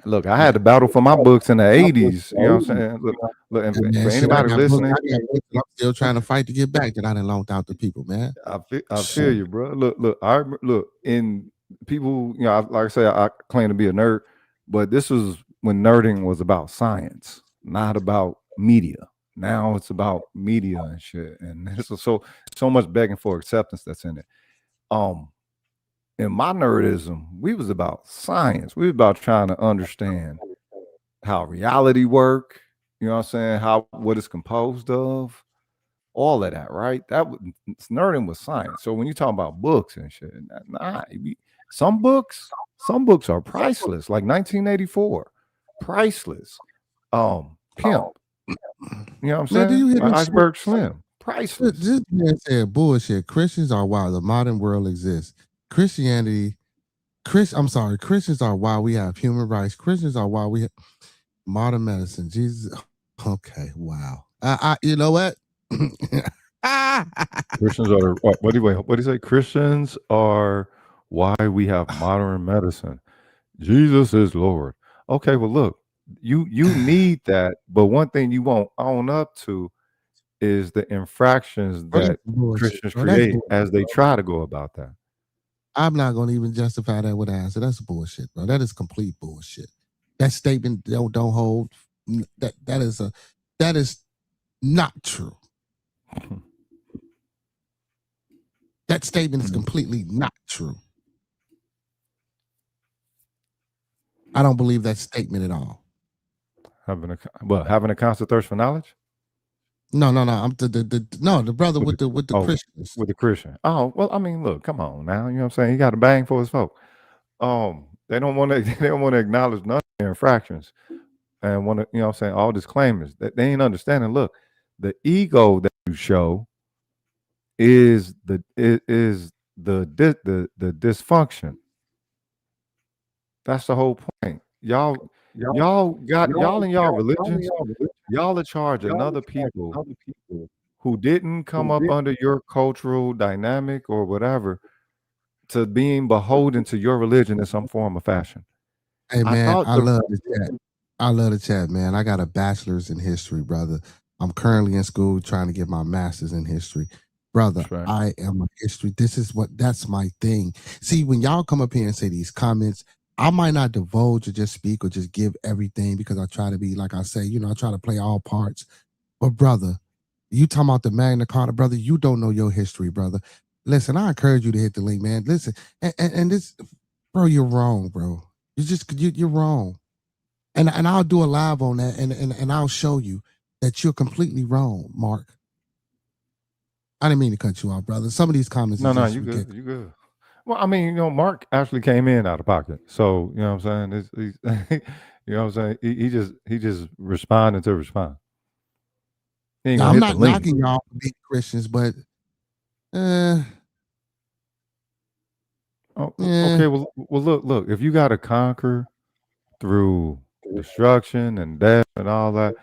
Look, I had to battle for my books in the 80s. You know what I'm saying? Look, and for anybody listening, I'm still trying to fight to get back that I done loaned out to people, man. I feel you, bro. Look. In people, like I say, I claim to be a nerd, but this was when nerding was about science, not about media. Now it's about media and shit, and this is so much begging for acceptance that's in it. In my nerdism, we was about science. We was about trying to understand how reality work. You know what I'm saying? What it's composed of, all of that, right? Nerding was science. So when you talk about books and shit, some books are priceless, like 1984, priceless. Pimp. You know what I'm saying? Do you hear Iceberg Slim. Priceless. This man said bullshit. Christians are why the modern world exists. Christians are why we have human rights. Christians are why we have modern medicine. Jesus. Okay, wow. You know what? Christians are what do you say? Christians are why we have modern medicine. Jesus is Lord. Okay, well look, you need that, but one thing you won't own up to is the infractions that Christians create as they try to go about that. I'm not going to even justify that with an answer. That's bullshit, bro. That is complete bullshit. That statement don't hold. That is not true. That statement is completely not true. I don't believe that statement at all. Having a constant thirst for knowledge? No. I'm the brother with the Christians. With the Christian. Oh, well, I mean, look, come on now. You know what I'm saying? He got a bang for his folk. They don't want to acknowledge none of their infractions and want to, you know what I'm saying, all disclaimers that they ain't understanding. Look, the ego that you show is the dysfunction. That's the whole point. Y'all y'all in y'all religions, y'all are charging other people who didn't come up under your cultural dynamic or whatever to being beholden to your religion in some form or fashion. Hey I man, thought I love the chat. I love the chat, man. I got a bachelor's in history, brother. I'm currently in school trying to get my master's in history. Brother, right. I am a history. That's my thing. See, when y'all come up here and say these comments, I might not divulge or just speak or just give everything because I try to be, like I say, I try to play all parts. But brother, you talking about the Magna Carta, brother, you don't know your history, brother. Listen, I encourage you to hit the link, man. Listen, and this, bro, you're wrong, bro. You're wrong. And I'll do a live on that and I'll show you that you're completely wrong, Mark. I didn't mean to cut you off, brother. Some of these comments No, is just you ridiculous. good. You good. Well, I mean, Mark actually came in out of pocket. So, you know what I'm saying? He's you know what I'm saying? He just responded to respond. He ain't Yeah, gonna I'm hit not the link. knocking y'all for being Christians, but Okay, well look, if you gotta conquer through destruction and death and all that,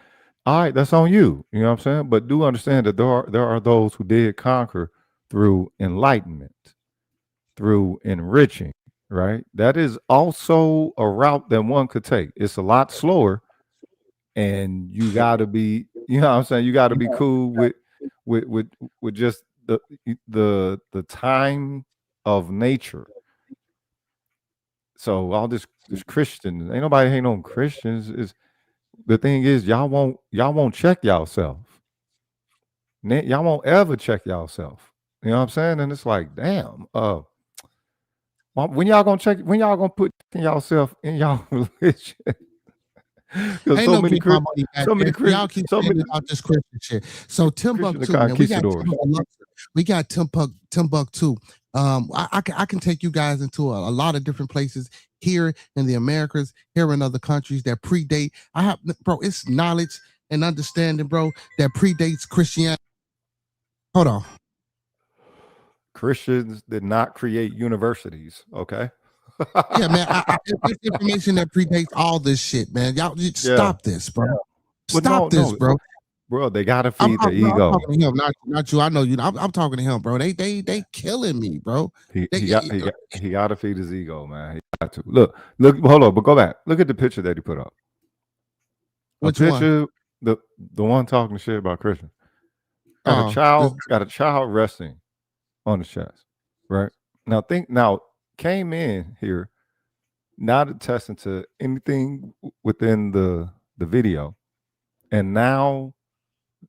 all right, that's on you. You know what I'm saying? But do understand that there are those who did conquer through enlightenment, through enriching, right? That is also a route that one could take. It's a lot slower, and you gotta be, you know what I'm saying, you gotta be cool with just the time of nature. So all this Christians, ain't nobody hating on Christians. Is the thing is y'all won't check y'allself. Y'all won't ever check y'allself. You know what I'm saying? And it's like, damn, when y'all gonna check? When y'all gonna put yourself in y'all religion? Because ain't no getting my money back. Y'all keep saying about this Christian shit. So Timbuktu, man, we got Timbuktu. I can take you guys into a lot of different places here in the Americas, here in other countries that predate. It's knowledge and understanding, bro, that predates Christianity. Hold on. Christians did not create universities, okay? Yeah, man. It's information that predates all this shit, man. Y'all stop this, bro. Stop this, bro. Bro, they gotta feed the ego. I'm talking to him, not you. I know you. I'm talking to him, bro. They killing me, bro. He got to feed his ego, man. He got to look. Hold on, but go back. Look at the picture that he put up. Which one? The one talking shit about Christian. Got a child resting on his chest, right? Now came in here, not attesting to anything within the video, and now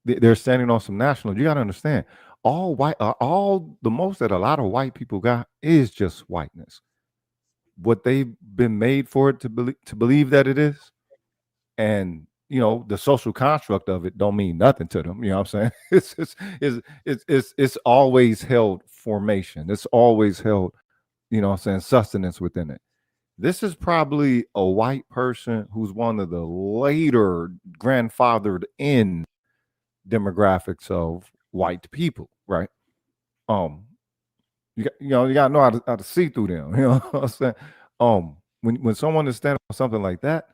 they're standing on some national. You got to understand, all the most that a lot of white people got is just whiteness. What they've been made for it to believe that it is, and the social construct of it don't mean nothing to them. You know what I'm saying? It's always held formation. It's always held, sustenance within it. This is probably a white person who's one of the later grandfathered in demographics of white people, right? You gotta know how to see through them. You know what I'm saying? When someone is standing on something like that,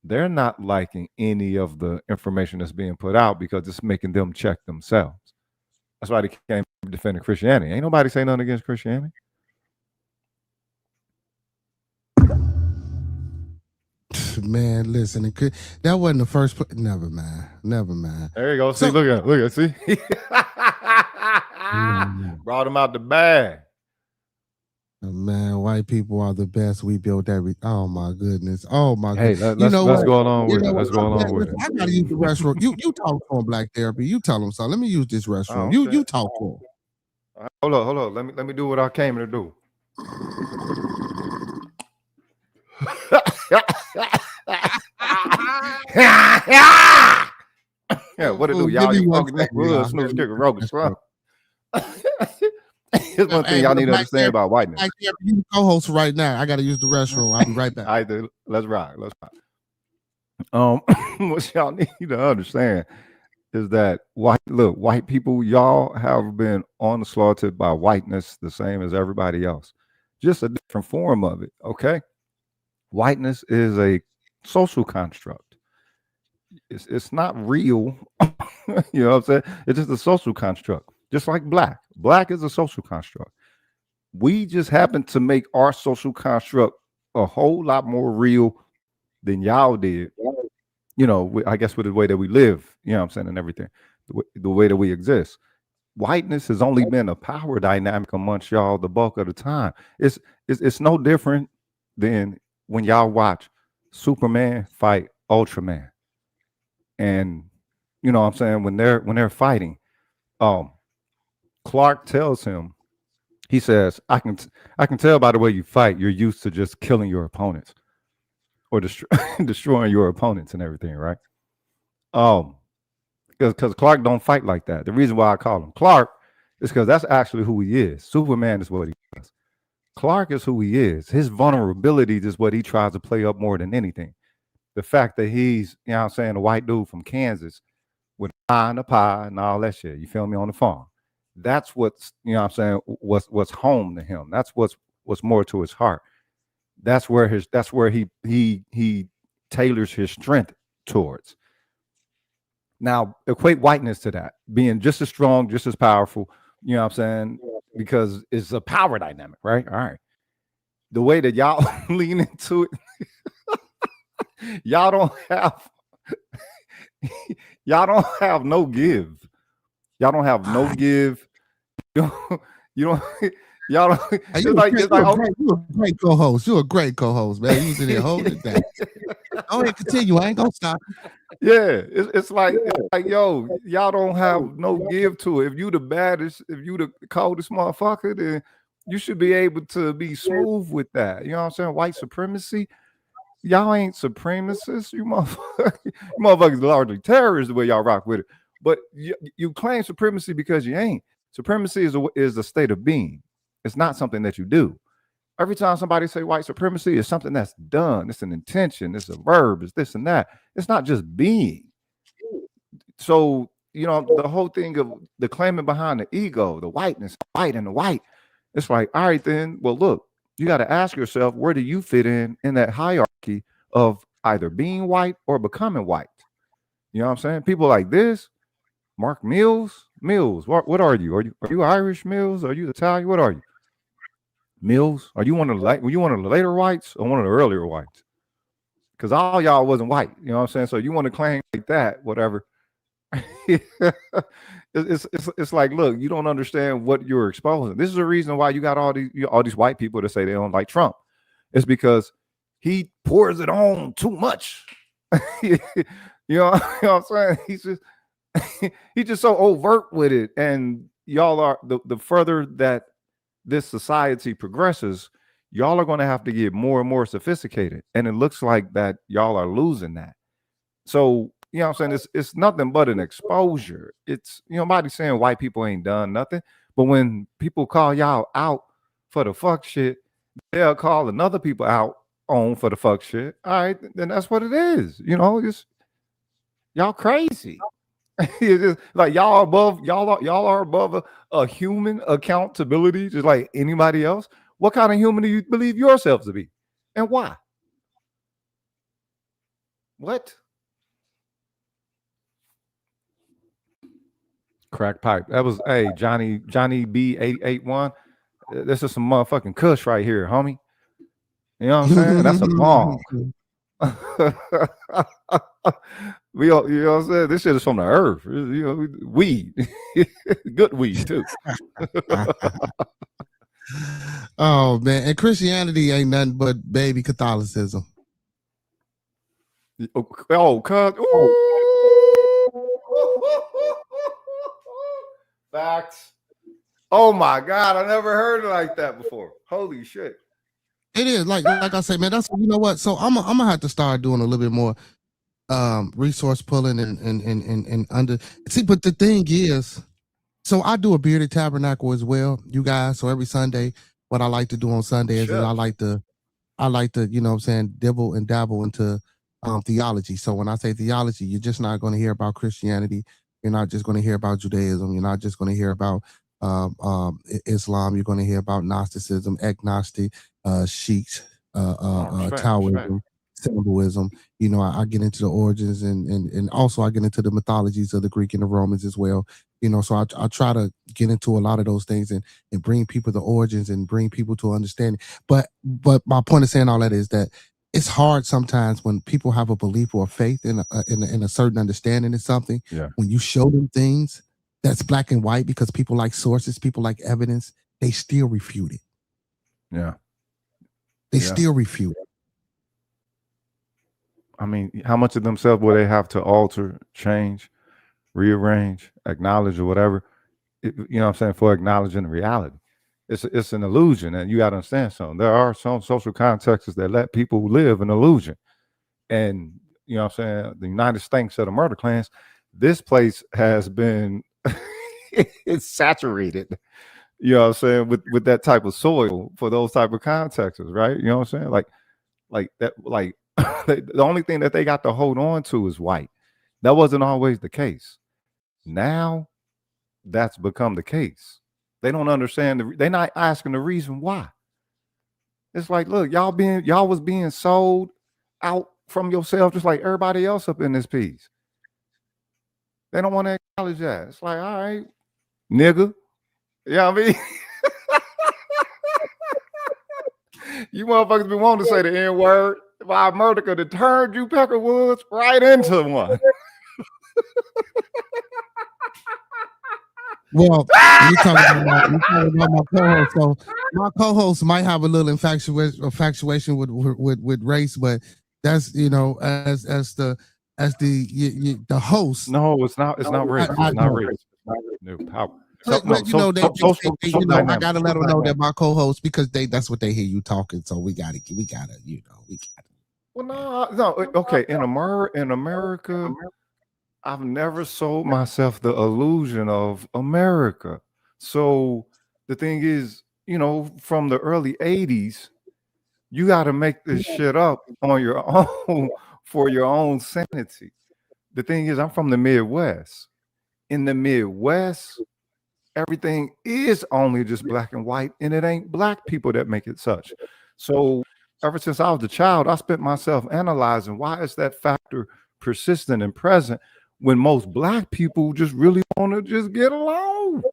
they're not liking any of the information that's being put out because it's making them check themselves. That's why they came defending Christianity. Ain't nobody saying nothing against Christianity. Man, listen, that wasn't the first place. Never mind. There you go. See, look at it. See, brought him out the bag. Man, white people are the best. We built everything. Oh my goodness. Hey, let's go along with it. Let's go along with it. I gotta use the restroom. You talk to him, Black Therapy. You tell him so. Let me use this restroom. You talk to him. Hold on. Let me do what I came to do. Yeah, what it do? Y'all eat fucking neck. Snooze, kicker, rogan, bro. Here's one thing y'all need to understand about whiteness. You co-host right now. I gotta use the restroom. I'll be right back. All right, dude. Let's ride. What y'all need to understand is that white people, y'all have been onslaughted by whiteness the same as everybody else, just a different form of it. Okay, whiteness is a social construct. It's not real. You know what I'm saying? It's just a social construct. Just like black. Black is a social construct. We just happen to make our social construct a whole lot more real than y'all did. You know, I guess with the way that we live, you know what I'm saying, and everything, the way that we exist. Whiteness has only been a power dynamic amongst y'all the bulk of the time. It's no different than when y'all watch Superman fight Ultraman. And you know what I'm saying, when they're fighting, Clark tells him, he says, I can tell by the way you fight, you're used to just killing your opponents or destroying your opponents and everything, right? Because Clark don't fight like that. The reason why I call him Clark is because that's actually who he is. Superman is what he does. Clark is who he is. His vulnerability is what he tries to play up more than anything. The fact that he's, you know what I'm saying, a white dude from Kansas with a pie and all that shit. You feel me, on the farm. That's what's, you know what I'm saying, what's home to him. That's what's more to his heart. That's where he tailors his strength towards. Now, equate whiteness to that, being just as strong, just as powerful, you know what I'm saying? Because it's a power dynamic, right? All right. The way that y'all lean into it, y'all don't have no give. Y'all don't have no give. You don't y'all don't. You're a great co-host. You're a great co-host, man. You in there holding it down. Go ahead, continue. I ain't gonna stop. Yeah, it's like, yo, y'all don't have no give to it. If you the baddest, if you the coldest motherfucker, then you should be able to be smooth with that. You know what I'm saying? White supremacy. Y'all ain't supremacists. You motherfuckers largely terrorists the way y'all rock with it. But you claim supremacy because you ain't. Supremacy is a state of being. It's not something that you do. Every time somebody say white supremacy, is something that's done. It's an intention. It's a verb. It's this and that. It's not just being. So, you know, the whole thing of the claiming behind the ego, the whiteness, white and the white. It's like, all right, then, well, look, you got to ask yourself, where do you fit in that hierarchy of either being white or becoming white? You know what I'm saying? People like this, Mark Mills, what are you? Are you Irish, Mills? Are you Italian? What are you? Mills, are you one of the later whites or one of the earlier whites? Because all y'all wasn't white, you know what I'm saying? So you want to claim like that, whatever. It's like, look, you don't understand what you're exposing. This is the reason why you got all these white people that say they don't like Trump. It's because he pours it on too much. You know what I'm saying? He's just so overt with it, and y'all are the further that this society progresses, y'all are going to have to get more and more sophisticated, and it looks like that y'all are losing that. So, you know what I'm saying, it's nothing but an exposure. It's, you know, nobody saying white people ain't done nothing, but when people call y'all out for the fuck shit, they'll call another people out on for the fuck shit. All right, then that's what it is. You know, just y'all crazy. It's just like y'all are above a human accountability, just like anybody else. What kind of human do you believe yourselves to be, and why? What? Crack pipe. That was Johnny B 881. This is some motherfucking kush right here, homie. You know what I'm saying? That's a bomb. You know what I'm saying? This shit is from the earth. You know, weed, good weed too. Oh man, and Christianity ain't nothing but baby Catholicism. Oh, cuz. Facts. Oh my God, I never heard it like that before. Holy shit. It is like I say, man. That's, you know what. So I'm gonna have to start doing a little bit more resource pulling and under. See, but the thing is, so I do a bearded tabernacle as well, you guys. So every Sunday, what I like to do on Sunday is I like to, you know what I'm saying, dibble and dabble into theology. So when I say theology, you're just not going to hear about Christianity. You're not just going to hear about Judaism. You're not just going to hear about Islam. You're going to hear about Gnosticism, agnostic, Sheiks, Taoism, symbolism. You know, I get into the origins and also I get into the mythologies of the Greek and the Romans as well. You know, so I try to get into a lot of those things and bring people the origins and bring people to understanding. But my point of saying all that is that it's hard sometimes when people have a belief or a faith in a certain understanding of something. Yeah. When you show them things that's black and white, because people like sources, people like evidence, they still refute it. Yeah. They Yeah. still refute it. I mean, how much of themselves will they have to alter, change, rearrange, acknowledge, or whatever? You know what I'm saying? For acknowledging the reality. It's an illusion, and you got to understand something. There are some social contexts that let people live an illusion. And, you know what I'm saying, the United States of the murder clans, this place has been, it's saturated, you know what I'm saying, with that type of soil for those type of contexts, right? You know what I'm saying? Like that, like the only thing that they got to hold on to is white. That wasn't always the case. Now that's become the case. They don't understand. They're not asking the reason why. It's like, look, y'all was being sold out from yourself just like everybody else up in this piece. They don't want to acknowledge that. It's like, all right, nigga. You know what I mean? You motherfuckers be wanting to say the N-word. Why murder could have turned you Peckerwoods right into one. Well, you talking about my co-host. So my co-host might have a little infatuation with race, but that's, you know, as the host. No, it's not. It's not race. It's not race. No power. But you know, I gotta let them know that my co-host, because that's what they hear you talking. So we gotta. Well, no. Okay, in America, I've never sold myself the illusion of America. So the thing is, you know, from the early 80s, you got to make this shit up on your own for your own sanity. The thing is, I'm from the Midwest. In the Midwest, everything is only just black and white, and it ain't black people that make it such. So ever since I was a child, I spent myself analyzing why is that factor persistent and present when most black people just really want to just get along.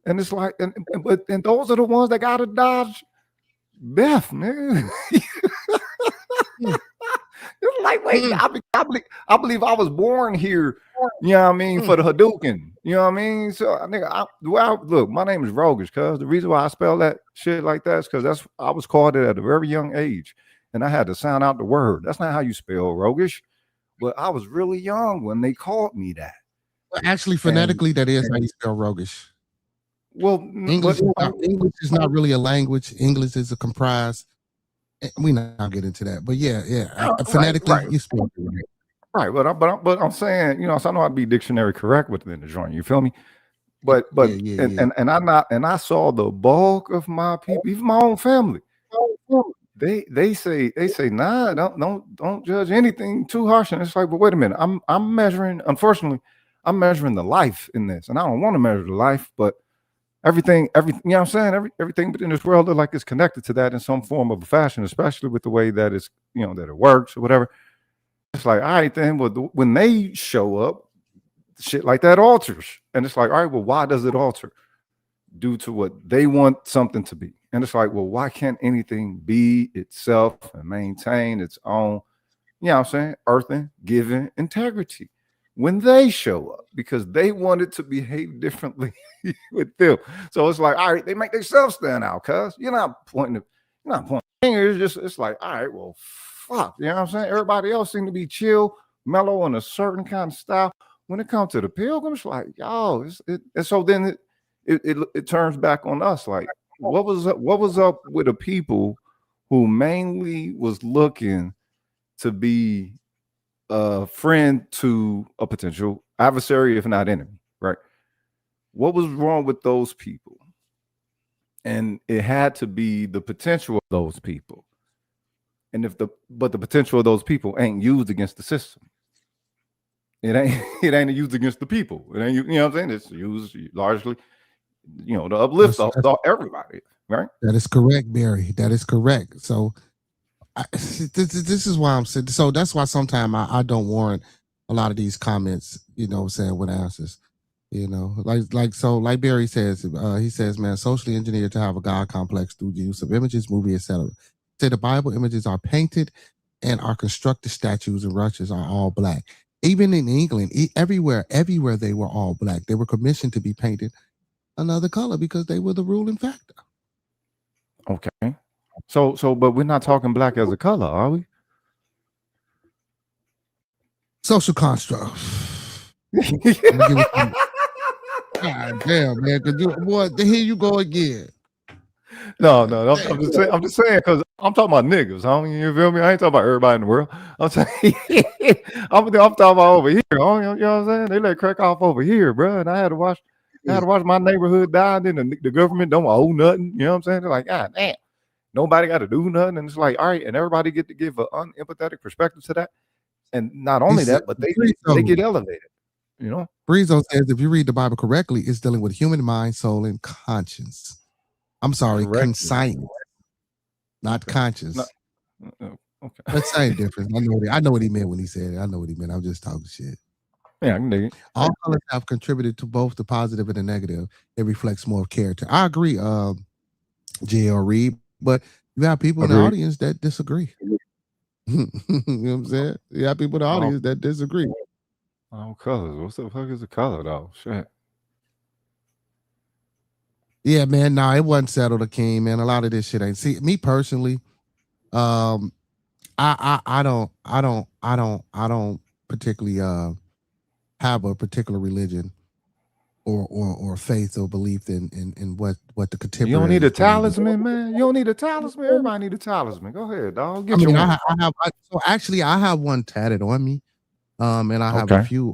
And it's like, and those are the ones that gotta dodge death, man. It's like, wait, I believe I was born here, you know what I mean, for the Hadouken. You know what I mean? So look, my name is Rogish, cuz the reason why I spell that shit like that is because I was called it at a very young age, and I had to sound out the word. That's not how you spell Rogish. But I was really young when they called me that. Well, actually, phonetically, that is how you spell roguish. Well, English is not really a language. English is a comprised. We not get into that, but yeah. Phonetically, right. You spell it right. But I'm saying, you know, so I know I'd be dictionary correct within the joint. You feel me? But I saw the bulk of my people, even my own family. They say nah, don't judge anything too harsh. And it's like, but wait a minute, I'm measuring. Unfortunately, I'm measuring the life in this, and I don't want to measure the life, but everything, you know what I'm saying? Everything within this world look like it's connected to that in some form of a fashion, especially with the way that it's, you know, that it works or whatever. It's like, all right, then, but when they show up, shit like that alters, and it's like, all right, well, why does it alter? Due to what they want something to be. And it's like, well, why can't anything be itself and maintain its own, you know what I'm saying, earthen, given integrity when they show up, because they wanted to behave differently with them. So it's like, all right, they make themselves stand out, cuz you're not pointing fingers, it's like, all right, well, fuck, you know what I'm saying? Everybody else seem to be chill, mellow in a certain kind of style. When it comes to the pilgrims, like, yo, and so then it turns back on us. Like, what was up with the people who mainly was looking to be a friend to a potential adversary, if not enemy, right? What was wrong with those people? And it had to be the potential of those people. And but the potential of those people ain't used against the system. It ain't used against the people. It ain't, you know what I'm saying? It's used largely, you know, to uplift everybody, right? That is correct, Barry. That is correct. So this is why I'm saying. So that's why sometimes I don't warrant a lot of these comments. You know, what I'm saying with answers. You know, like Barry says, he says, man, socially engineered to have a God complex through the use of images, movie, etc. Say the Bible images are painted and our constructed statues and rushes are all black. Even in England, everywhere they were all black. They were commissioned to be painted another color because they were the ruling factor. Okay. So, but we're not talking black as a color, are we? Social construct. God damn, man. Boy, here you go again. No, I'm just saying because I'm talking about niggas. You feel me? I ain't talking about everybody in the world. I'm saying I'm talking about over here. You know what I'm saying? They let crack off over here, bro. And I had to watch my neighborhood die. And then the government don't owe nothing. You know what I'm saying? They're like, God damn, nobody got to do nothing. And it's like, all right, and everybody get to give an unempathetic perspective to that. And not only that, but they get elevated. You know, Breezo says if you read the Bible correctly, it's dealing with human mind, soul, and conscience. I'm sorry, conscience, not conscious. Okay. That's the same difference. I know what he meant when he said it. I know what he meant. I'm just talking shit. Yeah, I can dig it. All colors have contributed to both the positive and the negative. It reflects more of character. I agree, J.L. Reed, but you have people in the audience that disagree. You know what I'm saying? You have people in the audience that disagree. Oh, colors. What the fuck is a color, though? Shit. Yeah, man. Nah, it wasn't settled, Akeem, man. A lot of this shit ain't. See, me personally, I don't particularly have a particular religion or faith or belief in what the contemporary. You don't need a talisman, man. You don't need a talisman. Everybody need a talisman. Go ahead, dog. Get your one. I have one tatted on me, and I have a few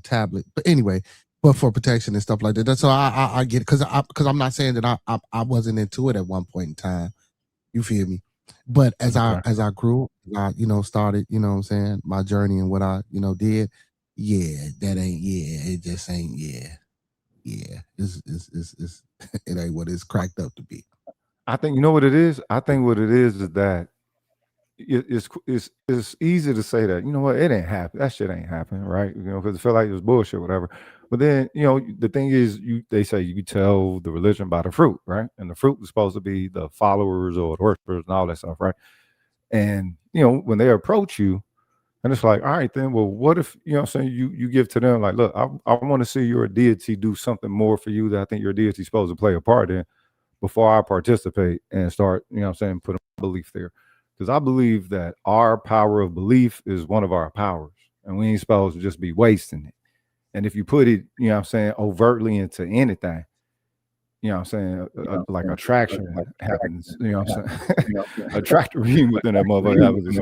tablet. But anyway, but for protection and stuff like that. That's so I get it because I'm not saying that I wasn't into it at one point in time. You feel me? But as I grew, I started, what I'm saying, my journey and what I did. Yeah, that ain't. Yeah, it just ain't. Yeah, it's it ain't what it's cracked up to be. I think you know what it is. I think what it is that it's easy to say that, you know what, it ain't happen. That shit ain't happening, right? Because it feel like it was bullshit, whatever. But then, the thing is, they say you tell the religion by the fruit, right? And the fruit is supposed to be the followers or the worshipers and all that stuff, right? And when they approach you, and it's like, all right, then, well, what if I'm saying you give to them like, look, I want to see your deity do something more for you that I think your deity is supposed to play a part in before I participate and start, putting belief there. Because I believe that our power of belief is one of our powers, and we ain't supposed to just be wasting it. And if you put it, overtly into anything, like attraction happens, attractive within that motherfucker happens.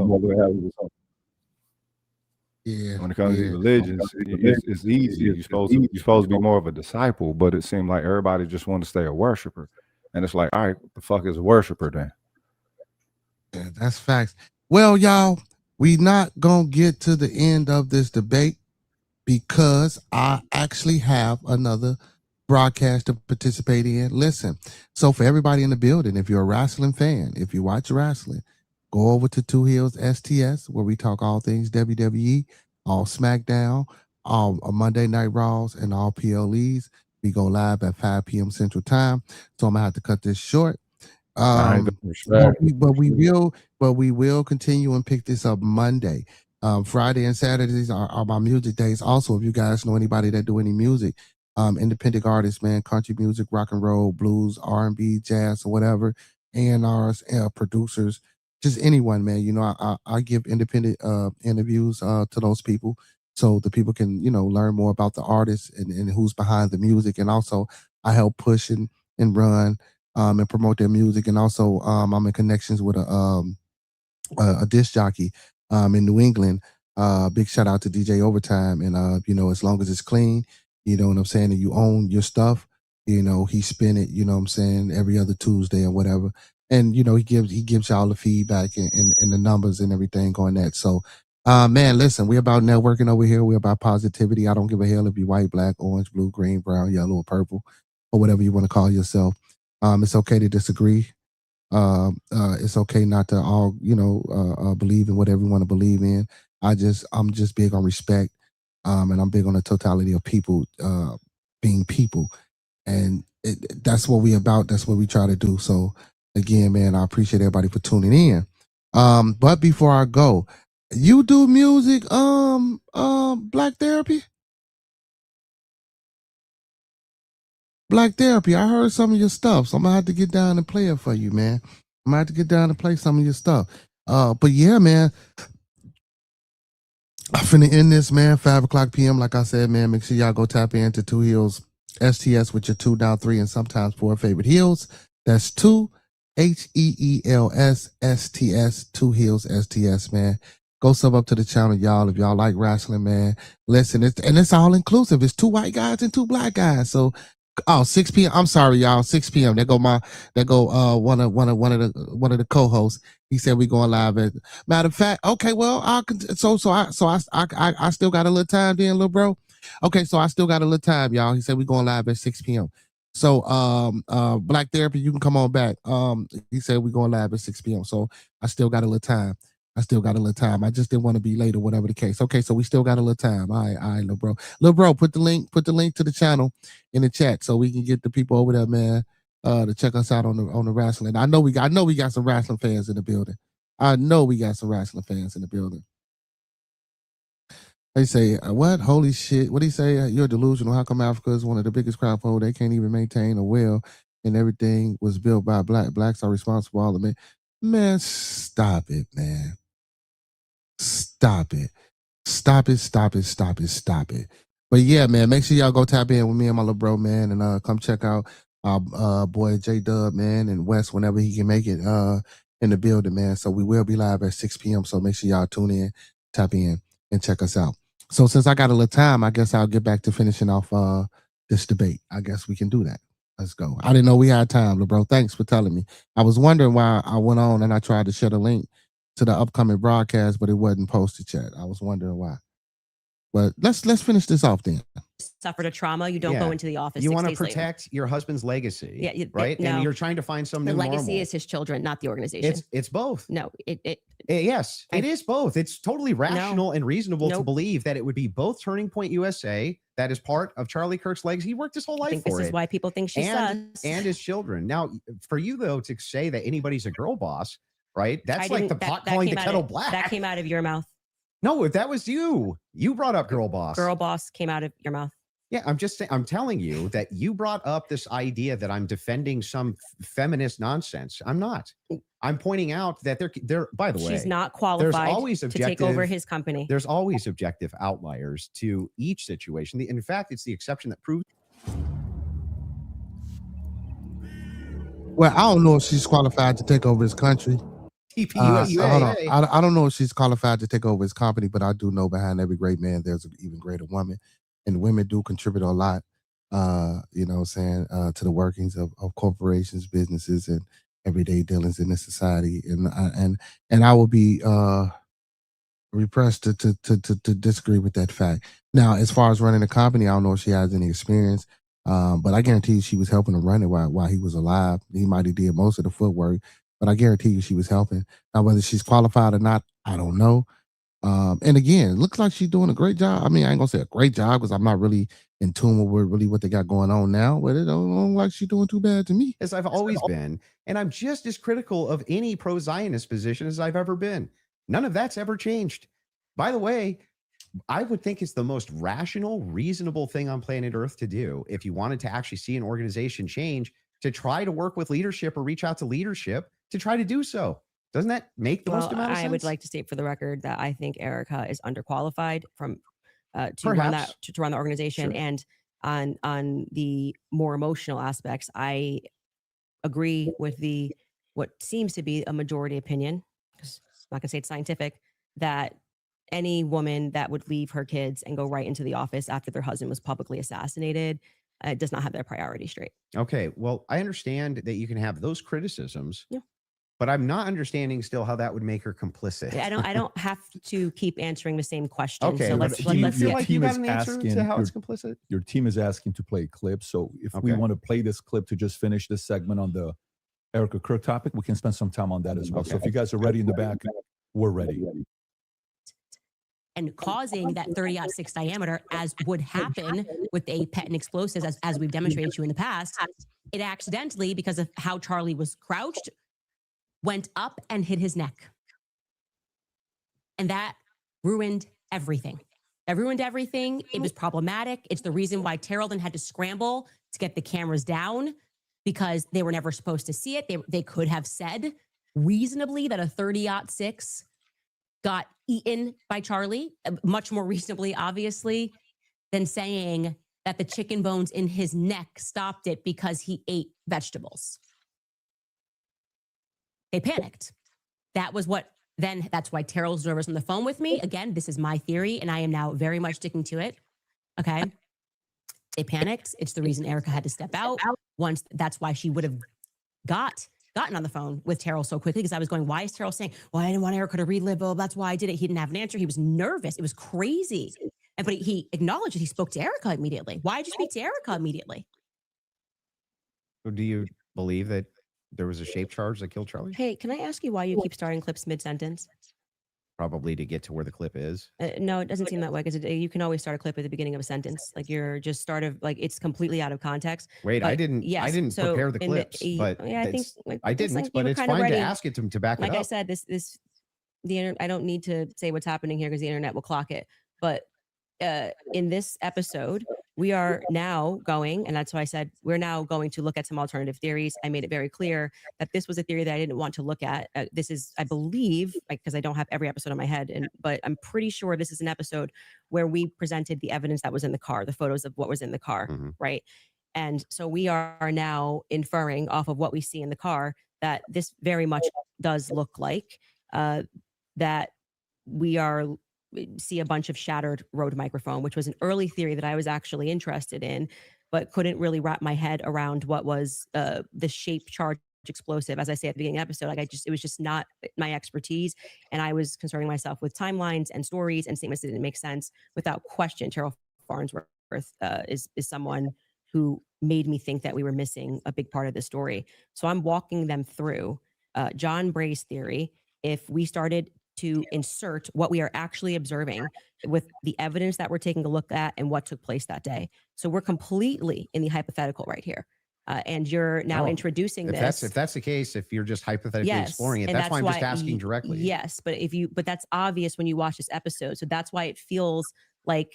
Yeah. When it comes to religions, it's easy. You're supposed to be more of a disciple, but it seemed like everybody just want to stay a worshiper. And it's like, all right, what the fuck is a worshiper then? Yeah, that's facts. Well, y'all, we not gonna get to the end of this debate because I actually have another broadcast to participate in. Listen, so for everybody in the building, if you're a wrestling fan, if you watch wrestling, go over to Two Hills STS where we talk all things WWE, all SmackDown, all Monday Night Raws, and all PLEs. We go live at 5 p.m. Central Time, so I'm gonna have to cut this short. But we will continue and pick this up Monday. Friday and Saturdays are my music days. Also, if you guys know anybody that do any music, independent artists, man, country music, rock and roll, blues, R&B, jazz, or whatever, A&Rs, producers, just anyone, man. I give independent interviews to those people so the people can, learn more about the artists and who's behind the music. And also I help push and run and promote their music. And also I'm in connections with a disc jockey in New England. Big shout out to DJ Overtime. And as long as it's clean, you know what I'm saying, and you own your stuff, he spin it, you know what I'm saying, every other Tuesday or whatever. And he gives y'all the feedback and the numbers and everything on that. So man, listen, we're about networking over here. We're about positivity. I don't give a hell if you're white, black, orange, blue, green, brown, yellow, or purple, or whatever you want to call yourself. It's okay to disagree. It's okay not to all, believe in what everyone to believe in. I'm just big on respect, and I'm big on the totality of people being people, and that's what we about. That's what we try to do. So again, man, I appreciate everybody for tuning in. But before I go, you do music, Black Therapy? Black Therapy, I heard some of your stuff, so I'm gonna have to get down and play it for you, man. I'm gonna have to get down and play some of your stuff. But yeah, man, I'm finna end this, man. 5:00 p.m. Like I said, man, make sure y'all go tap into Two Heels STS with your 2 down 3 and sometimes 4 favorite heels. That's 2 HEELS STS, Two Heels STS, man. Go sub up to the channel, y'all. If y'all like wrestling, man, listen. It's all inclusive. It's 2 white guys and 2 black guys. So 6 p.m. I'm sorry, y'all. 6 p.m. There go one of the co-hosts. He said we going live at. Matter of fact, okay. Well, I still got a little time, then, little bro. Okay, so I still got a little time, y'all. He said we going live at 6 p.m. So Black Therapy, you can come on back. He said we going live at 6 p.m. So I still got a little time. I just didn't want to be late or whatever the case. Okay, so we still got a little time. All right, little bro. Little bro, put the link to the channel in the chat so we can get the people over there, man, to check us out on the wrestling. I know we got some wrestling fans in the building. They say, what? Holy shit. What do you say? You're delusional. How come Africa is one of the biggest crowd poll? They can't even maintain a well, and everything was built by blacks are responsible. All of it. Man, stop it, man. Stop it. But yeah, man, make sure y'all go tap in with me and my little bro, man, and come check out our boy J-Dub, man, and Wes whenever he can make it in the building, man. So we will be live at 6 p.m. So make sure y'all tune in, tap in, and check us out. So since I got a little time, I guess I'll get back to finishing off this debate. I guess we can do that. Let's go. I didn't know we had time, little bro. Thanks for telling me. I was wondering why I went on and I tried to share the link to the upcoming broadcast, but it wasn't posted yet. I was wondering why. But let's finish this off then. Suffered a trauma, you don't go into the office. You want to protect your husband's legacy, right? No. And you're trying to find some new legacy normal. is his children, not the organization. It's both. No, yes, it is both. It's totally rational and reasonable to believe that it would be both Turning Point USA. That is part of Charlie Kirk's legacy. He worked his whole life for it. This is why people think she's sus. And his children. Now, for you though to say that anybody's a girl boss, right? That's like the pot calling the kettle black. That came out of your mouth. No, if that was you, you brought up girl boss. Girl boss came out of your mouth. Yeah, I'm telling you that you brought up this idea that I'm defending some feminist nonsense. I'm not. I'm pointing out that they're by the way, she's not qualified to take over his company. There's always objective outliers to each situation. In fact, it's the exception that proves. Well, I don't know if she's qualified to take over his country. I don't know if she's qualified to take over his company, but I do know behind every great man, there's an even greater woman. And women do contribute a lot, to the workings of corporations, businesses, and everyday dealings in this society. And I will be repressed to disagree with that fact. Now, as far as running a company, I don't know if she has any experience, but I guarantee you she was helping him run it while he was alive. He might have did most of the footwork, but I guarantee you she was helping. Now, whether she's qualified or not, I don't know. And again, it looks like she's doing a great job. I mean, I ain't gonna say a great job because I'm not really in tune with really what they got going on now, but it don't look like she's doing too bad to me. As I've always been, and I'm just as critical of any pro-Zionist position as I've ever been. None of that's ever changed. By the way, I would think it's the most rational, reasonable thing on planet Earth to do if you wanted to actually see an organization change, to try to work with leadership or reach out to leadership to try to do so. Doesn't that make the most amount of sense? I would like to state for the record that I think Erica is underqualified to run the organization. Sure. And on the more emotional aspects, I agree with what seems to be a majority opinion, because I'm not gonna say it's scientific, that any woman that would leave her kids and go right into the office after their husband was publicly assassinated does not have their priorities straight. Okay, well, I understand that you can have those criticisms. Yeah. But I'm not understanding still how that would make her complicit. I don't have to keep answering the same question. Okay, so let's feel like you got an answer to how it's complicit. Your team is asking to play a clip. So if we want to play this clip to just finish this segment on the Erica Kirk topic, we can spend some time on that as well. So if you guys are ready in the back, we're ready. And causing that 30-06 diameter, as would happen with a patent explosives, as we've demonstrated to you in the past, it accidentally, because of how Charlie was crouched, went up and hit his neck. And that ruined everything. That ruined everything. It was problematic. It's the reason why Terrell then had to scramble to get the cameras down, because they were never supposed to see it. They could have said reasonably that a 30-06 got eaten by Charlie, much more reasonably, obviously, than saying that the chicken bones in his neck stopped it because he ate vegetables. They panicked. That was what, then that's why Terrell's nervous on the phone with me. Again, this is my theory, and I am now very much sticking to it. Okay. They panicked. It's the reason Erica had to step out. Once, that's why she would have gotten on the phone with Terrell so quickly, because I was going, why is Terrell saying, well, I didn't want Erica to relive, oh, that's why I did it. He didn't have an answer. He was nervous. It was crazy. But he acknowledged that he spoke to Erica immediately. Why did you speak to Erica immediately? So do you believe that there was a shape charge that killed Charlie? Hey, can I ask you why you keep starting clips mid-sentence? Probably to get to where the clip is. No, it doesn't seem that way, because you can always start a clip at the beginning of a sentence. Like you're just it's completely out of context. Wait, but I didn't so prepare the clips, but yeah, I think I didn't, but it's fine to ask it to back it up. Like I said, I don't need to say what's happening here because the internet will clock it. But in this episode, we are now going, and that's why I said we're now going to look at some alternative theories. I made it very clear that this was a theory that I didn't want to look at. This is, I believe, because I don't have every episode in my head, but I'm pretty sure this is an episode where we presented the evidence that was in the car, the photos of what was in the car, right? And so we are now inferring off of what we see in the car that this very much does look like that we see a bunch of shattered Rode microphone, which was an early theory that I was actually interested in, but couldn't really wrap my head around what was the shape charge explosive. As I say at the beginning of the episode, it was just not my expertise. And I was concerning myself with timelines and stories and statements that didn't make sense. Without question, Terrell Farnsworth is someone who made me think that we were missing a big part of the story. So I'm walking them through John Bray's theory. If we started to insert what we are actually observing with the evidence that we're taking a look at and what took place that day. So we're completely in the hypothetical right here. And you're now introducing this. If that's the case, if you're just hypothetically exploring it, that's why I'm just asking directly. Yes, but that's obvious when you watch this episode. So that's why it feels like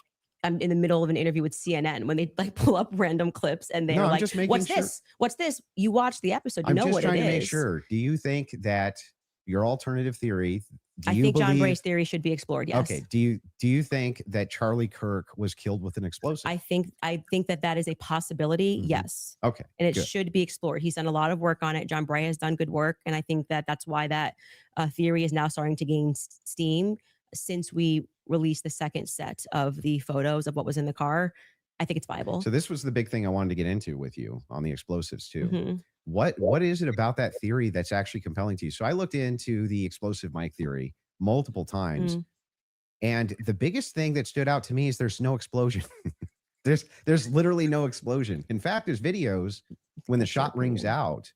I'm in the middle of an interview with CNN when they pull up random clips and they're like, what's this? What's this? You watch the episode, you know what it is. I'm just trying to make sure. Do you think that your alternative theory, I think John Bray's theory should be explored. Yes. Okay. Do you think that Charlie Kirk was killed with an explosive? I think that is a possibility. Yes. Okay. And it should be explored. He's done a lot of work on it. John Bray has done good work, and I think that that's why that theory is now starting to gain steam since we released the second set of the photos of what was in the car. I think it's viable. So this was the big thing I wanted to get into with you on the explosives too. What is it about that theory that's actually compelling to you? So I looked into the explosive mic theory multiple times, and the biggest thing that stood out to me is there's no explosion. there's literally no explosion. In fact, there's videos when the shot rings out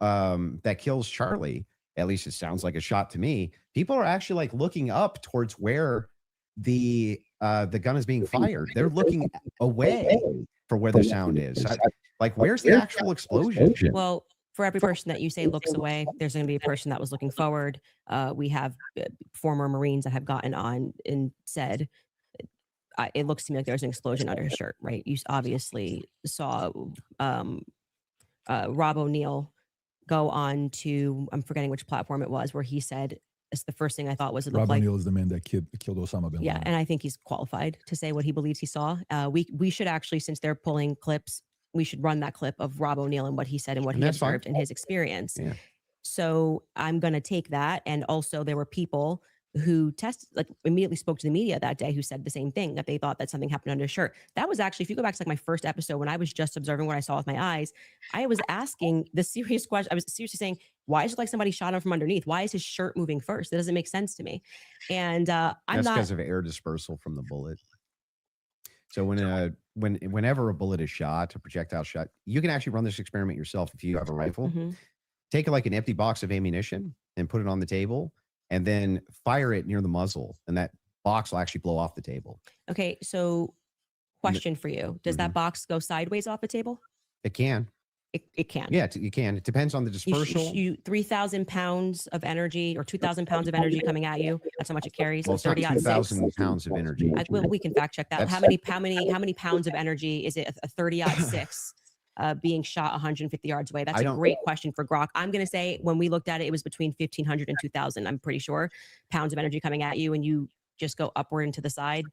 that kills Charlie. At least it sounds like a shot to me. People are actually like looking up towards where the gun is being fired. They're looking away for where the sound is. Like, where's the actual explosion? Well, for every person that you say looks away, there's going to be a person that was looking forward. We have former Marines that have gotten on and said, it looks to me like there's an explosion under his shirt, right? You obviously saw Rob O'Neill go on to, I'm forgetting which platform it was, where he said, it's the first thing I thought was it Rob looked O'Neill is the man that killed Osama bin Laden. Yeah, and I think he's qualified to say what he believes he saw. We should actually, since they're pulling clips, we should run that clip of Rob O'Neill and what he said and what he observed in his experience. Yeah. So I'm going to take that. And also there were people who immediately spoke to the media that day who said the same thing, that they thought that something happened under his shirt. That was actually, if you go back to my first episode, when I was just observing what I saw with my eyes, I was asking the serious question. I was seriously saying, why is it like somebody shot him from underneath? Why is his shirt moving first? That doesn't make sense to me. And that's because of air dispersal from the bullet. So whenever a bullet is shot, a projectile shot, you can actually run this experiment yourself if you have a rifle. take like an empty box of ammunition and put it on the table and then fire it near the muzzle, and that box will actually blow off the table. Okay, so question for you. Does that box go sideways off the table? It can. It can. Yeah, you can. It depends on the dispersal. You 3,000 pounds of energy or 2,000 pounds of energy coming at you. That's how much it carries. Well, it's not 2,000 pounds of energy. We can fact check that. How many pounds of energy is it? A 30-06 being shot 150 yards away. That's a great question for Grok. I'm going to say when we looked at it, it was between 1,500 and 2,000. I'm pretty sure pounds of energy coming at you, and you just go upward and to the side.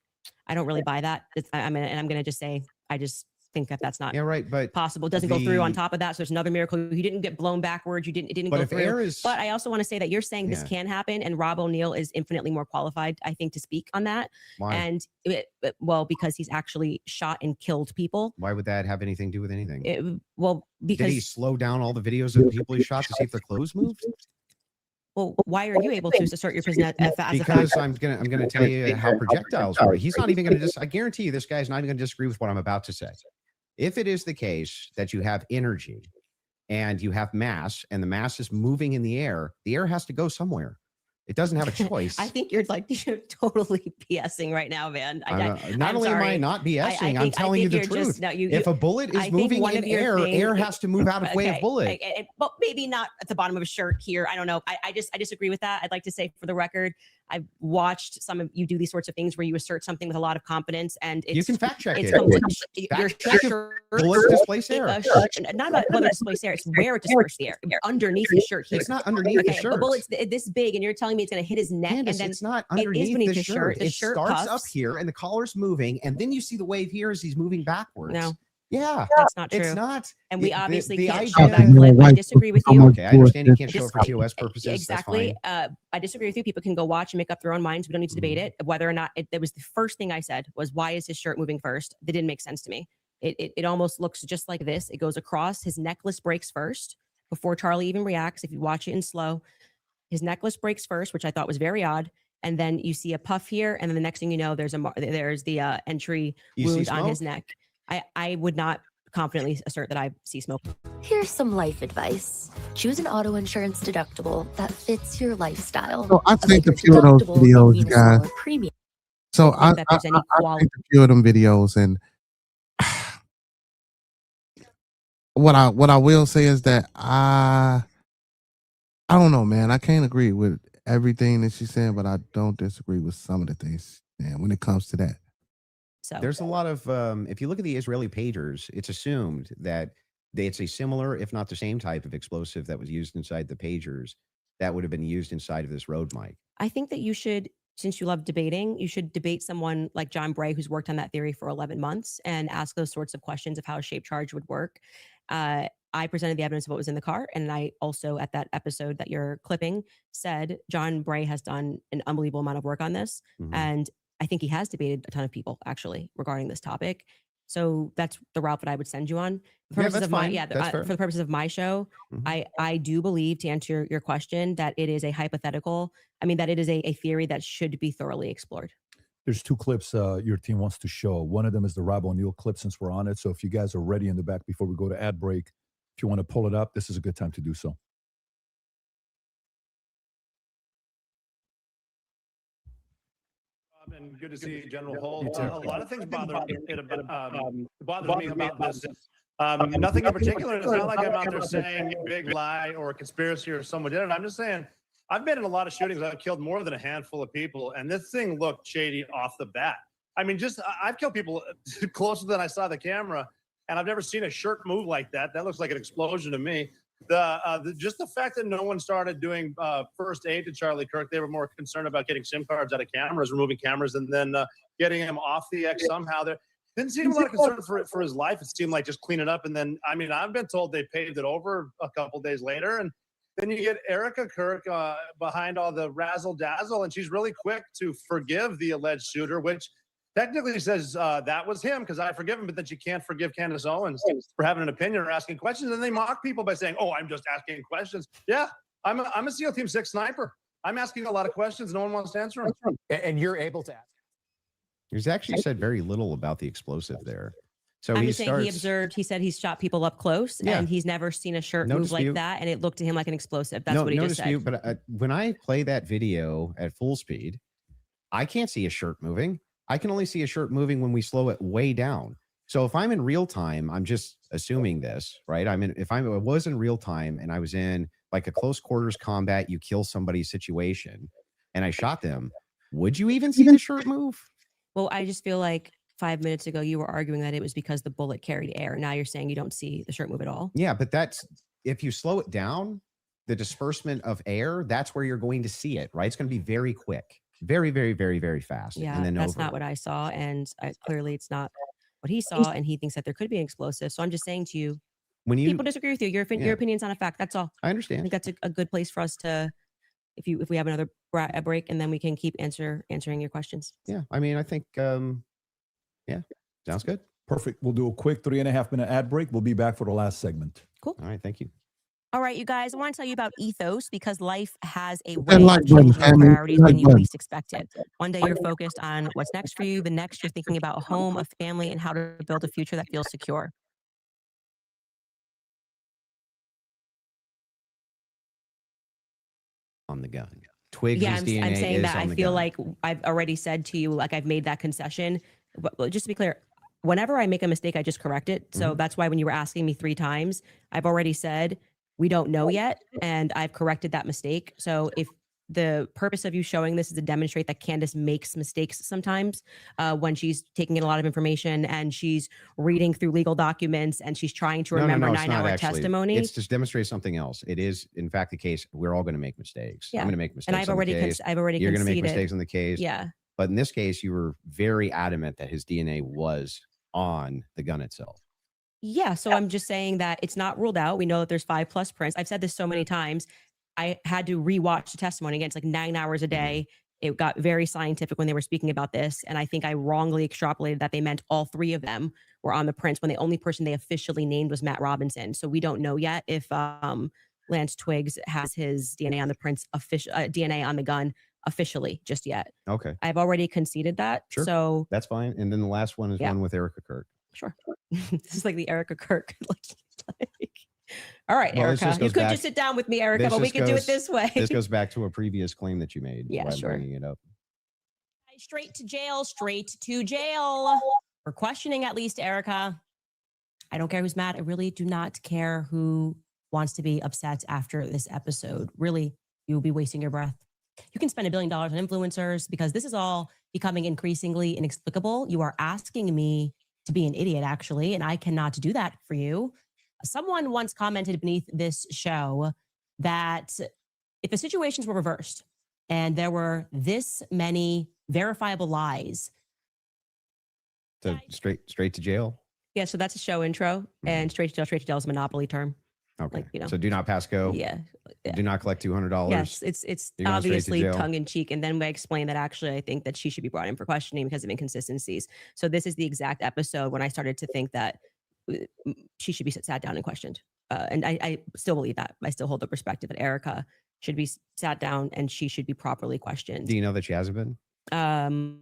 I don't really buy that. I'm going to just say I just think that that's not but possible. It doesn't go through on top of that. So there's another miracle. You didn't get blown backwards. It didn't go through. But I also want to say that you're saying this can happen, and Rob O'Neill is infinitely more qualified, I think, to speak on that. Why? And well, because he's actually shot and killed people. Why would that have anything to do with anything? Because did he slow down all the videos of the people he shot to see if their clothes moved? Well, why are you able to assert your position as a because I'm gonna tell you how projectiles work. He's not even gonna I guarantee you this guy's not even gonna disagree with what I'm about to say. If it is the case that you have energy and you have mass and the mass is moving in the air has to go somewhere. It doesn't have a choice. I think you're totally BSing right now, man. Not only am I not BSing, I'm telling you the truth. If a bullet is moving in air has to move out of way of bullet. But maybe not at the bottom of a shirt here. I don't know. I disagree with that. I'd like to say for the record, I've watched some of you do these sorts of things where you assert something with a lot of confidence, and you can fact check it. Your shirt bullets displace air. Not about whether it displaces air, it's where it disperses the air. Underneath the shirt here. It's not underneath the shirt. The bullet's this big, and you're telling me it's going to hit his neck, Candace, and then it's not underneath the shirt. The it shirt starts puffs up here, and the collar's moving, and then you see the wave here as he's moving backwards. No. Yeah, that's not true. It's not. And we obviously the can't idea show that clip. I disagree with you. Okay, I understand you can't show it for TOS purposes. Exactly. I disagree with you. People can go watch and make up their own minds. We don't need to debate it. Whether or not it was the first thing I said was, why is his shirt moving first? That didn't make sense to me. It almost looks just like this. It goes across. His necklace breaks first before Charlie even reacts. If you watch it in slow, his necklace breaks first, which I thought was very odd. And then you see a puff here, and then the next thing you know, there's the entry wound on his neck. I would not confidently assert that I see smoke. Here's some life advice. Choose an auto insurance deductible that fits your lifestyle. So I think a few of those videos, guys. So I think a few of them videos, and what I will say is that I don't know, man. I can't agree with everything that she's saying, but I don't disagree with some of the things, man, when it comes to that. So there's a lot of if you look at the Israeli pagers, it's assumed that it's a similar, if not the same type of explosive that was used inside the pagers that would have been used inside of this road mic. I think that you should, since you love debating, you should debate someone like John Bray, who's worked on that theory for 11 months, and ask those sorts of questions of how a shape charge would work. I presented the evidence of what was in the car, and I also, at that episode that you're clipping, said John Bray has done an unbelievable amount of work on this, and I think he has debated a ton of people actually regarding this topic. So that's the route that I would send you on. For the purposes of my show, I do believe, to answer your question, that it is a hypothetical. I mean, that it is a theory that should be thoroughly explored. There's two clips your team wants to show. One of them is the Rob O'Neill clip, since we're on it. So if you guys are ready in the back before we go to ad break, if you want to pull it up, this is a good time to do so. And good to see General Holt. A lot of things bother me about this. Nothing in particular. It's not like I'm out there saying big lie or a conspiracy or someone did it. I'm just saying I've been in a lot of shootings. I've killed more than a handful of people, and this thing looked shady off the bat. I mean, I've killed people closer than I saw the camera, and I've never seen a shirt move like that. That looks like an explosion to me. Just the fact that no one started doing first aid to Charlie Kirk, they were more concerned about getting SIM cards out of cameras, removing cameras, and then getting him off the X somehow. There didn't seem a lot of concern for his life. It seemed like just clean it up. And then, I mean, I've been told they paved it over a couple days later. And then you get Erica Kirk behind all the razzle dazzle, and she's really quick to forgive the alleged shooter, which technically says that was him because I forgive him, but then she can't forgive Candace Owens for having an opinion or asking questions. And they mock people by saying, "Oh, I'm just asking questions." Yeah, I'm a SEAL Team 6 sniper. I'm asking a lot of questions. No one wants to answer them. And you're able to ask. He's actually said very little about the explosive there. So I'm he just saying he observed, he said he's shot people up close and he's never seen a shirt move like that. And it looked to him like an explosive. That's what he just said. But when I play that video at full speed, I can't see a shirt moving. I can only see a shirt moving when we slow it way down. So if I'm in real time, I'm just assuming this, right? If I was in real time and I was in like a close quarters combat, you kill somebody situation and I shot them, would you even see the shirt move? Well, I just feel like 5 minutes ago, you were arguing that it was because the bullet carried air. Now you're saying you don't see the shirt move at all. Yeah, but that's, if you slow it down, the disbursement of air, that's where you're going to see it, right? It's going to be very quick, very, very, very, very fast. Yeah, and then that's not what I saw. And clearly it's not what he saw. And he thinks that there could be an explosive. So I'm just saying to you, when people disagree with you, your opinion's not a fact. That's all. I understand. I think that's a good place for us to, if we have another break, and then we can keep answering your questions. Yeah, I mean, I think, yeah, sounds good. Perfect. We'll do a quick 3.5-minute ad break. We'll be back for the last segment. Cool. All right, thank you. All right, you guys, I want to tell you about Ethos because life has a That way like of button, changing your family. priorities Like when you button. least expect it. One day you're focused on what's next for you. The next you're thinking about a home, a family, and how to build a future that feels secure. On the gun. Twigs' Yeah, DNA I'm saying is that. on I the feel gun. like I've already said to you, like I've made that concession. But just to be clear, whenever I make a mistake, I just correct it. So that's why when you were asking me 3 times, I've already said we don't know yet, and I've corrected that mistake. So if the purpose of you showing this is to demonstrate that Candace makes mistakes sometimes when she's taking in a lot of information and she's reading through legal documents and she's trying to remember it's not 9-hour actually. testimony. It's to demonstrate something else. It is, in fact, the case. We're all going to make mistakes. Yeah. I'm going to make mistakes. And I've on the already case. I've already You're going to make conceded. mistakes on the case. Yeah. But in this case, you were very adamant that his DNA was on the gun itself. Yeah. So I'm just saying that it's not ruled out. We know that there's 5+ prints. I've said this so many times. I had to rewatch the testimony again. It's like 9 hours a day. It got very scientific when they were speaking about this. And I think I wrongly extrapolated that they meant all 3 of them were on the prints when the only person they officially named was Matt Robinson. So we don't know yet if Lance Twiggs has his DNA on the prints, DNA on the gun officially just yet. Okay. I've already conceded that. Sure. So that's fine. And then the last one is one with Erica Kirk. Sure. This is like the Erica Kirk. All right, Well, Erica. You could just sit down with me, Erica, but we could do it this way. This goes back to a previous claim that you made. Yeah, by sure. Bringing it up. Straight to jail for questioning, at least, Erica. I don't care who's mad. I really do not care who wants to be upset after this episode. Really, you will be wasting your breath. You can spend $1 billion on influencers because this is all becoming increasingly inexplicable. You are asking me to be an idiot, actually, and I cannot do that for you. Someone once commented beneath this show that if the situations were reversed and there were this many verifiable lies. So straight to jail? Yeah, so that's a show intro, and straight to jail is a monopoly term. Okay. Like, So do not pass go. Yeah. Do not collect $200. Yes, it's obviously tongue in cheek. And then we explain that actually I think that she should be brought in for questioning because of inconsistencies. So this is the exact episode when I started to think that she should be sat down and questioned. And I still believe that. I still hold the perspective that Erica should be sat down and she should be properly questioned. Do you know that she hasn't been?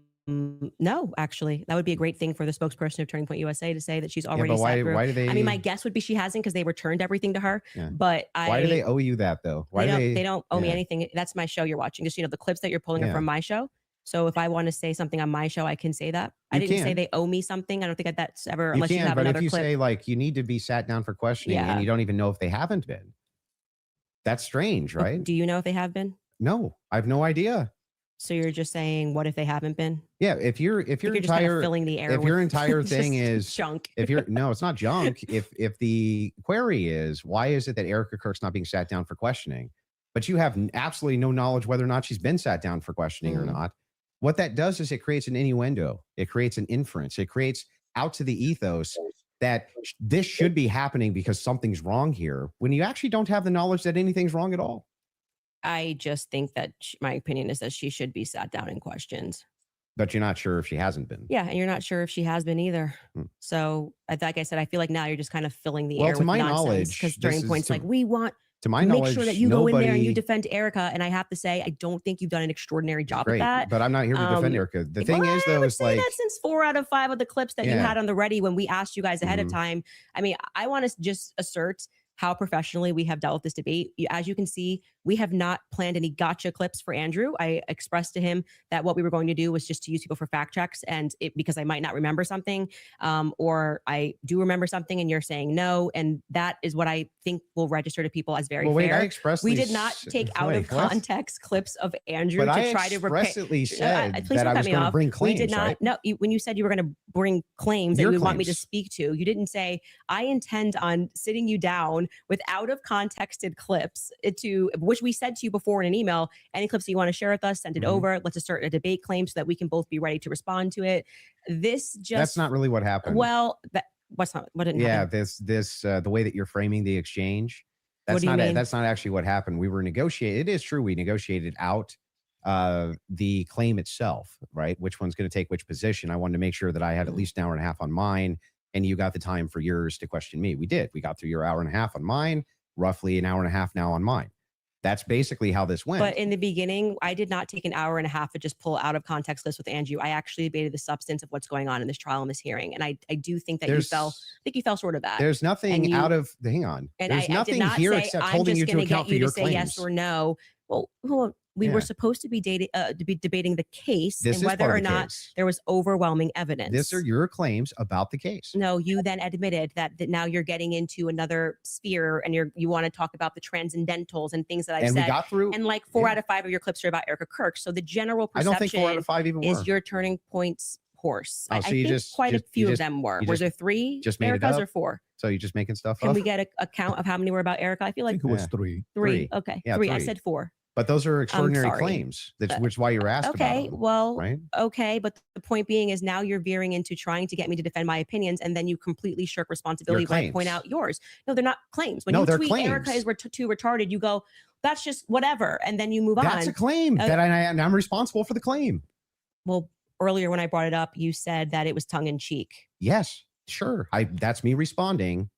No, actually, that would be a great thing for the spokesperson of Turning Point USA to say that she's already. but sat through. why do they? I mean, my guess would be she hasn't because they returned everything to her. Yeah. But why do they owe you that though? Why they don't owe me anything. That's my show you're watching. Just the clips that you're pulling are from my show. So if I want to say something on my show, I can say that. I didn't say they owe me something. I don't think that's ever unless you have but another if you clip. say like you need to be sat down for questioning and you don't even know if they haven't been, that's strange, right? Do you know if they have been? No, I have no idea. So you're just saying, what if they haven't been? Yeah, if your just kind of filling the air if your with entire thing is junk. No, it's not junk. If the query is why is it that Erica Kirk's not being sat down for questioning, but you have absolutely no knowledge whether or not she's been sat down for questioning or not, what that does is it creates an innuendo. It creates an inference. It creates out to the ethos that this should be happening because something's wrong here when you actually don't have the knowledge that anything's wrong at all. I just think that my opinion is that she should be sat down and questioned. But you're not sure if she hasn't been. Yeah, and you're not sure if she has been either. So, like I said, I feel like now you're just kind of filling the air to with my nonsense knowledge, because Turning Point's like, we want To my make knowledge, sure that you go in there and you nobody- defend Erica. And I have to say, I don't think you've done an extraordinary job Great, at that. but I'm not here to defend Erica. The thing is, though, is like that since 4 out of 5 of the clips that you Yeah. had on the ready when we asked you guys ahead of Mhm. time. I mean, I want to just assert how professionally we have dealt with this debate. As you can see, we have not planned any gotcha clips for Andrew. I expressed to him that what we were going to do was just to use people for fact checks, and because I might not remember something, or I do remember something and you're saying no, and that is what I think will register to people as very Well, wait, fair. I expressly We did not take out of wait, what? context clips of Andrew But to I try to repair. expressly said Please that don't I cut was me going to off. bring We claims, did not. right? No, when you said you were going to bring claims that Your you would want me to claims. speak to, you didn't say I intend on sitting you down with out of contexted clips to which we said to you before in an email. Any clips that you want to share with us, send it Mhm. over. Let's assert a debate claim so that we can both be ready to respond to it. This just That's not really what happened. well. What didn't Yeah, happen? the way that you're framing the exchange, What that's do you not mean? that's not actually what happened. We were negotiating. It is true we negotiated out the claim itself, right? Which one's going to take which position? I wanted to make sure that I had at least an hour and a half on mine, and you got the time for yours to question me. We did. We got through your hour and a half on mine, roughly an hour and a half now on mine. That's basically how this went. But in the beginning, I did not take an hour and a half to just pull out of context lists with Andrew. I actually debated the substance of what's going on in this trial and this hearing. And I do think that I think you fell short of that. There's nothing out of hang on. And There's I did nothing not here say, except I'm holding just you to gonna account get for you your to say claims. yes or no. Well, we Yeah. were supposed to be debating the case This and is whether part of or the not case. there was overwhelming evidence. These are your claims about the case. No, you then admitted that now you're getting into another sphere and you want to talk about the transcendentals and things that I've And we said. got through- and like 4 out of 5 of your clips are about Erica Kirk. So the general I perception don't think 4 out of 5 even is were. your turning points horse. Oh, I so you think just- quite just- a few you of just- them were. you Were just- there 3 just made it Ericas up? or 4? So you're just making stuff Can up? we get a count of how many were about Erica? I feel like it was Yeah. 3. 3. Okay. Yeah, 3. I 3. said 4. But those are extraordinary sorry. claims. That's which is why you're asked about Okay, them, well, right? okay, but the point being is now you're veering into trying to get me to defend my opinions, and then you completely shirk responsibility when I point claims. out yours. No, they're not claims. When No, you they're tweet Erica claims. is too retarded, you go, that's just whatever, and then you move on. That's a claim that and I'm responsible for the claim. Well, earlier when I brought it up, you said that it was tongue in cheek. Yes, sure. That's me responding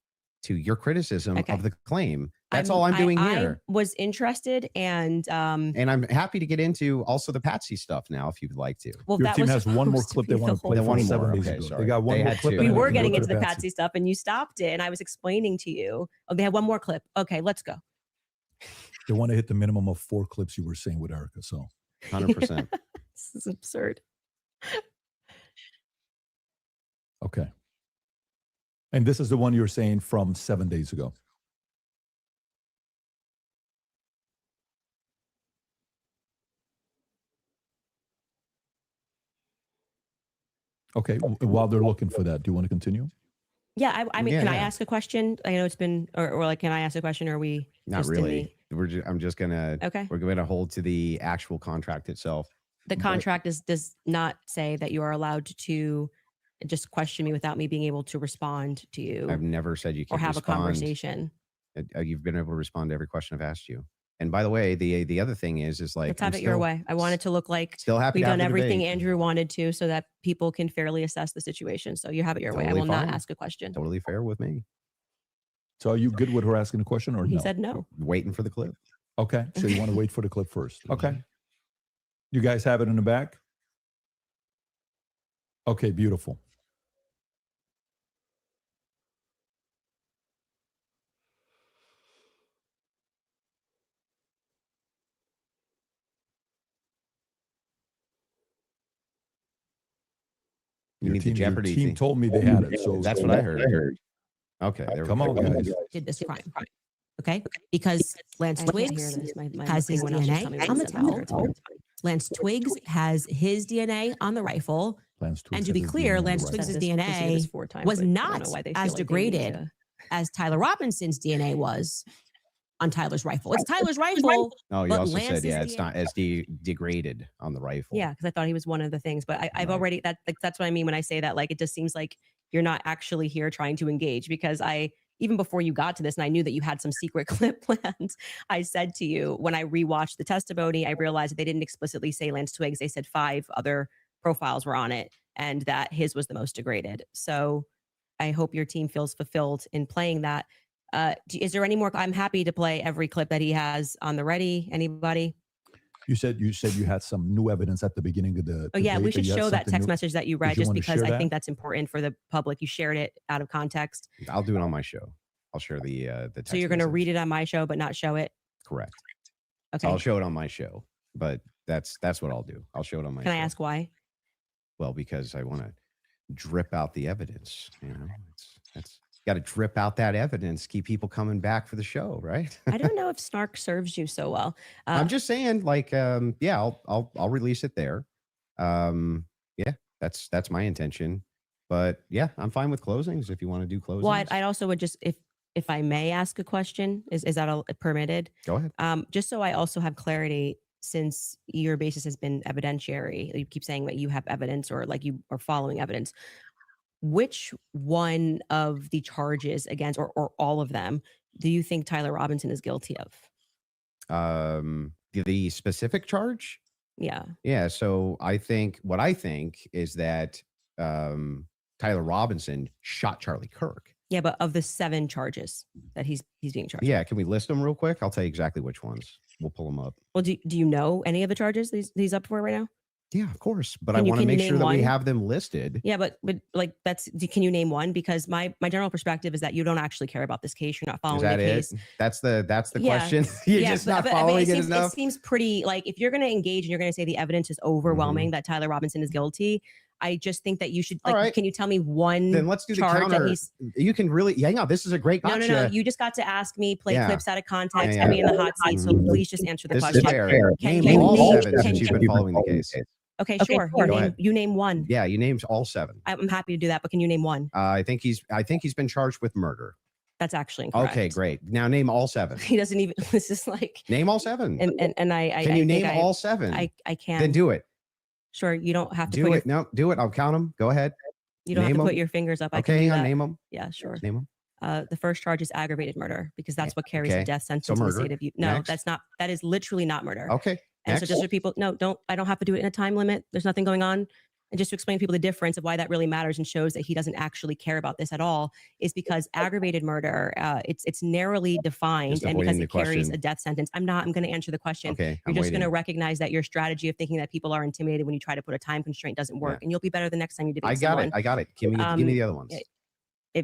to your criticism of the claim. That's all I'm doing here. I was interested, and I'm happy to get into also the Patsy stuff now, if you'd like to. well, Your that team was has one more supposed to clip be they want the to play whole from one 7 more. days Okay, ago. sorry. They got one They more had clip. two. and We then were go getting to into the Patsy. Patsy stuff, and you stopped it, and I was explaining to you. Oh, they had one more clip. Okay, let's go. They want to hit the minimum of 4 clips you were saying with Erica. So 100%. This is absurd. okay. And this is the one you were saying from 7 days ago. Okay. While they're looking for that, do you want to continue? Yeah, I mean, Yeah, can I yeah. ask a question? I know it's been, or like, can I ask a question? Or are we Not just in really. I'm just gonna. Okay. We're gonna hold to the actual contract itself. the contract does not say that you are allowed to just question me without me being able to respond to you I've never said you or can't have respond. a conversation. You've been able to respond to every question I've asked you. And by the way, the other thing is like Let's have it your way. I want it to look like still happy we've to have done the everything debate. Andrew wanted to, so that people can fairly assess the situation. So you have it your way. I Totally will not fine. ask a question. Totally fair with me. So are you good with her asking a question or He no? said no. Waiting for the clip. Okay. So you want to wait for the clip first. Okay. You guys have it in the back? Okay, beautiful. You need the Jeopardy Your team thing. told me they had it. So That's what I heard. Okay. there we Come go. on, guys. Did this crime. Okay, because Lance I can't hear Twiggs this. My has his thing went off. Just tell me DNA what on you the said about towel. it. Lance Twiggs has his DNA on the rifle. Lance Twiggs And to has be his clear, DNA on the Lance rifle. Twiggs' Said this- this DNA is 4 times, was but I don't not know why they feel as like they need degraded to- as Tyler Robinson's DNA was on Tyler's rifle. It's Tyler's rifle. Oh, you but also Lance's said, yeah, it's DNA not as degraded on the rifle. Yeah, because I thought he was one of the things, but I've already that's what I mean when I say that. Like, it just seems like you're not actually here trying to engage, because even before you got to this, and I knew that you had some secret clip planned, I said to you when I rewatched the testimony, I realized that they didn't explicitly say Lance Twiggs. They said 5 other profiles were on it, and that his was the most degraded. So I hope your team feels fulfilled in playing that. Is there any more? I'm happy to play every clip that he has on the ready. Anybody? You said you had some new evidence at the beginning of the. Oh yeah, we debate, should you had show that something text new. message that you Did read, you just want to because share I that? think that's important for the public. You shared it out of context. I'll do it on my show. I'll share the text So you're going to message. read it on my show, but not show it. Correct. Okay. I'll show it on my show, but that's what I'll do. I'll show it on my Can show. I ask why? Well, because I want to drip out the evidence. You know, that's got to drip out that evidence, keep people coming back for the show, right? I don't know if snark serves you so well. I'm just saying, like, yeah, I'll release it there. Yeah, that's my intention. But yeah, I'm fine with closings if you want to do closings. Well, I also would just, if I may ask a question, is that permitted? Go ahead. Just so I also have clarity, since your basis has been evidentiary, you keep saying that you have evidence or like you are following evidence. Which one of the charges against, or all of them, do you think Tyler Robinson is guilty of? The specific charge? Yeah. Yeah. So I think is that Tyler Robinson shot Charlie Kirk. Yeah, but of the 7 charges that he's being charged. Yeah. Can we list them real quick? I'll tell you exactly which ones. We'll pull them up. Well, do you know any of the charges he's up for right now? Yeah, of course. But I want to make sure that we have them listed. Yeah, but like can you name one? Because my general perspective is that you don't actually care about this case. You're not following the case. That's the question. You're just not following it enough. It seems pretty, like, if you're going to engage and you're going to say the evidence is overwhelming that Tyler Robinson is guilty, I just think that you should, like, right. Can you tell me one Then let's do the charge counter. that he's... You can really, hang on. This is a great gotcha. No. You just got to ask me, play Yeah. clips out of context, Yeah. put me in the hot seat. So please just answer the This question. is fair. Name all 7 since you've been following the case. Okay, sure. Go You name one. Yeah, you named all 7. I'm happy to do that, but can you name one? I think he's been charged with murder. That's actually incorrect. Okay, great. Now name all 7. He doesn't even. This is like name all 7. And I can you name think all 7? I can. Then do it. Sure, you don't have to Do put it. No, do it. I'll count them. Go ahead. You don't Name have to put them. your fingers up. I Okay, can do hang on. that. Name them. Yeah, sure. Name them. The first charge is aggravated murder because that's what carries Okay. a death sentence So in the murder. state of you. No, Next. that's not. That is literally not murder. Okay. And so Next. just for people, I don't have to do it in a time limit. There's nothing going on. And just to explain to people the difference of why that really matters and shows that he doesn't actually care about this at all is because aggravated murder, it's narrowly defined, Just and because avoiding it the carries question. a death sentence. I'm going to answer the question. Okay, You're I'm just going to waiting. recognize that your strategy of thinking that people are intimidated when you try to put a time constraint doesn't work, and you'll be better the next time you debate I got someone. it. I got it. Give me the other ones.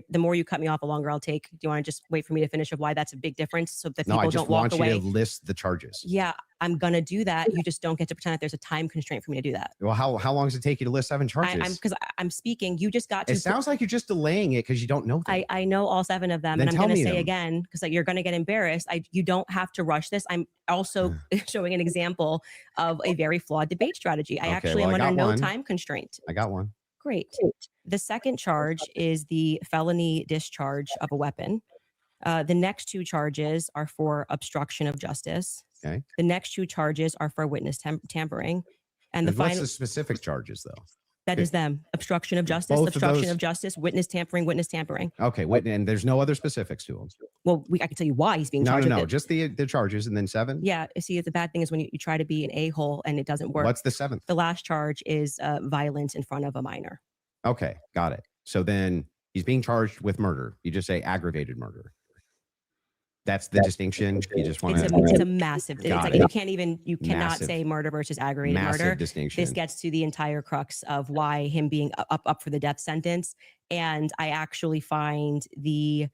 The more you cut me off, the longer I'll take. Do you want to just wait for me to finish of why that's a big difference so that No, people I just don't walk want away? you to list the charges. Yeah, I'm going to do that. You just don't get to pretend that there's a time constraint for me to do that. Well, how long does it take you to list 7 charges? Because I'm speaking. You just got to. It sounds like you're just delaying it because you don't know them. I know all 7 of them, Then and I'm tell going to me say them. again because you're going to get embarrassed. You don't have to rush this. I'm also showing an example of a very flawed debate strategy. I Okay, actually well, am I under got no one. time constraint. I got one. Great. The second charge is the felony discharge of a weapon. The next 2 charges are for obstruction of justice. Okay. The next 2 charges are for witness tampering. And the What's final, the specific charges, though? that is them. Obstruction of justice, Both of obstruction those? of justice, witness tampering. Okay, wait, and there's no other specifics to them. Well, I can tell you why he's being No, charged no, with no, it. just the charges and then 7. Yeah, see, the bad thing is when you try to be an a-hole and it doesn't work. What's the 7th? The last charge is violence in front of a minor. Okay, got it. So then he's being charged with murder. You just say aggravated murder. That's the distinction. You just want It's a massive thing. It's Got like it. you cannot Massive. say murder versus aggravated Massive murder. distinction. This gets to the entire crux of why him being up for the death sentence. And I actually find the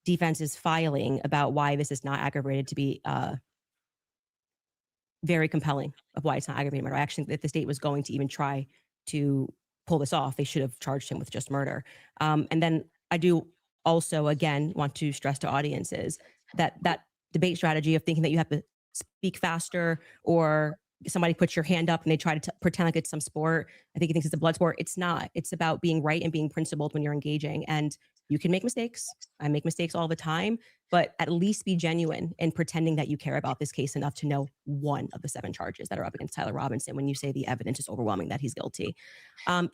defense's filing about why this is not aggravated to be very compelling of why it's not aggravated murder. I actually think if the state was going to even try to pull this off, they should have charged him with just murder. And then I do also, again, want to stress to audiences that debate strategy of thinking that you have to speak faster or somebody puts your hand up and they try to pretend like it's some sport. I think he thinks it's a blood sport. It's not. It's about being right and being principled when you're engaging. And you can make mistakes. I make mistakes all the time, but at least be genuine in pretending that you care about this case enough to know one of the 7 charges that are up against Tyler Robinson when you say the evidence is overwhelming that he's guilty.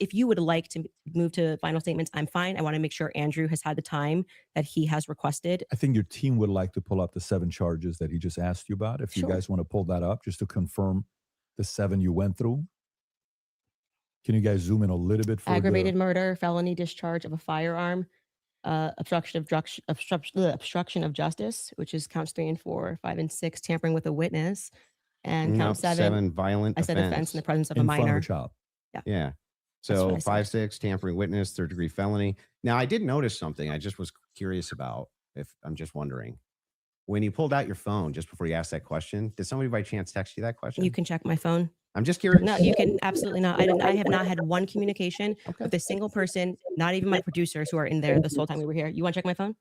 If you would like to move to final statements, I'm fine. I want to make sure Andrew has had the time that he has requested. I think your team would like to pull up the 7 charges that he just asked you about. If you Sure. guys want to pull that up just to confirm the 7 you went through. Can you guys zoom in a little bit for Aggravated murder, felony discharge of a firearm, obstruction of justice, which is counts 3 and 4, 5 and 6, tampering with a witness, and count 7. Violent I said offense in the presence of a in front of minor. a child. Yeah. That's what So I 5, 6, tampering witness, 3rd-degree felony. Now, I did notice something. I just was curious about. If I'm just wondering, when you pulled out your phone just before you asked that question, did somebody by chance text you that question? You can check my phone. I'm just curious. No, you can absolutely not. I have not had one communication with a single person, not even my producers who are in there this whole time we were here. You want to check my phone?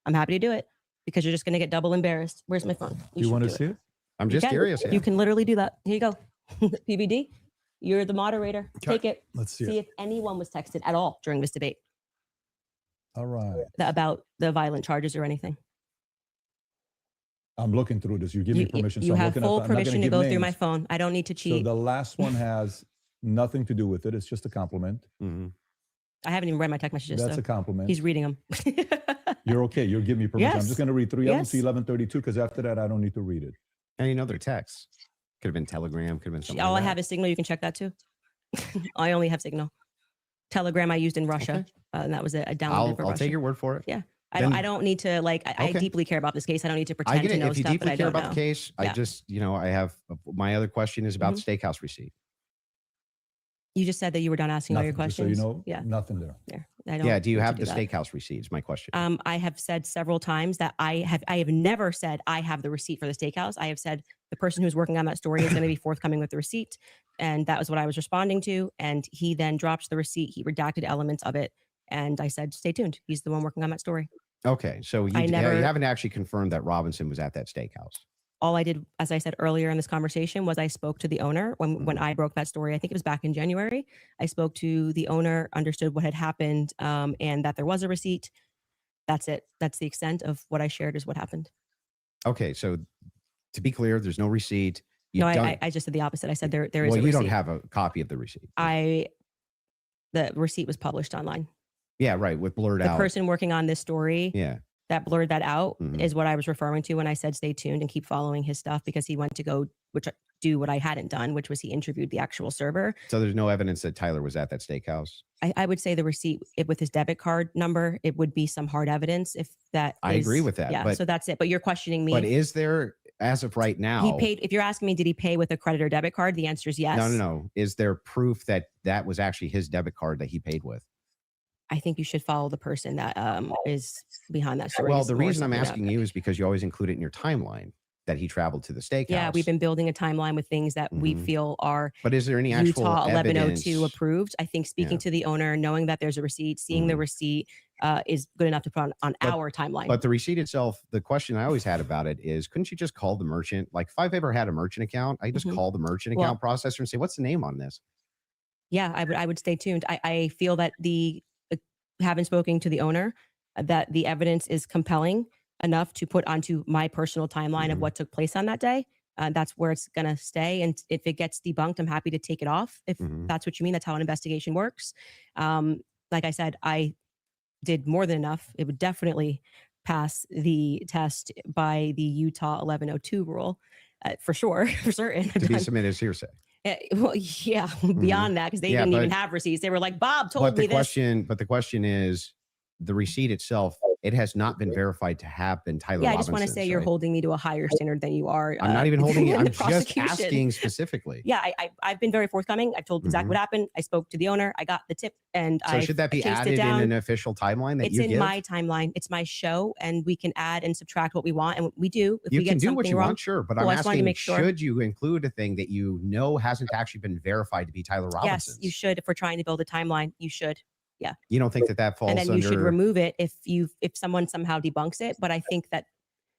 I'm happy to do it because you're just going to get double embarrassed. Where's my phone? You want to see it? I'm You just can. curious. Yeah. You can literally do that. Here you go. PBD, you're the moderator. Okay. Take it. Let's see See it. if anyone was texted at all during this debate All right. about the violent charges or anything. I'm looking through this. You give me permission. You so I'm have looking full at the, I'm not permission gonna to give go through my names. phone. I don't need to So cheat. the last one has nothing to do with it. It's just a compliment. I haven't even read my text messages. That's so a compliment. He's reading them. You're okay. You're giving me permission. I'm Yes. just going to read 3 of them to Yes. 11:32 because after that, I don't need to read it. And you know their texts. Could have been Telegram. Could have been something. All like I that. have is Signal. You can check that too. I only have Signal. Telegram I used in Russia, and that was it. I downloaded it for I'll Russia. take your word for it. Yeah. Then- I don't need to like. I Okay. deeply care about this case. I don't need to I pretend get to it. know If you stuff that deeply I care don't about know. the case, I Yeah. just, I have my other question is about the steakhouse receipt. You just said that you were done asking all your Nothing, just so questions. you know, Yeah. nothing there. Yeah. I don't Yeah. Do you need to have do the that. steakhouse receipt? Is my question. I have said several times that I have never said I have the receipt for the steakhouse. I have said the person who's working on that story is going to be forthcoming with the receipt. And that was what I was responding to. And he then dropped the receipt. He redacted elements of it. And I said, stay tuned. He's the one working on that story. Okay. So you haven't actually confirmed that Robinson was at that steakhouse. All I did, as I said earlier in this conversation, was I spoke to the owner when I broke that story. I think it was back in January. I spoke to the owner, understood what had happened, and that there was a receipt. That's it. That's the extent of what I shared is what happened. Okay. So to be clear, there's no receipt. You No, don't- I just did the opposite. I said there is a Well, receipt. you don't have a copy of the receipt. The receipt was published online. Yeah, right. With blurred The out. person working on this story Yeah. that blurred that out Mhm. is what I was referring to when I said stay tuned and keep following his stuff, because he went to go do what I hadn't done, which was he interviewed the actual server. So there's no evidence that Tyler was at that steakhouse. I would say the receipt with his debit card number, it would be some hard evidence if that I is- agree with that, Yeah, but- so that's it. But you're questioning me. But is there, as of right now, He paid, if you're asking me, did he pay with a credit or debit card? The answer is yes. No. Is there proof that that was actually his debit card that he paid with? I think you should follow the person that is behind that story. Well, is the more reason I'm something asking you is because you always include it in your timeline that he traveled to the steakhouse. Yeah, we've been building a timeline with things that we feel are But is there any actual Utah 1102 evidence? approved. I think speaking to the owner, knowing that there's a receipt, seeing the receipt is good enough to put on our timeline. But the receipt itself, the question I always had about it is, couldn't you just call the merchant? Like if I've ever had a merchant account, I just call the merchant Well- account processor and say, what's the name on this? Yeah, I would stay tuned. I feel that having spoken to the owner, that the evidence is compelling enough to put onto my personal timeline of what took place on that day. That's where it's going to stay. And if it gets debunked, I'm happy to take it off. If that's what you mean, that's how an investigation works. Like I said, I did more than enough. It would definitely pass the test by the Utah 1102 rule for sure, for certain. To be submitted as hearsay. Well, yeah, beyond that, because they didn't even have receipts. They were like, Bob told me this. But the question is, the receipt itself, it has not been verified to have been Tyler Yeah, I just want to Robinson's, say you're right? holding me to a higher standard than you are. I'm not even holding it. in I'm the just prosecution. asking specifically. Yeah, I've been very forthcoming. I've told exactly what happened. I spoke to the owner. I got the tip, and So should that be added in an official timeline that it's you in give? my timeline. It's my show, and we can add and subtract what we want, and we do. If You we can get do what something you wrong, want, sure. But Well, I'm I just wanted to asking, make sure. should you include a thing that you know hasn't actually been verified to be Tyler Robinson? Yes, you should. If we're trying to build a timeline, you should. Yeah. You don't think that falls And then under... you should remove it if someone somehow debunks it. But I think that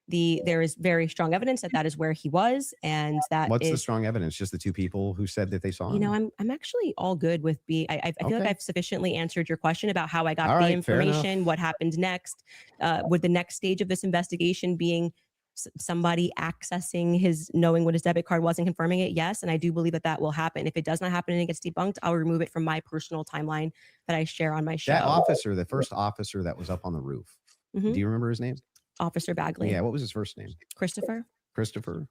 there is very strong evidence that is where he was, and that What's the is, strong evidence? Just the two people who said that they saw him? you know, I'm actually all good with I feel like Okay. I've sufficiently answered your question about how I got All the right, fair enough. information, what happened next, would the next stage of this investigation being somebody accessing knowing what his debit card was and confirming it? Yes. And I do believe that will happen. If it does not happen and it gets debunked, I'll remove it from my personal timeline that I share on my show. That officer, the first officer that was up on the roof, Mhm. do you remember his name? Officer Bagley. Yeah, what was his first name? Christopher. Christopher.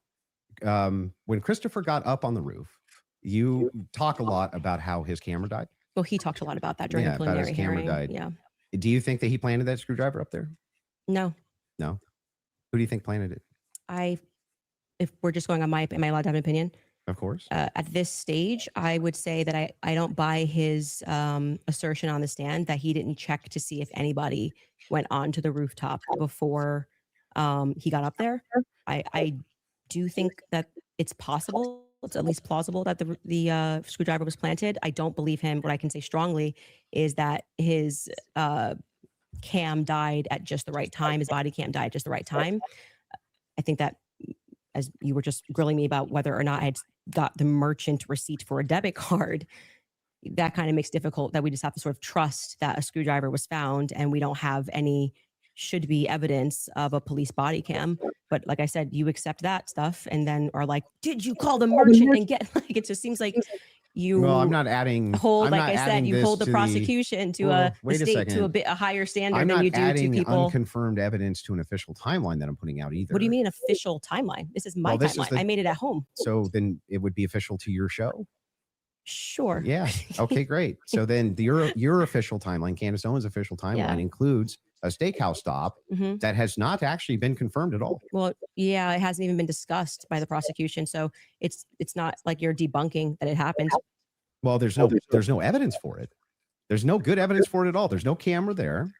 When Christopher got up on the roof, you talk a lot about how his camera died. Well, he talked a lot about that during the Yeah, about his preliminary camera hearing. died. Yeah. Do you think that he planted that screwdriver up there? No, No. Who do you think planted it? if we're just going on am I allowed to have an opinion? Of course. At this stage, I would say that I don't buy his assertion on the stand that he didn't check to see if anybody went onto the rooftop before he got up there. I do think that it's possible. It's at least plausible that the screwdriver was planted. I don't believe him. What I can say strongly is that his cam died at just the right time. His body cam died at just the right time. I think that, as you were just grilling me about whether or not I had got the merchant receipt for a debit card, that kind of makes difficult that we just have to sort of trust that a screwdriver was found and we don't have any should be evidence of a police body cam. But like I said, you accept that stuff and then are like, did you call the merchant and get like, it just seems like you Well, I'm not adding hold, I'm like not I said, adding you this hold the to prosecution to Well, a wait the a state to second. a higher standard I'm than not you do to adding people. unconfirmed evidence to an official timeline that I'm putting out either. What do you mean official timeline? This is my Well, this is timeline. I made it at home. So then it would be official to your show. Sure. Yeah. Okay, great. So then your official timeline, Candace Owens' official timeline, Yeah. includes a steakhouse stop Mhm. that has not actually been confirmed at all. Well, yeah, it hasn't even been discussed by the prosecution, so it's not like you're debunking that it happened. Well, there's no evidence for it. There's no good evidence for it at all. There's no camera there.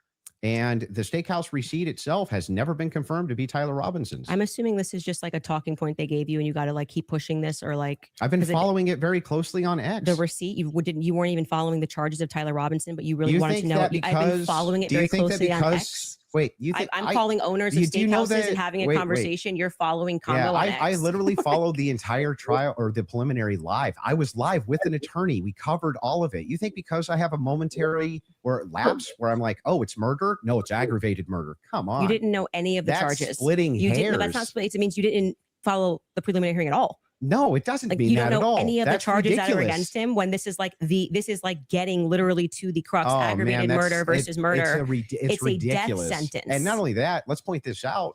And the steakhouse receipt itself has never been confirmed to be Tyler Robinson's. I'm assuming this is just like a talking point they gave you, and you got to like keep pushing this, or like I've been 'cause following it very closely on X. the receipt. You weren't even following the charges of Tyler Robinson, but you really You wanted to think know. that I've been because- following it do you very think that closely on because- X. Wait, you think I'm calling owners of do you know steakhouses that- and having a wait, wait. conversation. You're following Convo Yeah, on X. I literally followed the entire trial or the preliminary live. I was live with an attorney. We covered all of it. You think because I have a momentary or lapse where I'm like, oh, it's murder? No, it's aggravated murder. Come on. You didn't know any of the That's charges. splitting you didn't. No, that's not hairs. splitting. It means you didn't follow the preliminary hearing at all. No, it doesn't Like mean you that don't at know all. any of That's the charges that are ridiculous. against him. When this is like getting literally to the crux, Oh, aggravated man, murder versus murder. It's ridiculous. a death sentence. And not only that, let's point this out.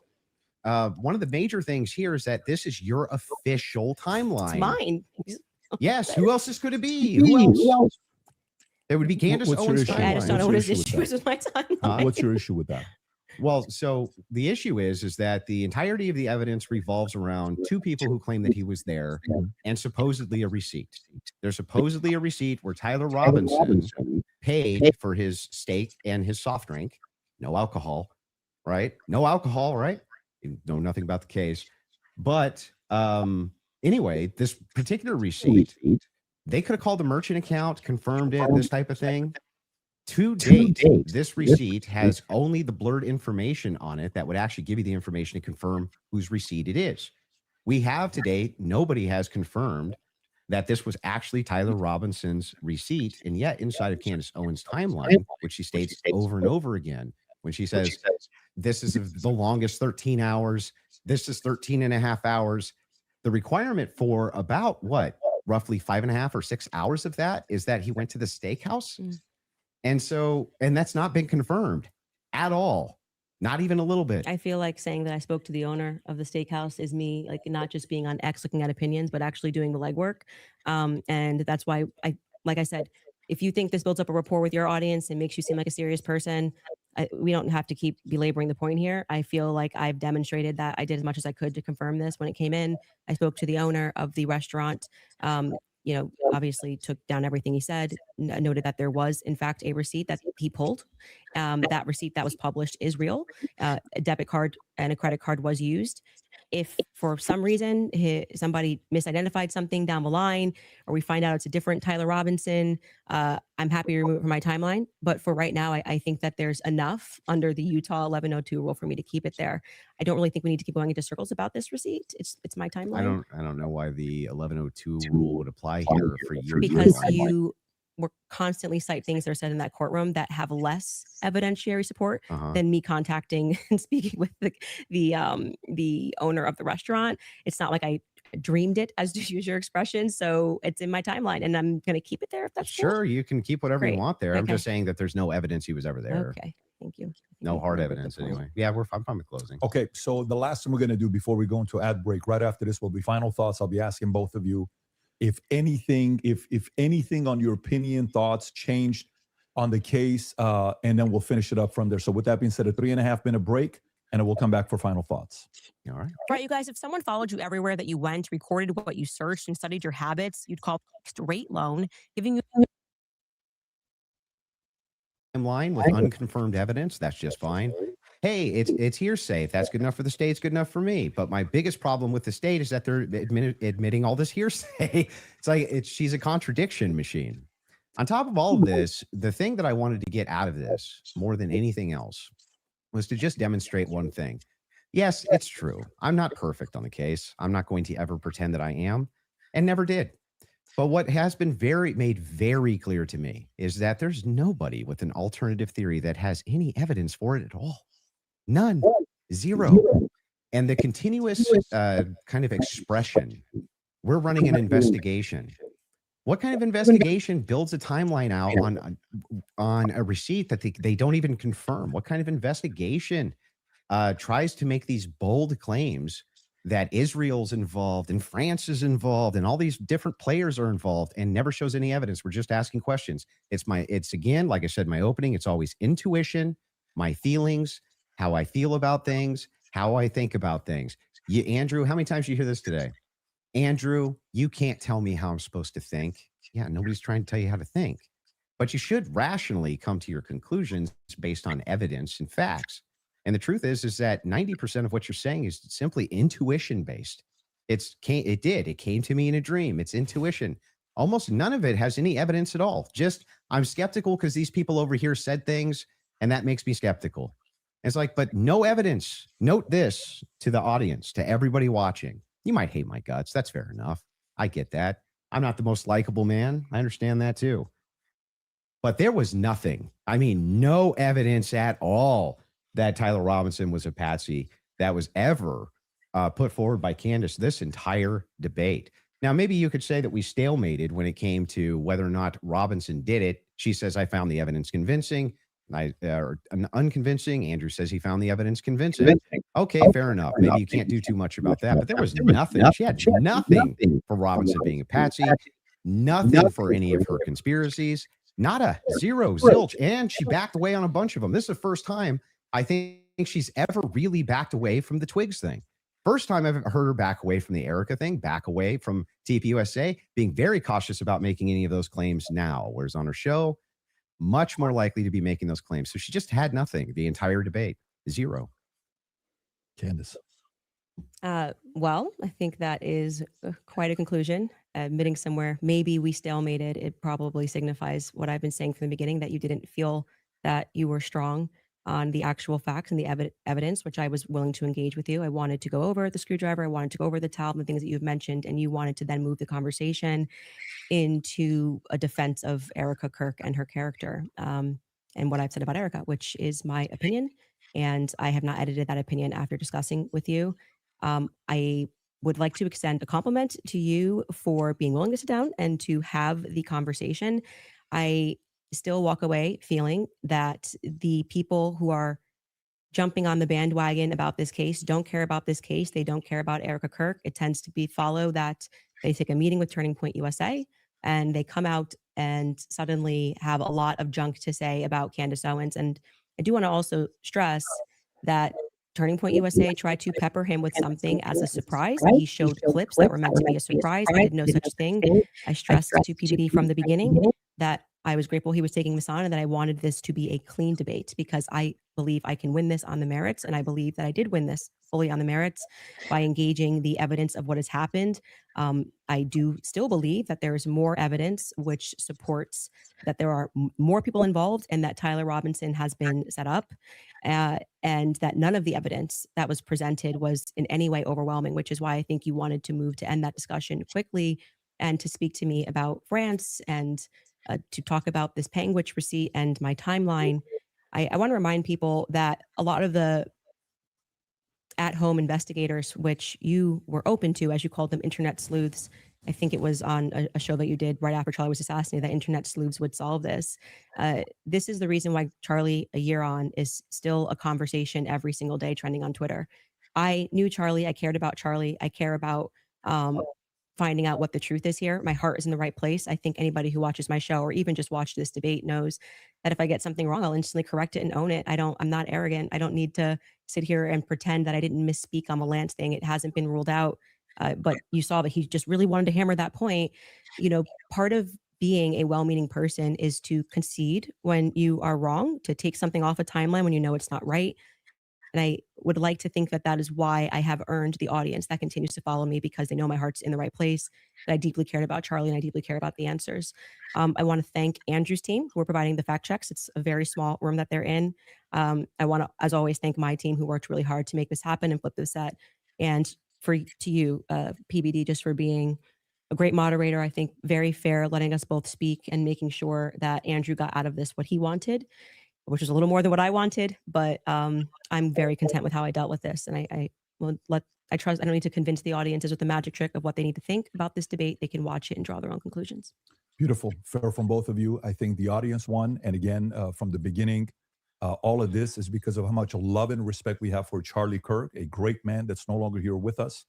One of the major things here is that this is your official timeline. It's mine. Yes. Who else could it be? Who else? It would be Candace What's your Owens' issue? timeline. I just don't know What's what your his issue with issue is with my timeline. What's your issue with that? Well, so the issue is that the entirety of the evidence revolves around two people who claim that he was there and supposedly a receipt. There's supposedly a receipt where Tyler Robinson paid for his steak and his soft drink. No alcohol, right? No alcohol, right? You know nothing about the case. But anyway, this particular receipt, they could have called the merchant account, confirmed it, this type of thing. To date, this receipt has only the blurred information on it that would actually give you the information to confirm whose receipt it is. We have to date, nobody has confirmed that this was actually Tyler Robinson's receipt. And yet inside of Candace Owens' timeline, which she states over and over again, when she says, this is the longest 13 hours, this is 13 and a half hours, the requirement for about what, roughly 5.5 or 6 hours of that is that he went to the steakhouse. And that's not been confirmed at all. Not even a little bit. I feel like saying that I spoke to the owner of the steakhouse is me, like not just being on X looking at opinions, but actually doing the legwork. And that's why like I said, if you think this builds up a rapport with your audience and makes you seem like a serious person, we don't have to keep belaboring the point here. I feel like I've demonstrated that I did as much as I could to confirm this. When it came in, I spoke to the owner of the restaurant. Obviously took down everything he said, noted that there was, in fact, a receipt that he pulled. That receipt that was published is real. A debit card and a credit card was used. If for some reason somebody misidentified something down the line, or we find out it's a different Tyler Robinson, I'm happy to remove it from my timeline. But for right now, I think that there's enough under the Utah 1102 rule for me to keep it there. I don't really think we need to keep going into circles about this receipt. It's my timeline. I don't know why the 1102 rule would apply here for you. Because you were constantly cite things that are said in that courtroom that have less evidentiary support than me contacting and speaking with the owner of the restaurant. It's not like I dreamed it, as to use your expression. So it's in my timeline, and I'm going to keep it there if that's Sure, cool. you can keep whatever you Great. want there. I'm Okay. just saying that there's no evidence he was ever there. Okay, thank you. No hard evidence anyway. Yeah, I'm fine with closing. Okay, so the last thing we're going to do before we go into ad break, right after this will be final thoughts. I'll be asking both of you if anything on your opinion, thoughts changed on the case, and then we'll finish it up from there. So with that being said, a 3.5-minute break, and then we'll come back for final thoughts. All right. Right, you guys, if someone followed you everywhere that you went, recorded what you searched, and studied your habits, you'd call rate loan, giving you line with unconfirmed evidence, that's just fine. Hey, it's hearsay. If that's good enough for the state, it's good enough for me. But my biggest problem with the state is that they're admitting all this hearsay. It's like she's a contradiction machine. On top of all of this, the thing that I wanted to get out of this more than anything else was to just demonstrate one thing. Yes, it's true. I'm not perfect on the case. I'm not going to ever pretend that I am, and never did. But what has been made very clear to me is that there's nobody with an alternative theory that has any evidence for it at all. None. Zero. And the continuous kind of expression, we're running an investigation. What kind of investigation builds a timeline out on a receipt that they don't even confirm? What kind of investigation tries to make these bold claims that Israel's involved and France is involved and all these different players are involved and never shows any evidence? We're just asking questions. It's again, like I said, my opening, it's always intuition, my feelings, how I feel about things, how I think about things. Andrew, how many times did you hear this today? Andrew, you can't tell me how I'm supposed to think. Yeah, nobody's trying to tell you how to think. But you should rationally come to your conclusions based on evidence and facts. And the truth is that 90% of what you're saying is simply intuition based. It came to me in a dream. It's intuition. Almost none of it has any evidence at all. Just I'm skeptical because these people over here said things, and that makes me skeptical. It's like, but no evidence. Note this to the audience, to everybody watching. You might hate my guts. That's fair enough. I get that. I'm not the most likable man. I understand that too. But there was nothing. I mean, no evidence at all that Tyler Robinson was a patsy that was ever put forward by Candace this entire debate. Now, maybe you could say that we stalemated when it came to whether or not Robinson did it. She says, I found the evidence convincing. Unconvincing. Andrew says he found the evidence convincing. Okay, fair enough. Maybe you can't do too much about that, but there was nothing. She had nothing for Robinson being a patsy, nothing for any of her conspiracies, not a zero, zilch, and she backed away on a bunch of them. This is the first time I think she's ever really backed away from the Twigs thing. First time I've heard her back away from the Erica thing, back away from TPUSA, being very cautious about making any of those claims now, whereas on her show, much more likely to be making those claims. So she just had nothing the entire debate. Zero. Candace. Well, I think that is quite a conclusion. Admitting somewhere, maybe we stalemated. It probably signifies what I've been saying from the beginning, that you didn't feel that you were strong on the actual facts and the evidence, which I was willing to engage with you. I wanted to go over the screwdriver. I wanted to go over the towel, the things that you've mentioned, and you wanted to then move the conversation into a defense of Erica Kirk and her character, and what I've said about Erica, which is my opinion. And I have not edited that opinion after discussing with you. I would like to extend a compliment to you for being willing to sit down and to have the conversation. I still walk away feeling that the people who are jumping on the bandwagon about this case don't care about this case. They don't care about Erica Kirk. It tends to be follow that they take a meeting with Turning Point USA and they come out and suddenly have a lot of junk to say about Candace Owens. And I do want to also stress that Turning Point USA tried to pepper him with something as a surprise. He showed clips that were meant to be a surprise. I did no such thing. I stressed to PDD from the beginning that I was grateful he was taking this on and that I wanted this to be a clean debate because I believe I can win this on the merits. And I believe that I did win this fully on the merits by engaging the evidence of what has happened. I do still believe that there is more evidence which supports that there are more people involved and that Tyler Robinson has been set up, and that none of the evidence that was presented was in any way overwhelming, which is why I think you wanted to move to end that discussion quickly and to speak to me about France and to talk about this Panguitch receipt and my timeline. I want to remind people that a lot of the at-home investigators, which you were open to, as you called them, internet sleuths. I think it was on a show that you did right after Charlie was assassinated, that internet sleuths would solve this. This is the reason why Charlie, a year on, is still a conversation every single day trending on Twitter. I knew Charlie. I cared about Charlie. I care about finding out what the truth is here. My heart is in the right place. I think anybody who watches my show or even just watched this debate knows that if I get something wrong, I'll instantly correct it and own it. I'm not arrogant. I don't need to sit here and pretend that I didn't misspeak on the Lance thing. It hasn't been ruled out. But you saw that he just really wanted to hammer that point. Part of being a well-meaning person is to concede when you are wrong, to take something off a timeline when you know it's not right. And I would like to think that that is why I have earned the audience that continues to follow me, because they know my heart's in the right place, that I deeply cared about Charlie and I deeply care about the answers. I want to thank Andrew's team who are providing the fact checks. It's a very small room that they're in. I want to, as always, thank my team who worked really hard to make this happen and flip this set. And to you, PBD, just for being a great moderator. I think very fair, letting us both speak and making sure that Andrew got out of this what he wanted, which is a little more than what I wanted, but I'm very content with how I dealt with this. And I trust, I don't need to convince the audiences with the magic trick of what they need to think about this debate. They can watch it and draw their own conclusions. Beautiful. Fair from both of you. I think the audience won. And again, from the beginning, all of this is because of how much love and respect we have for Charlie Kirk, a great man that's no longer here with us.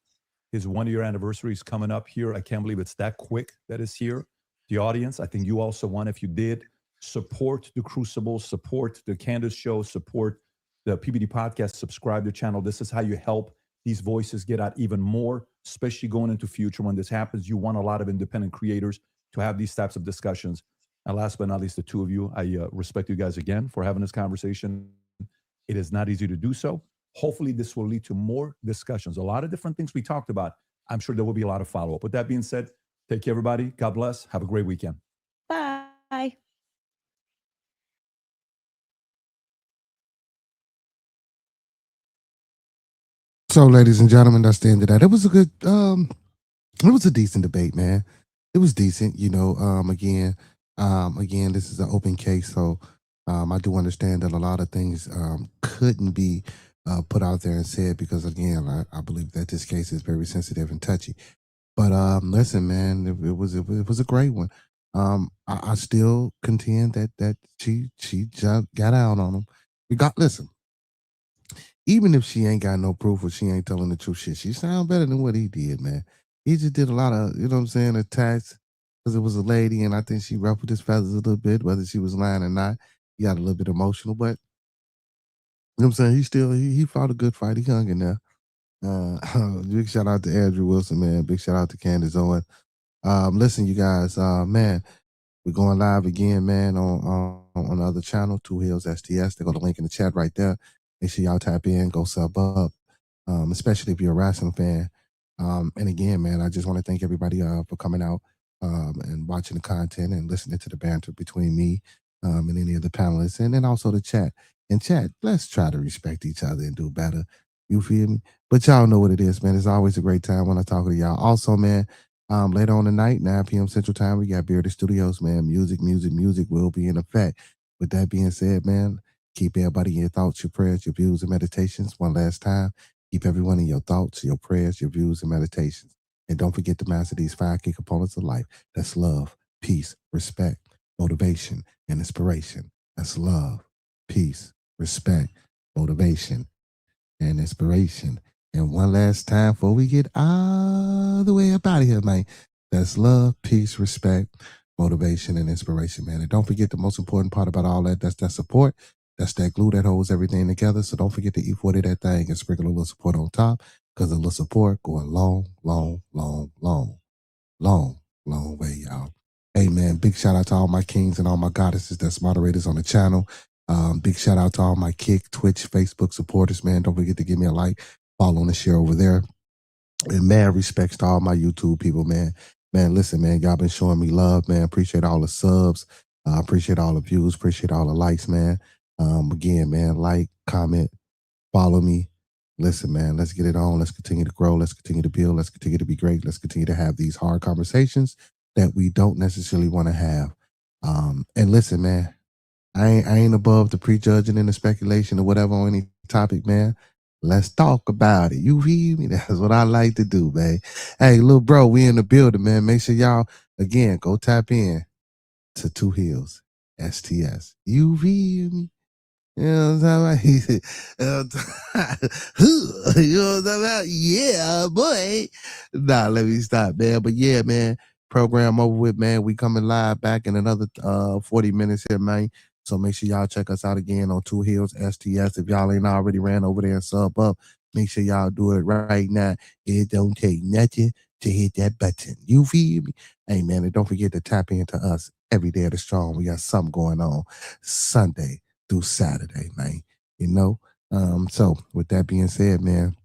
His 1-year anniversary is coming up here. I can't believe it's that quick that is here. The audience, I think you also won. If you did, support the Crucible, support the Candace Show, support the PBD podcast, subscribe to the channel. This is how you help these voices get out even more, especially going into future. When this happens, you want a lot of independent creators to have these types of discussions. And last but not least, the two of you, I respect you guys again for having this conversation. It is not easy to do so. Hopefully this will lead to more discussions. A lot of different things we talked about. I'm sure there will be a lot of follow-up. With that being said, take care, everybody. God bless. Have a great weekend. Bye. So, ladies and gentlemen, that's the end of that. It was a good, it was a decent debate, man. It was decent, again, this is an open case. So I do understand that a lot of things couldn't be put out there and said because, again, I believe that this case is very sensitive and touchy. But listen, man, it was a great one. I still contend that she got out on him. Listen, even if she ain't got no proof or she ain't telling the truth, she sound better than what he did, man. He just did a lot of, attacks because it was a lady, and I think she ruffled his feathers a little bit, whether she was lying or not. He got a little bit emotional, but you know what I'm saying? He fought a good fight. He hung in there. Big shout out to Andrew Wilson, man. Big shout out to Candace Owens. Listen, you guys, man, we're going live again, man, on the other channel, Two Hills STS. They got a link in the chat right there. Make sure y'all tap in, go sub up, especially if you're a wrestling fan. And again, man, I just want to thank everybody for coming out and watching the content and listening to the banter between me and any of the panelists, and then also the chat. And chat, let's try to respect each other and do better. You feel me? But y'all know what it is, man. It's always a great time when I talk to y'all. Also, man, later on tonight, 9 p.m. Central Time, we got Bearded Studios, man. Music will be in effect. With that being said, man, keep everybody in your thoughts, your prayers, your views, and meditations. One last time, keep everyone in your thoughts, your prayers, your views, and meditations. And don't forget to master these 5 key components of life. That's love, peace, respect, motivation, and inspiration. That's love, peace, respect, motivation, and inspiration. And one last time before we get all the way up out of here, man. That's love, peace, respect, motivation, and inspiration, man. And don't forget the most important part about all that, that's that support. That's that glue that holds everything together. So don't forget to E40 that thing and sprinkle a little support on top, because a little support go a long, long, long, long, long, long way, y'all. Hey, man, big shout out to all my kings and all my goddesses that's moderators on the channel. Big shout out to all my Kick, Twitch, Facebook supporters, man. Don't forget to give me a like, follow, and share over there. And mad respects to all my YouTube people, man. Man, listen, man, y'all been showing me love, man. Appreciate all the subs. Appreciate all the views. Appreciate all the likes, man. Again, man, like, comment, follow me. Listen, man, let's get it on. Let's continue to grow. Let's continue to build. Let's continue to be great. Let's continue to have these hard conversations that we don't necessarily want to have. And listen, man, I ain't above the prejudging and the speculation or whatever on any topic, man. Let's talk about it. You hear me? That's what I like to do, man. Hey, little bro, we in the building, man. Make sure y'all, again, go tap in to Two Hills STS. You feel me? You know what I'm talking about? You know what I'm talking about? Yeah, boy. Nah, let me stop, man. But yeah, man, program over with, man. We coming live back in another 40 minutes here, man. So make sure y'all check us out again on Two Hills STS. If y'all ain't already ran over there and sub up, make sure y'all do it right now. It don't take nothing to hit that button. You feel me? Hey, man, and don't forget to tap into us every day of the strong. We got something going on Sunday through Saturday, man. You know? So with that being said, man,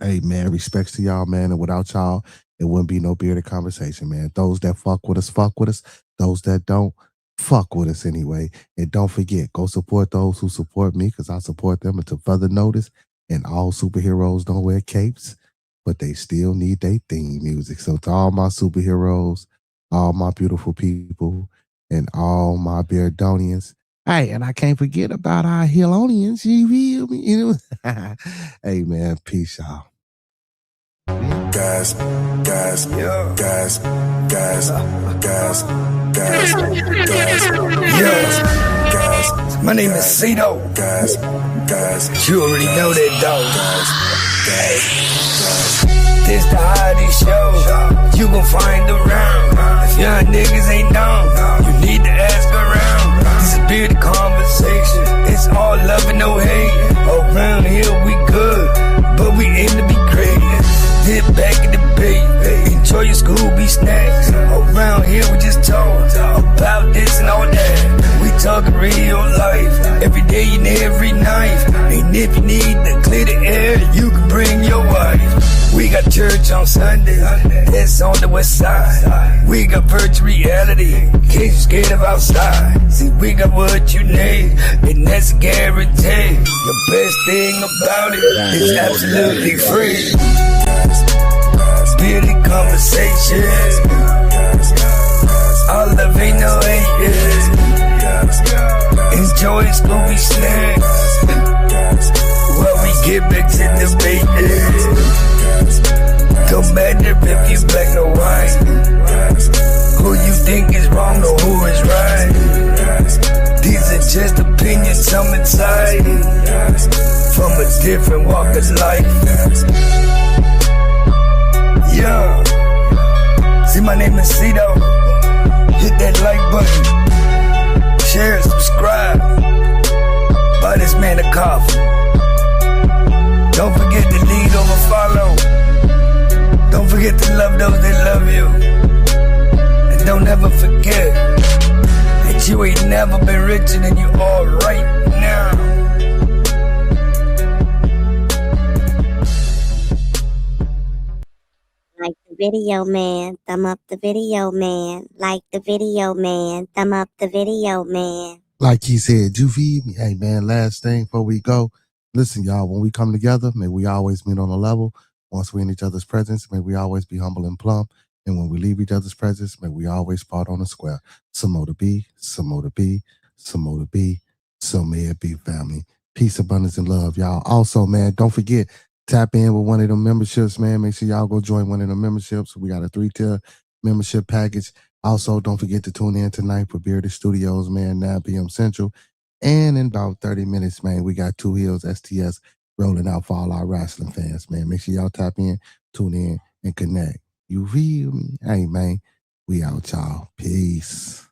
hey, man, respects to y'all, man. And without y'all, it wouldn't be no bearded conversation, man. Those that fuck with us, fuck with us. Those that don't, fuck with us anyway. And don't forget, go support those who support me, because I support them until further notice. And all superheroes don't wear capes, but they still need their theme music. So to all my superheroes, all my beautiful people, and all my Beardonians, hey, and I can't forget about our Hillonians, you feel me? You know? Hey, man, peace, y'all. Guys, guys, guys, guys, guys, guys, guys. My name is Cito. Guys, guys. You already know that, dog. This the hottest show you gon' find around. If young niggas ain't known, you need to ask around. This is bearded conversation. It's all love and no hate. Around here we good, but we aim to be great. Dip back in the debate. Enjoy your Scooby snacks. Around here we just talk about this and all that. We talking real life every day and every night. And if you need to clear the air, you can bring your wife. We got church on Sunday, that's on the west side. We got virtual reality, in case you're scared of outside. See, we got what you need, and that's a guarantee. The best thing about it is absolutely free. Bearded conversations, all love ain't no haters. Enjoy Scooby snacks while we get back to the business. Don't matter if you black or white, who you think is wrong or who is right. These are just opinions, some inside from a different walk of life. Yeah, see, my name is Cito. Hit that like button, share, subscribe, buy this man a coffee. Don't forget to lead over follow. Don't forget to love those that love you. And don't ever forget that you ain't never been richer than you are right now. Like the video, man. Thumb up the video, man. Like the video, man. Thumb up the video, man. Like he said, you feed me. Hey, man, last thing before we go. Listen, y'all, when we come together, may we always meet on a level. Once we're in each other's presence, may we always be humble and plump. And when we leave each other's presence, may we always part on a square. Some more to be, some more to be, some more to be. So may it be, family. Peace, abundance, and love, y'all. Also, man, don't forget, tap in with one of them memberships, man. Make sure y'all go join one of them memberships. We got a 3-tier membership package. Also, don't forget to tune in tonight for Bearded Studios, man, 9 p.m. Central. And in about 30 minutes, man, we got Two Hills STS rolling out for all our wrestling fans, man. Make sure y'all tap in, tune in, and connect. You feel me? Hey, man, we out, y'all. Peace.